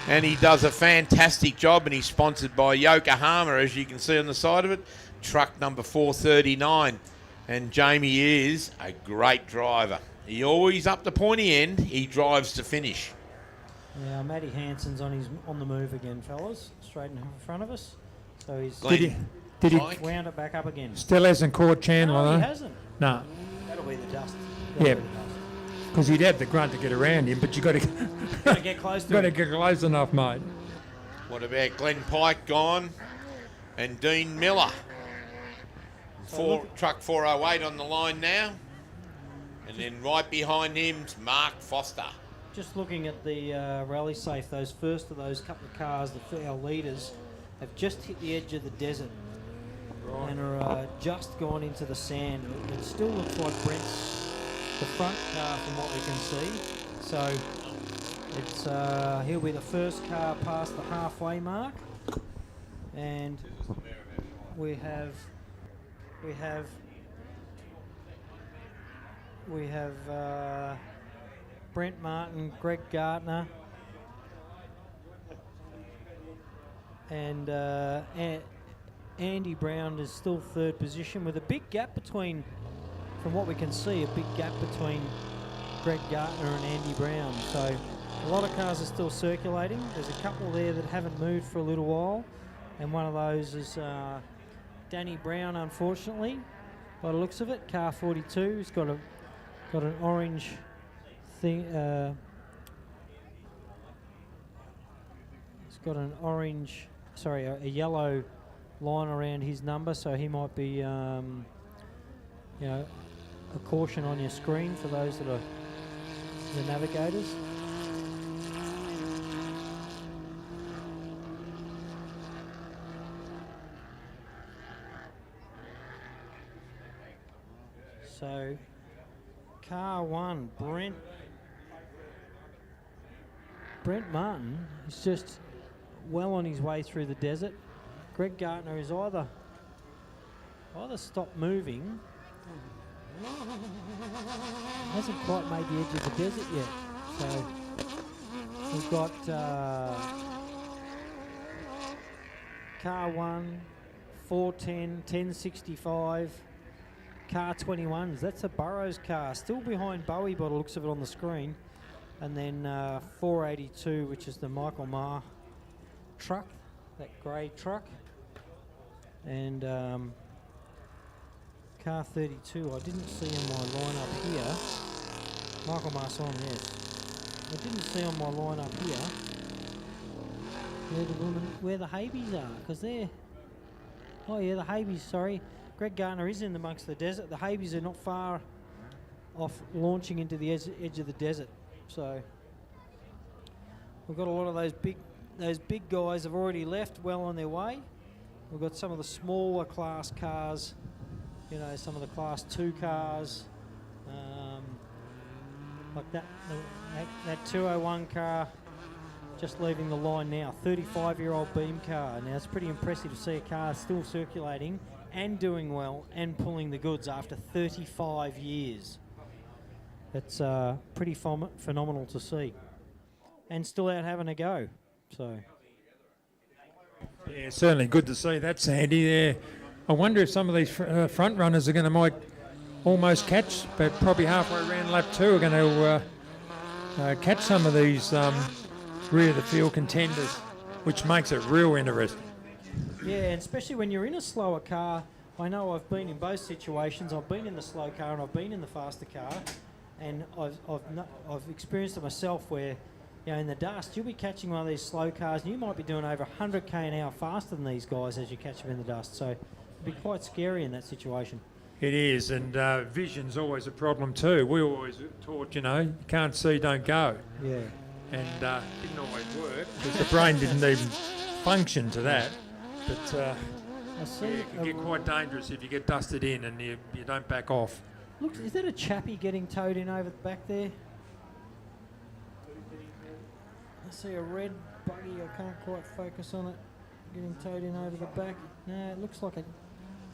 and he does a fantastic job, and he's sponsored by Yokohama, as you can see on the side of it, truck number 439, and Jamie is a great driver. He always up the pointy end, he drives to finish. Yeah, Matty Hanson's on the move again, fellas, straight in front of us. So he's Did he wound it back up again? Still hasn't caught Chandler, No, though. he hasn't. No. That'll be the dust. Yeah, because he'd have the grunt to get around him, but you got to get close to got to him. get close enough, mate. What about Glenn Pike gone and Dean Miller? Truck 408 on the line now. And then right behind him's Mark Foster. Just looking at the rally safe, those first of those couple of cars, our leaders, have just hit the edge of the desert and are just gone into the sand. It still looks like Brent's the front car from what we can see. So it's he'll be the first car past the halfway mark, and we have Brent Martin, Greg Gartner, and Andy Brown is still third position with a big gap between, from what we can see, a big gap between Greg Gartner and Andy Brown. So a lot of cars are still circulating. There's a couple there that haven't moved for a little while, and one of those is Danny Brown, unfortunately, by the looks of it. Car 42 has got an orange thing. It's got an orange, sorry, a yellow line around his number, so he might be, a caution on your screen for those that are the navigators. So, car one, Brent Martin is just well on his way through the desert. Greg Gartner is either stopped moving, hasn't quite made the edge of the desert yet. So we've got car 1, 410, 1065, car 21s. That's a Burrows car, still behind Bowie by the looks of it on the screen. And then 482, which is the Michael Marr truck, that grey truck. And car 32. I didn't see on my lineup here. Michael Marson, yes. I didn't see on my lineup here where the Habies are, because they're... Oh yeah, the Habies, sorry. Greg Gartner is in amongst the desert. The Habies are not far off launching into the edge of the desert. So we've got a lot of those big guys have already left, well on their way. We've got some of the smaller class cars, you know, some of the class 2 cars, like that 201 car just leaving the line now. 35-year-old beam car. Now it's pretty impressive to see a car still circulating and doing well and pulling the goods after 35 years. It's pretty phenomenal to see, and still out having a go. So yeah, certainly good to see that, Sandy. There, I wonder if some of these front runners are going to might almost catch, but probably halfway around lap 2 are going to catch some of these rear of the field contenders, which makes it real interesting. yeah, and especially when you're in a slower car. I know I've been in both situations. I've been in the slow car and I've been in the faster car, and I've experienced it myself where, you know, in the dust you'll be catching one of these slow cars and you might be doing over 100k an hour faster than these guys as you catch them in the dust. So it'd be quite scary in that situation. It is, and vision's always a problem too. We always taught, you know, you can't see, don't go. Yeah. And didn't always work because the brain didn't even function to that. But yeah, it can get quite dangerous if you get dusted in and you don't back off. Look, is that a chappie getting towed in over the back there? I see a red buggy. I can't quite focus on it. Getting towed in over the back. No, it looks like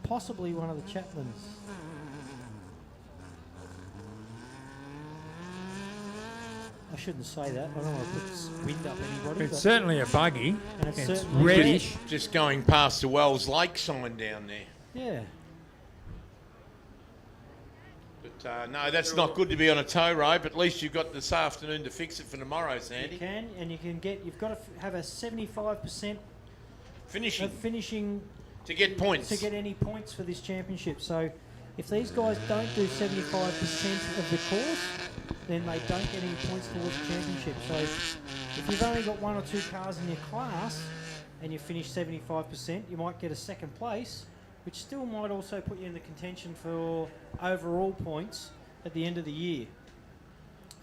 possibly one of the Chapmans. I shouldn't say that. I don't want to put wind up anybody. It's certainly a buggy. And it's It's certainly reddish. Just going past the Wells Lake sign down there. Yeah. But no, that's not good to be on a tow rope. At least you've got this afternoon to fix it for tomorrow, Sandy. You can, and you can get. You've got to have a 75% finishing to get points. To get any points for this championship. So, if these guys don't do 75% of the course, then they don't get any points towards the championship. So, if you've only got 1 or 2 cars in your class and you finish 75%, you might get a second place, which still might also put you in the contention for overall points at the end of the year.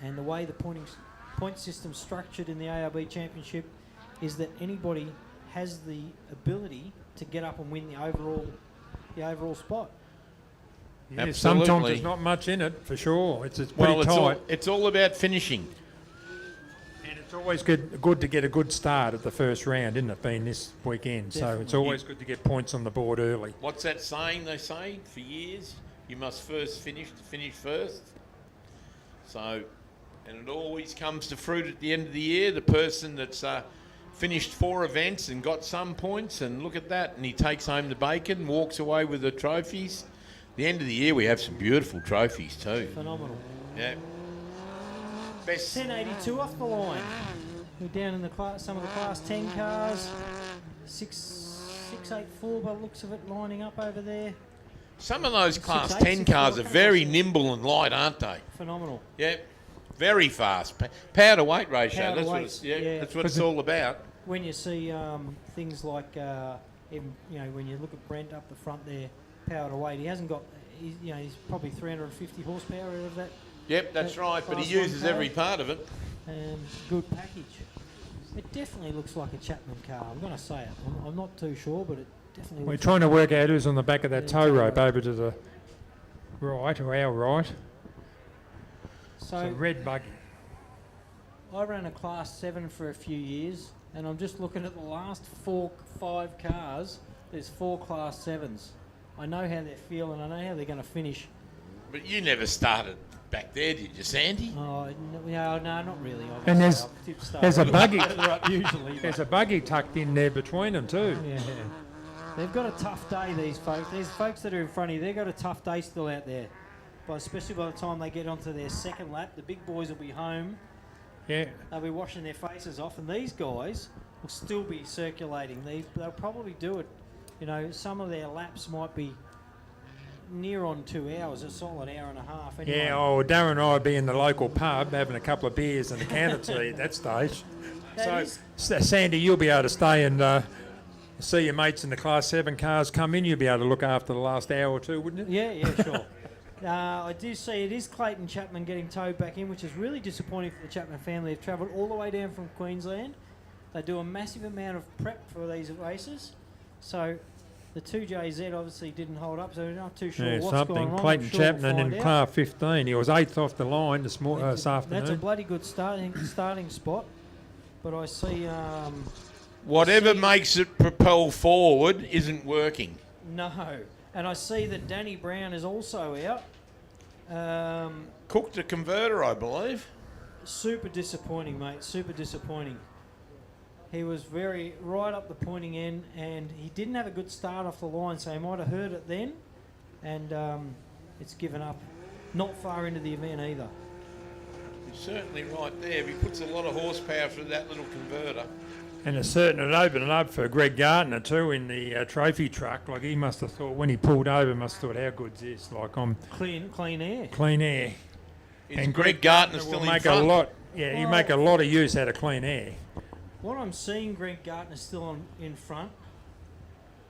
And the way the point system's structured in the ARB Championship is that anybody has the ability to get up and win the overall spot. Yeah, sometimes there's not much in it, for sure. It's pretty tight. It's all about finishing. And it's always good to get a good start at the first round, isn't it, being this weekend? Definitely. So it's always good to get points on the board early. What's that saying they say for years? You must first finish to finish first. So, and it always comes to fruit at the end of the year. The person that's finished 4 events and got some points, and look at that, and he takes home the bacon, walks away with the trophies. The end of the year we have some beautiful trophies too. Phenomenal. Yeah. Best 1082 off the line. We're down in the some of the class 10 cars. 684 by the looks of it lining up over there. Some of those class 6'8", 10 cars are 6'4", very nimble and light, aren't they? Phenomenal. Yeah. Very fast. Power to weight ratio. Power to That's what weight, it's yeah. that's what it's all about. When you see things like, even, you know, when you look at Brent up the front there, power to weight, he hasn't got, he's probably 350 horsepower out of that. Yep, that's right, but he Class 1 uses car. every part of it. And good package. It definitely looks like a Chapman car. I'm going to say it. I'm not too sure, but it definitely. We're looks trying to like work out who's on the back of that tow rope over to the right, or our right. So red buggy. I ran a class 7 for a few years, and I'm just looking at the last 5 cars. There's 4 class 7s. I know how they feel, and I know how they're going to finish. But you never started back there, did you, Sandy? Oh no, not really. And there's a buggy. Usually, there's a buggy tucked in there between them too. Yeah. They've got a tough day, these folks. These folks that are in front of you, they've got a tough day still out there. But especially by the time they get onto their second lap, the big boys will be home. Yeah. They'll be washing their faces off, and these guys will still be circulating. They'll probably do it. You know, some of their laps might be near on 2 hours, a solid hour and a half. Anyway. Yeah, oh, Darren and I would be in the local pub having a couple of beers and a can of tea at that stage. Sandy, you'll be able to stay and see your mates in the Class 7 cars come in. You'll be able to look after the last hour or two, wouldn't you? Yeah, sure. I do see it is Clayton Chapman getting towed back in, which is really disappointing for the Chapman family. They've travelled all the way down from Queensland. They do a massive amount of prep for these races. So the 2JZ obviously didn't hold up, so we're not too sure what's going on. Clayton Chapman in Class 15. He was 8th off the line this afternoon. That's a bloody good starting spot. But I see... Whatever makes it propel forward isn't working. No. And I see that Danny Brown is also out. Cooked a converter, I believe. Super disappointing, mate. Super disappointing. He was right up the pointing end, and he didn't have a good start off the line, so he might have heard it then, and it's given up. Not far into the event either. He's certainly right there. He puts a lot of horsepower through that little converter. And it certainly opened it up for Greg Gardner too in the trophy truck. Like he must have thought when he pulled over, must have thought, how good's this? Like I'm clean air. Clean air. And Greg Gardner still will in make front. a lot. Yeah, he make a lot of use out of clean air. What I'm seeing, Greg Gardner still in front,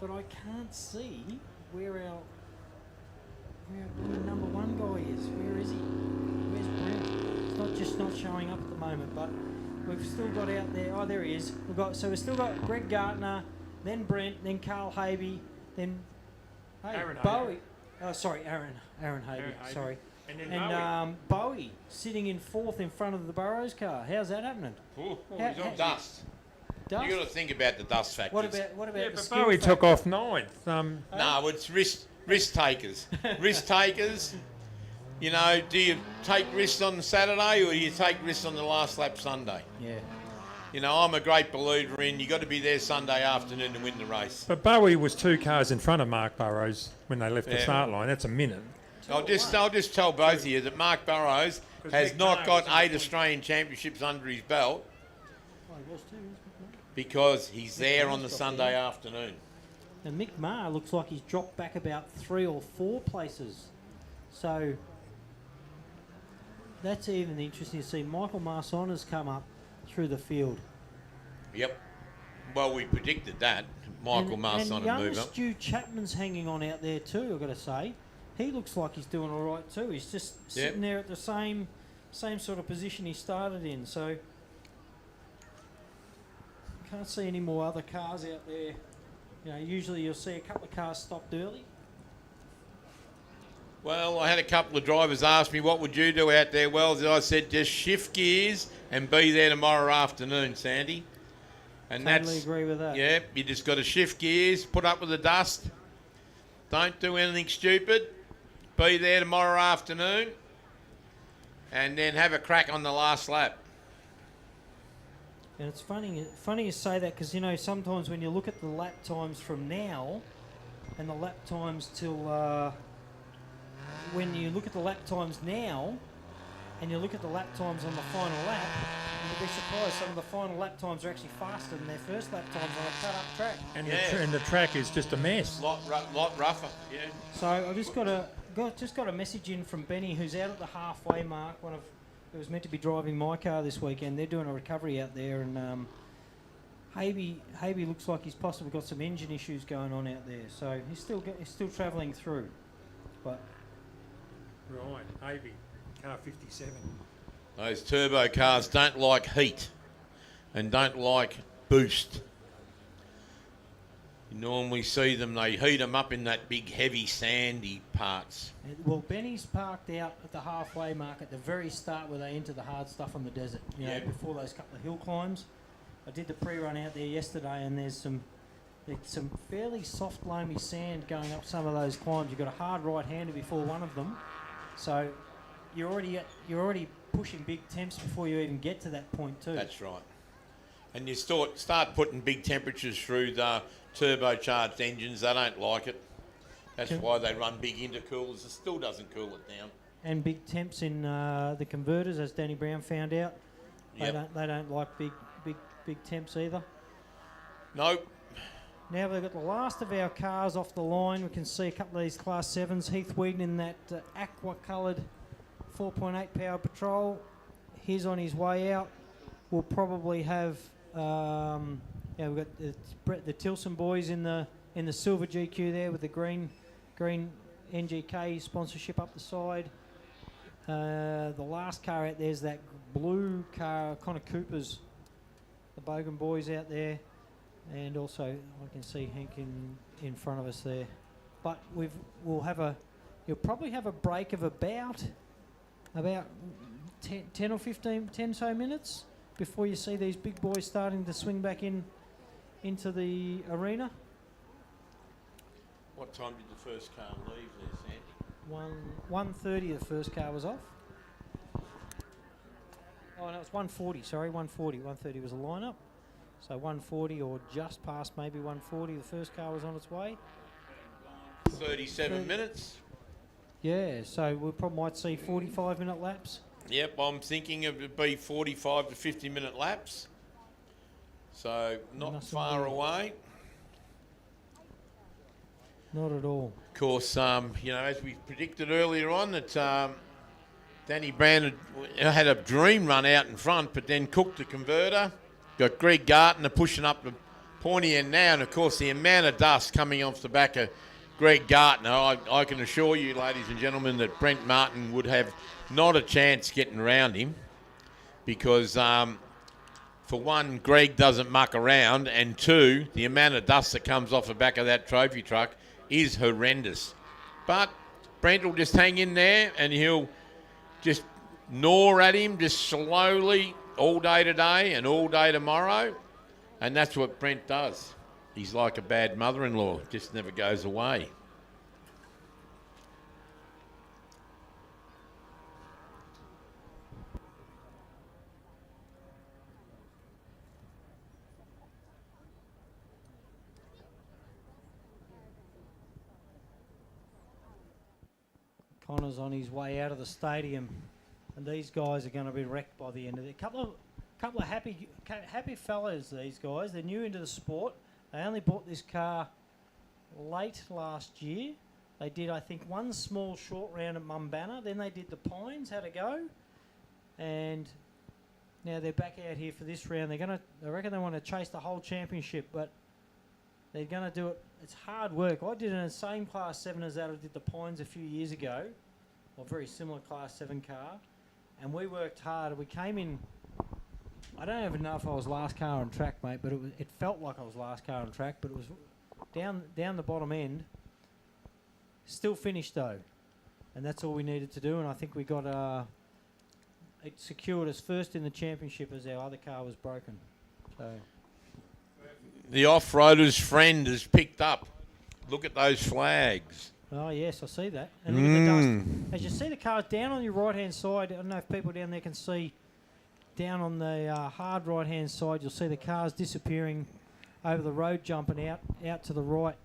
but I can't see where our number one guy is. Where is he? Where's Brent? It's not showing up at the moment, but we've still got out there. Oh, there he is. We've still got Greg Gardner, then Brent, then Carl Habe, then Aaron Bowie. Oh, sorry, Aaron Habe. Sorry. And then Bowie sitting in 4th in front of the Burrows car. How's that happening? He's on dust. Dust? You got to think about the dust factors. What about Yeah, the but skill Bowie factor? took off 9th. No, it's risk takers. Risk takers. You know, do you take risks on Saturday or do you take risks on the last lap Sunday? Yeah. You know, I'm a great believer in you got to be there Sunday afternoon to win the race. But Bowie was 2 cars in front of Mark Burrows when they left the start line. That's a minute. I'll just tell both of you that Mark Burrows has not got 8 Australian championships under his belt because he's there on the Sunday afternoon. And Mick Maher looks like he's dropped back about 3 or 4 places. So that's even interesting to see. Michael Marson has come up through the field. Yep. Well, we predicted that. Michael Marson and would move young up. Stu Chapman's hanging on out there too, I've got to say. He looks like he's doing all right too. He's just sitting there at the same sort of position he started in. So can't see any more other cars out there. You know, usually you'll see a couple of cars stopped early. Well, I had a couple of drivers ask me, what would you do out there? Well, I said, just shift gears and be there tomorrow afternoon, Sandy. And Totally agree with that. Yeah, you just got to shift gears, put up with the dust. Don't do anything stupid. Be there tomorrow afternoon. And then have a crack on the last lap. And it's funny you say that because, you know, sometimes when you look at the lap times from now and the lap times till... when you look at the lap times now and you look at the lap times on the final lap, you'll be surprised some of the final lap times are actually faster than their first lap times on a cut-up track. And the track is just a mess. Lot rougher, yeah. So I just got a message in from Benny, who's out at the halfway mark. Who was meant to be driving my car this weekend. They're doing a recovery out there, and Habe looks like he's possibly got some engine issues going on out there. So he's still travelling through, but. Right, Habe, car 57. Those turbo cars don't like heat and don't like boost. You normally see them, they heat them up in that big heavy sandy parts. Well, Benny's parked out at the halfway mark at the very start where they enter the hard stuff on the desert, you know, before those couple of hill climbs. I did the pre-run out there yesterday and there's some fairly soft loamy sand going up some of those climbs. You've got a hard right-hander before one of them. So you're already pushing big temps before you even get to that point too. That's right. And you start putting big temperatures through the turbocharged engines. They don't like it. That's why they run big intercoolers. It still doesn't cool it down. And big temps in the converters, as Danny Brown found out. Yep. They don't like big temps either. Nope. Now we've got the last of our cars off the line. We can see a couple of these Class 7s. Heath Whedon in that aqua-coloured 4.8 power Patrol. He's on his way out. We'll probably have, we've got the Tilson boys in the silver GQ there with the green NGK sponsorship up the side. The last car out there is that blue car, Connor Cooper's, the Bogan boys out there. And also, I can see Hank in front of us there. But you'll probably have a break of about 10 or 15, 10 so minutes before you see these big boys starting to swing back into the arena. What time did the first car leave there, Sandy? 1:30 the first car was off. Oh no, it's 1:40, sorry, 1:40. 1:30 was the lineup. So 1:40 or just past maybe 1:40 the first car was on its way. 37 minutes. Yeah, so we probably might see 45-minute laps. Yep, I'm thinking it would be 45 to 50-minute laps. So not far away. Not at all. Of course, as we predicted earlier on, that Danny Brown had a dream run out in front, but then cooked the converter. Got Greg Gartner pushing up the pointy end now, and of course the amount of dust coming off the back of Greg Gartner, I can assure you, ladies and gentlemen, that Brent Martin would have not a chance getting around him because, for one, Greg doesn't muck around, and two, the amount of dust that comes off the back of that trophy truck is horrendous. But Brent will just hang in there and he'll just gnaw at him just slowly all day today and all day tomorrow. And that's what Brent does. He's like a bad mother-in-law, just never goes away. Connor's on his way out of the stadium, and these guys are going to be wrecked by the end of it. Couple of happy fellas, these guys. They're new into the sport. They only bought this car late last year. They did, I think, one small short round at Mumbana. Then they did the Pines, had a go, and now they're back out here for this round. I reckon they want to chase the whole championship, but they're going to do it. It's hard work. I did in the same Class 7 as that. I did the Pines a few years ago, a very similar Class 7 car, and we worked hard. We came in, I don't even know if I was last car on track, mate, but it felt like I was last car on track, but it was down the bottom end. Still finished, though, and that's all we needed to do, and I think we got it secured us first in the championship as our other car was broken. So The off-roader's friend has picked up. Look at those flags. Oh, yes, I see that. And look at the dust. As you see the cars down on your right-hand side, I don't know if people down there can see, down on the hard right-hand side, you'll see the cars disappearing over the road, jumping out to the right.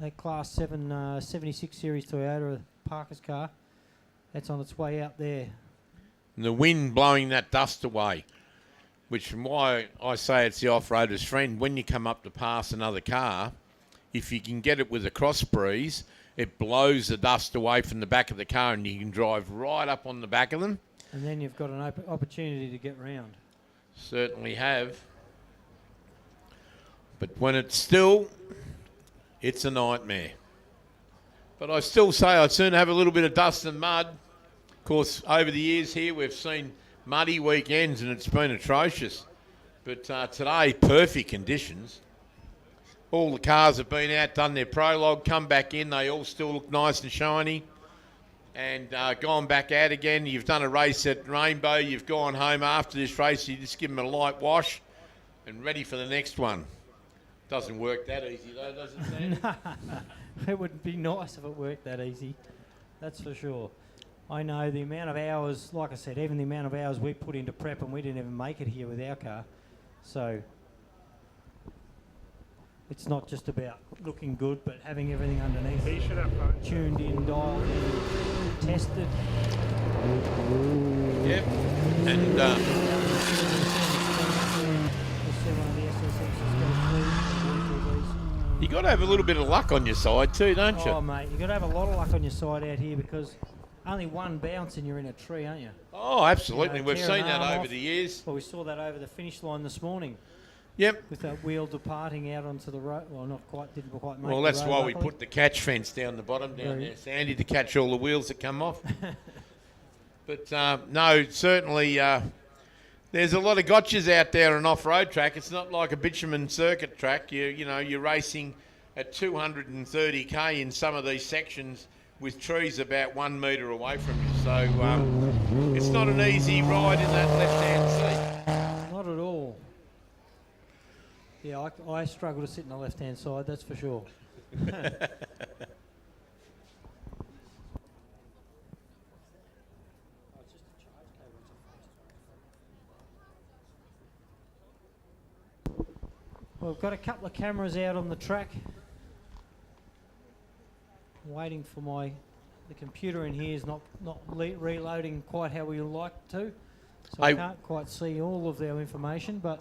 That Class 7 76 Series Toyota Parker's car, that's on its way out there. And the wind blowing that dust away, which is why I say it's the off-roader's friend. When you come up to pass another car, if you can get it with a cross breeze, it blows the dust away from the back of the car and you can drive right up on the back of them. And then you've got an opportunity to get round. Certainly have. But when it's still, it's a nightmare. But I still say I'd sooner have a little bit of dust and mud. Of course, over the years here, we've seen muddy weekends and it's been atrocious. But today, perfect conditions. All the cars have been out, done their prologue, come back in. They all still look nice and shiny. And gone back out again. You've done a race at Rainbow. You've gone home after this race. You just give them a light wash and ready for the next one. Doesn't work that easy though, does it, Sam? It would be nice if it worked that easy. That's for sure. I know the amount of hours, like I said, even the amount of hours we put into prep, and we didn't even make it here with our car. So it's not just about looking good, but having everything underneath tuned in, dialed in, tested. Yep. And got to have a little bit of luck on your side too, don't you? Oh, mate, you've got to have a lot of luck on your side out here because only one bounce and you're in a tree, aren't you? Oh, absolutely. You know, We've tear an seen that arm over off. the years. Well, we saw that over the finish line this morning. Yep. With that wheel departing out onto the road. Well, not quite, didn't quite make Well, the that's road, why we luckily. put the catch fence down the bottom down there, Sandy, to catch all the wheels that come off. But no, certainly there's a lot of gotchas out there on off-road track. It's not like a bitumen circuit track. You know, you're racing at 230k in some of these sections with trees about 1 metre away from you. So it's not an easy ride in that left-hand seat. Not at all. Yeah, I struggle to sit in the left-hand side, that's for sure. Well, we've got a couple of cameras out on the track. I'm waiting for the computer in here is not reloading quite how we like to, so I can't quite see all of their information, but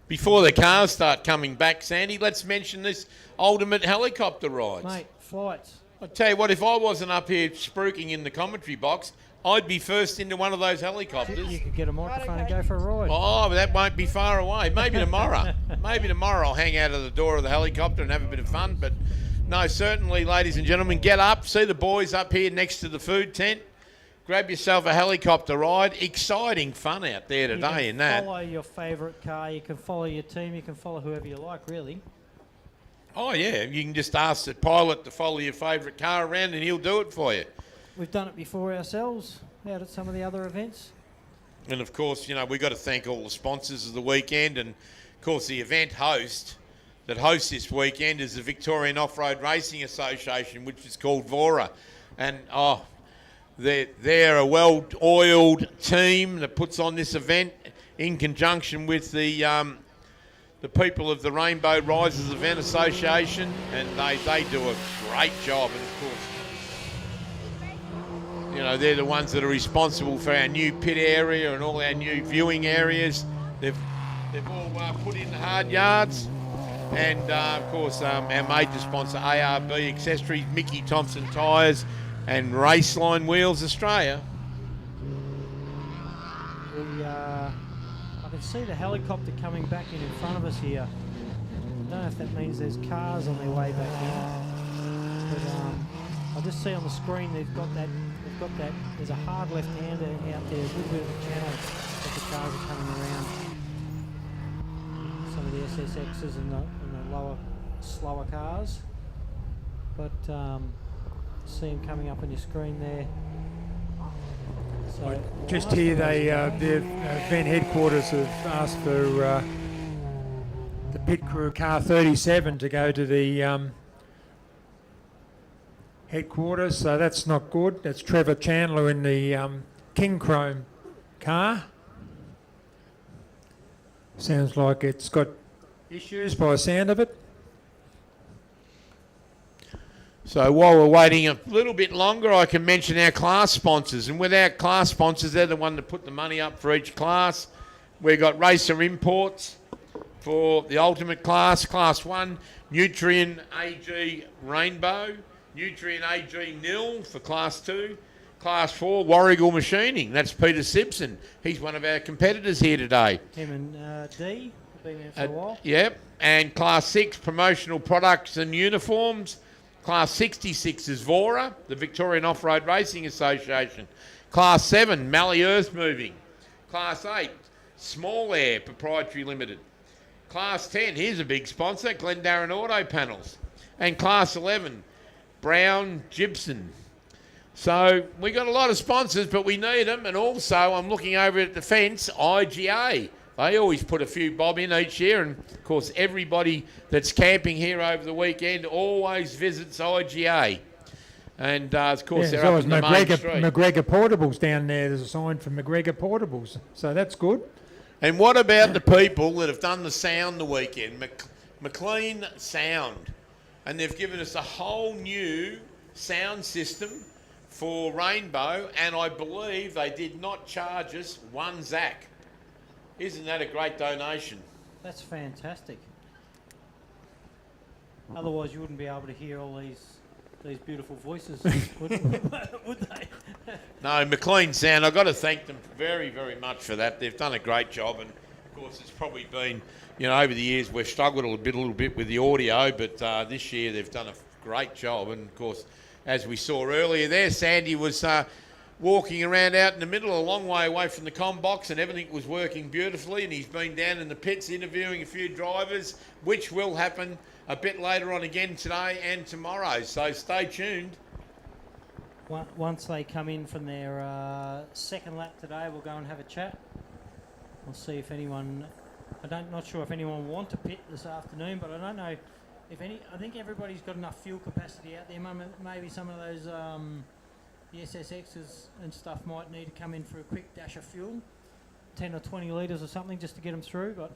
Before the cars start coming back, Sandy, let's mention this ultimate helicopter rides. mate, flights. I tell you what, if I wasn't up here spruiking in the commentary box, I'd be first into one of those helicopters. You could get a microphone and go for a ride. Oh, but that won't be far away. Maybe tomorrow. Maybe tomorrow I'll hang out of the door of the helicopter and have a bit of fun. But no, certainly, ladies and gentlemen, get up. See the boys up here next to the food tent. Grab yourself a helicopter ride. Exciting fun out there today in that. Follow your favourite car. You can follow your team. You can follow whoever you like, really. Oh, yeah. You can just ask the pilot to follow your favourite car around and he'll do it for you. We've done it before ourselves out at some of the other events. And, of course, you know, we've got to thank all the sponsors of the weekend. And, of course, the event host that hosts this weekend is the Victorian Off-Road Racing Association, which is called VORA. And, they're a well-oiled team that puts on this event in conjunction with the people of the Rainbow Risers Event Association, and they do a great job. And, of course, you know, they're the ones that are responsible for our new pit area and all our new viewing areas. They've all put in the hard yards. And, of course, our major sponsor, ARB Accessories, Mickey Thompson Tyres, and Raceline Wheels Australia. I can see the helicopter coming back in front of us here. I don't know if that means there's cars on their way back in. But I just see on the screen they've got that. There's a hard left-hander out there, a little bit of a channel that the cars are coming around. Some of the SSXs and the lower, slower cars. But see them coming up on your screen there. So Just here, the event headquarters have asked for the pit crew car 37 to go to the headquarters, so that's not good. That's Trevor Chandler in the King Chrome car. Sounds like it's got issues by the sound of it. So while we're waiting a little bit longer, I can mention our class sponsors. And with our class sponsors, they're the one that put the money up for each class. We've got Racer Imports for the ultimate class, Class 1, Nutrien AG Rainbow, Nutrien AG Nil for Class 2, Class 4, Warrigal Machining. That's Peter Simpson. He's one of our competitors here today. him and D have been there for a while. Yep. And Class 6, Promotional Products and Uniforms. Class 66 is VORA, the Victorian Off-Road Racing Association. Class 7, Mallee Earth Moving. Class 8, Small Air Proprietary Limited. Class 10, here's a big sponsor, Glendarren Auto Panels. And Class 11, Brown Gibson. So we got a lot of sponsors, but we need them. And also, I'm looking over at the fence, IGA. They always put a few bob in each year, and of course everybody that's camping here over the weekend always visits IGA. And of course they're up in the main street. McGregor Portables down there. There's a sign for McGregor Portables, so that's good. And what about the people that have done the sound the weekend? McLean Sound. And they've given us a whole new sound system for Rainbow, and I believe they did not charge us one Zach. Isn't that a great donation? That's fantastic. Otherwise, you wouldn't be able to hear all these beautiful voices, would they? No, McLean Sound, I've got to thank them very, very much for that. They've done a great job, and of course it's probably been, over the years we've struggled a little bit with the audio, but this year they've done a great job. And of course, as we saw earlier there, Sandy was walking around out in the middle, a long way away from the comm box, and everything was working beautifully, and he's been down in the pits interviewing a few drivers, which will happen a bit later on again today and tomorrow, so stay tuned. Once they come in from their second lap today, we'll go and have a chat. We'll see if anyone... not sure if anyone want to pit this afternoon, but I don't know if any... I think everybody's got enough fuel capacity out there. Maybe some of those the SSXs and stuff might need to come in for a quick dash of fuel, 10 or 20 litres or something, just to get them through, but...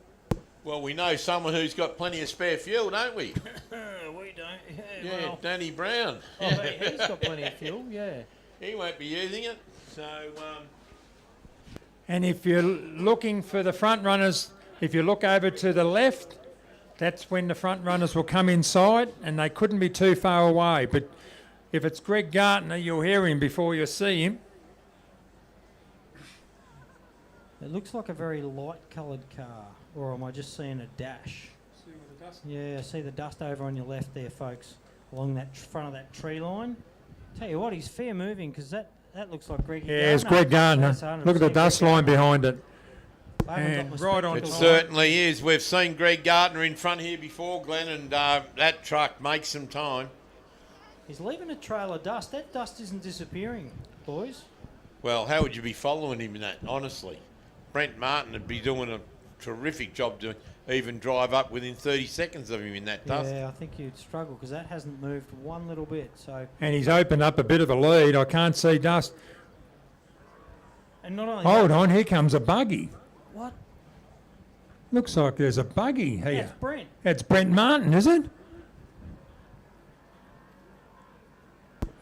Well, we know someone who's got plenty of spare fuel, don't we? We don't. Yeah, well, Danny Brown. Oh, he's got plenty of fuel, yeah. He won't be using it, so... And if you're looking for the front runners, if you look over to the left, that's when the front runners will come inside, and they couldn't be too far away. But if it's Greg Gartner, you'll hear him before you see him. It looks like a very light-coloured car, or am I just seeing a dash? Yeah, I see the dust over on your left there, folks, along that front of that tree line. Tell you what, he's fair moving, because that looks like Greg Gartner. Yeah, it's Greg Gartner. Look at the dust line behind it. And right on It time. certainly is. We've seen Greg Gartner in front here before, Glenn, and that truck makes some time. He's leaving a trail of dust. That dust isn't disappearing, boys. Well, how would you be following him in that, honestly? Brent Martin would be doing a terrific job to even drive up within 30 seconds of him in that dust. Yeah, I think you'd struggle, because that hasn't moved one little bit. So. And he's opened up a bit of a lead. I can't see dust. And not only Hold that, on, here comes a buggy. What? Looks like there's a buggy here. That's Brent. It's Brent Martin, is it?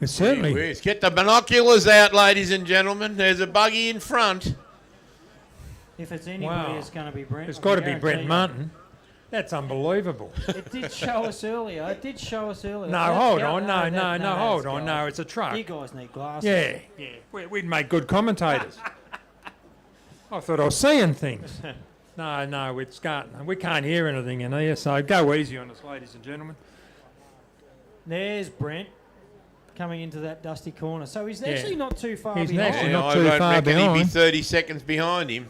It's certainly. Let's get the binoculars out, ladies and gentlemen. There's a buggy in front. If it's anybody, it's going to be Brent. It's I got to can be Brent guarantee Martin. That's unbelievable. It did show us earlier. No, That's hold go- on. No, that's hold on. go. No, it's a truck. You guys need glasses. Yeah. We'd make good commentators. I thought I was seeing things. No, it's Gartner. We can't hear anything in here, so go easy on us, ladies and gentlemen. There's Brent coming into that dusty corner. So he's actually not too far He's behind. actually Yeah, not I too don't far reckon he'd be behind. 30 seconds behind him.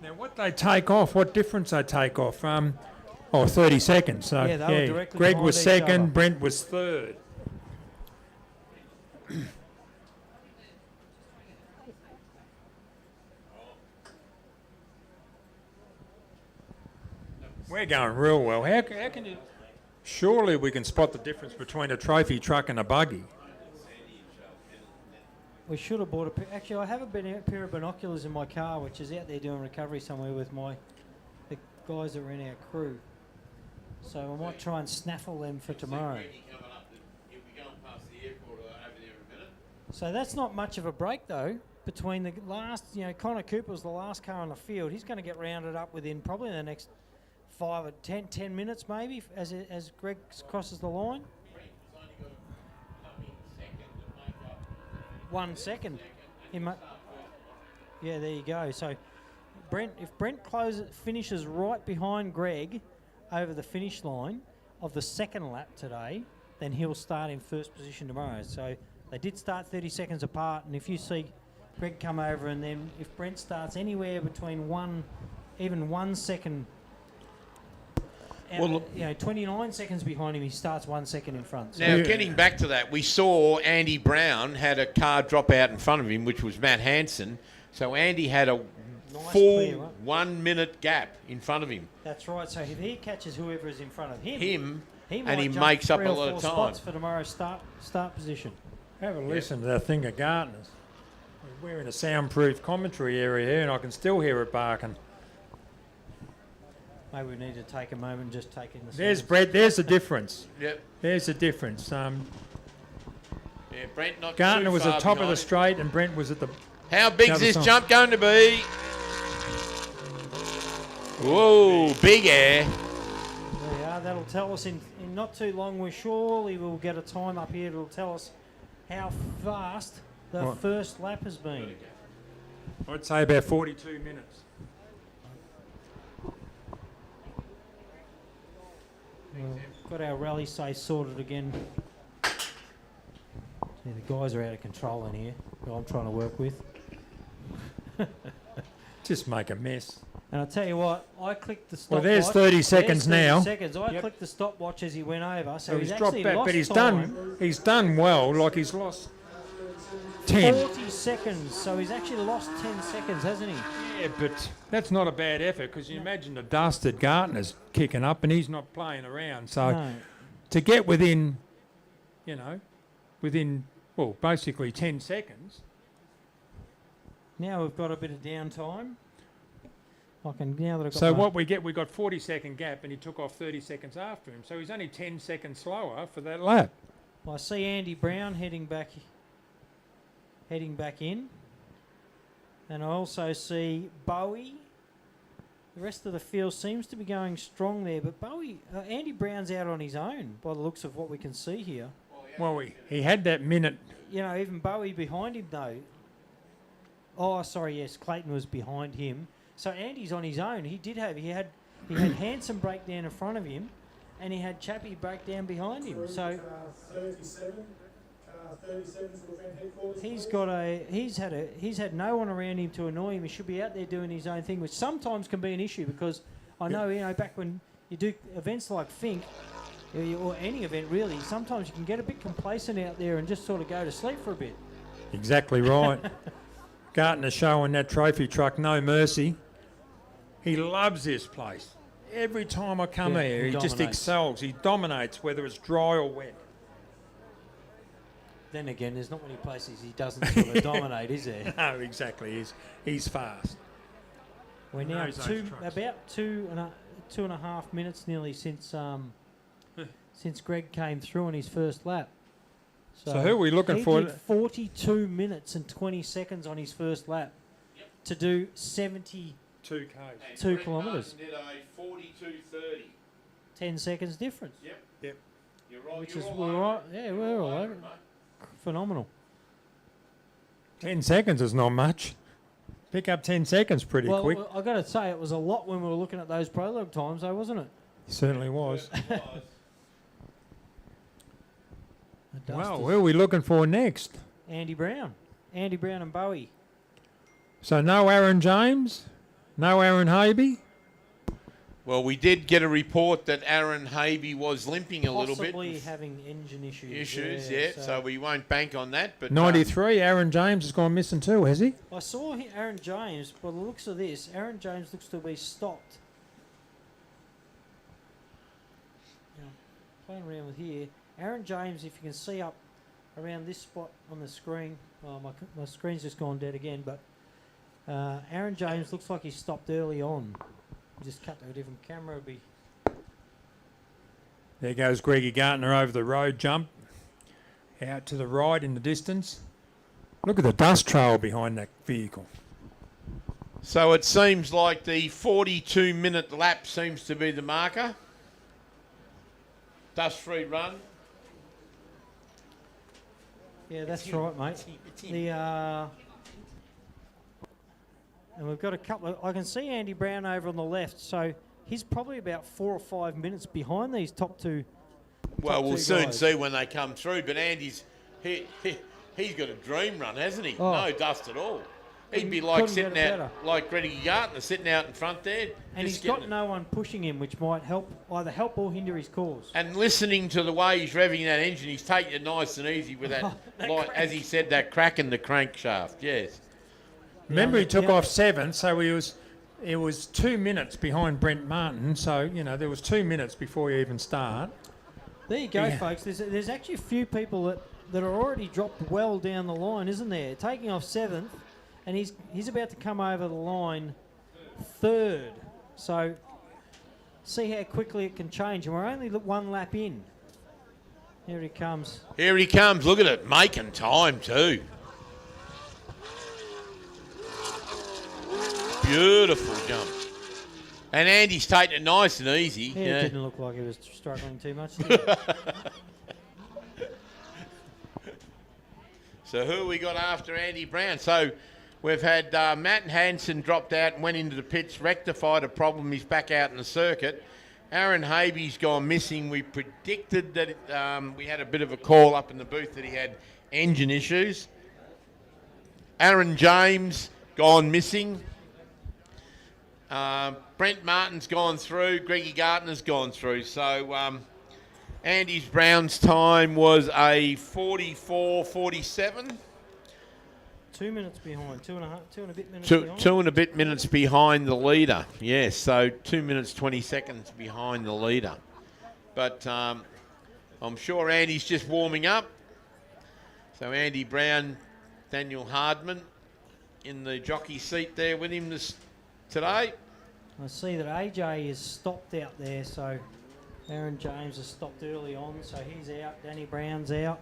Now, what they take off, what difference they take off? 30 seconds. So, Yeah, they were directly Greg behind was each second, other. Brent was third. We're going real well. How can you... Surely we can spot the difference between a trophy truck and a buggy. We should have bought a pair. Actually, I have a pair of binoculars in my car, which is out there doing recovery somewhere with the guys that are in our crew. So I might try and snaffle them for tomorrow. So that's not much of a break, though, between the last, Connor Cooper was the last car on the field. He's going to get rounded up within probably the next 5 or 10 minutes maybe as Greg crosses the line. 1 second. Yeah, there you go. So if Brent finishes right behind Greg over the finish line of the second lap today, then he'll start in first position tomorrow. So they did start 30 seconds apart, and if you see Greg come over, and then if Brent starts anywhere between 1 second, 29 seconds behind him, he starts 1 second in front. So Now, getting back to that, we saw Andy Brown had a car drop out in front of him, which was Matt Hansen. So Andy had a full 1 minute gap in front of him. That's right. So if he catches whoever is in front of him, and might he jump makes up 3 a or lot 4 of time. spots for tomorrow's start position. Have a listen to that thing of Gartner's. We're in a soundproof commentary area here, and I can still hear it barking. Maybe we need to take a moment and just take in the There's sounds. Brett. There's the difference. Yep. There's the difference. Yeah, Brent not Gartner too was far at the top of behind the him. straight, and Brent was at the. How big's other this side. jump going to be? Whoa, big air. There we are. that'll tell us in not too long. We surely will get a time up here that'll tell us how fast the What? first lap has been. I'd say about 42 minutes. Got our rally say sorted again. See, the guys are out of control in here, who I'm trying to work with. Just make a mess. And I tell you what, I clicked the stopwatch. Well, there's 30 seconds now. Seconds. I clicked the stopwatch as he went over, so he's dropped actually back, lost but he's time. He's done well. Like he's lost 10. 40 seconds, so he's actually lost 10 seconds, hasn't he? Yeah, but that's not a bad effort because you imagine the dust that Gartner's kicking up and he's not playing around. So No. to get within, well, basically 10 seconds. Now we've got a bit of downtime. Now that I've got So my- what we got 40-second gap and he took off 30 seconds after him. So he's only 10 seconds slower for that lap. I see Andy Brown heading back in. And I also see Bowie. The rest of the field seems to be going strong there, but Andy Brown's out on his own by the looks of what we can see here. Well, he had that minute. Even Bowie behind him though. Oh, sorry, yes, Clayton was behind him. So Andy's on his own. He had Hanson break down in front of him, and he had Chappie break down behind him. So 37. 37 he's had no one around him to annoy him. He should be out there doing his own thing, which sometimes can be an issue because I know back when you do events like Fink or any event really, sometimes you can get a bit complacent out there and just sort of go to sleep for a bit. Exactly right. Gartner showing that trophy truck no mercy. He loves this place. Every time I come here, he just excels. He dominates, whether it's dry or wet. Then again, there's not many places he doesn't sort of dominate, is there? No, exactly. He's fast. We're now about two and a half minutes nearly since Greg came through on his first lap. So who are we looking for? He did 42 minutes and 20 seconds on his first lap to do 72 kilometres. Did a 42.30. 10 seconds difference. Yep. You're right. Which is we're all over. Phenomenal. 10 seconds is not much. Pick up 10 seconds pretty quick. Well, I've got to say, it was a lot when we were looking at those prologue times, though, wasn't it? It certainly was. Well, who are we looking for next? Andy Brown. Andy Brown and Bowie. So no Aaron James, no Aaron Habe. Well, we did get a report that Aaron Habe was limping a little bit. Possibly having engine issues. Yeah, so we won't bank on that. But 93, Aaron James has gone missing too, has he? I saw Aaron James, by the looks of this, Aaron James looks to be stopped. Playing around with here. Aaron James, if you can see up around this spot on the screen, my screen's just gone dead again, but Aaron James looks like he stopped early on. Just cut to a different camera. There goes Greggy Gartner over the road jump. Out to the right in the distance. Look at the dust trail behind that vehicle. So it seems like the 42-minute lap seems to be the marker. Dust-free run. Yeah, that's right, mate. And we've got a couple of... I can see Andy Brown over on the left, so he's probably about 4 or 5 minutes behind these top two. Well, we'll soon see when they come through, but Andy's... He's got a dream run, hasn't he? Oh. No dust at all. He'd be like Couldn't sitting get it out, better. like Greggy Gartner sitting out in front there. And he's got no one pushing him, which might either help or hinder his cause. And listening to the way he's revving that engine, he's taking it nice and easy with that, as he said, that crack in the crankshaft, yes. Remember, he took off 7th, so it was 2 minutes behind Brent Martin. So, there was 2 minutes before you even start. There you go, folks. There's actually a few people that are already dropped well down the line, isn't there? Taking off 7th, and he's about to come over the line 3rd. So, see how quickly it can change. And we're only 1 lap in. Here he comes. Here he comes. Look at it, making time too. Beautiful jump. And Andy's taking it nice and easy. Yeah, yeah. it didn't look like he was struggling too much, did it? So who we got after Andy Brown? So we've had Matt Hansen dropped out and went into the pits, rectified a problem. He's back out in the circuit. Aaron Haby's gone missing. We predicted that we had a bit of a call up in the booth that he had engine issues. Aaron James gone missing. Brent Martin's gone through. Greggy Gartner's gone through. So Andy Brown's time was a 44.47. 2 minutes behind, two and a bit minutes Two, behind. 2 and a bit minutes behind the leader. Yes, so 2 minutes 20 seconds behind the leader. But I'm sure Andy's just warming up. So Andy Brown, Daniel Hardman in the jockey seat there with him today. I see that AJ is stopped out there, so Aaron James has stopped early on, so he's out. Danny Brown's out.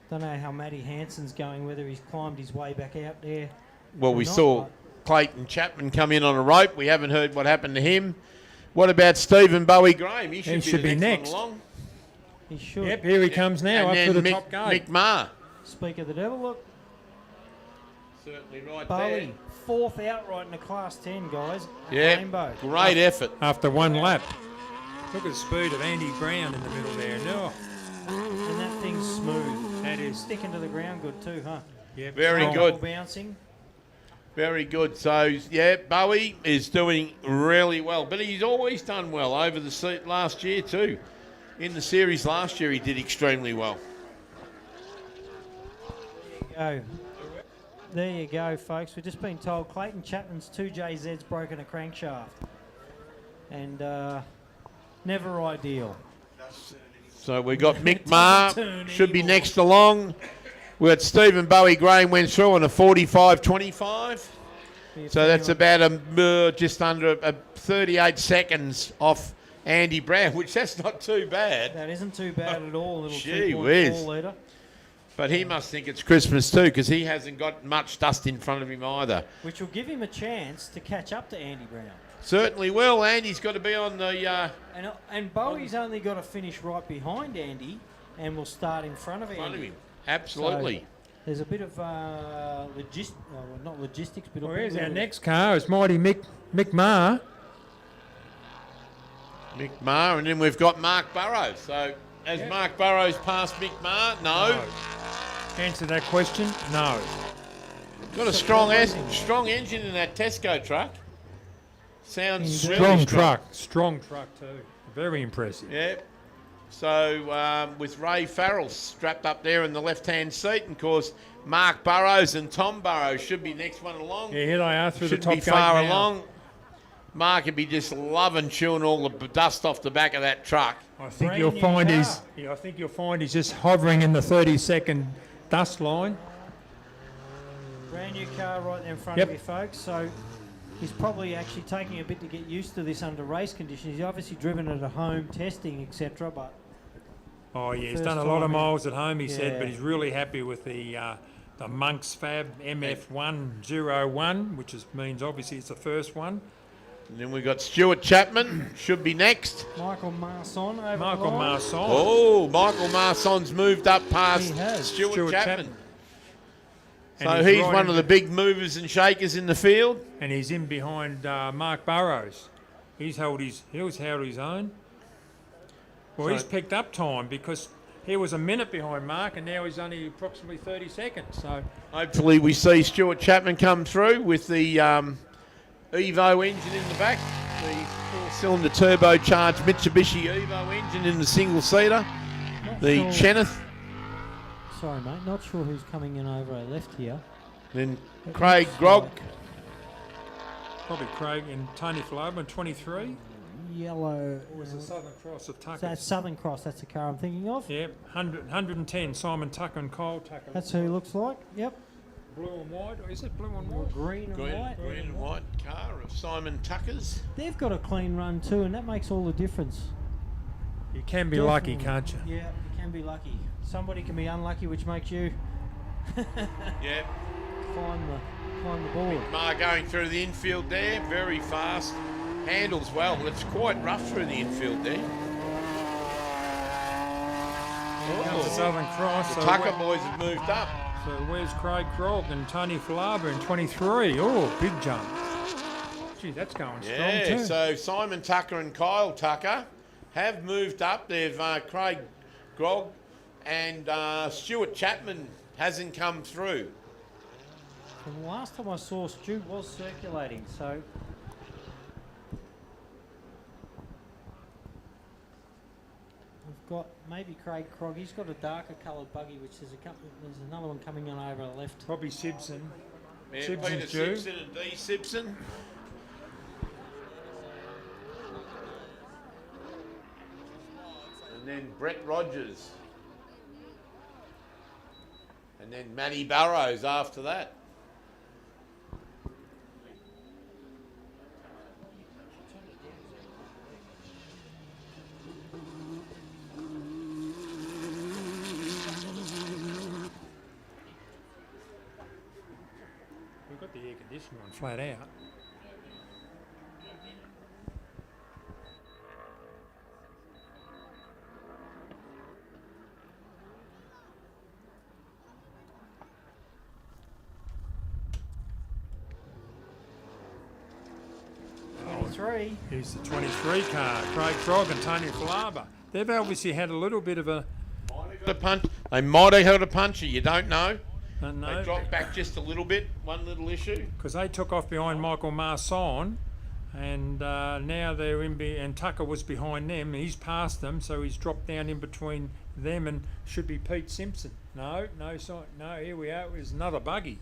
Don't know how Matty Hansen's going, whether he's climbed his way back out there. Well, or we not, saw but Clayton Chapman come in on a rope. We haven't heard what happened to him. What about Stephen Bowie Graham? He should be the next one along. he should. Yep, here he comes now, And up to then the Mick- top gate. Mick Maher. Speak of the devil, look. Certainly right Bowie, fourth outright in the Class 10, guys. at Yeah, Rainbow. great effort. After one lap. Look at the speed of Andy Brown in the middle there. No. And that thing's smooth. That is. Sticking to the ground good too, huh? Yeah, Very Comfortable good. Bouncing. Very good. So, yeah, Bowie is doing really well. But he's always done well over the last year too. In the series last year, he did extremely well. Go. There you go, folks. We've just been told Clayton Chapman's 2JZ's broken a crankshaft. And never ideal. So we got Mick Doesn't Maher, turn should be next along. We got Stephen Bowie Graham went through on a 45.25. So that's about just under 38 seconds off Andy Brown, which that's not too bad. That isn't too bad at all. A little Gee 2.4 whiz. litre. But he must think it's Christmas too, because he hasn't got much dust in front of him either. Which will give him a chance to catch up to Andy Brown. Certainly will. Andy's got to be on the... And Bowie's only got to finish right behind Andy and will start in front of Andy. Absolutely. So there's a bit of not logistics, but Well, here's our next car. It's mighty Mick Maher. Mick Maher, and then we've got Mark Burrows. So has Mark Burrows passed Mick Maher? No. Answer that question, no. Got a strong engine in that Tesco truck. Sounds really Strong truck. Strong truck too. Very impressive. Yeah. So with Ray Farrell strapped up there in the left-hand seat, and of course Mark Burrows and Tom Burrows should be next one along. Yeah, here they are through the Shouldn't top be gate far now. along. Mark would be just loving chewing all the dust off the back of that truck. I think you'll find he's just hovering in the 30-second dust line. Brand new car right there in front Yep. of you, folks. So he's probably actually taking a bit to get used to this under race conditions. He's obviously driven it at home, testing, etc. But Oh yeah, he's first done a lot of time miles at home, he said, Yeah. but he's really happy with the Monks Fab MF101, which means obviously it's the first one. And then we've got Stuart Chapman, should be next. Michael Marson over Michael the line. Marson. Oh, Michael Marson's moved up past He has. Stuart Chapman. And So he's he's right one in of the big movers and shakers in the field. And he's in behind Mark Burrows. He's held his own. Well, So- he's picked up time because he was a minute behind Mark, and now he's only approximately 30 seconds. So Hopefully we see Stuart Chapman come through with the Evo engine in the back. The four-cylinder turbocharged Mitsubishi Evo engine in the single-seater. The sure. Cheneth. Sorry, mate. Not sure who's coming in over our left here. Then Craig Grogg. probably Craig and Tony Floban, 23. Yellow. Or was it Southern Cross of Tucker? So that's Southern Cross. That's the car I'm thinking of. Yep, 110, Simon Tucker and Cole Tucker. That's who he looks like. Yep. Blue and white, or is it blue and white? Green and white. Green and white car of Simon Tucker's. They've got a clean run too, and that makes all the difference. You can be lucky, Definitely. can't you? Yeah, you can be lucky. Somebody can be unlucky, which makes you Yep. climb the board. Mar going through the infield there, very fast. handles well. It's quite rough through the infield there. Comes the Southern Cross. The so Tucker boys have moved up. So where's Craig Krog and Tony Falaba in 23? Oh, big jump. Gee, that's going strong Yeah, too. so Simon Tucker and Kyle Tucker have moved up. They've Craig Grog and Stuart Chapman hasn't come through. The last time I saw Stu was circulating, so we've got maybe Craig Krog. He's got a darker coloured buggy, which there's another one coming on over the left. Probably Simpson. Yeah, Simpson's Peter due. Simpson and D. Simpson. And then Brett Rogers. And then Matty Burrows after that. We've got the air conditioner on flat out. Here's the 23 car, Craig Krog and Tony Falaba. They've obviously had a little bit of a... They might have held a puncher, you don't know. No, They dropped back just a little bit, one little issue. because they took off behind Michael Marson, and now they're in, and Tucker was behind them. He's passed them, so he's dropped down in between them and should be Pete Simpson. No, here we are. There's another buggy.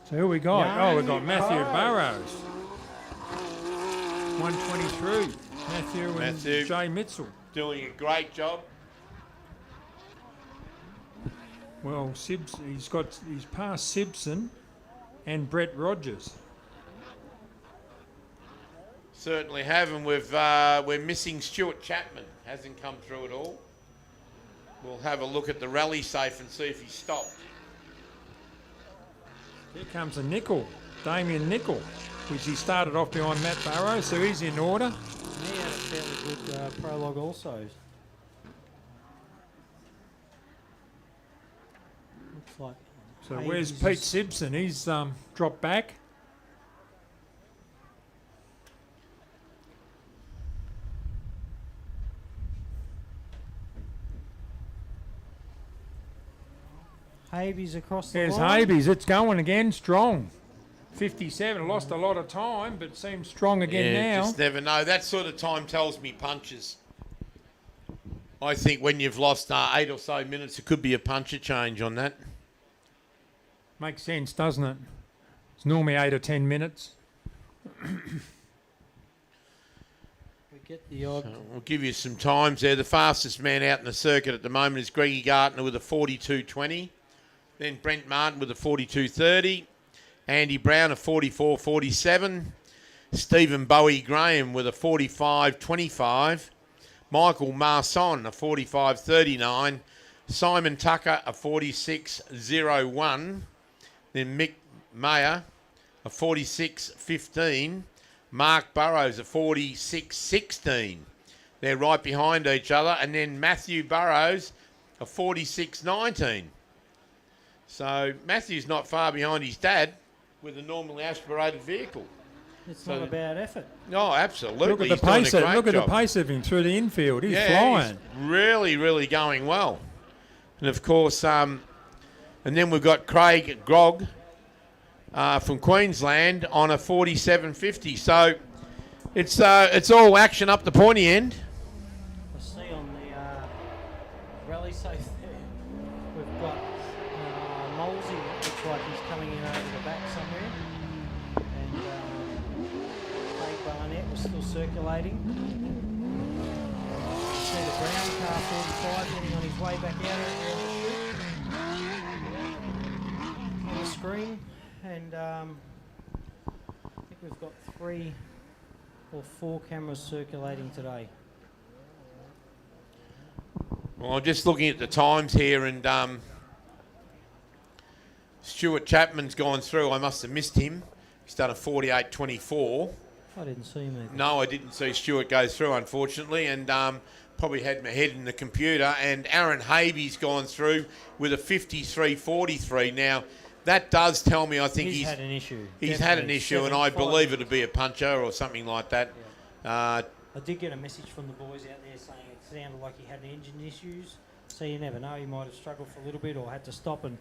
So who we got? Oh, we've got Matthew Burrows. 123. Matthew and Jay Mitchell. Doing a great job. Well, he's passed Simpson and Brett Rogers. Certainly have, and we're missing Stuart Chapman. Hasn't come through at all. We'll have a look at the rally safe and see if he stopped. Here comes a Nickel, Damien Nickel, which he started off behind Matt Burrows, so he's in order. He had a fairly good prologue also. Looks like. So where's Pete Simpson? He's dropped back. Habees across the There's line. Habees. It's going again, strong. 57, lost a lot of time, but seems strong again now. Just never know. That sort of time tells me punches. I think when you've lost 8 or so minutes, it could be a puncher change on that. Makes sense, doesn't it? It's normally 8 or 10 minutes. We get the odd. So we'll give you some times there. The fastest man out in the circuit at the moment is Greggy Gartner with a 42.20. Then Brent Martin with a 42.30. Andy Brown a 44.47. Stephen Bowie Graham with a 45.25. Michael Marson a 45.39. Simon Tucker a 46.01. Then Mick Mayer a 46.15. Mark Burrows a 46.16. They're right behind each other. And then Matthew Burrows a 46.19. So Matthew's not far behind his dad with a normally aspirated vehicle. It's not a bad effort. No, absolutely. Look at the pace. Look at the pace of him through the infield. He's flying. He's really, really going well. And of course, and then we've got Craig Grog from Queensland on a 47.50. So it's all action up the pointy end. I see on the rally safe there, we've got Molesy. Looks like he's coming in over the back somewhere. And Craig Barnett was still circulating. You see the brown car 45 getting on his way back out on the screen. And I think we've got 3 or 4 cameras circulating today. Well, I'm just looking at the times here, and Stuart Chapman's gone through. I must have missed him. He's done a 48.24. I didn't see him either. No, I didn't see Stuart go through, unfortunately, and probably had my head in the computer. And Aaron Haby's gone through with a 53.43. Now, that does tell me I think he's had an issue. He's had an issue, and I believe it'll be a puncher or something like that. I did get a message from the boys out there saying it sounded like he had engine issues. So you never know, he might have struggled for a little bit or had to stop and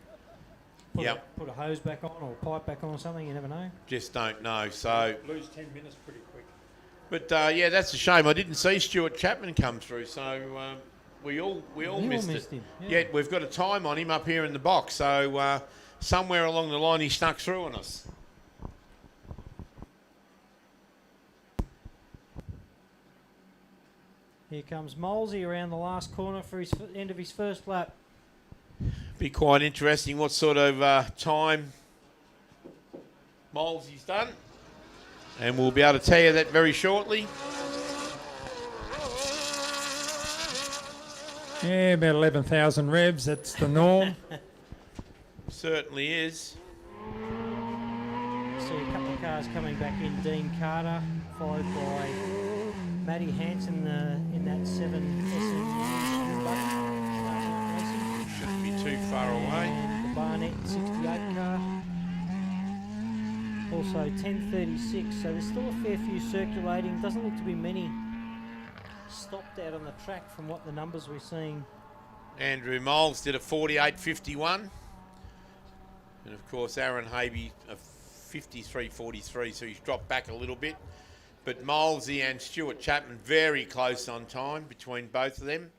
put a hose back on or pipe back on or something. You never know. Just don't know. So lose 10 minutes pretty quick. But yeah, that's a shame. I didn't see Stuart Chapman come through, so we all missed it. him. Yet we've got a time on him up here in the box, so somewhere along the line he snuck through on us. Here comes Molesy around the last corner for his end of his first lap. Be quite interesting what sort of time Molesy's done. And we'll be able to tell you that very shortly. Yeah, about 11,000 revs. That's the norm. Certainly is. See a couple of cars coming back in. Dean Carter, followed by Matty Hansen in that 7 SN. Shouldn't be too far away. And the Barnett 68 car. Also 10:36, so there's still a fair few circulating. Doesn't look to be many stopped out on the track from what the numbers we're seeing. Andrew Moles did a 48.51. And of course Aaron Haby a 53.43, so he's dropped back a little bit. But Molesy and Stuart Chapman very close on time between both of them.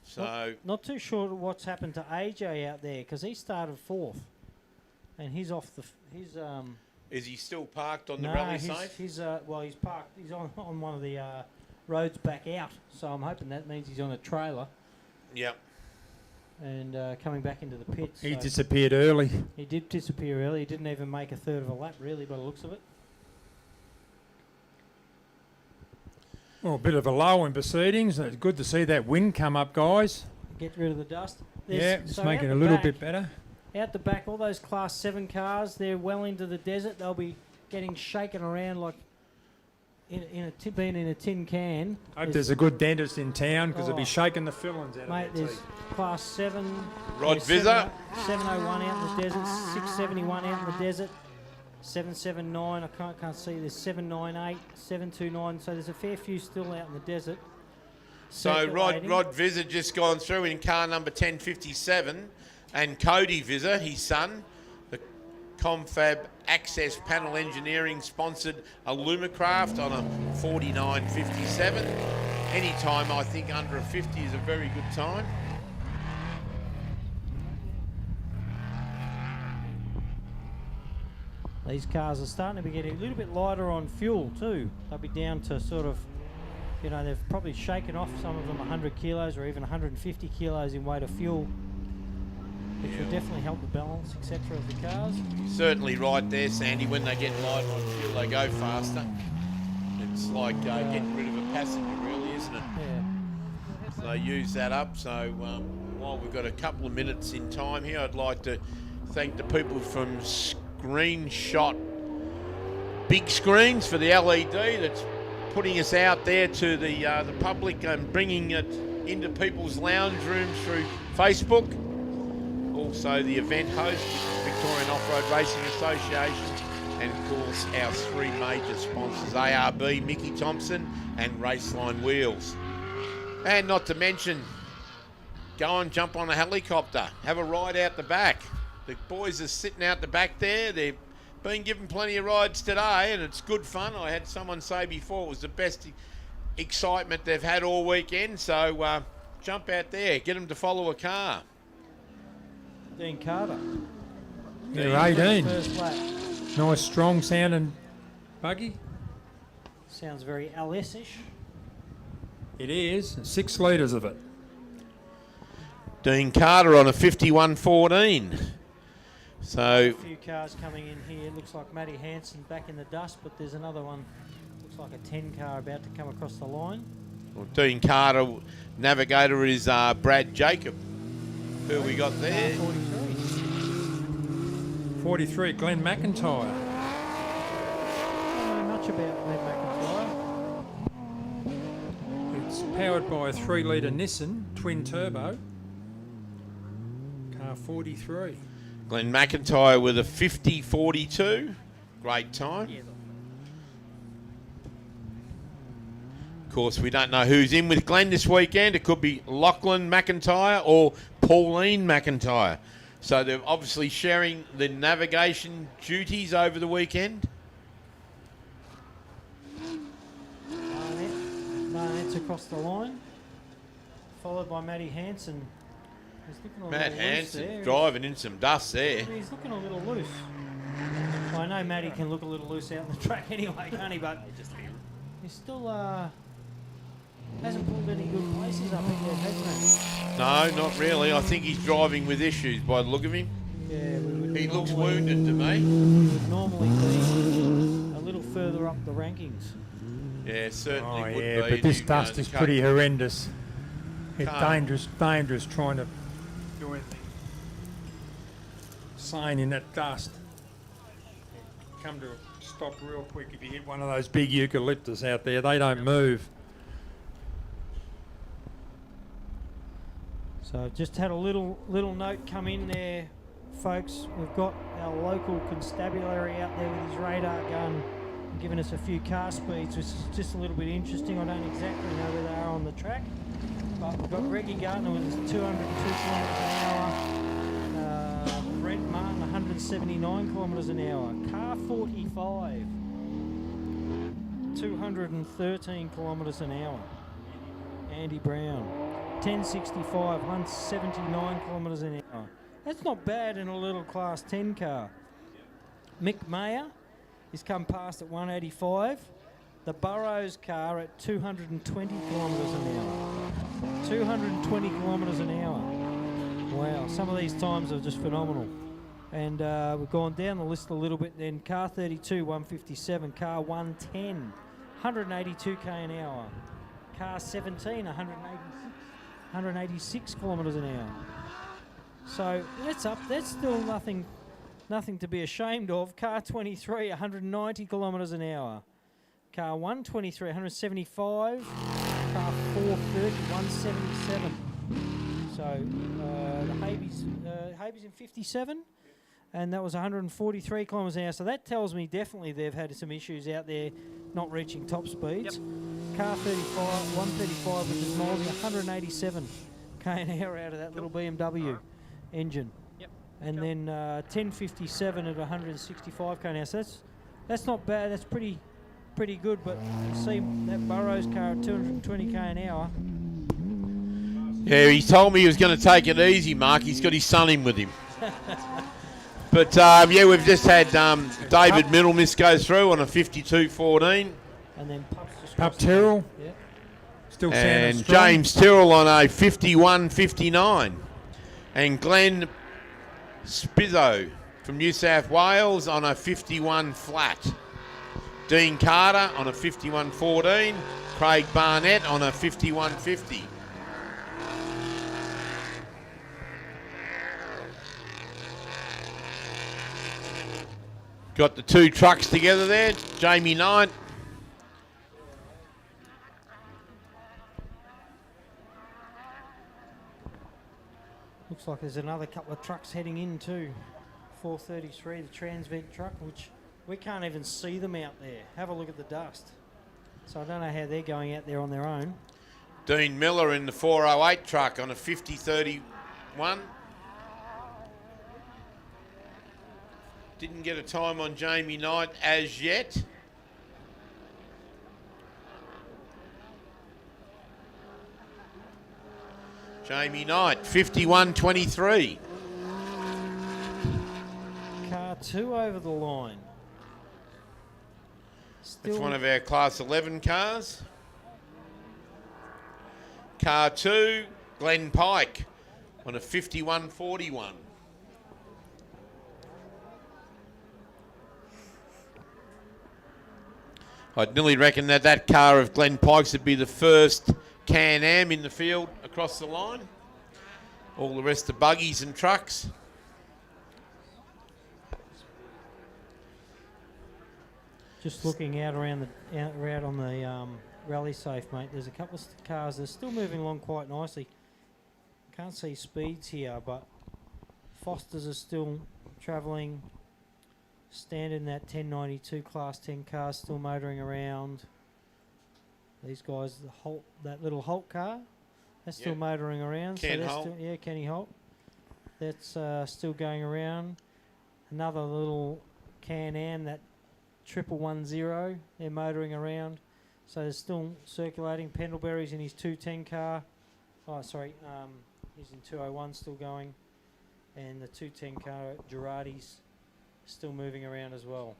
So Not too sure what's happened to AJ out there, because he started 4th. And he's off the... is he still parked on the rally safe? He's parked. He's on one of the roads back out. So I'm hoping that means he's on a trailer. Yep. And coming back into the pits. He disappeared early. He did disappear early. He didn't even make a third of a lap, really, by the looks of it. Well, a bit of a low in proceedings. It's good to see that wind come up, guys. Get rid of the dust. It's making it a little bit better. Out the back, all those Class 7 cars, they're well into the desert. They'll be getting shaken around like being in a tin can. Hope there's a good dentist in town, because they'll be shaking the fillings out mate, of their there's teeth. Class 7. Rod Vizza. 701 out in the desert. 671 out in the desert. 779, I can't see. There's 798, 729. So there's a fair few still out in the desert. So Rod Vizza just gone through in car number 1057. And Cody Vizza, his son, the Confab Access Panel Engineering sponsored a Lumacraft on a 49.57. Any time I think under a 50 is a very good time. These cars are starting to be getting a little bit lighter on fuel too. They'll be down to sort of, they've probably shaken off some of them 100 kilos or even 150 kilos in weight of fuel, which will definitely help the balance, etc. of the cars. Certainly right there, Sandy. When they get lighter on fuel, they go faster. It's like getting rid of a passenger, really, isn't it? Yeah. So they use that up. So while we've got a couple of minutes in time here, I'd like to thank the people from Screenshot Big Screens for the LED that's putting us out there to the public and bringing it into people's lounge rooms through Facebook. Also the event host, Victorian Off-Road Racing Association, and of course our 3 major sponsors, ARB, Mickey Thompson and Raceline Wheels. And not to mention, go and jump on a helicopter, have a ride out the back. The boys are sitting out the back there. They've been given plenty of rides today, and it's good fun. I had someone say before it was the best excitement they've had all weekend. So jump out there, get them to follow a car. Dean Carter. Yeah, 18. First lap. Nice, strong sounding buggy. Sounds very LS-ish. It is. 6 litres of it. Dean Carter on a 51.14. So A few cars coming in here. Looks like Matty Hansen back in the dust, but there's another one. Looks like a 10 car about to come across the line. well, Dean Carter, navigator is Brad Jacob. Who we got there? 43, Glenn McIntyre. I don't know much about Glenn McIntyre. powered by a 3-litre Nissan twin turbo. Car 43. Glenn McIntyre with a 50.42. Great time. Of course, we don't know who's in with Glenn this weekend. It could be Lachlan McIntyre or Pauline McIntyre. So they're obviously sharing the navigation duties over the weekend. Barnett's across the line, followed by Matty Hansen. He's looking a Matt little loose Hansen there. driving in some dust there. He's looking a little loose. I know Matty can look a little loose out on the track anyway, can't he? But he's still hasn't pulled any good places up in there, has he? No, not really. I think he's driving with issues by the look of him. Yeah, he looks wounded to me. He would normally be a little further up the rankings. Yeah, certainly would Yeah, be. but this You dust know, is can't- pretty horrendous. It's Can't- dangerous trying to do anything sane in that dust. Come to a stop real quick if you hit one of those big eucalyptus out there. They don't move. So I've just had a little note come in there, folks. We've got our local constabulary out there with his radar gun, giving us a few car speeds, which is just a little bit interesting. I don't exactly know where they are on the track, but we've got Reggie Gardner with his 202 kilometres an hour. Brent Martin 179 kilometres an hour. Car 45, 213 kilometres an hour. Andy Brown. 1065, 179 kilometres an hour. That's not bad in a little Class 10 car. Mick Mayer has come past at 185. The Burrows car at 220 kilometres an hour. 220 kilometres an hour. Wow, some of these times are just phenomenal. And we've gone down the list a little bit then. Car 32, 157. Car 110, 182k an hour. Car 17, 186 kilometres an hour. So that's up. That's still nothing to be ashamed of. Car 23, 190 kilometres an hour. Car 123, 175. Car 430, 177. So the Habe's in 57, and that was 143 kilometres an hour. So that tells me definitely they've had some issues out there not reaching top speeds. Car 35, 135, which is Molesey, 187 k an hour out of that little BMW engine. And then 1057 at 165 k an hour. So that's not bad. That's pretty good. But you see that Burrows car at 220 k an hour. Yeah, he told me he was going to take it easy, Mark. He's got his son in with him. But, yeah, we've just had David Middlemiss go through on a 52.14. And then Pup Tyrrell. Yeah. Still and sounding strong. James Tyrrell on a 51.59. And Glenn Spizzo from New South Wales on a 51 flat. Dean Carter on a 51.14. Craig Barnett on a 51.50. Got the two trucks together there. Jamie Knight. Looks like there's another couple of trucks heading in too. 433, the Transvent truck, which we can't even see them out there. Have a look at the dust. So I don't know how they're going out there on their own. Dean Miller in the 408 truck on a 50.31. Didn't get a time on Jamie Knight as yet. Jamie Knight, 51.23. Car 2 over the line. That's one of our Class 11 cars. Car 2, Glenn Pike on a 51.41. I'd nearly reckon that car of Glenn Pike's would be the first Can-Am in the field across the line. All the rest are buggies and trucks. Just looking out around the out on the rally safe, mate. There's a couple of cars. They're still moving along quite nicely. Can't see speeds here, but Fosters are still travelling. Standing that 1092 Class 10 car still motoring around. These guys, that little Holt car, that's still motoring around. Ken Holt. Kenny Holt. That's still going around. Another little Can-Am, that 1110, they're motoring around. So they're still circulating. Pendlebury's in his 210 car. Oh, sorry, he's in 201 still going. And the 210 car, Girardi's still moving around as well.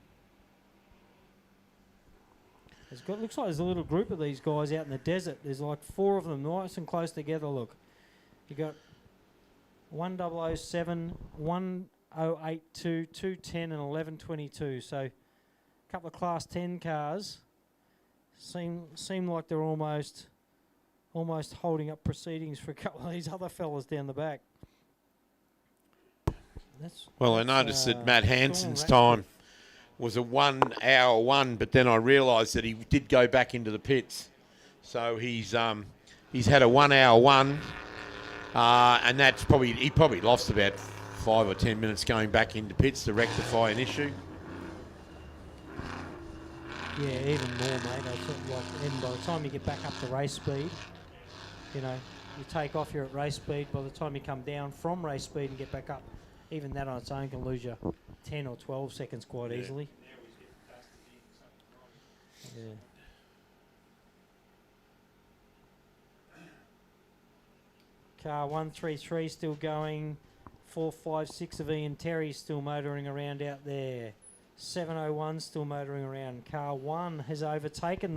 Looks like there's a little group of these guys out in the desert. There's like 4 of them, nice and close together, look. You got 1007, 1082, 210 and 1122. So a couple of Class 10 cars seem like they're almost holding up proceedings for a couple of these other fellas down the back. I noticed that Matt Hansen's time was a 1 hour 1, but then I realised that he did go back into the pits. So he's had a 1 hour 1, and that's he probably lost about 5 or 10 minutes going back into pits to rectify an issue. Yeah, even more, mate. And by the time you get back up to race speed, you take off, you're at race speed. By the time you come down from race speed and get back up, even that on its own can lose you 10 or 12 seconds quite easily. Yeah. Car 133 still going. 456 of Ian Terry still motoring around out there. 701 still motoring around. Car 1 has overtaken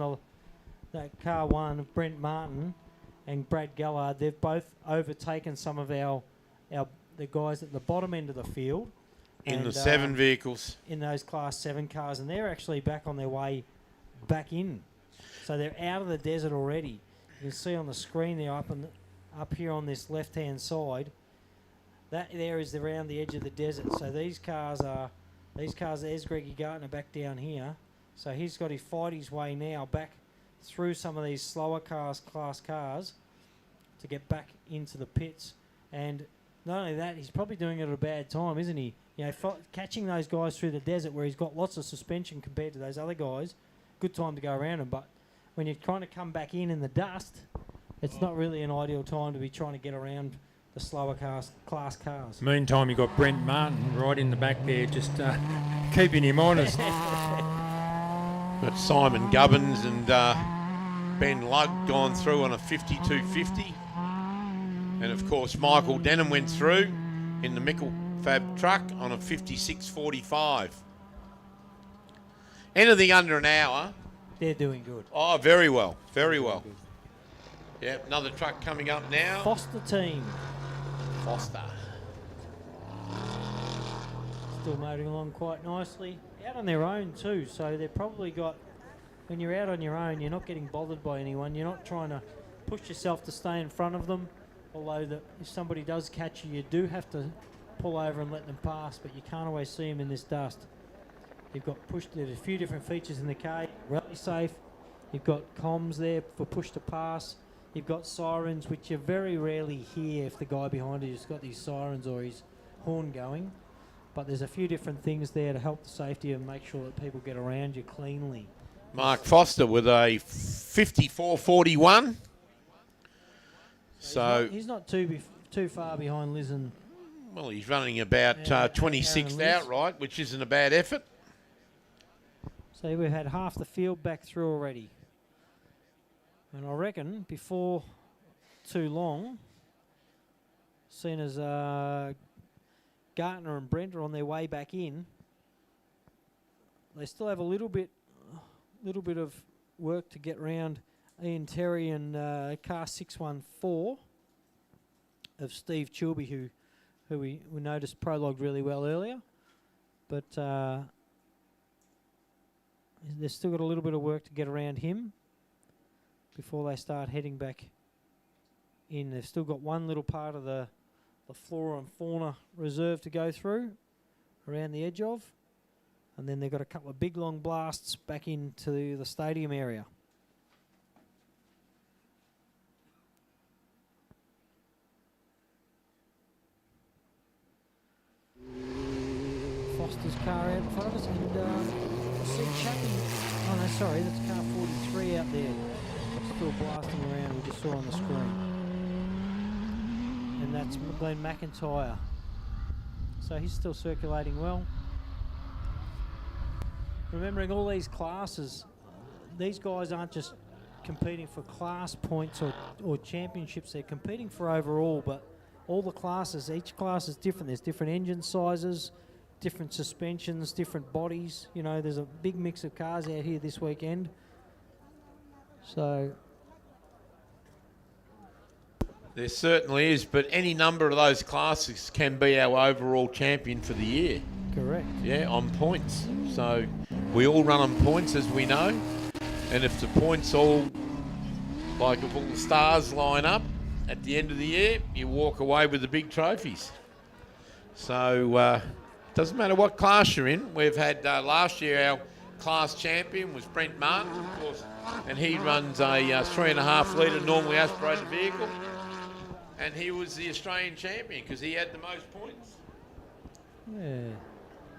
that car 1 of Brent Martin and Brad Gallard. They've both overtaken some of the guys at the bottom end of the field. In the 7 vehicles. In those Class 7 cars, and they're actually back on their way back in. So they're out of the desert already. You can see on the screen there up here on this left-hand side, that there is around the edge of the desert. So there's Greggy Gartner back down here. So he's got to fight his way now back through some of these slower class cars to get back into the pits. And not only that, he's probably doing it at a bad time, isn't he? Catching those guys through the desert where he's got lots of suspension compared to those other guys, good time to go around them. But when you're trying to come back in the dust, it's not really an ideal time to be trying to get around the slower class cars. Meantime, you've got Brent Martin right in the back there, just keeping him honest. But Simon Gubbins and Ben Lugg gone through on a 52.50. And of course, Michael Denham went through in the Mickle Fab truck on a 56.45. Anything under an hour. They're doing good. Oh, very well. Very well. Yeah, another truck coming up now. Foster team. Foster. Still motoring along quite nicely. Out on their own too, so they've probably got, when you're out on your own, you're not getting bothered by anyone. You're not trying to push yourself to stay in front of them. Although if somebody does catch you, you do have to pull over and let them pass, but you can't always see them in this dust. You've got there's a few different features in the car. Rally safe. You've got comms there for push to pass. You've got sirens, which you very rarely hear if the guy behind you has got these sirens or his horn going. But there's a few different things there to help the safety and make sure that people get around you cleanly. Mark Foster with a 54.41. So he's not too far behind Liz and... Well, he's running about 26th outright, which isn't a bad effort. So we've had half the field back through already. And I reckon before too long, seeing as Gartner and Brent are on their way back in, they still have a little bit of work to get around Ian Terry and car 614 of Steve Chilby, who we noticed prologued really well earlier. But they've still got a little bit of work to get around him before they start heading back in. They've still got one little part of the flora and fauna reserve to go through around the edge of. And then they've got a couple of big long blasts back into the stadium area. Foster's car out in front of us, and I see Chappie. Oh no, sorry, that's car 43 out there, still blasting around. We just saw on the screen, and that's Glenn McIntyre. So he's still circulating well. Remembering all these classes, these guys aren't just competing for class points or championships. They're competing for overall, but all the classes, each class is different. There's different engine sizes, different suspensions, different bodies. You know, there's a big mix of cars out here this weekend. So There certainly is, but any number of those classes can be our overall champion for the year. Correct. Yeah, on points. So we all run on points, as we know. And if the points all, like if all the stars line up at the end of the year, you walk away with the big trophies. So doesn't matter what class you're in. We've had last year our class champion was Brent Martin, of course, and he runs a 3.5 litre normally aspirated vehicle. And he was the Australian champion because he had the most points. yeah,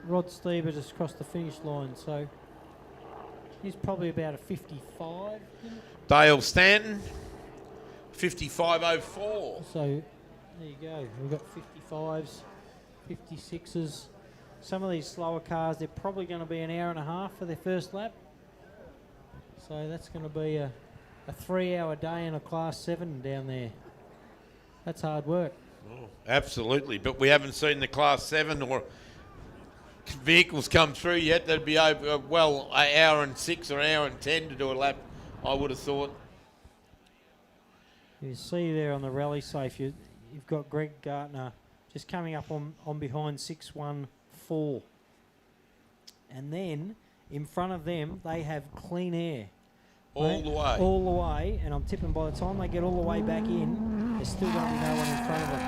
Rod Stieber just crossed the finish line, so he's probably about a 55. Dale Stanton, 55.04. So there you go. We've got 55s, 56s. Some of these slower cars, they're probably going to be an hour and a half for their first lap. So that's going to be a 3-hour day in a Class 7 down there. That's hard work. Oh, absolutely, but we haven't seen the Class 7 or vehicles come through yet. That'd be over, well, an hour and 6 or an hour and 10 to do a lap, I would have thought. You see there on the rally safe, you've got Greg Gartner just coming up on behind 614. And then in front of them, they have Clean Air. All the way. All the way, and I'm tipping by the time they get all the way back in, there's still going to be no one in front of them.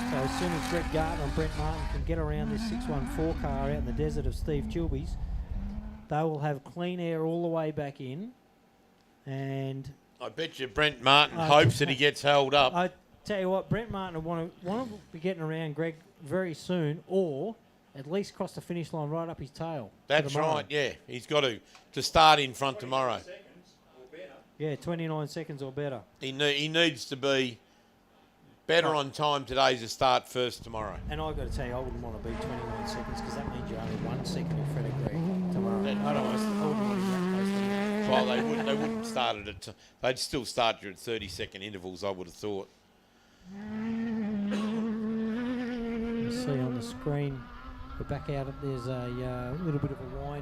So as soon as Greg Gartner and Brent Martin can get around this 614 car out in the desert of Steve Chilby's, they will have Clean Air all the way back in. And I bet you Brent Martin hopes that he gets held up. I tell you what, Brent Martin will want to be getting around Greg very soon, or at least cross the finish line right up his tail. That's right, yeah. He's got to start in front tomorrow. Yeah, 29 seconds or better. He needs to be better on time today to start first tomorrow. And I've got to tell you, I wouldn't want to be 29 seconds because that means you're only 1 second in front of Greg tomorrow. I wouldn't want to be close to that. Well, they wouldn't start it at... They'd still start you at 30-second intervals, I would have thought. You see on the screen, we're back out. There's a little bit of a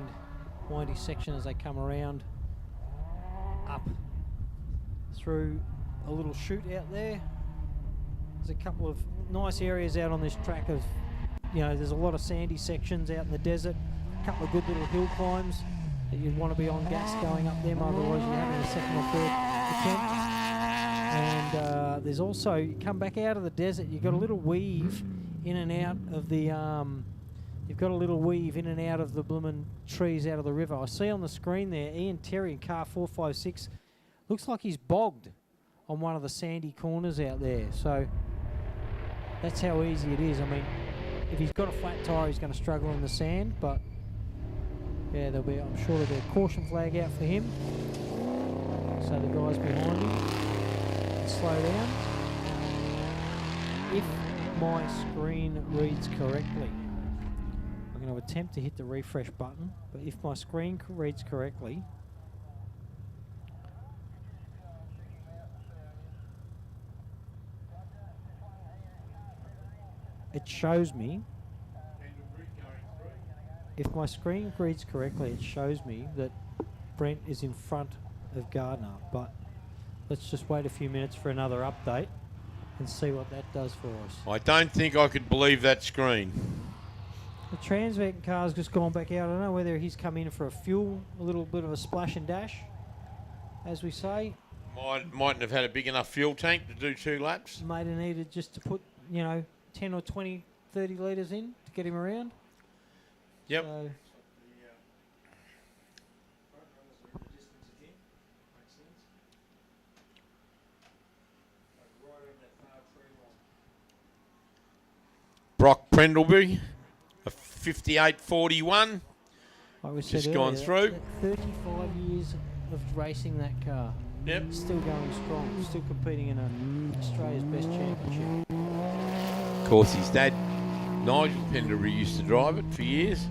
windy section as they come around up through a little chute out there. There's a couple of nice areas out on this track of, there's a lot of sandy sections out in the desert, a couple of good little hill climbs that you'd want to be on gas going up them, otherwise you're having a second or third attempt. And there's also, you come back out of the desert, you've got a little weave in and out of the bloomin' trees out of the river. I see on the screen there, Ian Terry in car 456, looks like he's bogged on one of the sandy corners out there. So that's how easy it is. I mean, if he's got a flat tyre, he's going to struggle in the sand, but yeah, I'm sure there'll be a caution flag out for him. So the guys behind him slow down. If my screen reads correctly, I'm going to attempt to hit the refresh button, but if my screen reads correctly, it shows me, if my screen reads correctly, it shows me that Brent is in front of Gardner, but let's just wait a few minutes for another update and see what that does for us. I don't think I could believe that screen. The Transvet car's just gone back out. I don't know whether he's come in for a little bit of a splash and dash, as we say. Mightn't have had a big enough fuel tank to do 2 laps. Might have needed just to put, 10 or 20, 30 litres in to get him around. Yep. So Brock Prendleby, a 58.41. Like we Just said gone earlier, through. that 35 years of racing that car. Yep. Still going strong, still competing in Australia's best championship. Of course, his dad, Nigel Pendlebury, used to drive it for years.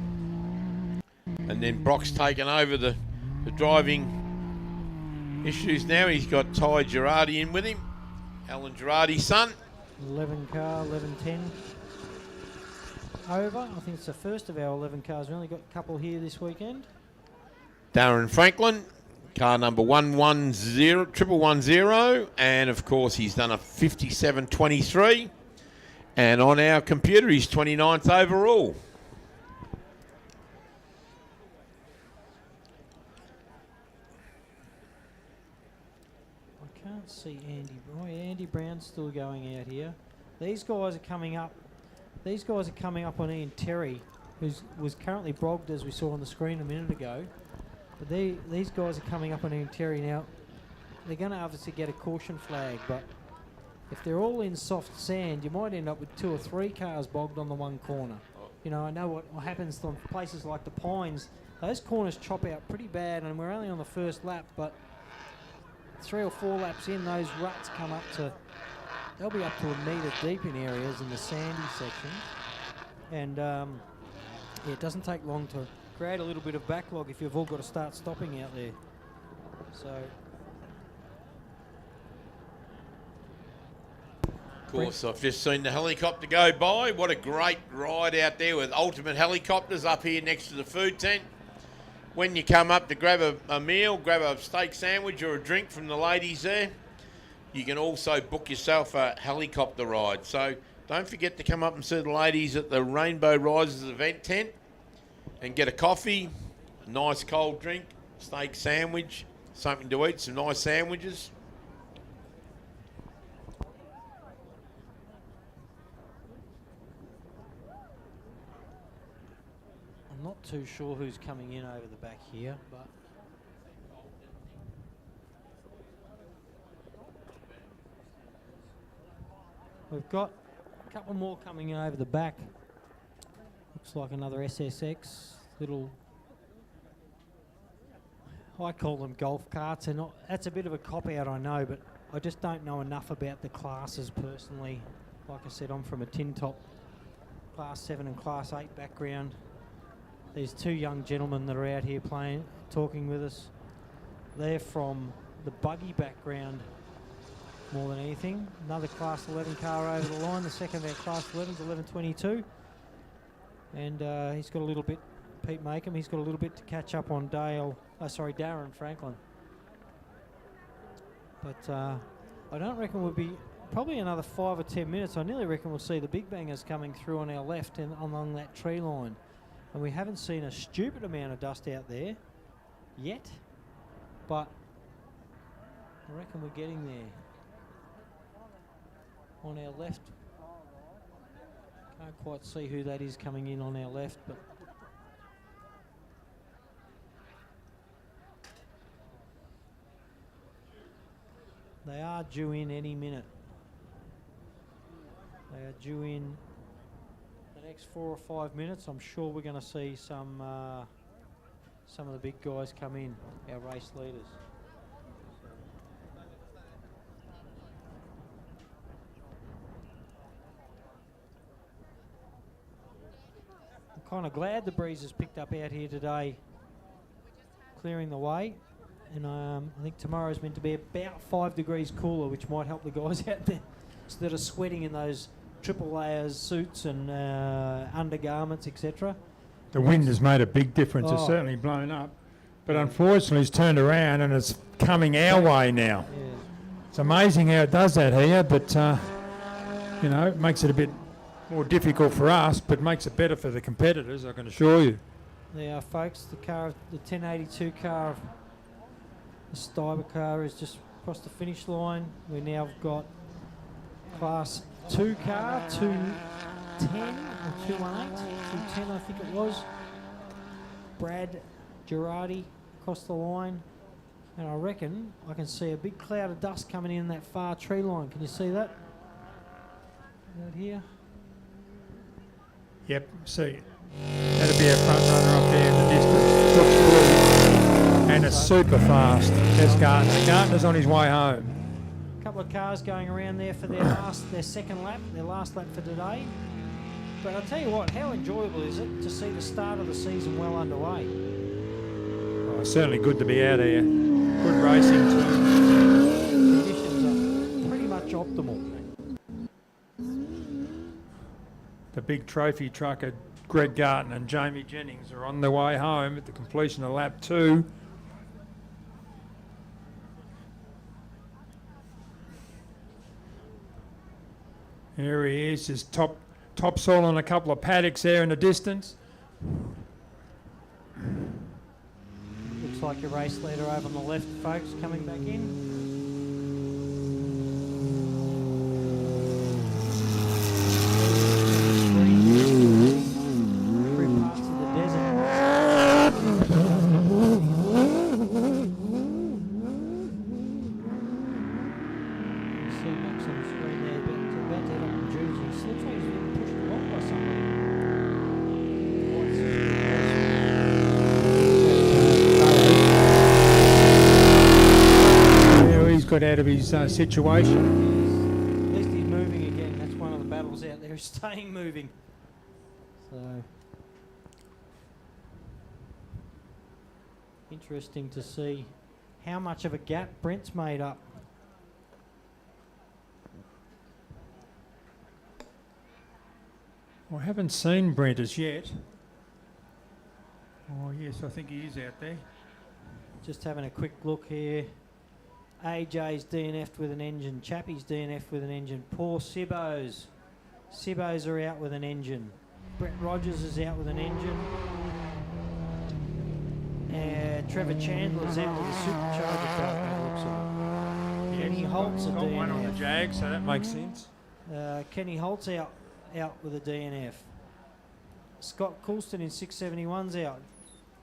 And then Brock's taken over the driving issues now. He's got Ty Girardi in with him, Alan Girardi's son. 11 car, 11.10 over. I think it's the first of our 11 cars. We only got a couple here this weekend. Darren Franklin, car number 1110, and of course he's done a 57.23. And on our computer, he's 29th overall. I can't see Andy. Oh, Andy Brown's still going out here. These guys are coming up. These guys are coming up on Ian Terry, who was currently brogged, as we saw on the screen a minute ago. But these guys are coming up on Ian Terry now. They're going to obviously get a caution flag, but if they're all in soft sand, you might end up with 2 or 3 cars bogged on the one corner. You know, I know what happens on places like the Pines. Those corners chop out pretty bad, and we're only on the first lap, but 3 or 4 laps in, those ruts come up to, they'll be up to a metre deep in areas in the sandy section. And yeah, it doesn't take long to create a little bit of backlog if you've all got to start stopping out there. So, of course, I've just seen the helicopter go by. What a great ride out there with Ultimate Helicopters up here next to the food tent. When you come up to grab a meal, grab a steak sandwich or a drink from the ladies there, you can also book yourself a helicopter ride. So don't forget to come up and see the ladies at the Rainbow Rises event tent and get a coffee, a nice cold drink, steak sandwich, something to eat, some nice sandwiches. I'm not too sure who's coming in over the back here, but we've got a couple more coming in over the back. Looks like another SSX, little, I call them golf carts. They're not, that's a bit of a cop-out, I know, but I just don't know enough about the classes personally. Like I said, I'm from a tin top Class 7 and Class 8 background. There's 2 young gentlemen that are out here talking with us. They're from the buggy background more than anything. Another Class 11 car over the line. The second of our Class 11's 11.22. And he's got a little bit, Pete Makem, he's got a little bit to catch up on Darren Franklin. But I don't reckon we'll be, probably another 5 or 10 minutes, I nearly reckon we'll see the big bangers coming through on our left and along that tree line. And we haven't seen a stupid amount of dust out there yet, but I reckon we're getting there. On our left, can't quite see who that is coming in on our left, but they are due in any minute. They are due in the next 4 or 5 minutes. I'm sure we're going to see some of the big guys come in, our race leaders. I'm kind of glad the breeze has picked up out here today, clearing the way. And I think tomorrow's meant to be about 5 degrees cooler, which might help the guys out there so that are sweating in those triple layers suits and undergarments, etc. The wind has made a big difference. It's certainly blown up. But unfortunately, it's turned around and it's coming our way now. Yeah. It's amazing how it does that here, but, you know, it makes it a bit more difficult for us, but makes it better for the competitors, I can assure you. There, folks, the 1082 car, the Stuyber car is just across the finish line. We now got Class 2 car, 210 or 218, 210 I think it was. Brad Girardi across the line. And I reckon I can see a big cloud of dust coming in that far tree line. Can you see that? Out here. Yep, see. That'll be a front runner up there in the distance. Looks blue. And it's super fast. There's Gardner. Gardner's on his way home. A couple of cars going around there for their second lap, their last lap for today. But I'll tell you what, how enjoyable is it to see the start of the season well underway? Oh, certainly good to be out here. Good racing too. Conditions are pretty much optimal. The big trophy trucker, Greg Garton and Jamie Jennings, are on their way home at the completion of lap 2. Here he is, his topsoil on a couple of paddocks there in the distance. Looks like your race leader over on the left, folks, coming back in. Through parts of the desert. You see Max on the screen there, but about to head up in Jersey. Looks like he's getting pushed along by somebody. He's got out of his situation. At least he's moving again. That's one of the battles out there, is staying moving. So interesting to see how much of a gap Brent's made up. I haven't seen Brent as yet. Oh yes, I think he is out there. Just having a quick look here. AJ's DNF'd with an engine. Chappie's DNF'd with an engine. Poor Sibbo's. Sibbo's are out with an engine. Brett Rogers is out with an engine. And Trevor Chandler's out with a supercharger truck, by the looks of it. Kenny Holt's a got DNF. one on the Jag, so that makes sense. Kenny Holt's out with a DNF. Scott Coulston in 671's out.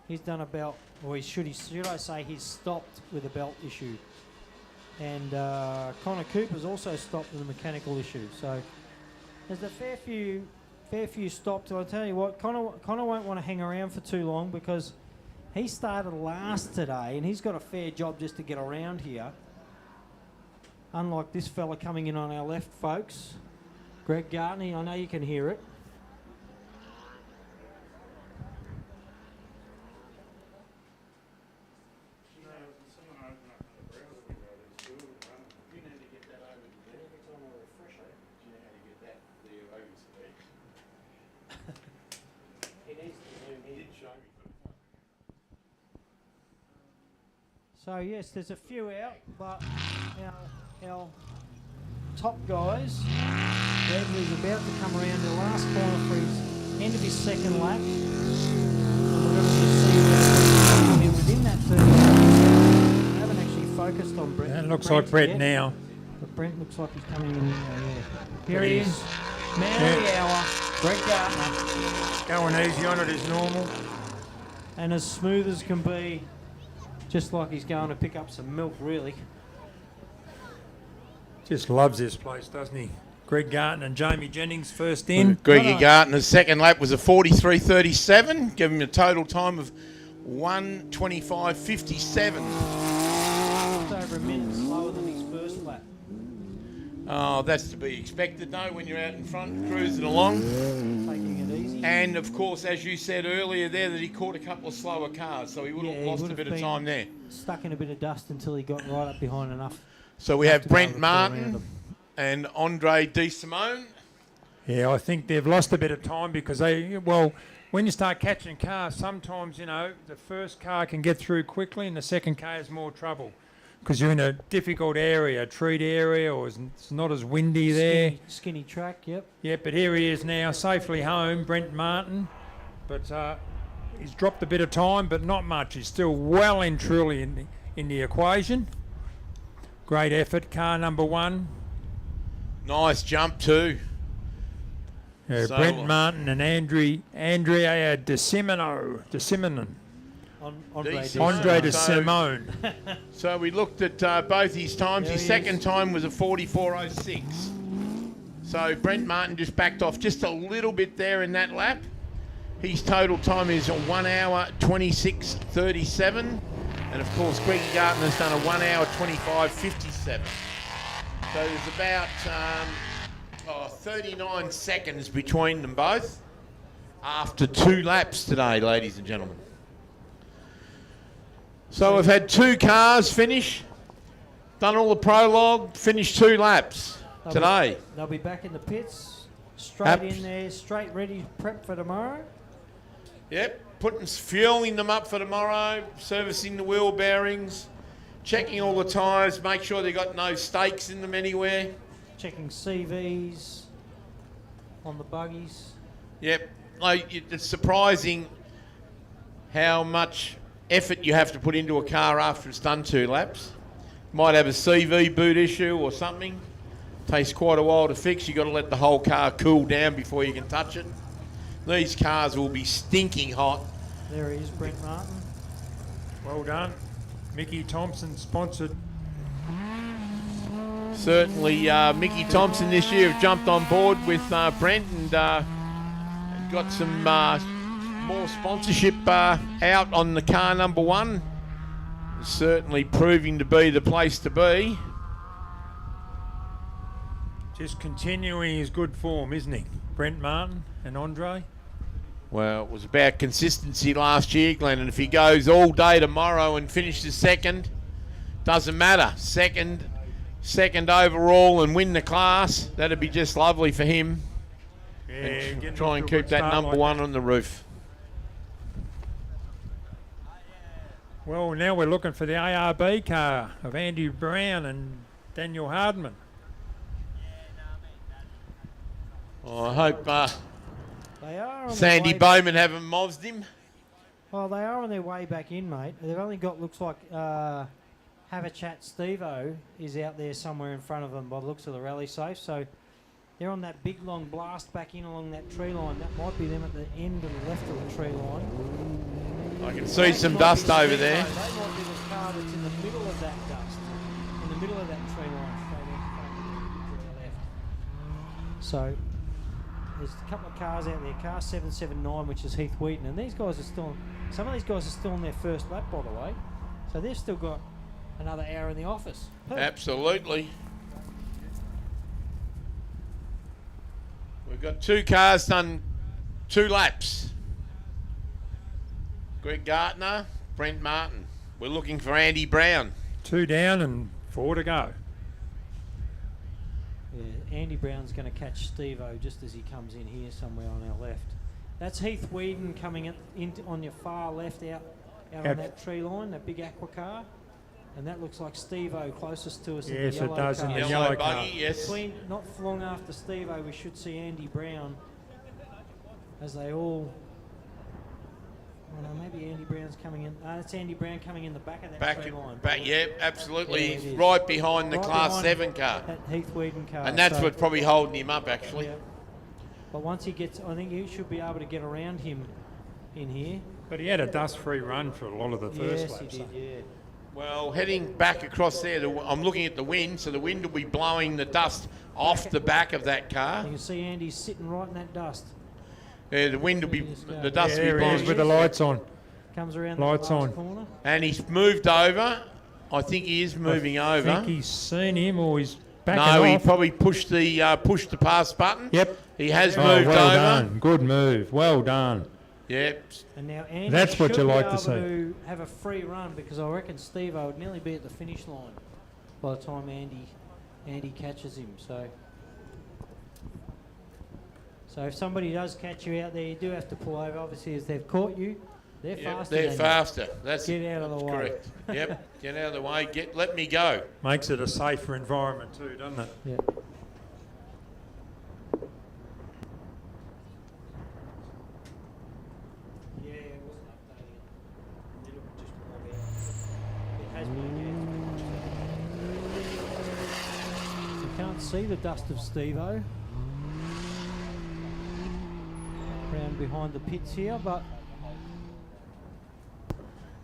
He's done a belt, or should I say he's stopped with a belt issue. And Connor Cooper's also stopped with a mechanical issue. So there's a fair few stopped. I'll tell you what, Connor won't want to hang around for too long because he started last today and he's got a fair job just to get around here. Unlike this fella coming in on our left, folks. Greg Gartney, I know you can hear it. So yes, there's a few out, but our top guys, Bradley's about to come around the last corner for his end of his second lap. And we're going to just see where within that third lap. I haven't actually focused on Brent. That looks like Brent yet, now. but Brent looks like he's coming in now, yeah. Here he is, man of the hour, Greg Gartner. Going easy on it as normal. And as smooth as can be. Just like he's going to pick up some milk, really. Just loves this place, doesn't he? Greg Garton and Jamie Jennings first in. Greggy Gartner's second lap was a 43.37, giving him a total time of 1:25.57. Just over a minute slower than his first lap. Oh, that's to be expected, no, when you're out in front cruising along. Taking it easy. And, of course, as you said earlier there, that he caught a couple of slower cars, so he would have lost a bit of time there. Stuck in a bit of dust until he got right up behind enough. So we have Brent Martin and Andre De Simone. Yeah, I think they've lost a bit of time because when you start catching cars, sometimes, the first car can get through quickly and the second car has more trouble because you're in a difficult area, a treat area, or it's not as windy there. Skinny track, yep. Yeah, but here he is now, safely home, Brent Martin. But he's dropped a bit of time, but not much. He's still well and truly in the equation. Great effort, car number 1. Nice jump too. Yeah, So, Brent Martin and Andrea De Simonon. Andre De Simone. So we looked at both his times. His second time was a 44.06. So Brent Martin just backed off just a little bit there in that lap. His total time is 1 hour 26:37. And of course, Greggy Gartner's done a 1 hour 25:57. So there's about 39 seconds between them both after 2 laps today, ladies and gentlemen. So we've had 2 cars finish, done all the prologue, finished 2 laps today. They'll be back in the pits, straight in there, straight ready, prep for tomorrow. Yep, fueling them up for tomorrow, servicing the wheel bearings, checking all the tyres, make sure they've got no stakes in them anywhere. Checking CVs on the buggies. Yep, like, it's surprising how much effort you have to put into a car after it's done 2 laps. Might have a CV boot issue or something. Takes quite a while to fix. You've got to let the whole car cool down before you can touch it. These cars will be stinking hot. There he is, Brent Martin. Well done. Mickey Thompson sponsored. Certainly, Mickey Thompson this year have jumped on board with Brent and got some more sponsorship out on the car number 1. Certainly proving to be the place to be. Just continuing his good form, isn't he? Brent Martin and Andre. Well, it was about consistency last year, Glenn, and if he goes all day tomorrow and finishes second, doesn't matter. Second overall and win the class, that'd be just lovely for him. Yeah, and try and keep that number 1 on the roof. Well, now we're looking for the ARB car of Andy Brown and Daniel Hardman. Oh, I hope They are on Sandy their way Bowman haven't mozzed him. Well, they are on their way back in, mate. They've only got, looks like, Have a Chat Steve-O is out there somewhere in front of them by the looks of the rally safe. So they're on that big long blast back in along that tree line. That might be them at the end and the left of the tree line. I can see some dust over there. They might be the car that's in the middle of that dust, in the middle of that tree line, straight in to the left. So there's a couple of cars out there. Car 779, which is Heath Wheaton, and these guys are still. Some of these guys are still on their first lap, by the way. So they've still got another hour in the office. Absolutely. We've got 2 cars done 2 laps. Greg Gartner, Brent Martin. We're looking for Andy Brown. 2 down and 4 to go. Yeah, Andy Brown's going to catch Steve-O just as he comes in here somewhere on our left. That's Heath Wheaton coming in on your far left out on that tree line, that big aqua car. And that looks like Steve-O closest to us in the Yes, yellow it does car. in the yellow car. buggy, yes. Not long after Steve-O, we should see Andy Brown as they all... Oh no, maybe Andy Brown's coming in. That's Andy Brown coming in the back of that tree line. Yeah, absolutely. Yeah, He's right behind the Right Class behind 7 car. That Heath Wheaton car. And that's So- what's probably holding him up, actually. Yeah. But once he gets, I think he should be able to get around him in here. But he had a dust-free run for a lot of the first Yes, laps. he did, yeah. Well, heading back across there, I'm looking at the wind, so the wind will be blowing the dust off the back of that car. You can see Andy's sitting right in that dust. Yeah, the wind will be, the dust will be There he blowing. is with the lights on. Comes around Lights the last on. corner. And he's moved over. I think he is moving over. I think he's seen him or he's backing No, he off. probably pushed the pass button. Yep. He has Oh, moved well over. done. Good move. Well done. Yep. And now Andy That's what should you be like to able see. to have a free run because I reckon Steve-O would nearly be at the finish line by the time Andy catches him. So if somebody does catch you out there, you do have to pull over. Obviously, as they've caught you, they're faster. They're than you. faster. Get out of the way. Correct. Yep. Get out of the way. Let me go. Makes it a safer environment too, doesn't it? Yeah. Yeah, it wasn't updating it. It'll just log out. It has been, yeah. You can't see the dust of Steve-O around behind the pits here, but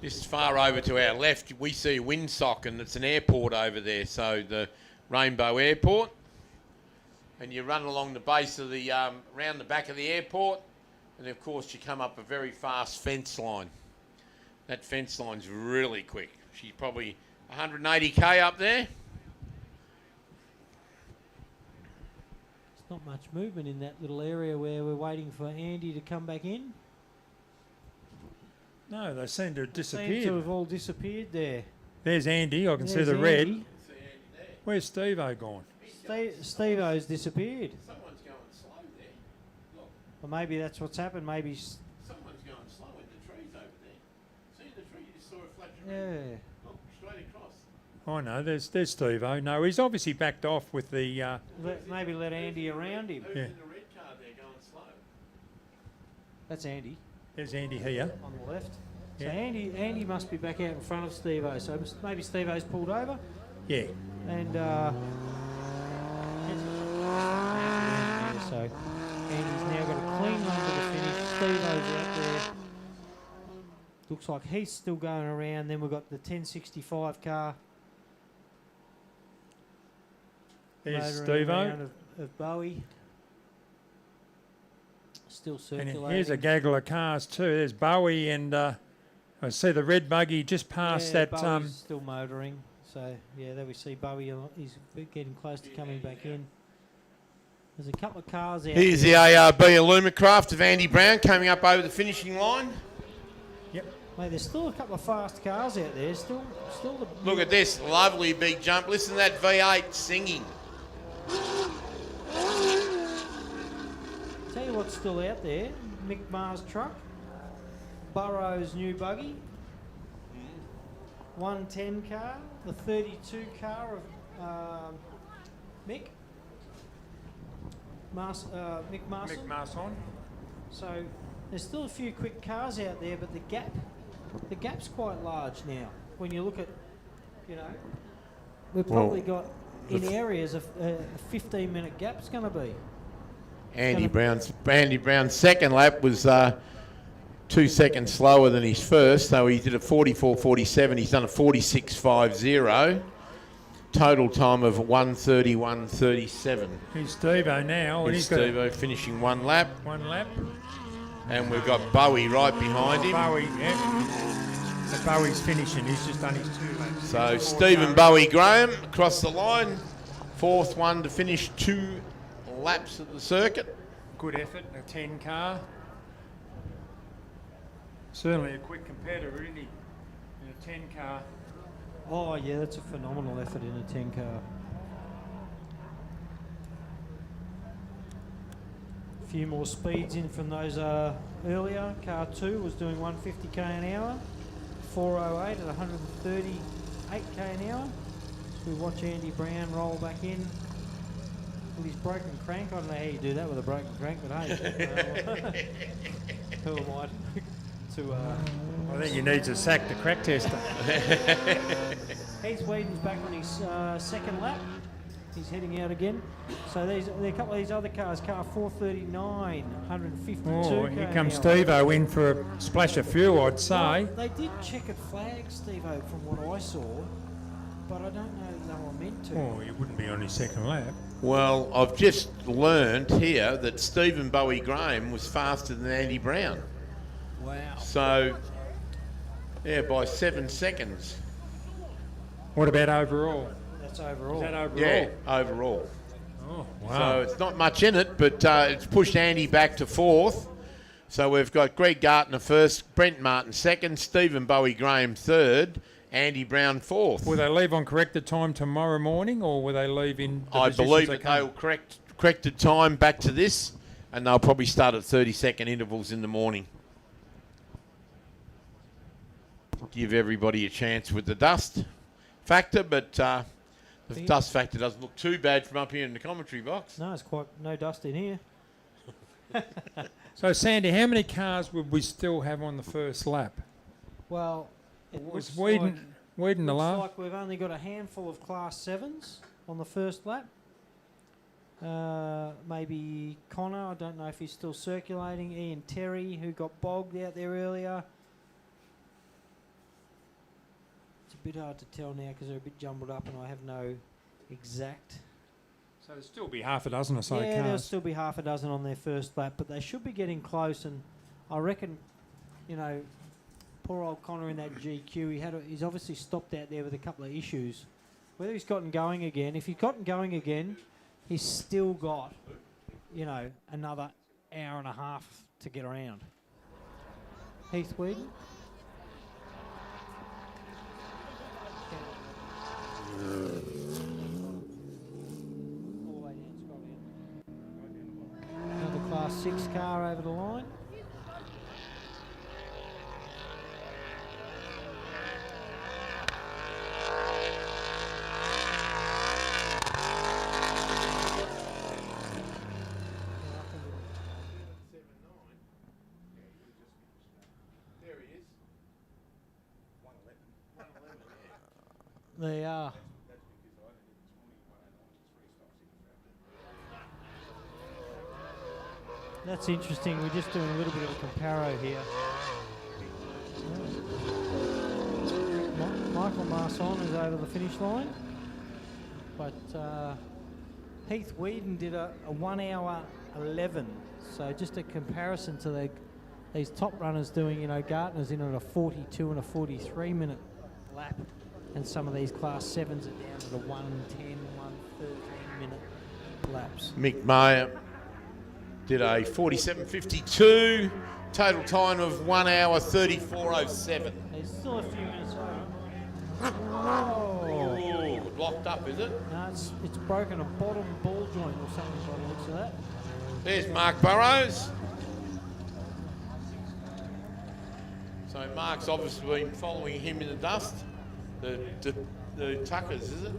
Just far over to our left, we see Windsock, and it's an airport over there, so the Rainbow Airport. and you run along the base of the, round the back of the airport, and of course you come up a very fast fence line. That fence line's really quick. She's probably 180k up there. There's not much movement in that little area where we're waiting for Andy to come back in. No, they seem to have disappeared. Seem to have all disappeared there. There's Andy. I can see There's the red. Andy. Where's Steve-O gone? Steve-O's disappeared. Someone's going slow there. Look, Well, maybe that's what's happened. Maybe. someone's going slow in the trees over there. See the tree? You just saw a flash of Yeah. red. Look, straight across. Oh no, there's Steve-O. No, he's obviously backed off with the. Maybe let Andy around him. Who's Yeah. in the red car there going slow? That's Andy There's Andy here. on the left. So Yeah. Andy must be back out in front of Steve-O. So maybe Steve-O's pulled over. Yeah. And so Andy's now got a clean run to the finish. Steve-O's out there. Looks like he's still going around. Then we've got the 1065 car. There's motoring Steve-O. around of Bowie. Still And circulating. here's a gaggle of cars too. There's Bowie and I see the red buggy just past that. Bowie's still motoring. So yeah, there we see Bowie. He's getting close to coming back in. There's a couple of cars out Here's the there. ARB Illumicraft of Andy Brown coming up over the finishing line. Mate, there's still a couple of fast cars out there. Still the. Look at this lovely big jump. Listen to that V8 singing. Tell you what's still out there. Mick Maher's truck. Burrow's new buggy. 110 car. The 32 car of Mick. Mick Marson. Mick Marson. So there's still a few quick cars out there, but the gap's quite large now. When you look at, we've probably got in areas a 15-minute gap's going to be. Andy Brown's second lap was 2 seconds slower than his first, so he did a 44.47. He's done a 46.50. Total time of 1:31.37. Here's Steve-O now. and Here's he's got Steve-O finishing one lap. one lap. And we've got Bowie right behind him. Bowie, yeah. So Bowie's finishing. He's just done his 2 laps. So Stephen Bowie Graham across the line. Fourth one to finish 2 laps of the circuit. Good effort in a 10 car. Certainly a quick competitor, isn't he? In a 10 car. Oh yeah, that's a phenomenal effort in a 10 car. A few more speeds in from those earlier. Car 2 was doing 150k an hour. 408 at 138k an hour. So we watch Andy Brown roll back in with his broken crank. I don't know how you do that with a broken crank, but hey, who am I to? I think he needs a sack to crack tester. Heath Whedon's back on his second lap. He's heading out again. So there are a couple of these other cars. Car 439, 152. Oh, here comes Steve-O in for a splash of fuel, I'd say. Well, they did checkered flags, Steve-O, from what I saw, but I don't know if they were meant to. Oh, he wouldn't be on his second lap. Well, I've just learned here that Stephen Bowie Graham was faster than Andy Brown. Wow. So, yeah, by 7 seconds. What about overall? That's overall. Is that overall? Yeah, overall. Oh, wow. So it's not much in it, but it's pushed Andy back to 4th. So we've got Greg Gartner first, Brent Martin second, Stephen Bowie Graham 3rd, Andy Brown 4th. Will they leave on corrected time tomorrow morning, or will they leave in the I positions believe they that come? they will corrected time back to this, and they'll probably start at 30-second intervals in the morning. Give everybody a chance with the dust factor, but the dust factor doesn't look too bad from up here in the commentary box. No, it's quite no dust in here. So, Sandy, how many cars would we still have on the first lap? Well, it Was looks Whedon the last? like we've only got a handful of Class 7s on the first lap. Maybe Connor, I don't know if he's still circulating. Ian Terry, who got bogged out there earlier. It's a bit hard to tell now because they're a bit jumbled up and I have no exact So there'll still be half a dozen or so Yeah, cars. there'll still be half a dozen on their first lap, but they should be getting close. And I reckon, you know, poor old Connor in that GQ, he's obviously stopped out there with a couple of issues. Whether he's gotten going again, if he's gotten going again, he's still got, you know, another hour and a half to get around. Heath Whedon. Another Class 6 car over the line. They are. That's interesting. We're just doing a little bit of a comparo here. Michael Marson is over the finish line, but Heath Whedon did a 1 hour 11. So just a comparison to these top runners doing, you know, Gartner's in at a 42 and a 43 minute lap, and some of these Class 7s are down at a 110, 113 minute laps. Mick Mayer did a 47.52, total time of 1 hour 34.07. There's still a few minutes over. Oh, locked up, is it? No, it's broken a bottom ball joint or something by the looks of that. There's Mark Burrows. So Mark's obviously been following him in the dust. The Tuckers, is it?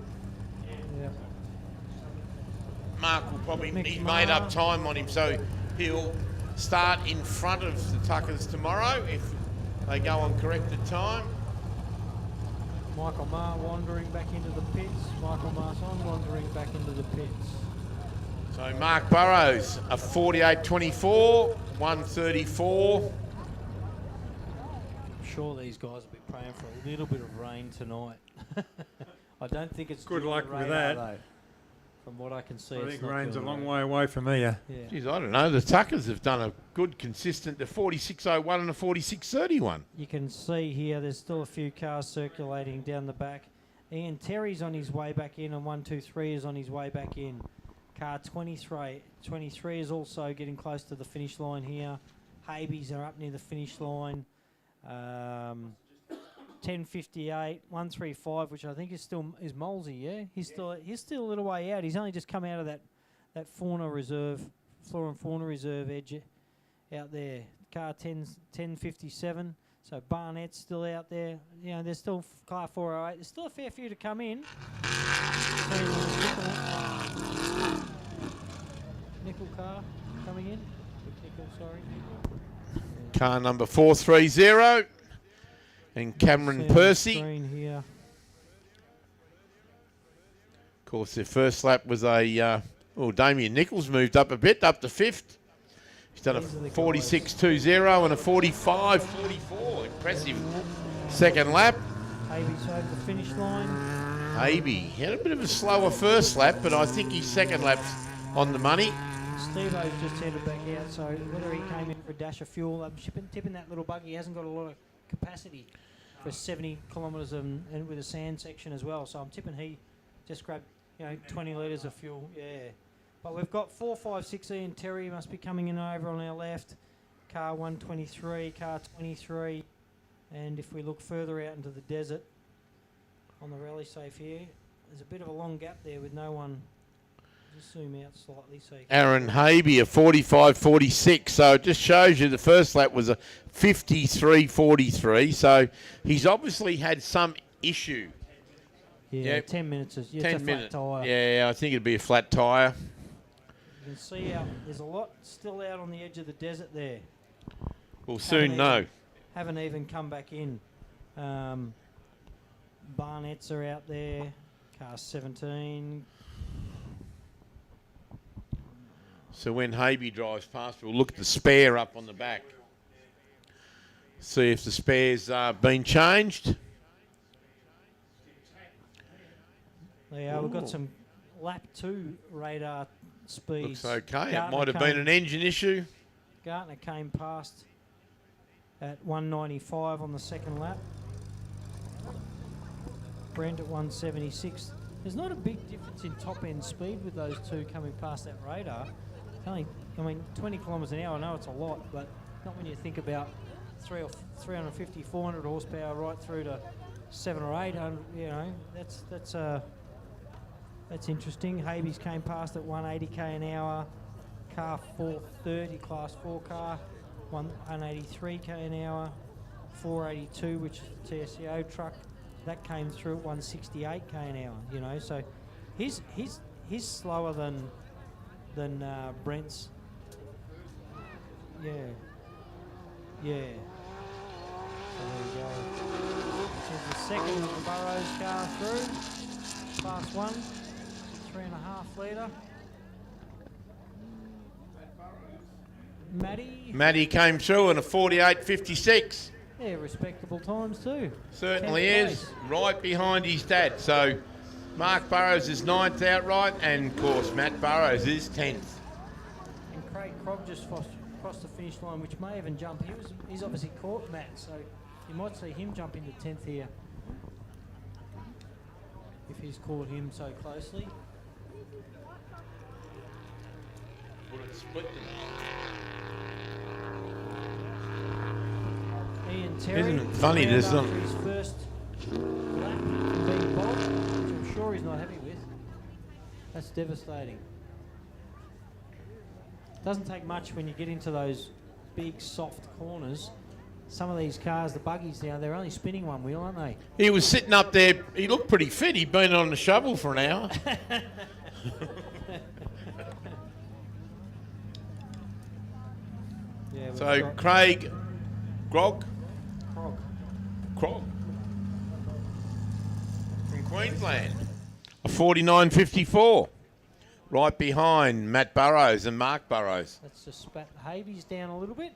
Yeah. Mark will probably, he's made up time on him, so he'll start in front of the Tuckers tomorrow if they go on corrected time. Michael Marr wandering back into the pits. Michael Marson wandering back into the pits. So Mark Burrows, a 48.24, 134. I'm sure these guys will be praying for a little bit of rain tonight. I don't think it's Good due on luck the with radar, that. though. From what I can see, I it's think not rain's a doing long it. way away from here. Yeah. Geez, I don't know. The Tuckers have done a good, consistent, the 46.01 and a 46.31. You can see here there's still a few cars circulating down the back. Ian Terry's on his way back in, and 123 is on his way back in. Car 23 is also getting close to the finish line here. Habies are up near the finish line. 10:58, 135, which I think is Molesy. Yeah, he's still a little way out. He's only just come out of that flora and fauna reserve edge out there. Car 10:57. So Barnett's still out there. You know, there's still car 408. There's still a fair few to come in. Nickel car coming in. Nickel, sorry. Car number 430 and Cameron Percy. Screen here. Of course, their first lap was Damien Nichols moved up a bit, up to fifth. He's done a 46.20 and a 45.44. Impressive second lap. Aby's over the finish line. Aby had a bit of a slower first lap, but I think his second lap's on the money. Steve-O's just headed back out, so whether he came in for a dash of fuel, I'm tipping that little buggy hasn't got a lot of capacity for 70 kilometres and with a sand section as well. So I'm tipping he just grabbed 20 litres of fuel. Yeah. But we've got 4, 5, 6 Ian Terry must be coming in over on our left. Car 123, car 23. And if we look further out into the desert on the rally safe here, there's a bit of a long gap there with no one. Just zoom out slightly so you can Aaron Habe, a 45.46. So it just shows you the first lap was a 53.43. So he's obviously had some issue. Yeah, 10 minutes is 10 a flat minutes. tyre. Yeah, I think it'd be a flat tyre. You can see how there's a lot still out on the edge of the desert there. We'll soon know. Haven't even come back in. Barnett's are out there. Car 17. So when Habe drives past, we'll look at the spare up on the back. See if the spare's been changed. Yeah, we've got some lap 2 radar speeds. Looks okay. It Gartner might have been came- an engine issue. Gartner came past at 195 on the second lap. Brent at 176. There's not a big difference in top end speed with those two coming past that radar. Only, 20 kilometres an hour, I know it's a lot, but not when you think about 350, 400 horsepower right through to 700 or 800, you know, that's interesting. Habees came past at 180k an hour. Car 430, class 4 car, 183k an hour. 482, which is the TSCO truck, that came through at 168k an hour. You know, so he's slower than Brent's. Yeah. So there you go. This is the second of the Burrows car through. Class 1, 3.5 litre. Matty came through in a 48.56. Yeah, respectable times too. Certainly 10th is. place. Right behind his dad. So Mark Burrows is 9th outright, and of course Matt Burrows is 10th. And Craig Krog just crossed the finish line, which may even jump. He's obviously caught Matt, so you might see him jump into 10th here if he's caught him so closely. Ian Terry. Isn't it funny, round there's after some- his first lap from being bogged, which I'm sure he's not happy with. That's devastating. Doesn't take much when you get into those big soft corners. Some of these cars, the buggies now, they're only spinning one wheel, aren't they? He was sitting up there. He looked pretty fit. He'd been on the shovel for an hour. Yeah, we've So got Craig Krog Krog. from Queensland, a 49.54, right behind Matt Burrows and Mark Burrows. Let's just spat Habees down a little bit.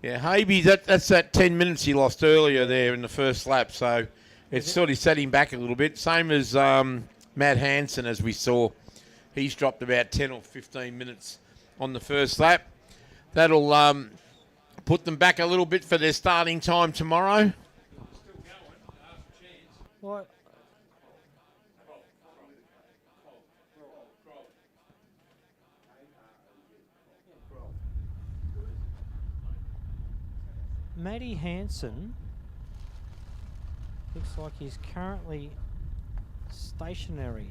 Yeah, Habees, that's that 10 minutes he lost earlier there in the first lap, so it's sort of set him back a little bit. Same as Matt Hansen, as we saw. He's dropped about 10 or 15 minutes on the first lap. That'll put them back a little bit for their starting time tomorrow. What? Matty Hansen looks like he's currently stationary.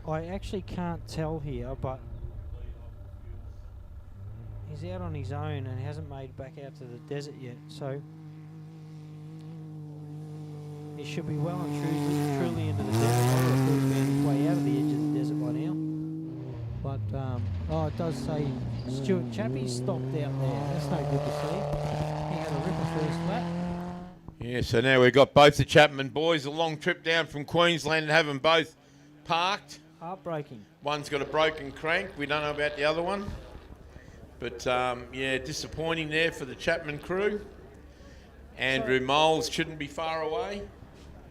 I actually can't tell here, but he's out on his own and hasn't made back out to the desert yet, so he should be well and truly into the desert. I would have thought he'd been way out of the edge of the desert by now. But, oh, it does say Stuart Chappie stopped out there. That's no good to see. He had a ripper first lap. Yeah, so now we've got both the Chapman boys, a long trip down from Queensland, and have them both parked. Heartbreaking. One's got a broken crank. We don't know about the other one. But, yeah, disappointing there for the Chapman crew. Andrew Moles shouldn't be far away.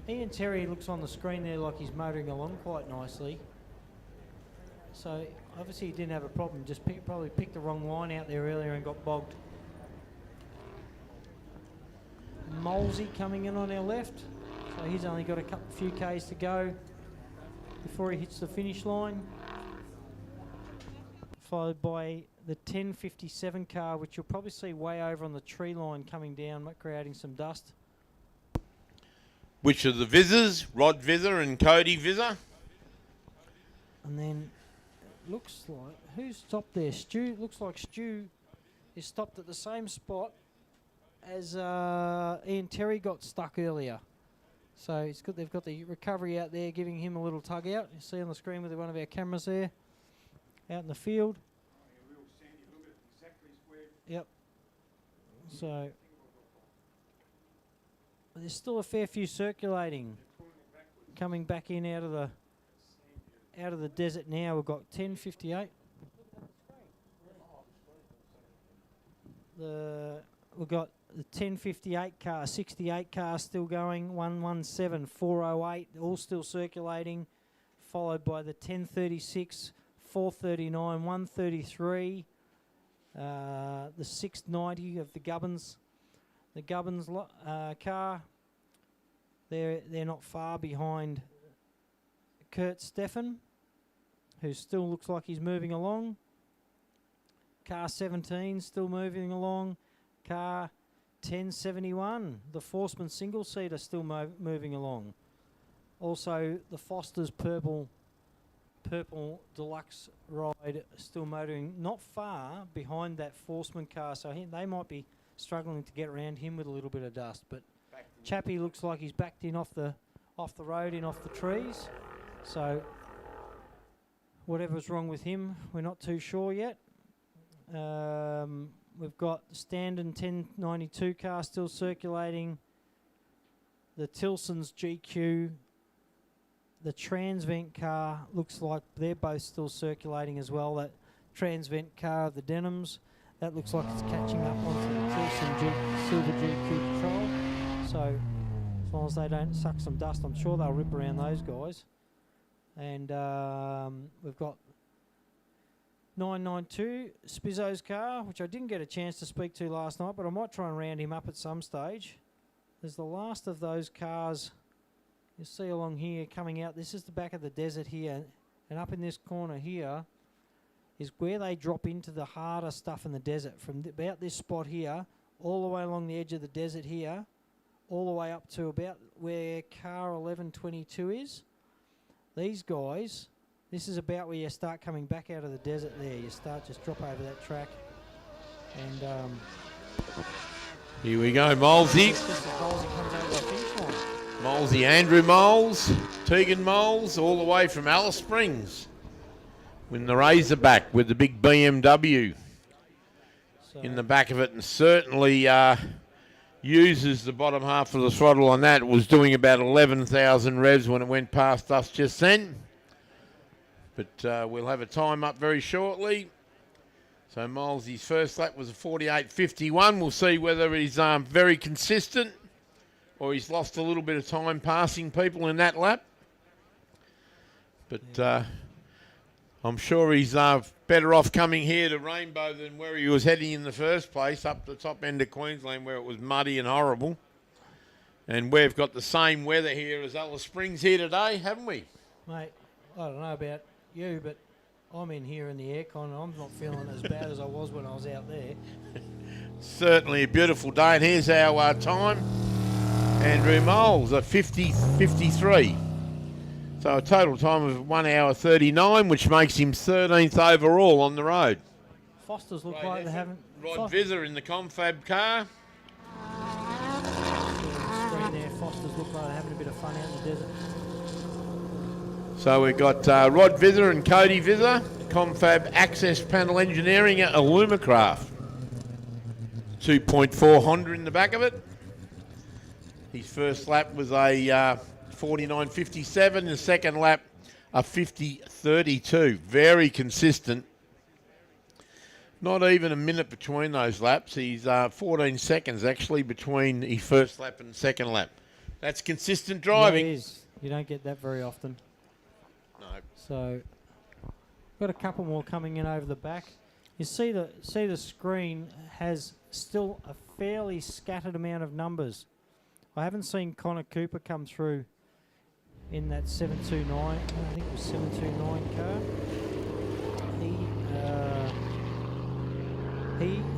Ian Terry looks on the screen there like he's motoring along quite nicely. So, obviously he didn't have a problem, just probably picked the wrong line out there earlier and got bogged. Molesy coming in on our left. So he's only got a few Ks to go before he hits the finish line. Followed by the 1057 car, which you'll probably see way over on the tree line coming down, creating some dust. Which are the Vizers, Rod Vizzer and Cody Vizzer. And then it looks like, who's stopped there? Stu, looks like Stu is stopped at the same spot as Ian Terry got stuck earlier. So it's good they've got the recovery out there giving him a little tug out. You see on the screen with one of our cameras there, out in the field. Yep. So there's still a fair few circulating coming back in out of the desert now. We've got 1058. We've got the 1058 car, 68 car still going, 117, 408, all still circulating. followed by the 1036, 439, 133, the 690 of the Gubbins car. They're not far behind Kurt Steffen, who still looks like he's moving along. Car 17 still moving along. Car 1071, the Forceman single-seater, still moving along. Also, the Foster's purple deluxe ride still motoring not far behind that Forceman car, so they might be struggling to get around him with a little bit of dust. But Chappie looks like he's backed in off the road, in off the trees. So whatever's wrong with him, we're not too sure yet. We've got the Standen 1092 car still circulating. The Tilson's GQ. The Transvent car looks like they're both still circulating as well. That Transvent car of the Denims, that looks like it's catching up onto the Tilson Silver GQ Patrol. So as long as they don't suck some dust, I'm sure they'll rip around those guys. And we've got 992 Spizzo's car, which I didn't get a chance to speak to last night, but I might try and round him up at some stage. There's the last of those cars you see along here coming out. This is the back of the desert here, and up in this corner here is where they drop into the harder stuff in the desert. From about this spot here, all the way along the edge of the desert here, all the way up to about where car 1122 is. These guys, this is about where you start coming back out of the desert there. You start, just drop over that track. And here we go, Molesy. Molesy, Andrew Moles, Tegan Moles, all the way from Alice Springs. With the Razorback with the big BMW in the back of it, and certainly uses the bottom half of the throttle on that. It was doing about 11,000 revs when it went past us just then. But we'll have a time up very shortly. So Molesy's first lap was a 48.51. We'll see whether he's very consistent or he's lost a little bit of time passing people in that lap. But I'm sure he's better off coming here to Rainbow than where he was heading in the first place, up the top end of Queensland where it was muddy and horrible. And we've got the same weather here as Alice Springs here today, haven't we? Mate, I don't know about you, but I'm in here in the aircon and I'm not feeling as bad as I was when I was out there. Certainly a beautiful day, and here's our time. Andrew Moles at 50.53. So a total time of 1 hour 39, which makes him 13th overall on the road. Fosters look like they haven't... Rod Visser in the confab car. Screen there, Fosters look like they're having a bit of fun out in the desert. So we've got Rod Visser and Cody Visser, confab access panel engineering at Illumicraft. 2.4 Honda in the back of it. His first lap was a 49.57. The second lap, a 50.32. Very consistent. Not even a minute between those laps. He's 14 seconds actually between his first lap and second lap. That's consistent driving. Yeah, it is. You don't get that very often. No. So, got a couple more coming in over the back. You see the screen has still a fairly scattered amount of numbers. I haven't seen Connor Cooper come through in that 729. I think it was 729 car.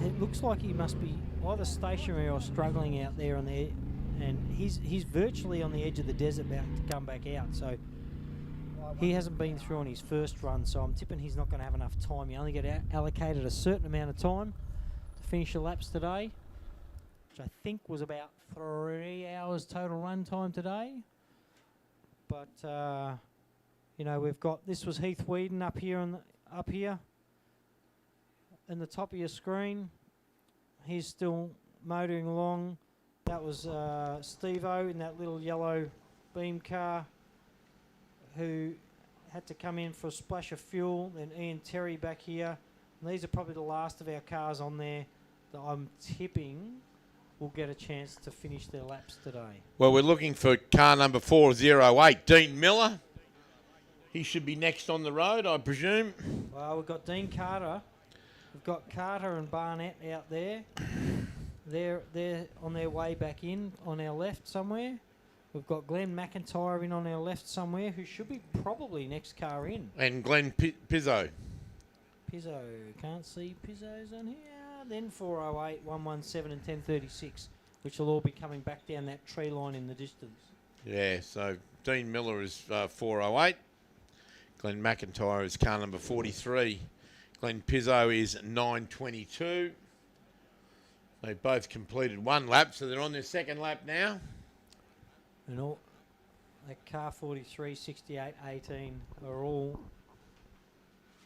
It looks like he must be either stationary or struggling out there on the, and he's virtually on the edge of the desert about to come back out. So he hasn't been through on his first run. So I'm tipping he's not going to have enough time. You only get allocated a certain amount of time to finish your laps today, which I think was about 3 hours total run time today. But you know, we've got, this was Heath Whedon up here in the top of your screen. He's still motoring along. That was Steve-O in that little yellow beam car who had to come in for a splash of fuel. Then Ian Terry back here. And these are probably the last of our cars on there that I'm tipping will get a chance to finish their laps today. Well, we're looking for car number 408, Dean Miller. He should be next on the road, I presume. Well, we've got Dean Carter. We've got Carter and Barnett out there. They're on their way back in on our left somewhere. We've got Glenn McIntyre in on our left somewhere, who should be probably next car in. And Glenn Pizzo. Pizzo, can't see Pizzo's on here. Then 408, 117 and 1036, which will all be coming back down that tree line in the distance. Yeah, so Dean Miller is 408. Glenn McIntyre is car number 43. Glenn Pizzo is 922. They both completed one lap, so they're on their second lap now. And all that car 43, 68, 18 are all.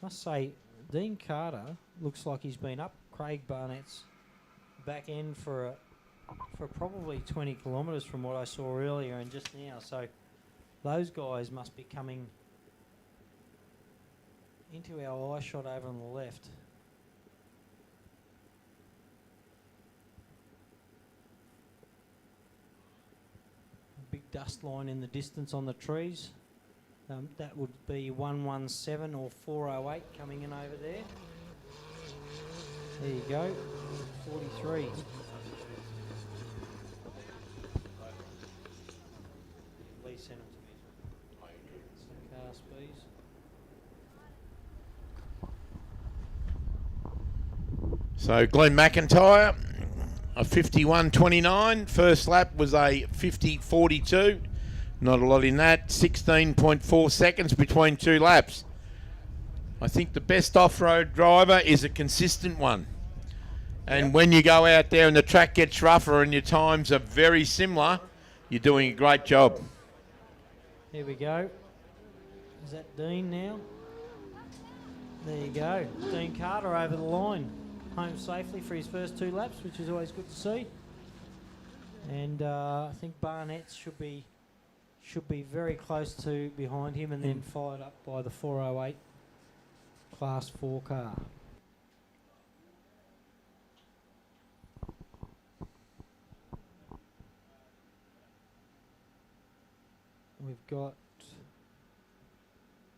Must say, Dean Carter looks like he's been up Craig Barnett's back end for probably 20 kilometres from what I saw earlier and just now. So those guys must be coming into our eye shot over on the left. A big dust line in the distance on the trees. That would be 117 or 408 coming in over there. There you go, 43. Lee sent them to me. Some car speeds. So Glenn McIntyre, a 51.29. First lap was a 50.42. Not a lot in that. 16.4 seconds between two laps. I think the best off-road driver is a consistent one. And when you go out there and the track gets rougher and your times are very similar, you're doing a great job. Here we go. Is that Dean now? There you go. Dean Carter over the line. Home safely for his first two laps, which is always good to see. And I think Barnett should be very close to behind him, and then followed up by the 408 Class 4 car. We've got,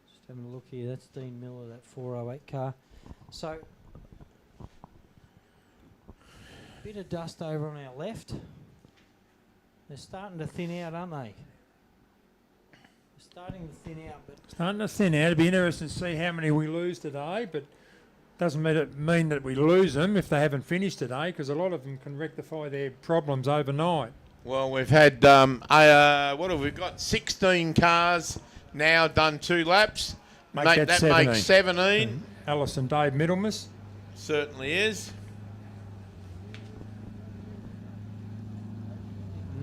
just having a look here, that's Dean Miller, that 408 car. So, bit of dust over on our left. They're starting to thin out, aren't they? Starting to thin out, but Starting to thin out. It'd be interesting to see how many we lose today, but doesn't mean that we lose them if they haven't finished today, because a lot of them can rectify their problems overnight. Well, we've had, what have we got? 16 cars now done two laps. That makes 17. Alice and Dave Middlemas. Certainly is.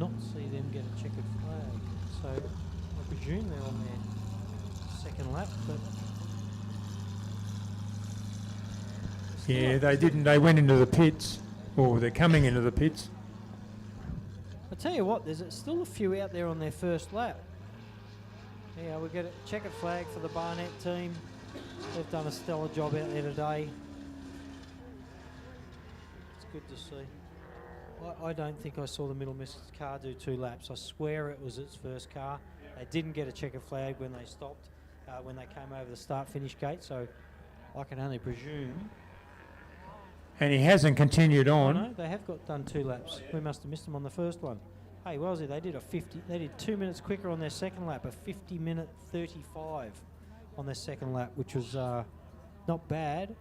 not see them get a checkered flag. So I presume they're on their second lap, but yeah, they didn't. They went into the pits, or they're coming into the pits. I tell you what, there's still a few out there on their first lap. Yeah, we get a checkered flag for the Barnett team. They've done a stellar job out there today. It's good to see. I don't think I saw the Middle Miss's car do 2 laps. I swear it was its first car. They didn't get a checkered flag when they stopped, when they came over the start-finish gate, so I can only presume. And he hasn't continued on. No, they have done 2 laps. We must have missed them on the first one. Hey, Wellesley, they did 2 minutes quicker on their second lap, a 50-minute 35 on their second lap, which was not bad.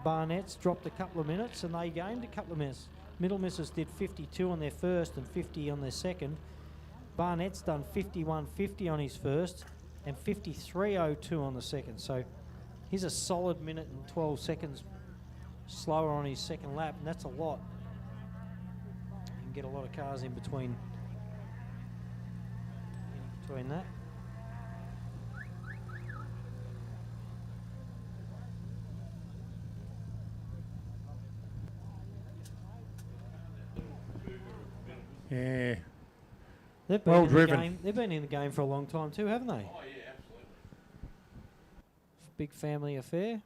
Barnett's dropped a couple of minutes and they gained a couple of minutes. Middle Misses did 52 on their first and 50 on their second. Barnett's done 51.50 on his first and 53.02 on the second. So he's a solid minute and 12 seconds slower on his second lap, and that's a lot. You can get a lot of cars in between that. Yeah. They've been Well in the driven. game. They've been in the game for a long time too, haven't they? Oh, yeah, absolutely. Big family affair.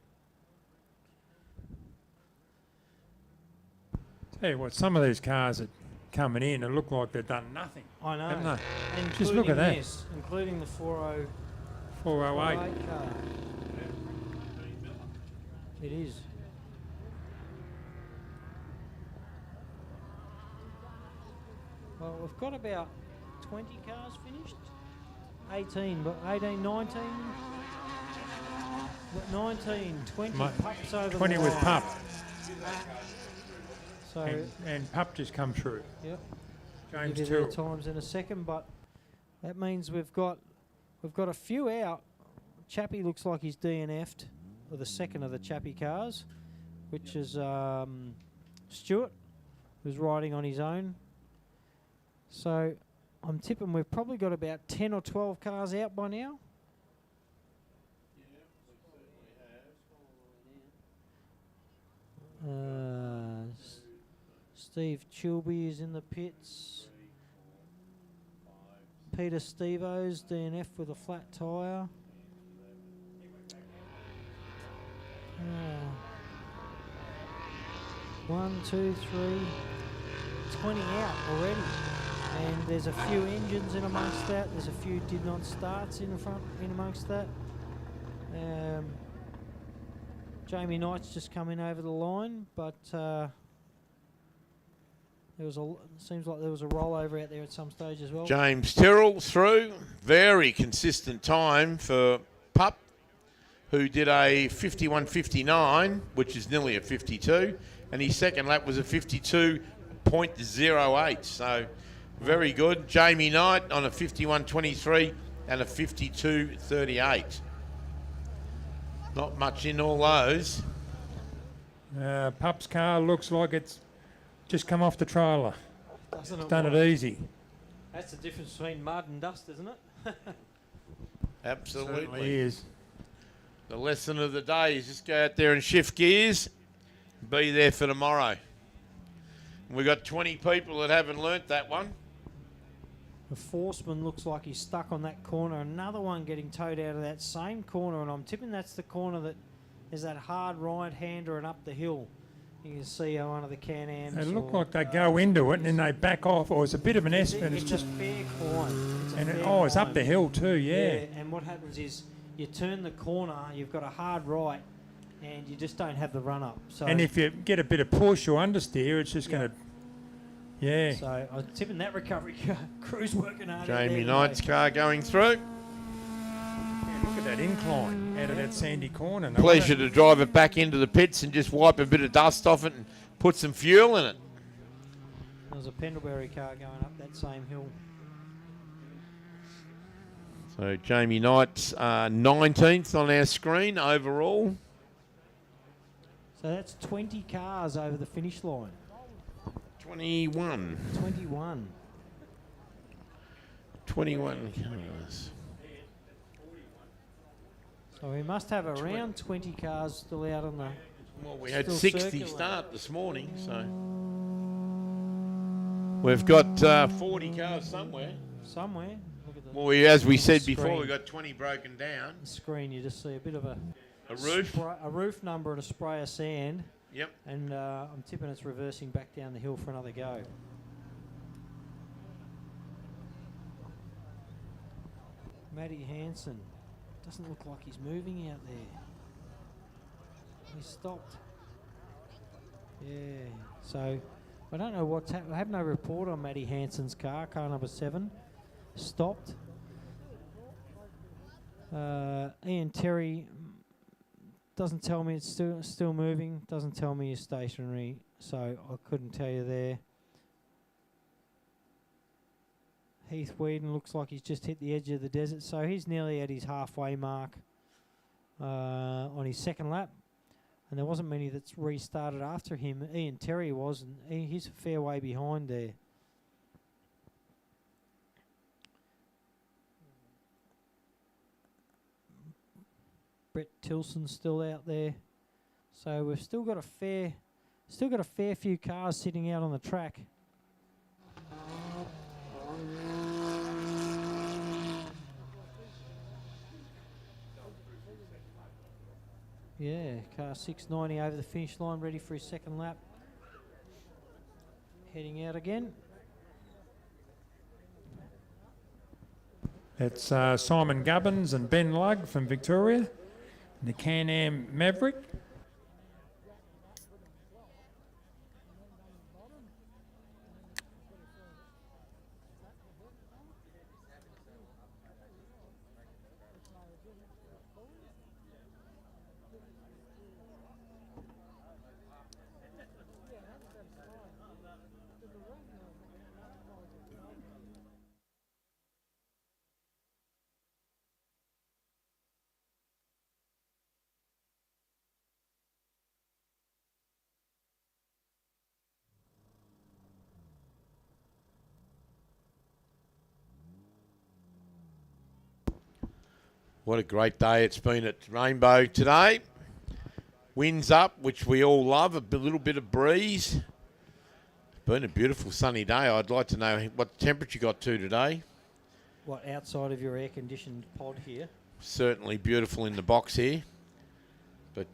Tell you what, some of these cars that coming in, it look like they've done nothing. I know. Haven't they? Including Just look at that. this, including the 40. 408. 408 car. It is. Well, we've got about 20 cars finished. 18, but 18, 19. But 19, 20 pups over 20 the with line. Pup. So And Pup just come through. Yep. James Give you their Tyrrell. times in a second, but that means we've got a few out. Chappie looks like he's DNF'd with the second of the Chappie cars, which is Stuart, who's riding on his own. So I'm tipping we've probably got about 10 or 12 cars out by now. Steve Chilby is in the pits. Peter Stevo's DNF with a flat tyre. 1, 2, 3, 20 out already. And there's a few engines in amongst that. There's a few did not starts in the front in amongst that. Jamie Knight's just coming over the line, but seems like there was a rollover out there at some stage as well. James Tyrrell through. Very consistent time for Pup, who did a 51.59, which is nearly a 52, and his second lap was a 52.08. So very good. Jamie Knight on a 51.23 and a 52.38. Not much in all those. Pup's car looks like it's just come off the trailer. Doesn't It's it done it like? easy. That's the difference between mud and dust, isn't it? Absolutely. Certainly is. The lesson of the day is just go out there and shift gears, be there for tomorrow. We've got 20 people that haven't learnt that one. The Forceman looks like he's stuck on that corner. Another one getting towed out of that same corner, and I'm tipping that's the corner that is that hard right-hander and up the hill. You can see one of the Can-Ams. They look like they go into it and then they back off, or it's a bit of an S, and it's It's just... a fair climb. It's a And fair it's up climb. the hill too, yeah. And what happens is you turn the corner, you've got a hard right, and you just don't have the run-up. So And if you get a bit of push or understeer, it's just going to... Yeah. So I'm tipping that recovery crew's working hard. out Jamie there Knight's today. car going through. Yeah, look at that incline out of that sandy corner. No Pleasure wonder- to drive it back into the pits and just wipe a bit of dust off it and put some fuel in it. There's a Pendlebury car going up that same hill. So Jamie Knight's 19th on our screen overall. So that's 20 cars over the finish line. 21. 21. 21 cars. So we must have around 20 cars still out on the... Well, we had still 60 circulating. start this morning, so we've got 40 cars somewhere. Somewhere. Look at the Well, as we said screen. before, we got 20 broken down. The screen, you just see a bit of a roof? a roof number and a spray of sand. Yep. And I'm tipping it's reversing back down the hill for another go. Matty Hansen doesn't look like he's moving out there. He's stopped. Yeah. So I don't know what's happened. I have no report on Matty Hansen's car number 7. Stopped. Ian Terry doesn't tell me it's still moving. Doesn't tell me it's stationary, so I couldn't tell you there. Heath Whedon looks like he's just hit the edge of the desert, so he's nearly at his halfway mark on his second lap. And there wasn't many that's restarted after him. Ian Terry was, and he's a fair way behind there. Brett Tilson's still out there, so we've still got a fair few cars sitting out on the track. Yeah, car 690 over the finish line, ready for his second lap. Heading out again. It's Simon Gubbins and Ben Lugg from Victoria. The Can-Am Maverick. What a great day it's been at Rainbow today. Winds up, which we all love, a little bit of breeze. It's been a beautiful sunny day. I'd like to know what temperature got to today. What, outside of your air-conditioned pod here? Certainly beautiful in the box here. But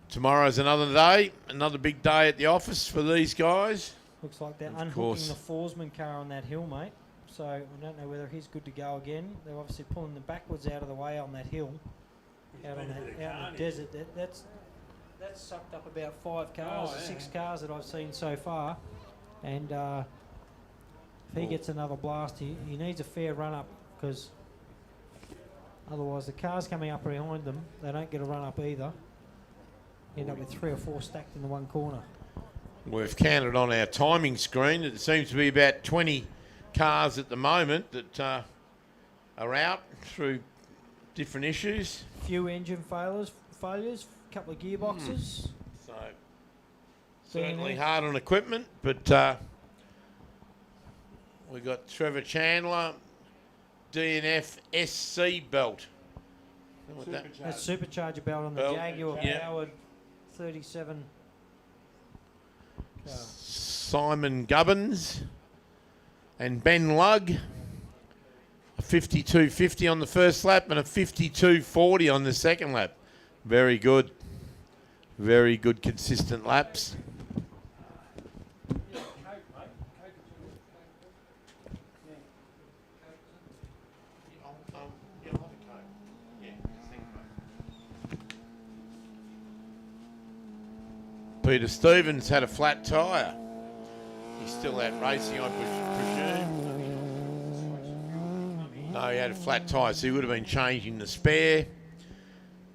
tomorrow's another day, another big day at the office for these guys. Looks like they're Of unhooking course. the Forsman car on that hill, mate. So I don't know whether he's good to go again. They're obviously pulling them backwards out of the way on that hill, out in the desert. That's sucked up about 5 cars, or 6 cars that I've seen so far. And if he gets another blast, he needs a fair run up, because otherwise the cars coming up behind them, they don't get a run up either. End up with 3 or 4 stacked in the one corner. We've counted on our timing screen. It seems to be about 20 cars at the moment that are out through different issues. Few engine failures, couple of gearboxes. So certainly hard on equipment, but we've got Trevor Chandler, DNF SC belt. That's supercharger belt on the Belt, Jaguar yeah. powered 37 car. Simon Gubbins and Ben Lugg. A 52.50 on the first lap and a 52.40 on the second lap. Very good. Very good consistent laps. Peter Stevens had a flat tyre. He's still out racing, I presume. No, he had a flat tyre, so he would have been changing the spare.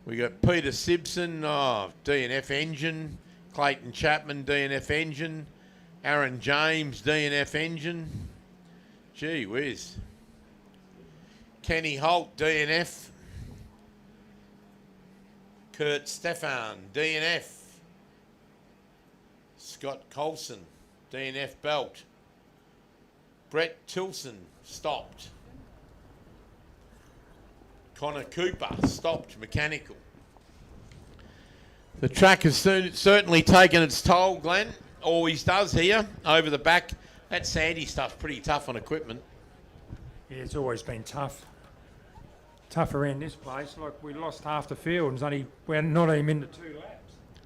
We got Peter Simpson, DNF engine. Clayton Chapman, DNF engine. Aaron James, DNF engine. Gee whiz. Kenny Holt, DNF. Kurt Stefan, DNF. Scott Colson, DNF belt. Brett Tilson, stopped. Connor Cooper, stopped, mechanical. The track has certainly taken its toll, Glenn. Always does here, over the back. That sandy stuff's pretty tough on equipment. Yeah, it's always been tough. Tough around this place. Like, we lost half the field and we're not even into 2 laps.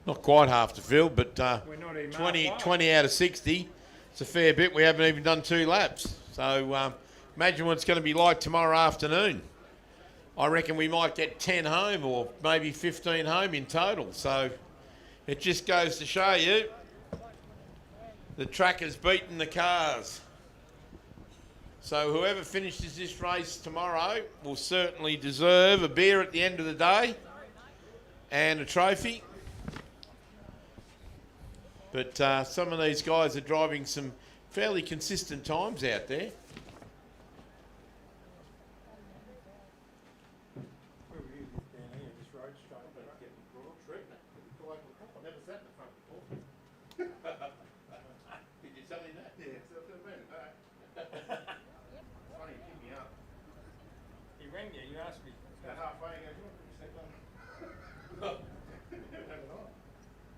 Not quite half the field, but We're not even 20 out of 60. It's a fair bit. We haven't even done 2 laps. So imagine what it's going to be like tomorrow afternoon. I reckon we might get 10 home or maybe 15 home in total. So it just goes to show you the track has beaten the cars. So whoever finishes this race tomorrow will certainly deserve a beer at the end of the day and a trophy. But some of these guys are driving some fairly consistent times out there. Did you tell him that? Yeah, funny, he picked me up. He rang you, you asked me. About halfway, he goes, "You want to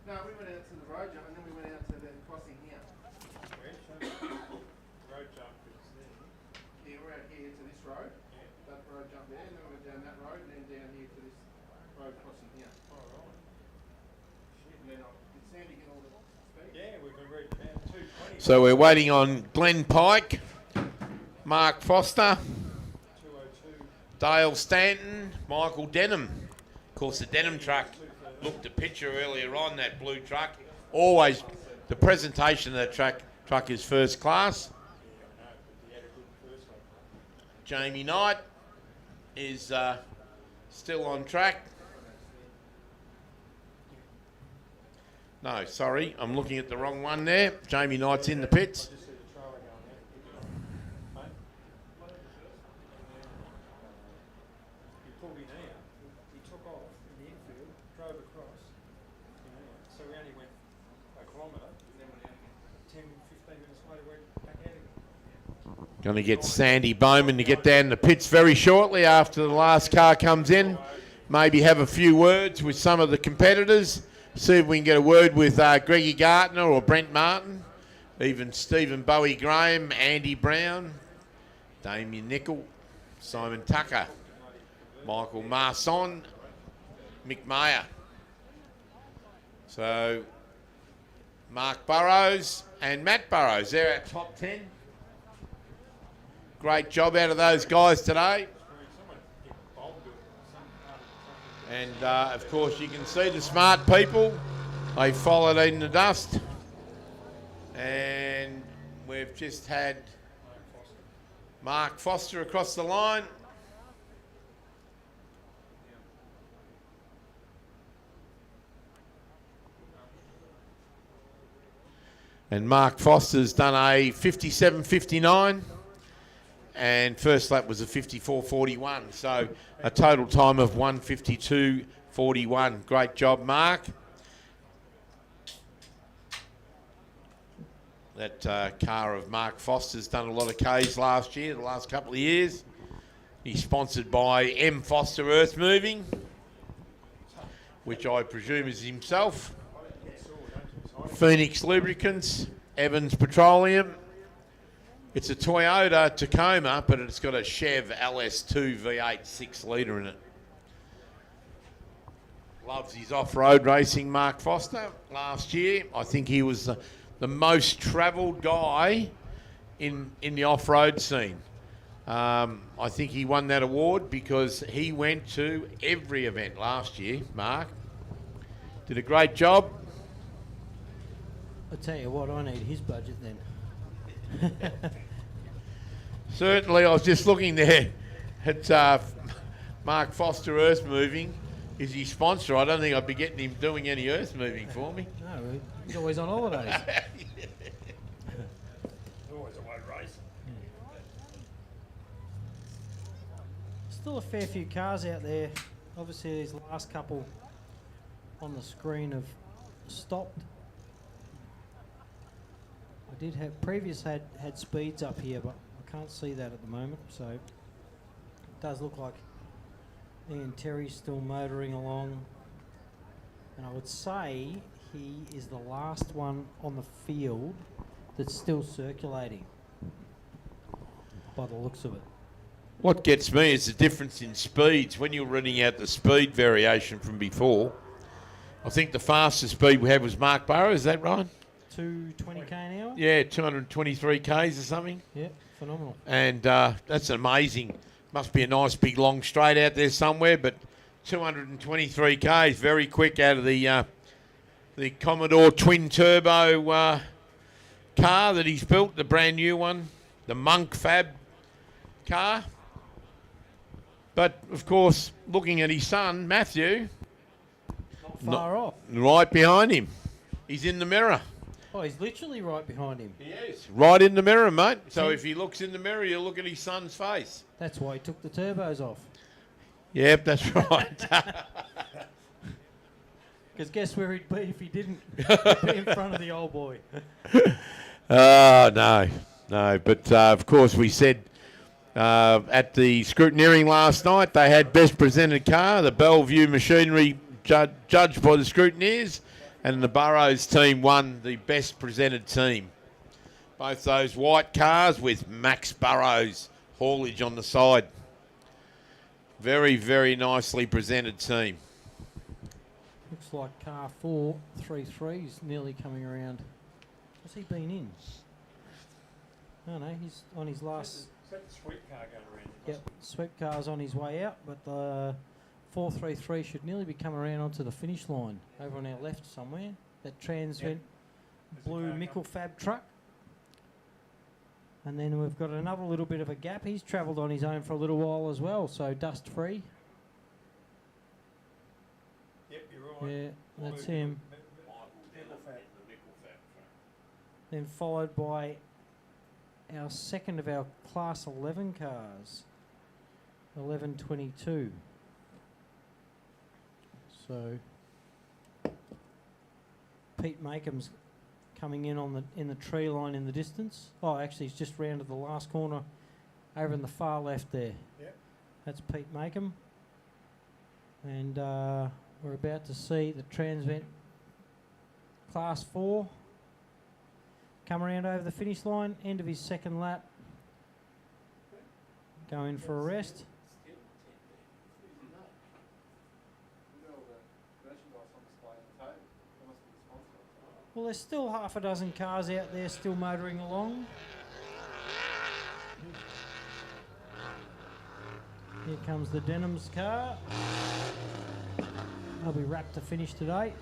No, we went out to the road jump and then we went out to the crossing here. Road jump is there. Yeah, we're out here to this road. Yeah. That road jump there, and then we went down that road and then down here to this road crossing here. Oh, right. And then did Sandy get all the speed? Yeah, we've been reading about 220. So we're waiting on Glenn Pike, Mark Foster, Dale Stanton, Michael Denham. Of course, the Denham truck looked a picture earlier on, that blue truck. Always, the presentation of that truck is first class. Jamie Knight is still on track. No, sorry, I'm looking at the wrong one there. Jamie Knight's in the pits. Going to get Sandy Bowman to get down the pits very shortly after the last car comes in. Maybe have a few words with some of the competitors. See if we can get a word with Greggy Gartner or Brent Martin. Even Stephen Bowie Graham, Andy Brown, Damien Nickel, Simon Tucker, Michael Marson, Mick Mayer. So Mark Burrows and Matt Burrows, they're our top 10. Great job out of those guys today. And of course you can see the smart people. They followed in the dust. And we've just had Mark Foster across the line. And Mark Foster's done a 57.59. And first lap was a 54.41, so a total time of 1:52.41. Great job, Mark. That car of Mark Foster's done a lot of Ks last year, the last couple of years. He's sponsored by M. Foster Earth Moving, which I presume is himself. Phoenix Lubricants, Evans Petroleum. It's a Toyota Tacoma, but it's got a Chev LS2 V8 6-litre in it. Loves his off-road racing, Mark Foster. Last year, I think he was the most travelled guy in the off-road scene. I think he won that award because he went to every event last year, Mark. Did a great job. I'll tell you what, I need his budget then. Certainly, I was just looking there at Mark Foster Earth Moving. Is he sponsor? I don't think I'd be getting him doing any earth moving for me. No, he's always on holidays. Always a wide race. Still a fair few cars out there. Obviously, these last couple on the screen have stopped. I did have had speeds up here, but I can't see that at the moment. So it does look like Ian Terry's still motoring along, and I would say he is the last one on the field that's still circulating by the looks of it. What gets me is the difference in speeds. When you're running out the speed variation from before, I think the fastest speed we had was Mark Burrow, is that right? 220 k an hour? Yeah, 223 Ks or something. Yeah, phenomenal. And that's amazing. Must be a nice big long straight out there somewhere, but 223 Ks, very quick out of the Commodore twin turbo car that he's built, the brand new one, the Monk Fab car. But of course, looking at his son, Matthew, Not far off. right behind him. He's in the mirror. Oh, he's literally right behind him. He is. Right in the mirror, mate. So if he looks in the mirror, he'll look at his son's face. That's why he took the turbos off. Yep, that's right. Because guess where he'd be if he didn't? He'd be in front of the old boy. No. But of course, we said at the scrutineering last night, they had best presented car, the Bellevue Machinery judged by the scrutineers, and the Burrows team won the best presented team. Both those white cars with Max Burrows haulage on the side. Very, very nicely presented team. Looks like car 433 is nearly coming around. Has he been in? No, he's on his last Is that the sweep car going around? Yep, sweep car's on his way out, but the 433 should nearly be coming around onto the finish line over on our left somewhere. That Transvent blue Mickle Fab truck. And then we've got another little bit of a gap. He's travelled on his own for a little while as well, so dust free. Yep, you're right. Yeah, that's him. Then followed by our second of our Class 11 cars, 1122. So Pete Makeham's coming in on the tree line in the distance. Oh, actually, he's just rounded the last corner over in the far left there. Yep. That's Pete Makeham. And we're about to see the Transvent Class 4 come around over the finish line, end of his second lap. Go in for a rest. Well, there's still half a dozen cars out there still motoring along. Here comes the Denham's car. They'll be wrapped to finish today.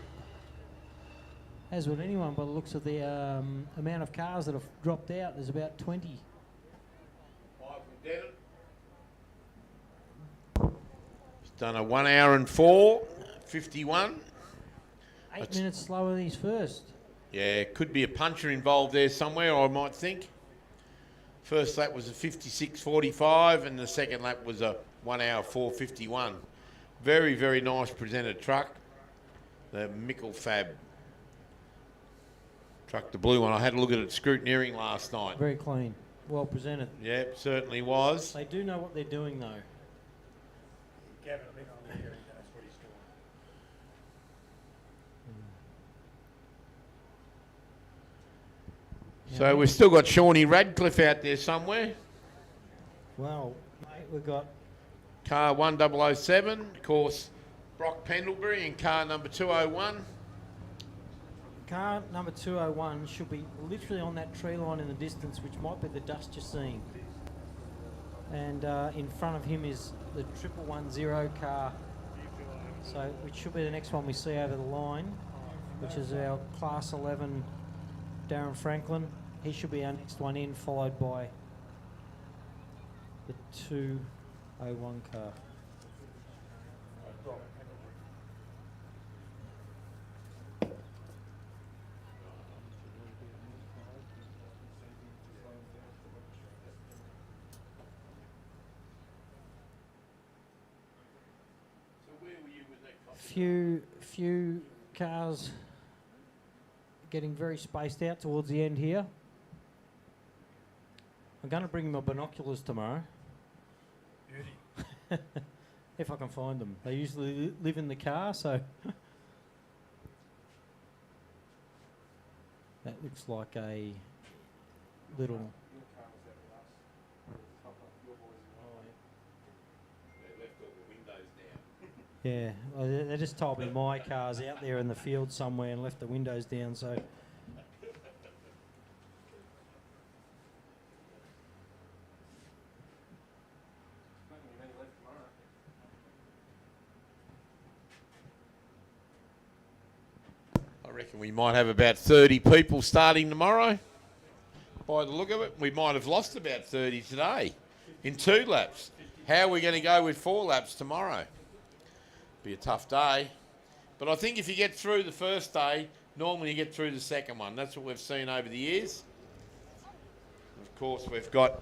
As would anyone by the looks of the amount of cars that have dropped out. There's about 20. He's done a 1 hour and 4:51. 8 minutes slower than his first. Yeah, could be a puncher involved there somewhere, I might think. First lap was a 56.45 and the second lap was a 1 hour 4:51. Very, very nice presented truck. The Mickle Fab truck, the blue one. I had a look at it scrutineering last night. Very clean. Well presented. Yep, certainly was. They do know what they're doing though. Gavin, I think on there, he knows what he's doing. So we've still got Shawnee Radcliffe out there somewhere. Well, mate, we've got car 1007, of course, Brock Pendlebury, and car number 201. car number 201 should be literally on that tree line in the distance, which might be the dust you're seeing. And in front of him is the 1110 car, so which should be the next one we see over the line, which is our Class 11 Darren Franklin. He should be our next one in, followed by the 201 car. Few cars getting very spaced out towards the end here. I'm going to bring my binoculars tomorrow. Beauty. If I can find them. They usually live in the car, so that looks like a little. Yeah, well, they just told me my car's out there in the field somewhere and left the windows down, so. I reckon we might have about 30 people starting tomorrow. By the look of it, we might have lost about 30 today in 2 laps. How are we going to go with 4 laps tomorrow? Be a tough day. But I think if you get through the first day, normally you get through the second one. That's what we've seen over the years. Of course, we've got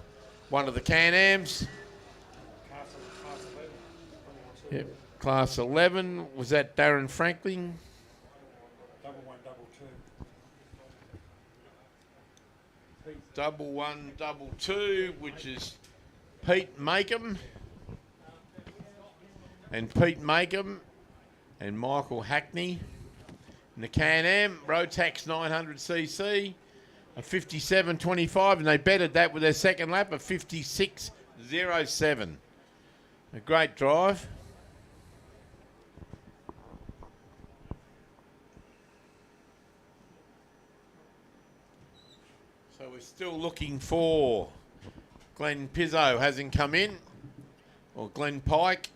one of the Can-Ams. Yep. Class 11. Was that Darren Franklin? 1122, which is Pete Makeham. And Pete Makeham and Michael Hackney. And the Can-Am, Rotax 900cc, a 57.25, and they bettered that with their second lap, a 56.07. A great drive. So we're still looking for Glenn Pizzo hasn't come in, or Glenn Pike.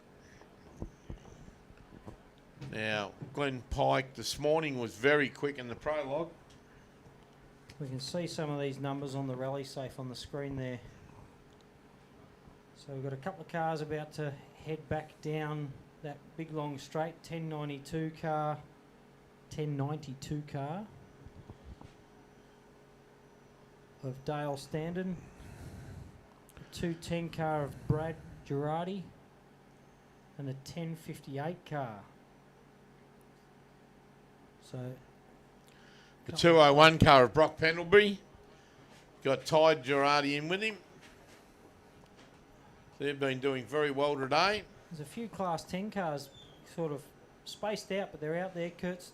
Now, Glenn Pike this morning was very quick in the prologue. We can see some of these numbers on the rally safe on the screen there. So we've got a couple of cars about to head back down that big long straight. 1092 car, 1092 car of Dale Standen, a 210 car of Brad Girardi, and a 1058 car. So the 201 car of Brock Pendlebury got Ty Girardi in with him. They've been doing very well today. There's a few Class 10 cars sort of spaced out, but they're out there. Kurt.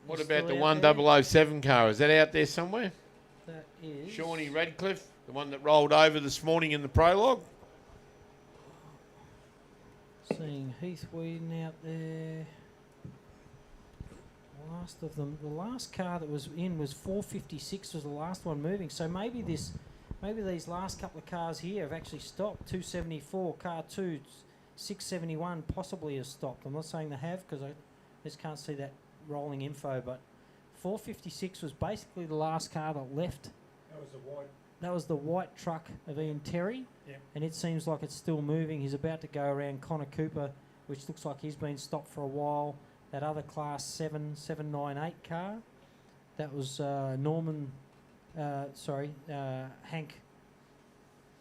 What is about the still out there. 1007 car? Is that out there somewhere? That is Shawnee Radcliffe, the one that rolled over this morning in the prologue. Seeing Heath Whedon out there. Last of them. The last car that was in was 456. Was the last one moving. So maybe these last couple of cars here have actually stopped. 274, car 2, 671 possibly has stopped. I'm not saying they have because I just can't see that rolling info, but 456 was basically the last car that left. That was the white. That was the white truck of Ian Terry, Yep. and it seems like it's still moving. He's about to go around Connor Cooper, which looks like he's been stopped for a while. That other Class 798 car, that was Hank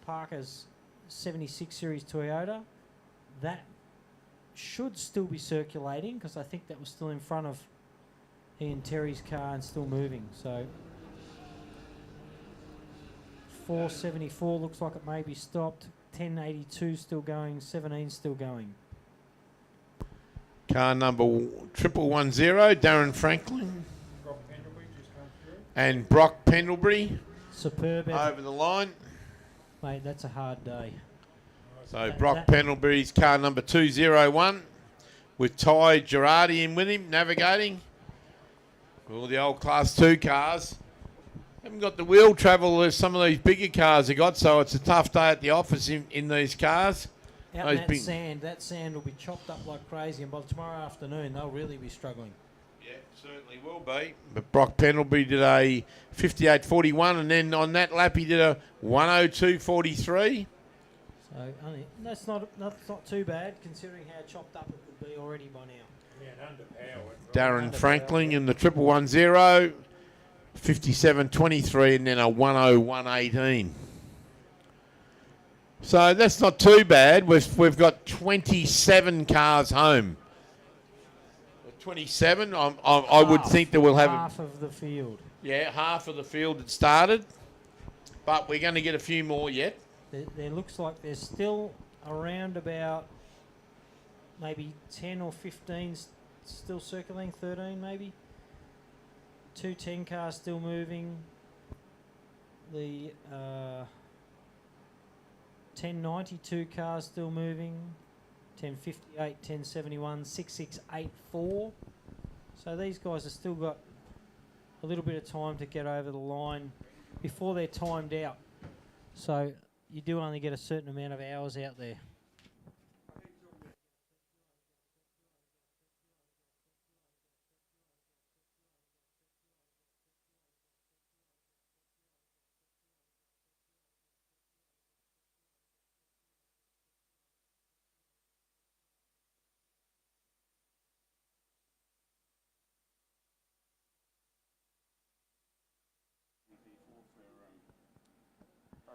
Parker's 76 Series Toyota. That should still be circulating because I think that was still in front of Ian Terry's car and still moving. So 474 looks like it may be stopped. 1082 still going. 17 still going. Car number 1110, Darren Franklin. And Brock Pendlebury. Superb. Over the line. Mate, that's a hard day. So Brock Pendlebury's car number 201 with Ty Girardi in with him, navigating. All the old Class 2 cars. Haven't got the wheel travel as some of these bigger cars have got, so it's a tough day at the office in these cars. Out in that sand will be chopped up like crazy, and by tomorrow afternoon, they'll really be struggling. Yeah, certainly will be. But Brock Pendlebury did a 58.41, and then on that lap he did a 102.43. So that's not too bad considering how chopped up it would be already by now. Yeah, and underpowered. Darren Franklin in the 1110, 57.23, and then a 101.18. So that's not too bad. We've got 27 cars home. 27. I would think that we'll have half of the field. Yeah, half of the field had started, but we're going to get a few more yet. There looks like there's still around about maybe 10 or 15 still circling, 13 maybe. 210 cars still moving. The 1092 cars still moving. 1058, 1071, 6684. So these guys have still got a little bit of time to get over the line before they're timed out. So you do only get a certain amount of hours out there.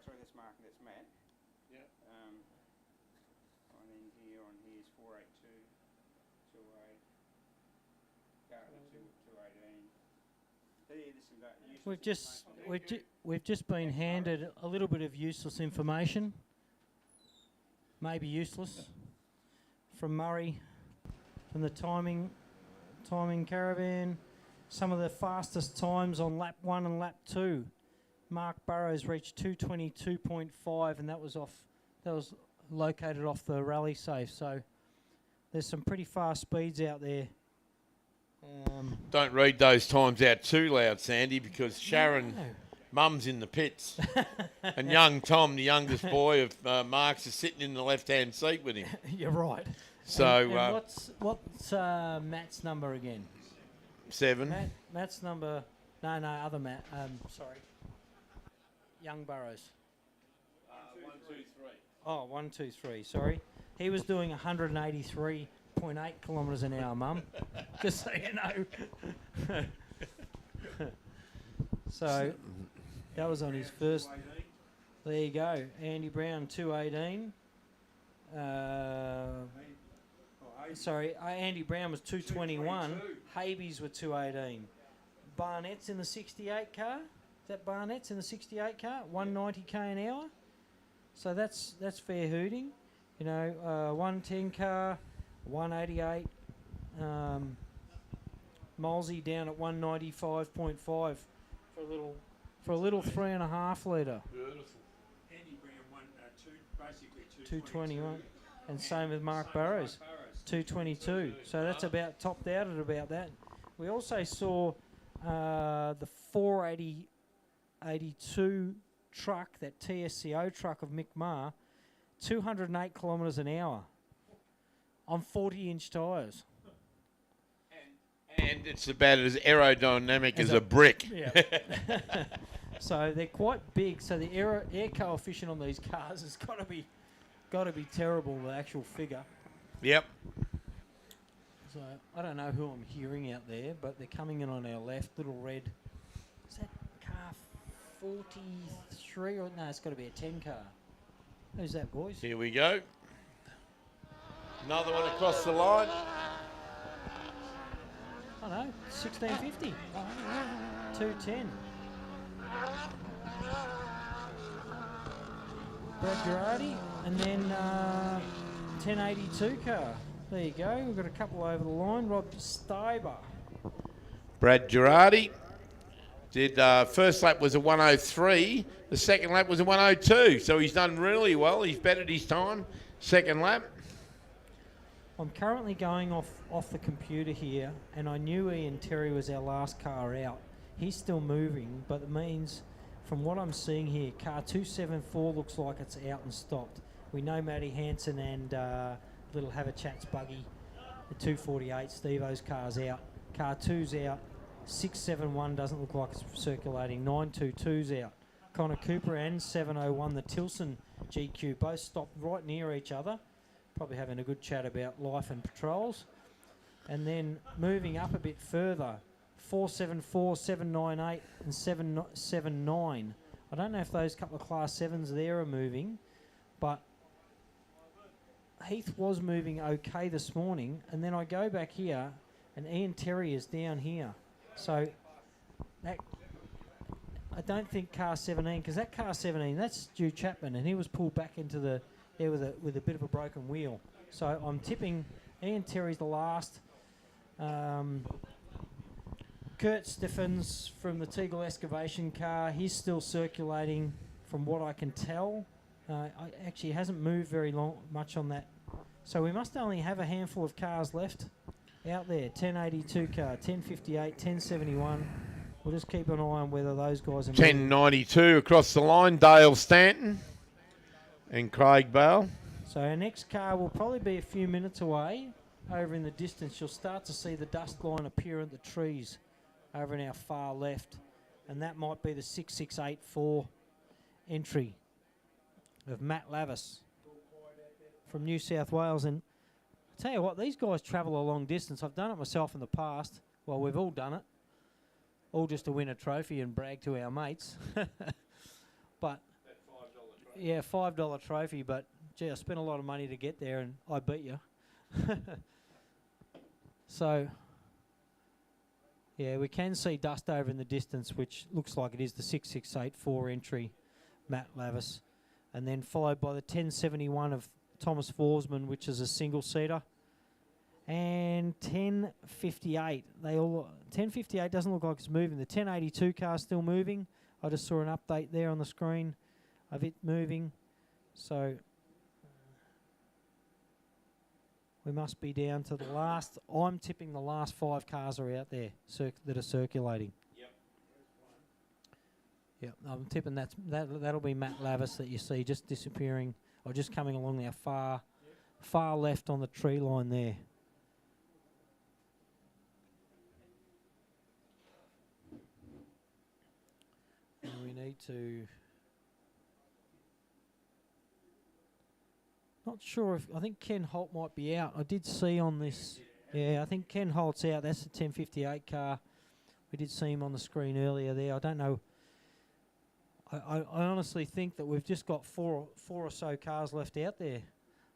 Sorry, this mark that's Matt. Yeah. And then here on here is 482, 28, 218. We've just been handed a little bit of useless information, maybe useless, from Murray, from the timing caravan. Some of the fastest times on lap 1 and lap 2. Mark Burrows reached 222.5, and that was located off the rally safe. So there's some pretty fast speeds out there. Don't read those times out too loud, Sandy, because Sharon Mum's in the pits. And young Tom, the youngest boy of Mark's, is sitting in the left-hand seat with him. You're right. So and what's Matt's number again? 7. Matt's number. No, other Matt. Sorry. Young Burrows. 1, 2, 3. Oh, 1, 2, 3. Sorry. He was doing 183.8 kilometres an hour, Mum. Just so you know. So that was on his first. There you go. Andy Brown, 218. Sorry, Andy Brown was 221. Habees were 218. Barnett's in the 68 car. Is that Barnett's in the 68 car? 190k an hour. So that's fair hooting. You know, 110 car, 188. Molsey down at 195.5 for a little 3.5 litre. Beautiful. Andy Brown basically 221. And same with Mark Burrows, 222. So that's about topped out at about that. We also saw the 482 truck, that TSCO truck of Mick Maher, 208 kilometres an hour on 40-inch tyres. And it's about as aerodynamic as a brick. Yeah. So they're quite big. So the air coefficient on these cars has got to be terrible. The actual figure. Yep. So I don't know who I'm hearing out there, but they're coming in on our left. Little red. Is that car 43 or no? It's got to be a 10 car. Who's that, boys? Here we go. Another one across the line. I know, 1650. 210. Brad Girardi, and then 1082 car. There you go. We've got a couple over the line. Rob Staber. Brad Girardi did first lap was a 103. The second lap was a 102. So he's done really well. He's bettered his time. Second lap. I'm currently going off the computer here, and I knew Ian Terry was our last car out. He's still moving, but it means, from what I'm seeing here, car 274 looks like it's out and stopped. We know Matty Hansen and Little Have a Chat's buggy, the 248, Steve-O's car's out. Car 2's out. 671 doesn't look like it's circulating. 922's out. Connor Cooper and 701, the Tilson GQ, both stopped right near each other. Probably having a good chat about life and patrols. And then moving up a bit further, 474, 798 and 779. I don't know if those couple of Class 7s there are moving, but Heath was moving okay this morning. And then I go back here, and Ian Terry is down here. So that, I don't think car 17, because that car 17, that's Stu Chapman, and he was pulled back into the there with a bit of a broken wheel. So I'm tipping Ian Terry's the last. Kurt Stiffens from the Teagle excavation car, he's still circulating from what I can tell. Actually hasn't moved very much on that. So we must only have a handful of cars left out there. 1082 car, 1058, 1071. We'll just keep an eye on whether those guys are 1092 across the line, Dale Stanton and Craig Bale. So our next car will probably be a few minutes away. Over in the distance, you'll start to see the dust line appear at the trees over in our far left. And that might be the 6684 entry of Matt Lavis from New South Wales. And I tell you what, these guys travel a long distance. I've done it myself in the past. Well, we've all done it. All just to win a trophy and brag to our mates. But yeah, $5 trophy, but gee, I spent a lot of money to get there and I beat you. So, yeah, we can see dust over in the distance, which looks like it is the 6684 entry, Matt Lavis. And then followed by the 1071 of Thomas Forsman, which is a single-seater. And 1058. 1058 doesn't look like it's moving. The 1082 car's still moving. I just saw an update there on the screen of it moving. So we must be down to the last. I'm tipping the last 5 cars are out there that are circulating. Yep. Yeah, I'm tipping that'll be Matt Lavis that you see just disappearing or just coming along there far left on the tree line there. And we need to. Not sure if I think Ken Holt might be out. I did see on this. Yeah, I think Ken Holt's out. That's the 1058 car. We did see him on the screen earlier there. I don't know. I honestly think that we've just got four or so cars left out there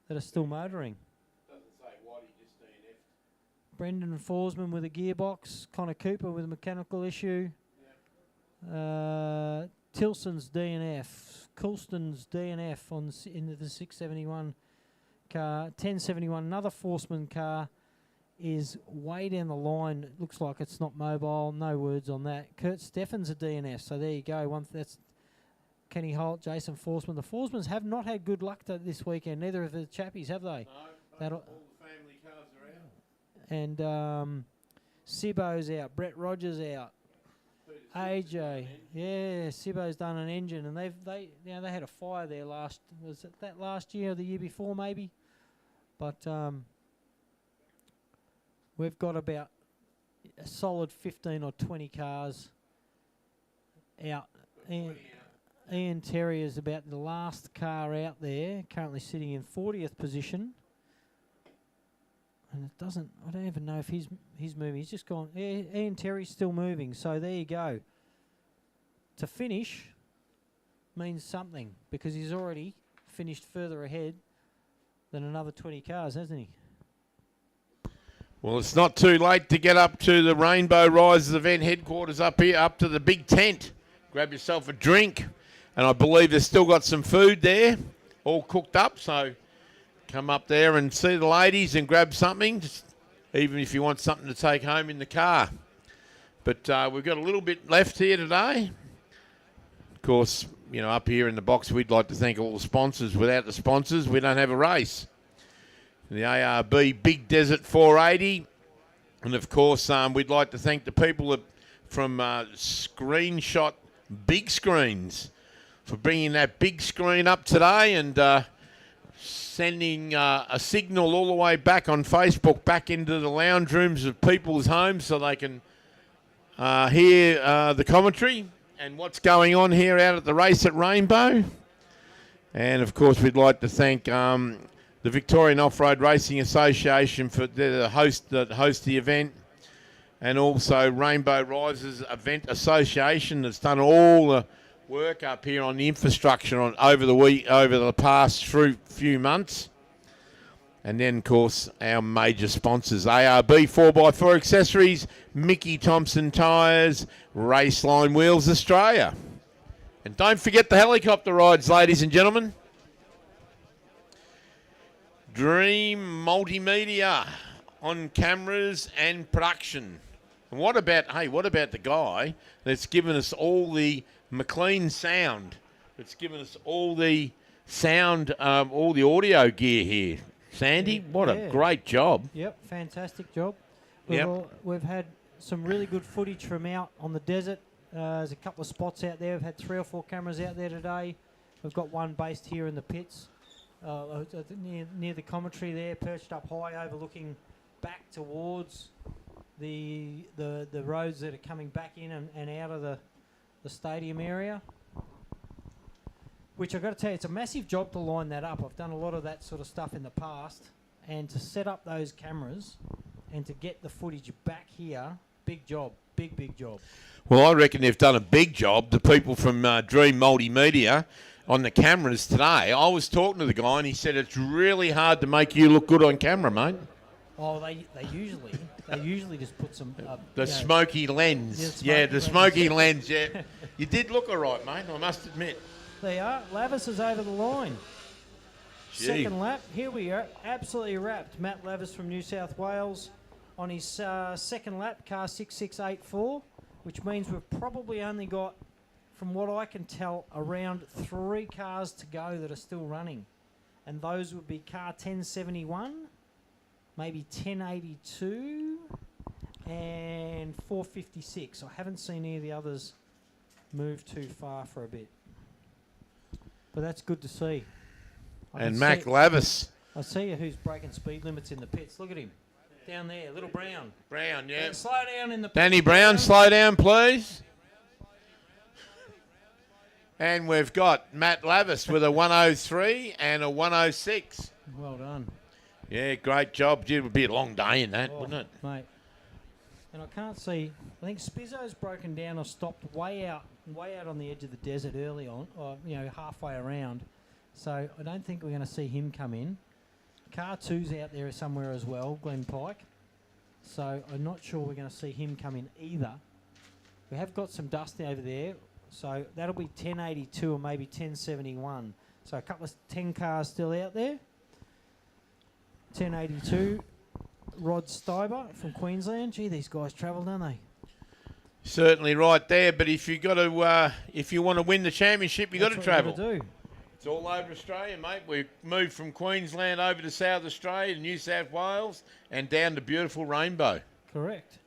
that are still motoring. Doesn't say what, he just DNF'd. Brendan Forsman with a gearbox. Connor Cooper with a mechanical issue. Tilson's DNF. Coulston's DNF in the 671 car. 1071, another Forsman car is way down the line. It looks like it's not mobile. No words on that. Kurt Steffen's a DNF. So there you go. That's Kenny Holt, Jason Forsman. The Forsmans have not had good luck this weekend. Neither of the chappies, have they? No, all the family cars are And out. Sibbo's out. Brett Rogers out. AJ, yeah, Sibbo's done an engine, and they had a fire there was it that last year or the year before maybe? But we've got about a solid 15 or 20 cars out. Ian Terry is about the last car out there, currently sitting in 40th position. And it doesn't, I don't even know if he's moving. He's just gone, Ian Terry's still moving. So there you go. To finish means something because he's already finished further ahead than another 20 cars, hasn't he? Well, it's not too late to get up to the Rainbow Rises event headquarters up here, up to the big tent. Grab yourself a drink. And I believe they've still got some food there, all cooked up. So come up there and see the ladies and grab something, just even if you want something to take home in the car. But we've got a little bit left here today. Of course, up here in the box, we'd like to thank all the sponsors. Without the sponsors, we don't have a race. The ARB Big Desert 480. And, of course, we'd like to thank the people from Screenshot Big Screens for bringing that big screen up today and sending a signal all the way back on Facebook, back into the lounge rooms of people's homes so they can hear the commentary and what's going on here out at the race at Rainbow. And, of course, we'd like to thank the Victorian Off-Road Racing Association for the host the event, and also Rainbow Rises Event Association that's done all the work up here on the infrastructure over the past few months. And then, of course, our major sponsors, ARB 4x4 Accessories, Mickey Thompson Tyres, Raceline Wheels Australia. And don't forget the helicopter rides, ladies and gentlemen. Dream Multimedia on cameras and production. And what about the guy that's given us all the McLean sound? That's given us all the sound, all the audio gear here. Sandy, what a great job. Yep, fantastic job. Yep. We've had some really good footage from out on the desert. There's a couple of spots out there. We've had 3 or 4 cameras out there today. We've got one based here in the pits, near the commentary there, perched up high, overlooking back towards the roads that are coming back in and out of the stadium area. Which I've got to tell you, it's a massive job to line that up. I've done a lot of that sort of stuff in the past. And to set up those cameras and to get the footage back here, big job, big job. Well, I reckon they've done a big job, the people from Dream Multimedia, on the cameras today. I was talking to the guy and he said it's really hard to make you look good on camera, mate. Oh, they usually just put some... the smoky lens. The smoky lens, yeah. You did look all right, mate, I must admit. They are. Lavis is over the line. Gee. Second lap. Here we are. Absolutely wrapped. Matt Lavis from New South Wales on his second lap, car 6684, which means we've probably only got, from what I can tell, around 3 cars to go that are still running. And those would be car 1071, maybe 1082, and 456. I haven't seen any of the others moved too far for a bit. But that's good to see. And Mac Lavis. I see who's breaking speed limits in the pits. Look at him. Down there, little Brown. Brown, yeah. And slow down in the pits. Danny Brown, slow down, please. And we've got Matt Lavis with a 103 and a 106. Well done. Yeah, great job. It would be a long day in that, wouldn't it? Mate. And I can't see. I think Spizzo's broken down or stopped way out on the edge of the desert early on, or halfway around. So I don't think we're going to see him come in. Car 2's out there somewhere as well, Glenn Pike. So I'm not sure we're going to see him come in either. We have got some dust over there, so that'll be 1082 or maybe 1071. So a couple of 10 cars still out there. 1082. Rod Steiber from Queensland. Gee, these guys travel, don't they? Certainly right there. But if you got to, if you want to win the championship, you got to travel. Do. It's all over Australia, mate. We've moved from Queensland over to South Australia, to New South Wales, and down to beautiful Rainbow. Correct.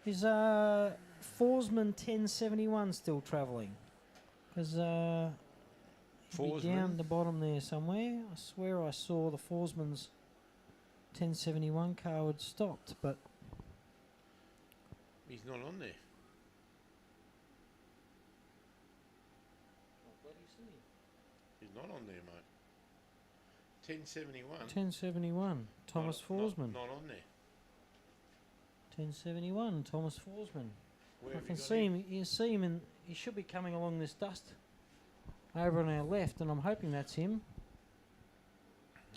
Is Forsman 1071 still travelling? Because down the bottom there somewhere. I swear I saw the Forsman's 1071 car had stopped, but he's not on there. He's not on there, mate. 1071. 1071, Thomas Forsman. Not on there. 1071, Thomas Forsman. Where I have can you got see him. You see him, and he should be coming along this dust over on our left, and I'm hoping that's him.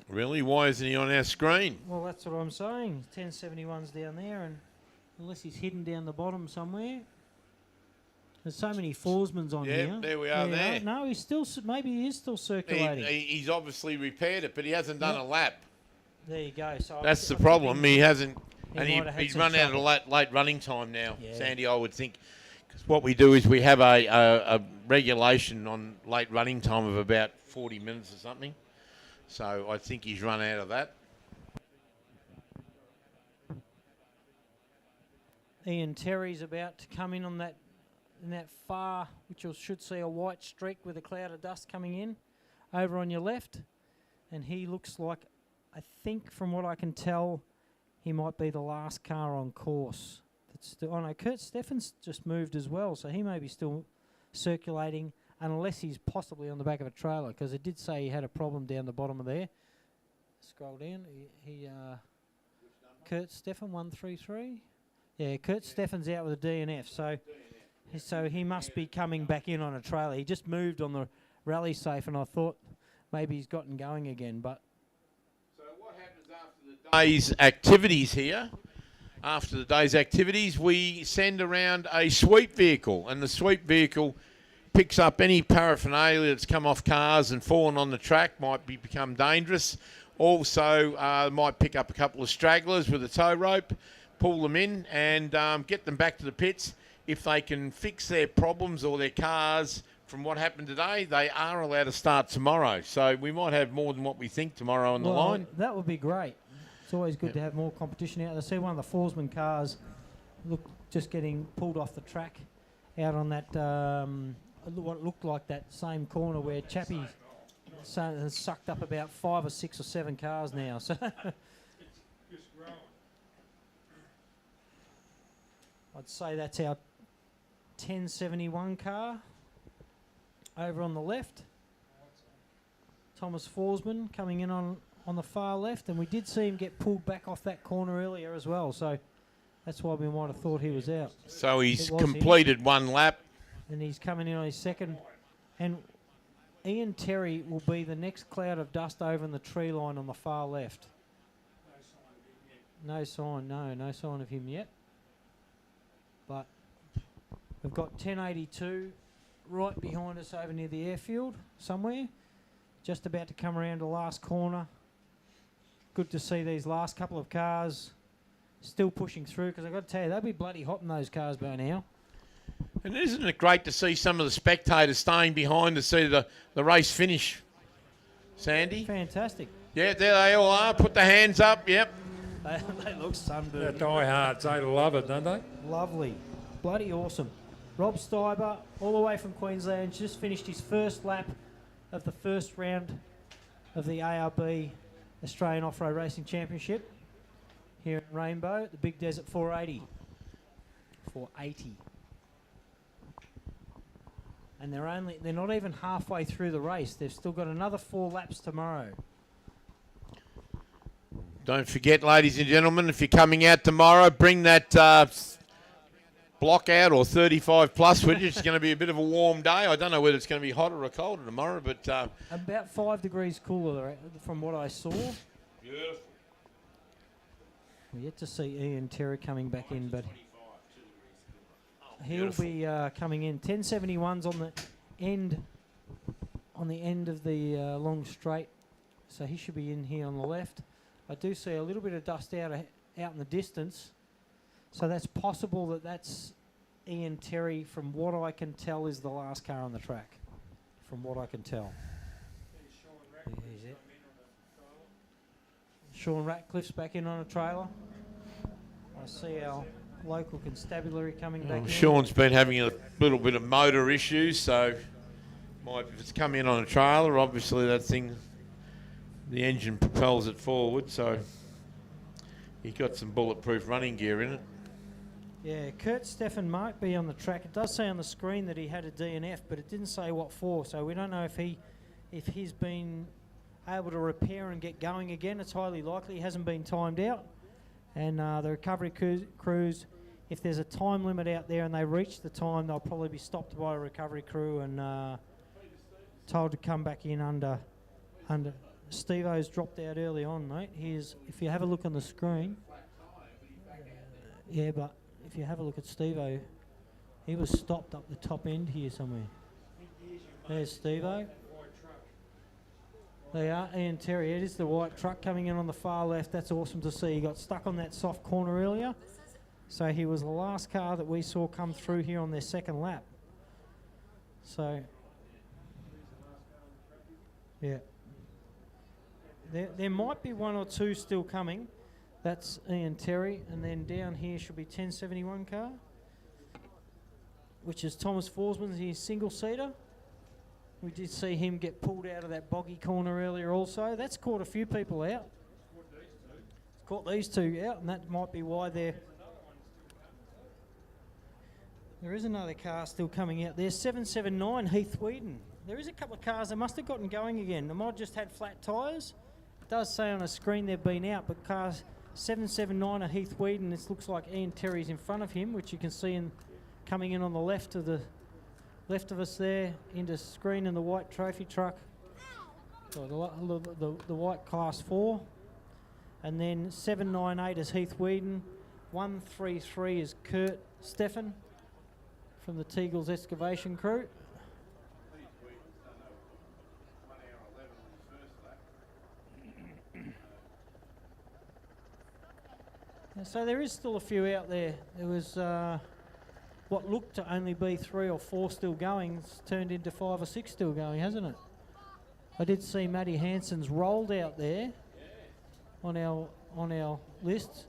Really? Why isn't he on our screen? Well, that's what I'm saying. 1071's down there, and unless he's hidden down the bottom somewhere. There's so many Forsmans on here. Yeah, there we are there. No, he's still, maybe he is still circulating. He's obviously repaired it, but he hasn't done a lap. There you go. So That's the problem. He hasn't, and might have had he's some run out trouble. of late running time now, Yeah. Sandy, I would think. Because what we do is we have a regulation on late running time of about 40 minutes or something. So I think he's run out of that. Ian Terry's about to come in on that, in that far, which you should see a white streak with a cloud of dust coming in, over on your left, and he looks like, I think from what I can tell, he might be the last car on course. That's still, oh no, Kurt Steffen's just moved as well, so he may be still circulating, unless he's possibly on the back of a trailer, because it did say he had a problem down the bottom of there. Scroll down, Kurt Steffen 133. Yeah, Kurt Steffen's out with a DNF, so he must be coming back in on a trailer. He just moved on the rally safe, and I thought maybe he's gotten going again. But so what happens after the day's activities here? After the day's activities, we send around a sweep vehicle, and the sweep vehicle picks up any paraphernalia that's come off cars and fallen on the track, might become dangerous. Also, might pick up a couple of stragglers with a tow rope, pull them in and get them back to the pits. If they can fix their problems or their cars from what happened today, they are allowed to start tomorrow. So we might have more than what we think tomorrow on the line. That would be great. It's always good to have more competition out there. See one of the Forsman cars just getting pulled off the track out on that, what looked like that same corner where Chappie has sucked up about 5 or 6 or 7 cars now. So I'd say that's our 1071 car over on the left. Thomas Forsman coming in on the far left, and we did see him get pulled back off that corner earlier as well, so that's why we might have thought he was out. So he's completed one lap. And he's coming in on his second. And Ian Terry will be the next cloud of dust over in the tree line on the far left. No sign of him yet. But we've got 1082 right behind us over near the airfield somewhere. Just about to come around the last corner. Good to see these last couple of cars still pushing through, because I've got to tell you, they'll be bloody hot in those cars by now. And isn't it great to see some of the spectators staying behind to see the race finish, Sandy? Fantastic. Yeah, there they all are. Put the hands up, yep. They look sunburned. They're diehards. They love it, don't they? Lovely. Bloody awesome. Rob Steiber, all the way from Queensland, just finished his first lap of the first round of the ARB Australian Off-Road Racing Championship here in Rainbow, the Big Desert 480. 480. And they're not even halfway through the race. They've still got another 4 laps tomorrow. Don't forget, ladies and gentlemen, if you're coming out tomorrow, bring that block out or 35 plus with you. It's going to be a bit of a warm day. I don't know whether it's going to be hotter or colder tomorrow, but About 5 degrees cooler from what I saw. Beautiful. We're yet to see Ian Terry coming back in, but he'll beautiful. be coming in. 1071's on the end of the long straight, so he should be in here on the left. I do see a little bit of dust out in the distance, so that's possible that that's Ian Terry. From what I can tell, is the last car on the track. From what I can tell. Is it? Sean Ratcliffe's back in on a trailer. I see our local constabulary coming back in. Sean's been having a little bit of motor issues, so if it's come in on a trailer, obviously that thing, the engine propels it forward, so he got some bulletproof running gear in it. Yeah, Kurt Steffen might be on the track. It does say on the screen that he had a DNF, but it didn't say what for, so we don't know if he's been able to repair and get going again. It's highly likely. He hasn't been timed out. And the recovery crews, if there's a time limit out there and they reach the time, they'll probably be stopped by a recovery crew and told to come back in under. Steve-O's dropped out early on, mate. If you have a look on the screen. Yeah, but if you have a look at Steve-O, he was stopped up the top end here somewhere. There's Steve-O. They are Ian Terry. It is the white truck coming in on the far left. That's awesome to see. He got stuck on that soft corner earlier. So he was the last car that we saw come through here on their second lap. So, yeah. There might be 1 or 2 still coming. That's Ian Terry. And then down here should be 1071 car, which is Thomas Forsman's his single-seater. We did see him get pulled out of that boggy corner earlier also. That's caught a few people out. It's caught these 2 out, and that might be why they're... There is another car still coming out there. 779 Heath Whedon. There is a couple of cars that must have gotten going again. They might have just had flat tyres. It does say on a screen they've been out, but cars 779 Heath Whedon, this looks like Ian Terry's in front of him, which you can see coming in on the left of us there, into screen in the white trophy truck. So the white class 4. And then 798 is Heath Whedon. 133 is Kurt Steffen from the Teagles excavation crew. So there is still a few out there. There was what looked to only be 3 or 4 still going. It's turned into 5 or 6 still going, hasn't it? I did see Matty Hansen's rolled out there on our list.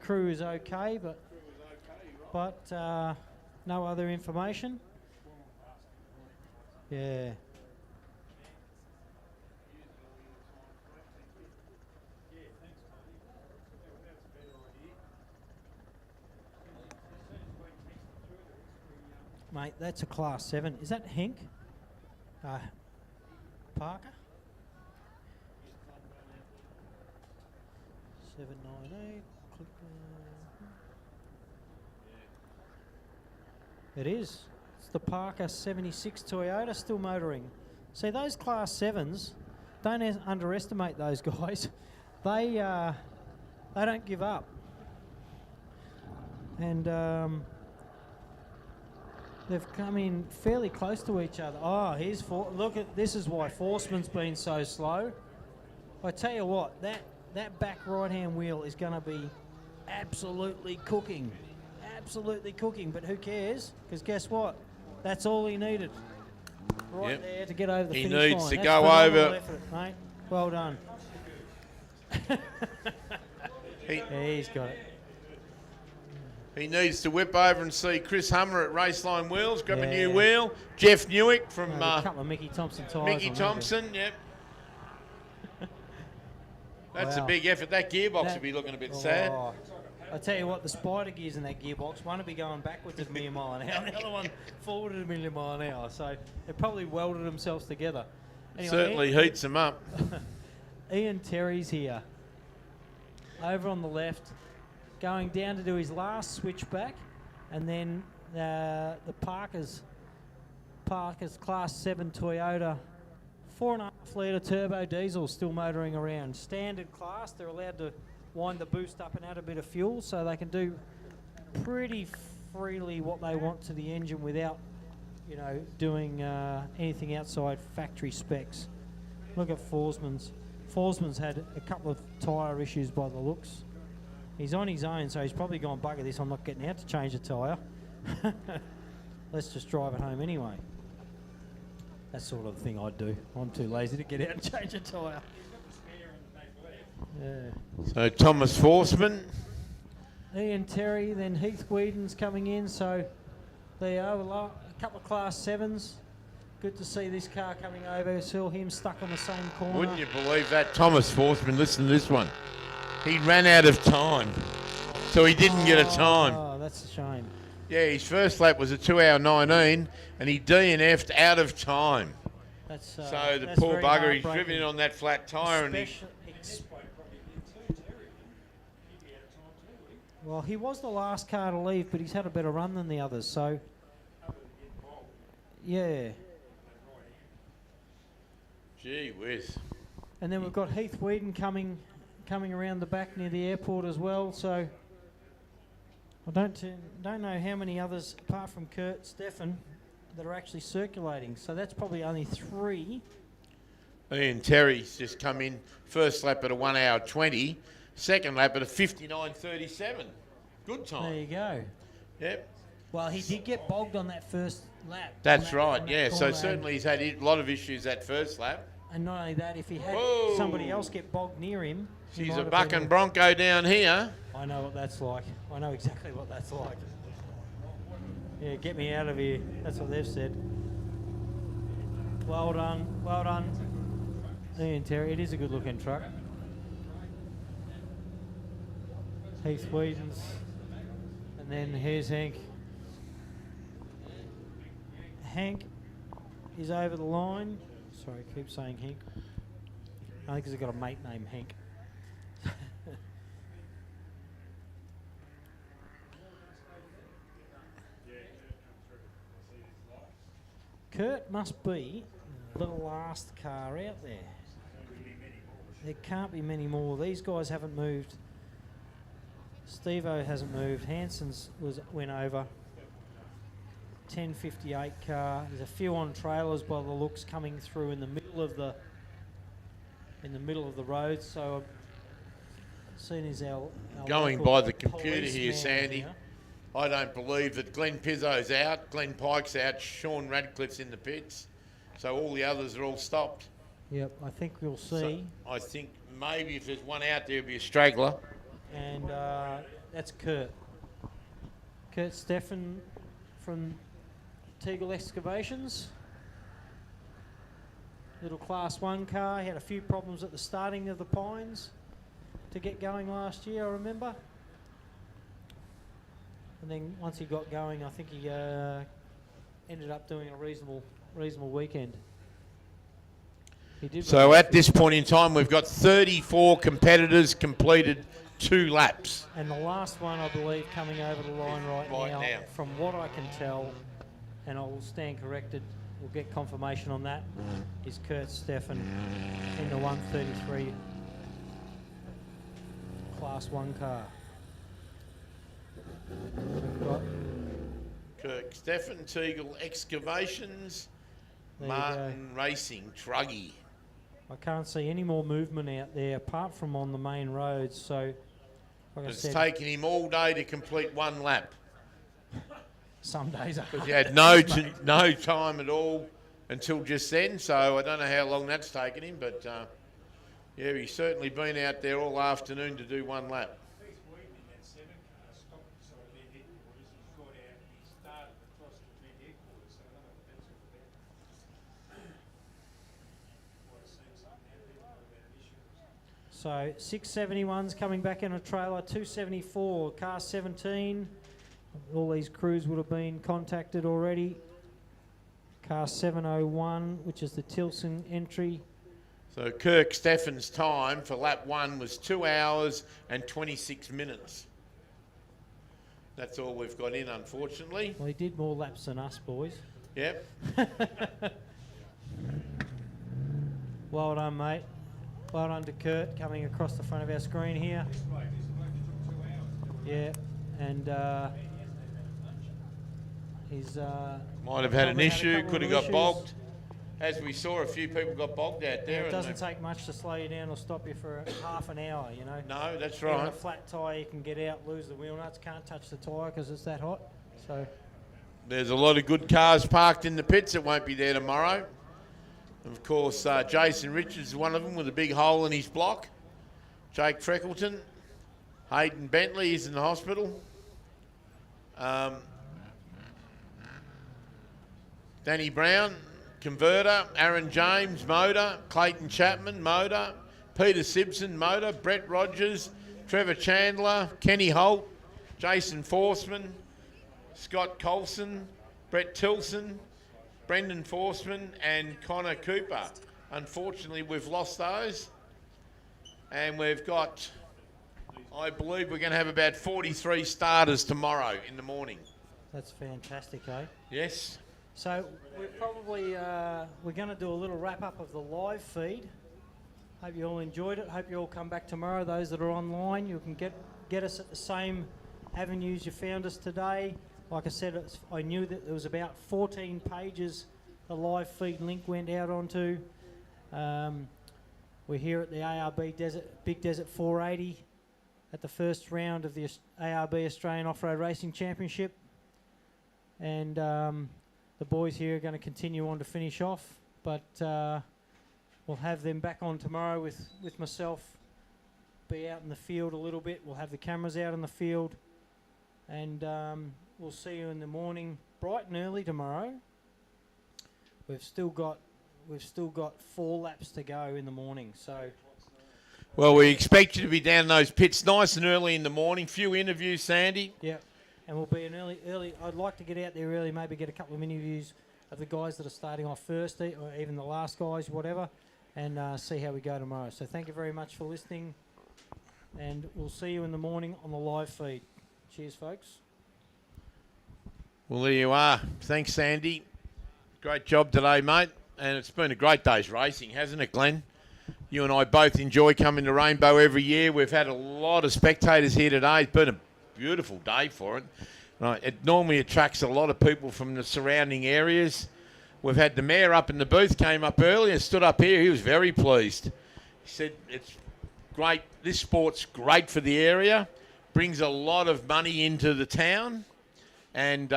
Crew is okay, but no other information. Yeah. Mate, that's a class 7. Is that Henk? Parker? 798. Click. It is. It's the Parker 76 Toyota still motoring. See, those class 7s, don't underestimate those guys. They don't give up. And they've come in fairly close to each other. Oh, this is why Forsman's been so slow. I tell you what, that back right-hand wheel is going to be absolutely cooking. Absolutely cooking, but who cares? Because guess what? That's all he needed. Right there to get over the finish line. He needs to That's go phenomenal over. effort, mate. Well done. He, yeah, he's got it. He needs to whip over and see Chris Hummer at Raceline Wheels, grab a new wheel. Jeff Newick from a couple of Mickey Thompson tyres. Mickey Thompson, yep. That's a big effort. That gearbox would be looking a bit sad. I tell you what, the spider gears in that gearbox, one would be going backwards at a million mile an hour, the other one forward at a million mile an hour. So they probably welded themselves together. Anyway, Certainly heats them up. Ian Terry's here, over on the left, going down to do his last switchback, and then the Parker's Class 7 Toyota 4.5 litre turbo diesel still motoring around. Standard class, they're allowed to wind the boost up and add a bit of fuel, so they can do pretty freely what they want to the engine without, you know, doing anything outside factory specs. Look at Forsman's. Forsman's had a couple of tyre issues by the looks. He's on his own, so he's probably gone, bugger this, I'm not getting out to change the tyre. Let's just drive it home anyway. That's sort of the thing I'd do. I'm too lazy to get out and change a tyre. Yeah. So Thomas Forsman. Ian Terry, then Heath Whedon's coming in, so there you are, a couple of Class 7s. Good to see this car coming over. Saw him stuck on the same corner. Wouldn't you believe that? Thomas Forsman, listen to this one. He ran out of time, so he didn't get a time. Oh, that's a shame. Yeah, his first lap was a 2 hour 19, and he DNF'd out of time. That's, so the that's poor very bugger, he's driven heartbreaking. in on that flat tyre, and he... Well, he was the last car to leave, but he's had a better run than the others, so... Yeah. Gee whiz. And then we've got Heath Whedon coming around the back near the airport as well, so... I don't know how many others, apart from Kurt Steffen, that are actually circulating, so that's probably only 3. Ian Terry's just come in, first lap at a 1 hour 20, second lap at a 59.37. Good time. There you go. Yep. Well, he did get bogged on that first lap. That's right, on that yeah. So corner, certainly he's had a lot of issues that first lap. And not only that, if he had Whoa. somebody else get bogged near him... he She's might a have buck been and bronco down here. I know what that's like. I know exactly what that's like. Yeah, get me out of here. That's what they've said. Well done, well done. Ian Terry, it is a good looking truck. Heath Whedon's. And then here's Hank. Hank is over the line. Sorry, I keep saying Hank. I think he's got a mate named Hank. Kurt must be the last car out there. There can't be many more. These guys haven't moved. Steve-O hasn't moved. Hanson's went over. 1058 car. There's a few on trailers by the looks coming through in the middle of the road. So I've seen is our Going local by the computer here, policeman Sandy. here. I don't believe that Glenn Pizzo's out, Glenn Pike's out, Sean Radcliffe's in the pits. So all the others are all stopped. Yep, I think we'll see. So I think maybe if there's one out there, it'll be a straggler. And that's Kurt. Kurt Steffen from Teagle Excavations. Little Class 1 car. He had a few problems at the starting of the Pines to get going last year, I remember. And then once he got going, I think he ended up doing a reasonable weekend. He did. So at this point in time, we've got 34 competitors completed 2 laps. And the last one, I believe, coming over the line right now, from what I can tell, and I will stand corrected, we'll get confirmation on that, is Kurt Steffen in the 133 Class 1 car. We've got Kirk Steffen, Teagle Excavations, There you Martin Racing, Truggy. I can't see any more movement out there apart from on the main roads. So, like I It's said, taken him all day to complete 1 lap. some days are Because he had no time at all until just then. So I don't know how long that's taken him, but yeah, he's certainly been out there all afternoon to do 1 lap. So 671's coming back in a trailer, 274, car 17. All these crews would have been contacted already. Car 701, which is the Tilson entry. So Kirk Steffen's time for lap 1 was 2 hours and 26 minutes. That's all we've got in, unfortunately. Well, he did more laps than us, boys. Yep. Well done, mate. Well done to Kurt coming across the front of our screen here. Yeah, and he's... Might have had an issue, could have got issues. bogged. As we saw, a few people got bogged out there. Yeah, it and doesn't take much to slow you down or stop you for half an hour, you know. No, that's Even right. a flat tyre, you can get out, lose the wheel nuts, can't touch the tyre because it's that hot. So There's a lot of good cars parked in the pits that won't be there tomorrow. Of course, Jason Richards is one of them with a big hole in his block. Jake Freckleton. Hayden Bentley is in the hospital. Danny Brown, converter. Aaron James, motor. Clayton Chapman, motor. Peter Simpson, motor. Brett Rogers, Trevor Chandler, Kenny Holt, Jason Forsman, Scott Colson, Brett Tilson, Brendan Forsman and Connor Cooper. Unfortunately, we've lost those. And we've got, I believe we're going to have about 43 starters tomorrow in the morning. that's fantastic, eh? Yes. So we're probably, we're going to do a little wrap up of the live feed. Hope you all enjoyed it. Hope you all come back tomorrow. Those that are online, you can get us at the same avenues you found us today. Like I said, I knew that there was about 14 pages the live feed link went out onto. We're here at the ARB Big Desert 480 at the first round of the ARB Australian Off-Road Racing Championship. And the boys here are going to continue on to finish off, but we'll have them back on tomorrow with myself, be out in the field a little bit. We'll have the cameras out in the field, and we'll see you in the morning, bright and early tomorrow. We've still got 4 laps to go in the morning, so. Well, we expect you to be down in those pits nice and early in the morning. Few interviews, Sandy. Yeah, and we'll be an early. I'd like to get out there early, maybe get a couple of interviews of the guys that are starting off first, or even the last guys, whatever, and see how we go tomorrow. So thank you very much for listening, and we'll see you in the morning on the live feed. Cheers, folks. Well, there you are. Thanks, Sandy. Great job today, mate. And it's been a great day's racing, hasn't it, Glenn? You and I both enjoy coming to Rainbow every year. We've had a lot of spectators here today. It's been a beautiful day for it. Right, it normally attracts a lot of people from the surrounding areas. We've had the mayor up in the booth, came up early and stood up here. He was very pleased. He said it's great. This sport's great for the area, brings a lot of money into the town. And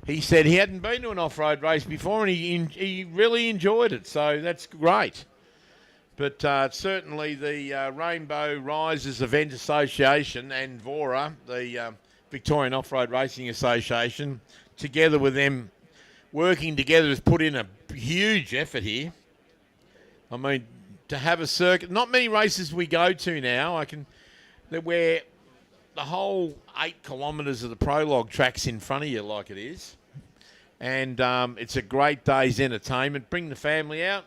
he said he hadn't been to an off-road race before, and he really enjoyed it. So that's great. But certainly the Rainbow Risers Event Association and VORA, the Victorian Off-Road Racing Association, together with them working together, has put in a huge effort here. I mean, to have a circuit, not many races we go to now, where the whole 8 kilometres of the Prologue track's in front of you like it is. And it's a great day's entertainment. Bring the family out.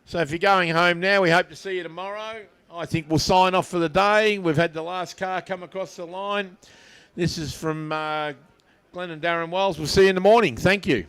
So if you're going home now, we hope to see you tomorrow. I think we'll sign off for the day. We've had the last car come across the line. This is from Glenn and Darren Wells. We'll see you in the morning. Thank you.